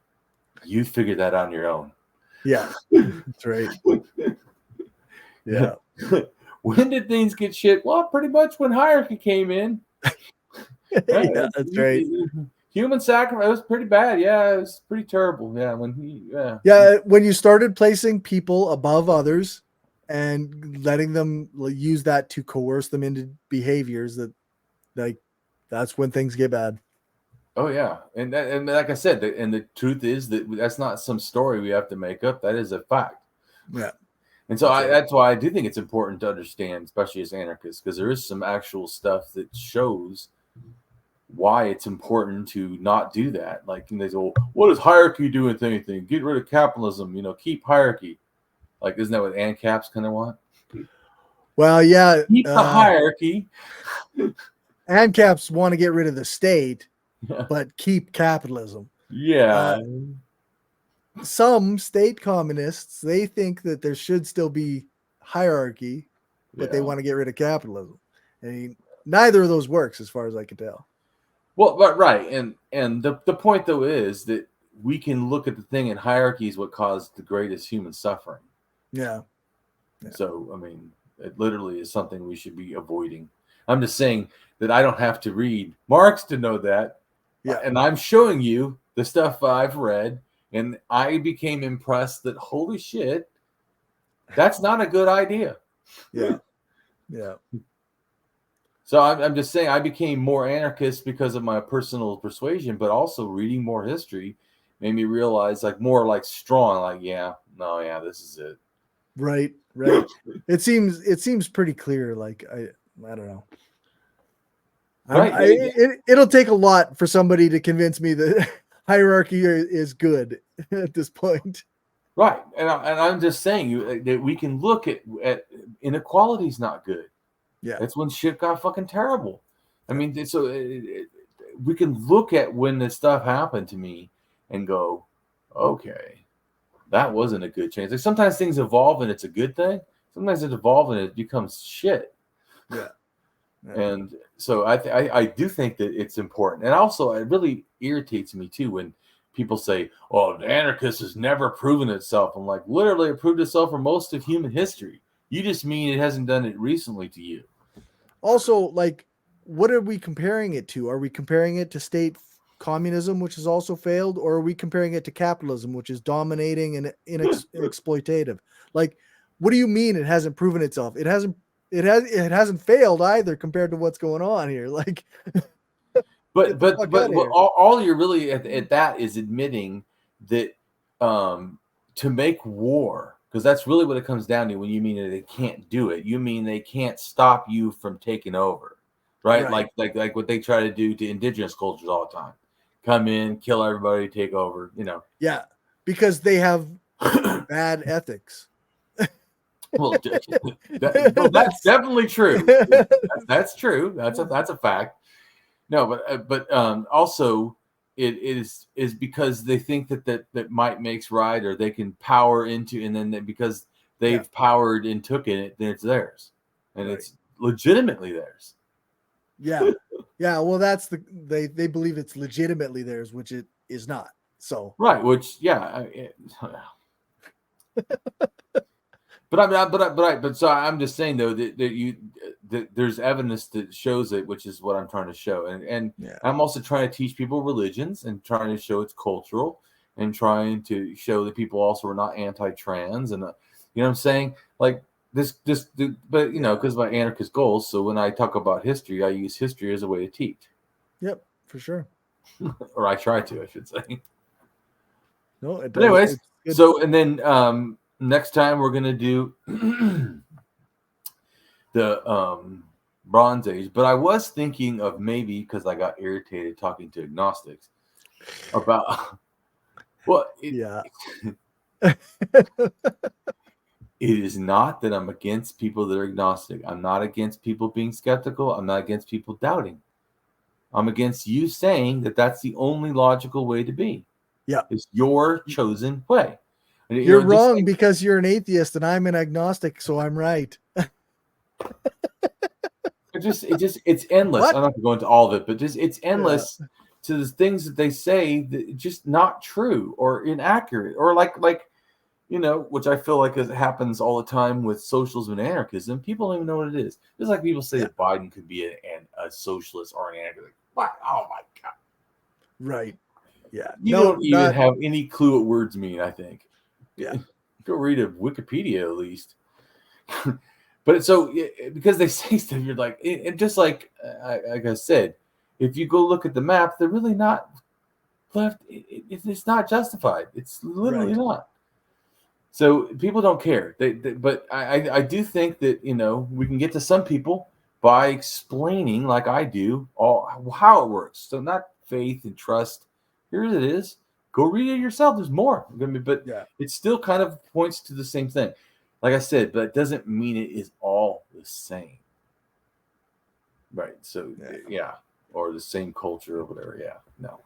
You figure that out on your own. Yeah, that's right. Yeah. When did things get shit? Well, pretty much when hierarchy came in. Right? Yeah, that's right. Human sacrifice was pretty bad. Yeah, it was pretty terrible. Yeah, when you started placing people above others and letting them use that to coerce them into behaviors that's when things get bad. Oh yeah, and like I said, and the truth is that's not some story we have to make up. That is a fact. Yeah, and so that's why I do think it's important to understand, especially as anarchists, because there is some actual stuff that shows why it's important to not do that. Like, and they say, well, what does hierarchy do with anything? Get rid of capitalism, keep hierarchy. Like, isn't that what ANCAPs kind of want? Well, yeah. Keep the hierarchy. ANCAPs want to get rid of the state, but keep capitalism. Yeah. Some state communists, they think that there should still be hierarchy, but they want to get rid of capitalism. I mean, neither of those works as far as I can tell. Well, right. And the point, though, is that we can look at the thing, and hierarchy is what caused the greatest human suffering. Yeah. So, I mean, it literally is something we should be avoiding. I'm just saying that I don't have to read Marx to know that. Yeah. And I'm showing you the stuff I've read, and I became impressed that, holy shit, that's not a good idea. Yeah. Yeah. So I'm just saying I became more anarchist because of my personal persuasion, but also reading more history made me realize more strong, this is it. Right. It seems pretty clear. Like, I don't know. Right. It'll take a lot for somebody to convince me that hierarchy is good at this point. Right. And I'm just saying that we can look at inequality is not good. Yeah. That's when shit got fucking terrible. I mean, so we can look at when this stuff happened to me and go, okay, that wasn't a good change. Like, sometimes things evolve and it's a good thing. Sometimes it evolves and it becomes shit. Yeah. And so I do think that it's important. And also, it really irritates me too when people say, oh, the anarchist has never proven itself. I'm like, literally, it proved itself for most of human history. You just mean it hasn't done it recently to you. Also, like, what are we comparing it to? Are we comparing it to state communism, which has also failed, or are we comparing it to capitalism, which is dominating and exploitative? Like, what do you mean it hasn't proven itself? It hasn't failed either compared to what's going on here. Like, but all you're really at that is admitting that to make war, because that's really what it comes down to when you mean that they can't do it. You mean they can't stop you from taking over, right? Like what they try to do to indigenous cultures all the time. Come in, kill everybody, take over, Yeah, because they have bad ethics. Well, that's definitely true. That's true. That's a fact. No, but also it is because they think that might makes right, or they can power into, and then because they've powered and took it, then it's theirs, and it's legitimately theirs. Yeah. Well, that's they believe it's legitimately theirs, which it is not. So right, which But so I'm just saying though that there's evidence that shows it, which is what I'm trying to show, and I'm also trying to teach people religions and trying to show it's cultural, and trying to show that people also are not anti-trans, and you know what I'm saying, like this, but because of my anarchist goals. So when I talk about history, I use history as a way to teach. Yep, for sure. Or I try to, I should say. No, it does. But anyways, so and then next time we're gonna do the Bronze Age, but I was thinking of maybe, because I got irritated talking to agnostics about it is not that I'm against people that are agnostic. I'm not against people being skeptical. I'm not against people doubting. I'm against you saying that that's the only logical way to be. Yeah, it's your chosen way. You're wrong because you're an atheist and I'm an agnostic, so I'm right. It's endless. What? I'm not going to go into all of it, but it's endless to the things that they say that just not true or inaccurate, or like which I feel like happens all the time with socialism and anarchism. People don't even know what it is. It's like people say that Biden could be a socialist or an anarchist. What? Oh my God. Right. Yeah. You don't even have any clue what words mean, I think. Yeah. Go read a Wikipedia at least. But so because they say stuff, you're like, and just like I said, if you go look at the map, they're really not left. It's not justified. It's literally not. So people don't care. But I do think that we can get to some people by explaining, like I do, how it works. So not faith and trust. Here it is. Go read it yourself. There's more. But it still kind of points to the same thing. Like I said, but it doesn't mean it is all the same. Right. So, or the same culture or whatever. Yeah. No.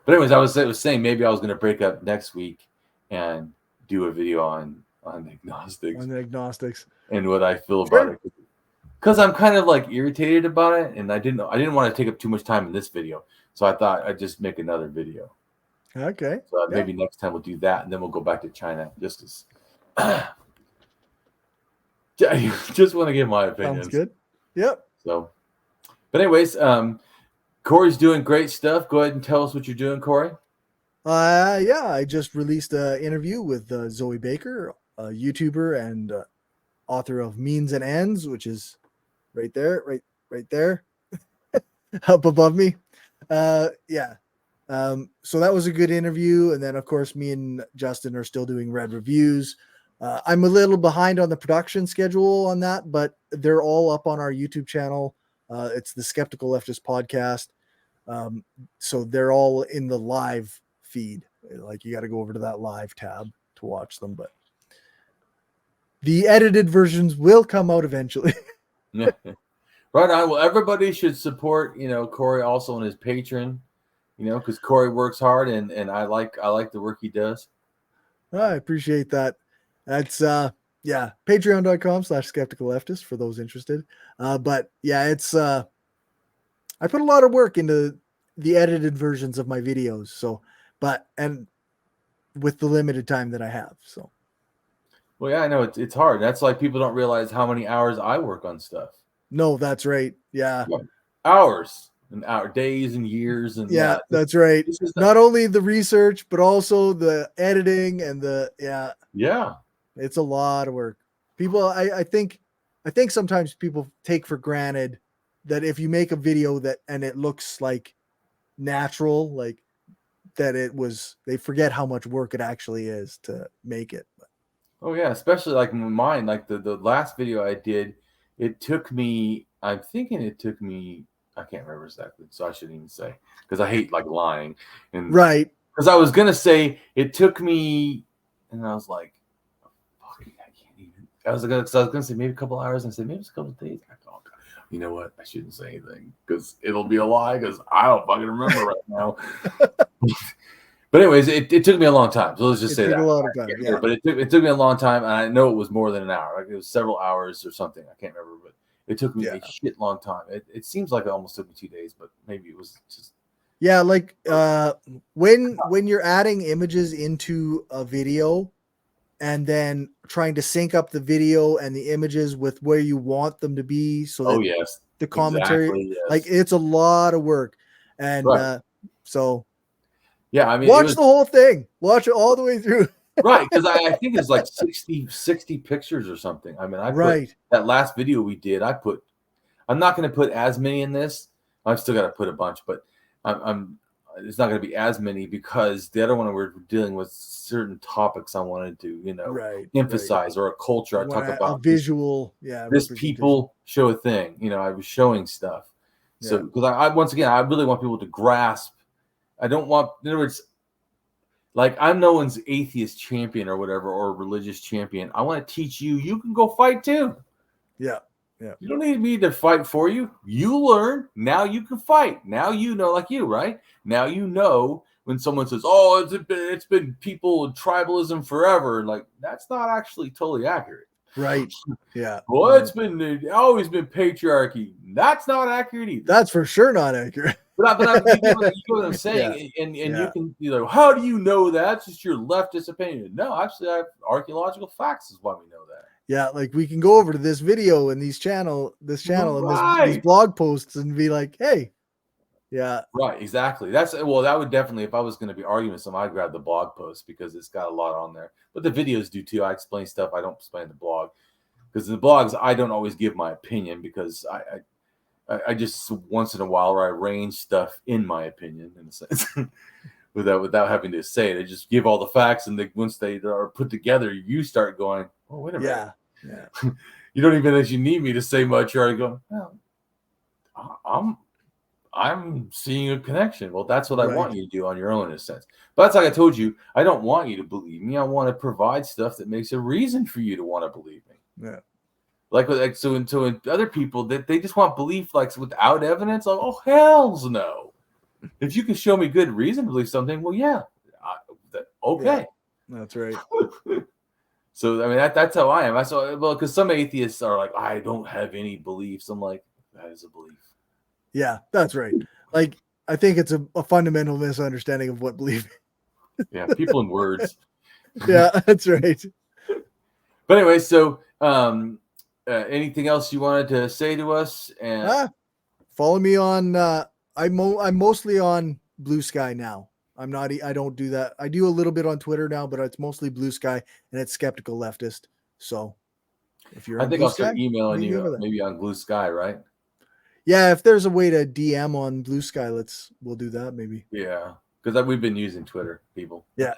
But anyways, I was saying maybe I was going to break up next week and do a video on agnostics. On the agnostics. And what I feel about it. Because I'm kind of like irritated about it. And I didn't want to take up too much time in this video. So I thought I'd just make another video. Okay. So maybe next time we'll do that, and then we'll go back to China. Just want to give my opinions. Sounds good. Yep. So, but anyways, Corey's doing great stuff. Go ahead and tell us what you're doing, Corey. I just released an interview with Zoe Baker, a YouTuber and author of Means and Ends, which is right there, right there, up above me. So that was a good interview. And then, of course, me and Justin are still doing Red Reviews. I'm a little behind on the production schedule on that, but they're all up on our YouTube channel. It's the Skeptical Leftist podcast. So they're all in the live feed. Like, you got to go over to that live tab to watch them, but the edited versions will come out eventually. Yeah. Right on. Well, everybody should support, Corey also on his Patreon, because Corey works hard and I like the work he does. I appreciate that. That's patreon.com/skepticalleftist for those interested. But it's I put a lot of work into the edited versions of my videos. So, and with the limited time that I have. So, well, yeah, I know it's hard. That's like people don't realize how many hours I work on stuff. No, that's right. Yeah. Hours. and hour, days and years. And yeah, that's right. Not only the research, but also the editing and yeah, it's a lot of work. People, I think sometimes people take for granted that if you make a video and it looks like natural, like that they forget how much work it actually is to make it. Oh yeah, especially like mine, like the last video I did, it took me, I'm thinking it took me, I can't remember exactly, so I shouldn't even say, because I hate like lying. And right. Because I was gonna say it took me, and I was like, fuck, I can't even. I was gonna say maybe a couple hours, and say maybe it's a couple of days. I thought, you know what? I shouldn't say anything because it'll be a lie because I don't fucking remember right now. But anyways, it took me a long time. So let's just say that. A lot of time, yeah. But it took me a long time, and I know it was more than an hour. Like it was several hours or something. I can't remember, but it took me a shit long time. It seems like it almost took me 2 days, but maybe it was just. Yeah, like when you're adding images into a video and then trying to sync up the video and the images with where you want them to be, so that the commentary, like it's a lot of work, and so. Yeah, I mean, watch the whole thing. Watch it all the way through. Right, because I think it's like 60 pictures or something. I mean, put that last video we did. I'm not going to put as many in this. I've still got to put a bunch, but it's not going to be as many because the other one we're dealing with certain topics I wanted to, emphasize or a culture. I talk about a visual, this people show a thing. I was showing stuff. So because I once again, I really want people to grasp. I don't want, in other words, like I'm no one's atheist champion or whatever, or religious champion. I want to teach you. You can go fight too. Yeah. Yeah. You don't need me to fight for you. You learn. Now you can fight. Now you know, like you, right? Now you know when someone says, "Oh, it's been people in tribalism forever." Like that's not actually totally accurate. Right. Yeah. Well, it's always been patriarchy. That's not accurate either. That's for sure not accurate. But you get what I'm saying, and you can be like, how do you know that? It's just your leftist opinion. No, actually, I have archaeological facts is why we know that. Yeah, like we can go over to this video and this channel and these blog posts and be like, hey, right, exactly. That would definitely, if I was going to be arguing with someone, I'd grab the blog post because it's got a lot on there. But the videos do too. I explain stuff I don't explain in the blog because in the blogs I don't always give my opinion because I just once in a while I arrange stuff in my opinion in a sense without having to say it. I just give all the facts, and once they are put together, you start going, "Oh, wait a minute." Yeah. You don't even as you need me to say much. You're already going, "Oh, I'm seeing a connection." Well, that's what I want you to do on your own in a sense. But that's like I told you, I don't want you to believe me. I want to provide stuff that makes a reason for you to want to believe me. Yeah. So in other people that they just want belief like without evidence. Like, oh hells no! If you can show me good reason to believe something, well, okay, that's right. So I mean that's how I am. Because some atheists are like, I don't have any beliefs. I'm like, that is a belief. Yeah, that's right. Like I think it's a fundamental misunderstanding of what belief. Yeah, people in words. Yeah, that's right. But anyway, so. Anything else you wanted to say to us? And follow me on. I'm mostly on Blue Sky now. I'm not. I don't do that. I do a little bit on Twitter now, but it's mostly Blue Sky, and it's Skeptical Leftist. So, if you're, I think I'll start emailing you maybe on Blue Sky, right? Yeah, if there's a way to DM on Blue Sky, we'll do that maybe. Yeah, because we've been using Twitter, people. Yeah.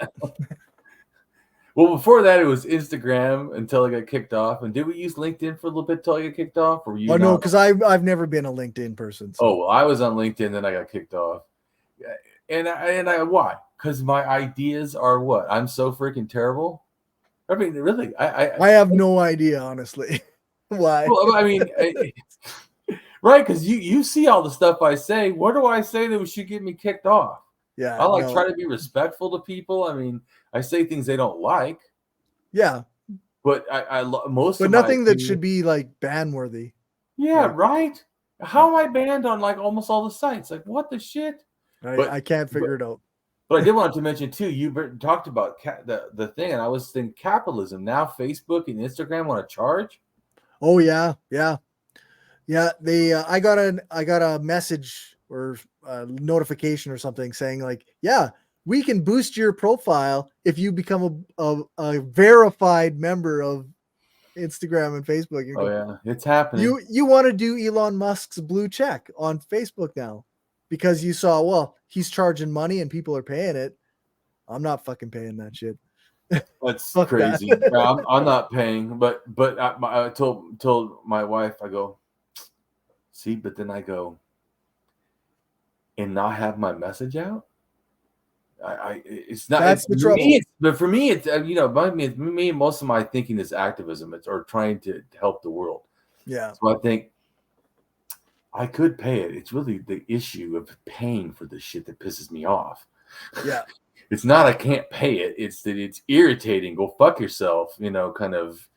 Well, before that, it was Instagram until I got kicked off. And did we use LinkedIn for a little bit until I got kicked off? Or were you? Oh no, because I've never been a LinkedIn person. So. Oh well, I was on LinkedIn, then I got kicked off. And I why? Because my ideas are what? I'm so freaking terrible. I mean, really, I have no idea, honestly. Why? Well, I mean, right? Because you see all the stuff I say. What do I say that should get me kicked off? Yeah, I try to be respectful to people. I mean, I say things they don't like. Yeah, but but nothing that should be like ban worthy. Yeah, right. How am I banned on like almost all the sites? Like what the shit? I can't figure it out. But I did want to mention too. You talked about the thing, and I was thinking capitalism. Now Facebook and Instagram want to charge. Oh yeah. They I got a message or a notification or something saying like, yeah, we can boost your profile if you become a verified member of Instagram and Facebook. Oh yeah, it's happening. You want to do Elon Musk's blue check on Facebook now because you saw, well, he's charging money and people are paying it. I'm not fucking paying that shit. That's crazy. Yeah, I'm not paying, but I told my wife, I go, see, but then I go, and not have my message out. It's not. That's the trouble. But for me, it's me. Most of my thinking is activism. It's or trying to help the world. Yeah. So I think I could pay it. It's really the issue of paying for this shit that pisses me off. Yeah. It's not I can't pay it. It's that it's irritating. Go fuck yourself. Kind of.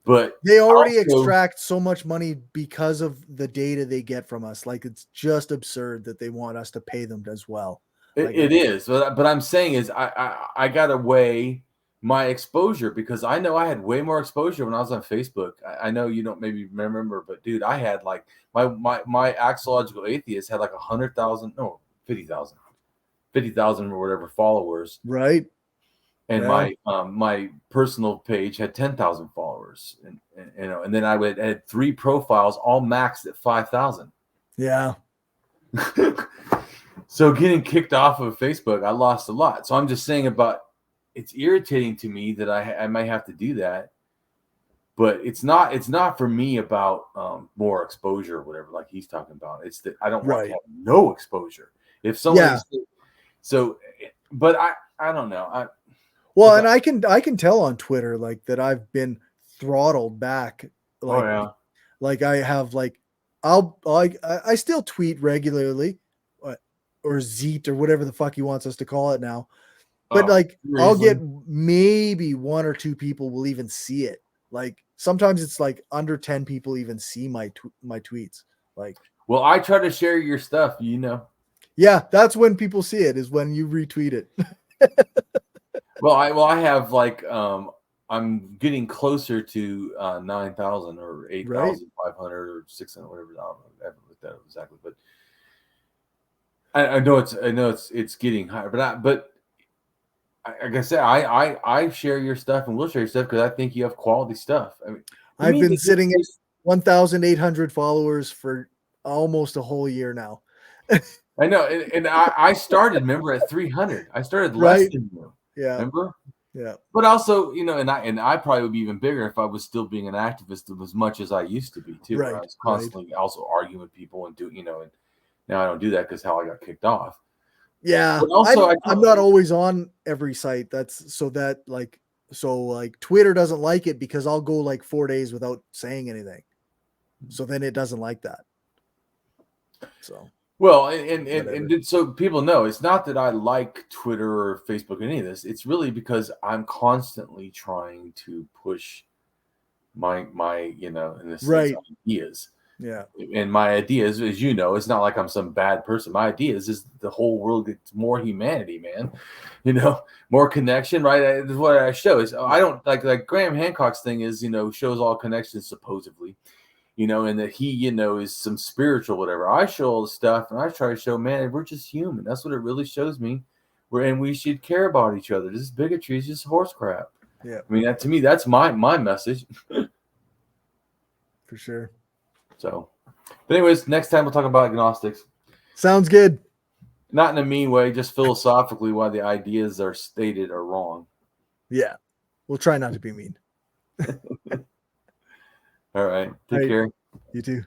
But they already extract so much money because of the data they get from us. Like it's just absurd that they want us to pay them as well. It is, but I'm saying is I gotta weigh my exposure because I know I had way more exposure when I was on Facebook. I know you don't maybe remember, but dude, I had like my axiological atheist had like 100,000, no 50,000 or whatever followers, right? And my personal page had 10,000 followers, and then I had 3 profiles all maxed at 5,000. Yeah. So getting kicked off of Facebook, I lost a lot. So I'm just saying it's irritating to me that I might have to do that, but it's not for me about more exposure or whatever, like he's talking about. It's that I don't want to have no exposure. If someone, but I don't know. Well, and I can tell on Twitter like that I've been throttled back. Like, like I have like I still tweet regularly. Or Zeet or whatever the fuck he wants us to call it now. But I'll get maybe 1 or 2 people will even see it. Like sometimes it's like under 10 people even see my tweets. Like, well, I try to share your stuff, Yeah, that's when people see it is when you retweet it. Well, I have like I'm getting closer to 9,000 or 8,500 or 600, whatever. I haven't looked at it exactly, but I know it's getting higher, but like I said, I share your stuff and we'll share your stuff because I think you have quality stuff. I mean, I've been sitting at 1,800 followers for almost a whole year now. I know, and I started, remember, at 300. I started less than you. Yeah. Remember? Yeah. But also, and I probably would be even bigger if I was still being an activist as much as I used to be too. Right. I was constantly also arguing with people and and now I don't do that because how I got kicked off. Yeah. But also, I'm not always on every site. So Twitter doesn't like it because I'll go like 4 days without saying anything. So then it doesn't like that. So. Well, and so people know it's not that I like Twitter or Facebook or any of this. It's really because I'm constantly trying to push my in this sense, ideas. Yeah. And my ideas, as you know, it's not like I'm some bad person. My ideas is the whole world gets more humanity, man. More connection, right? That's what I show. Is I don't like Graham Hancock's thing is, shows all connections supposedly, and that he, is some spiritual whatever. I show all the stuff and I try to show, man, we're just human. That's what it really shows me. And we should care about each other. This bigotry is just horse crap. Yeah. I mean, to me, that's my message. For sure. So, but anyways, next time we'll talk about agnostics. Sounds good. Not in a mean way, just philosophically why the ideas are stated are wrong. Yeah. We'll try not to be mean. All right. Take care. You too.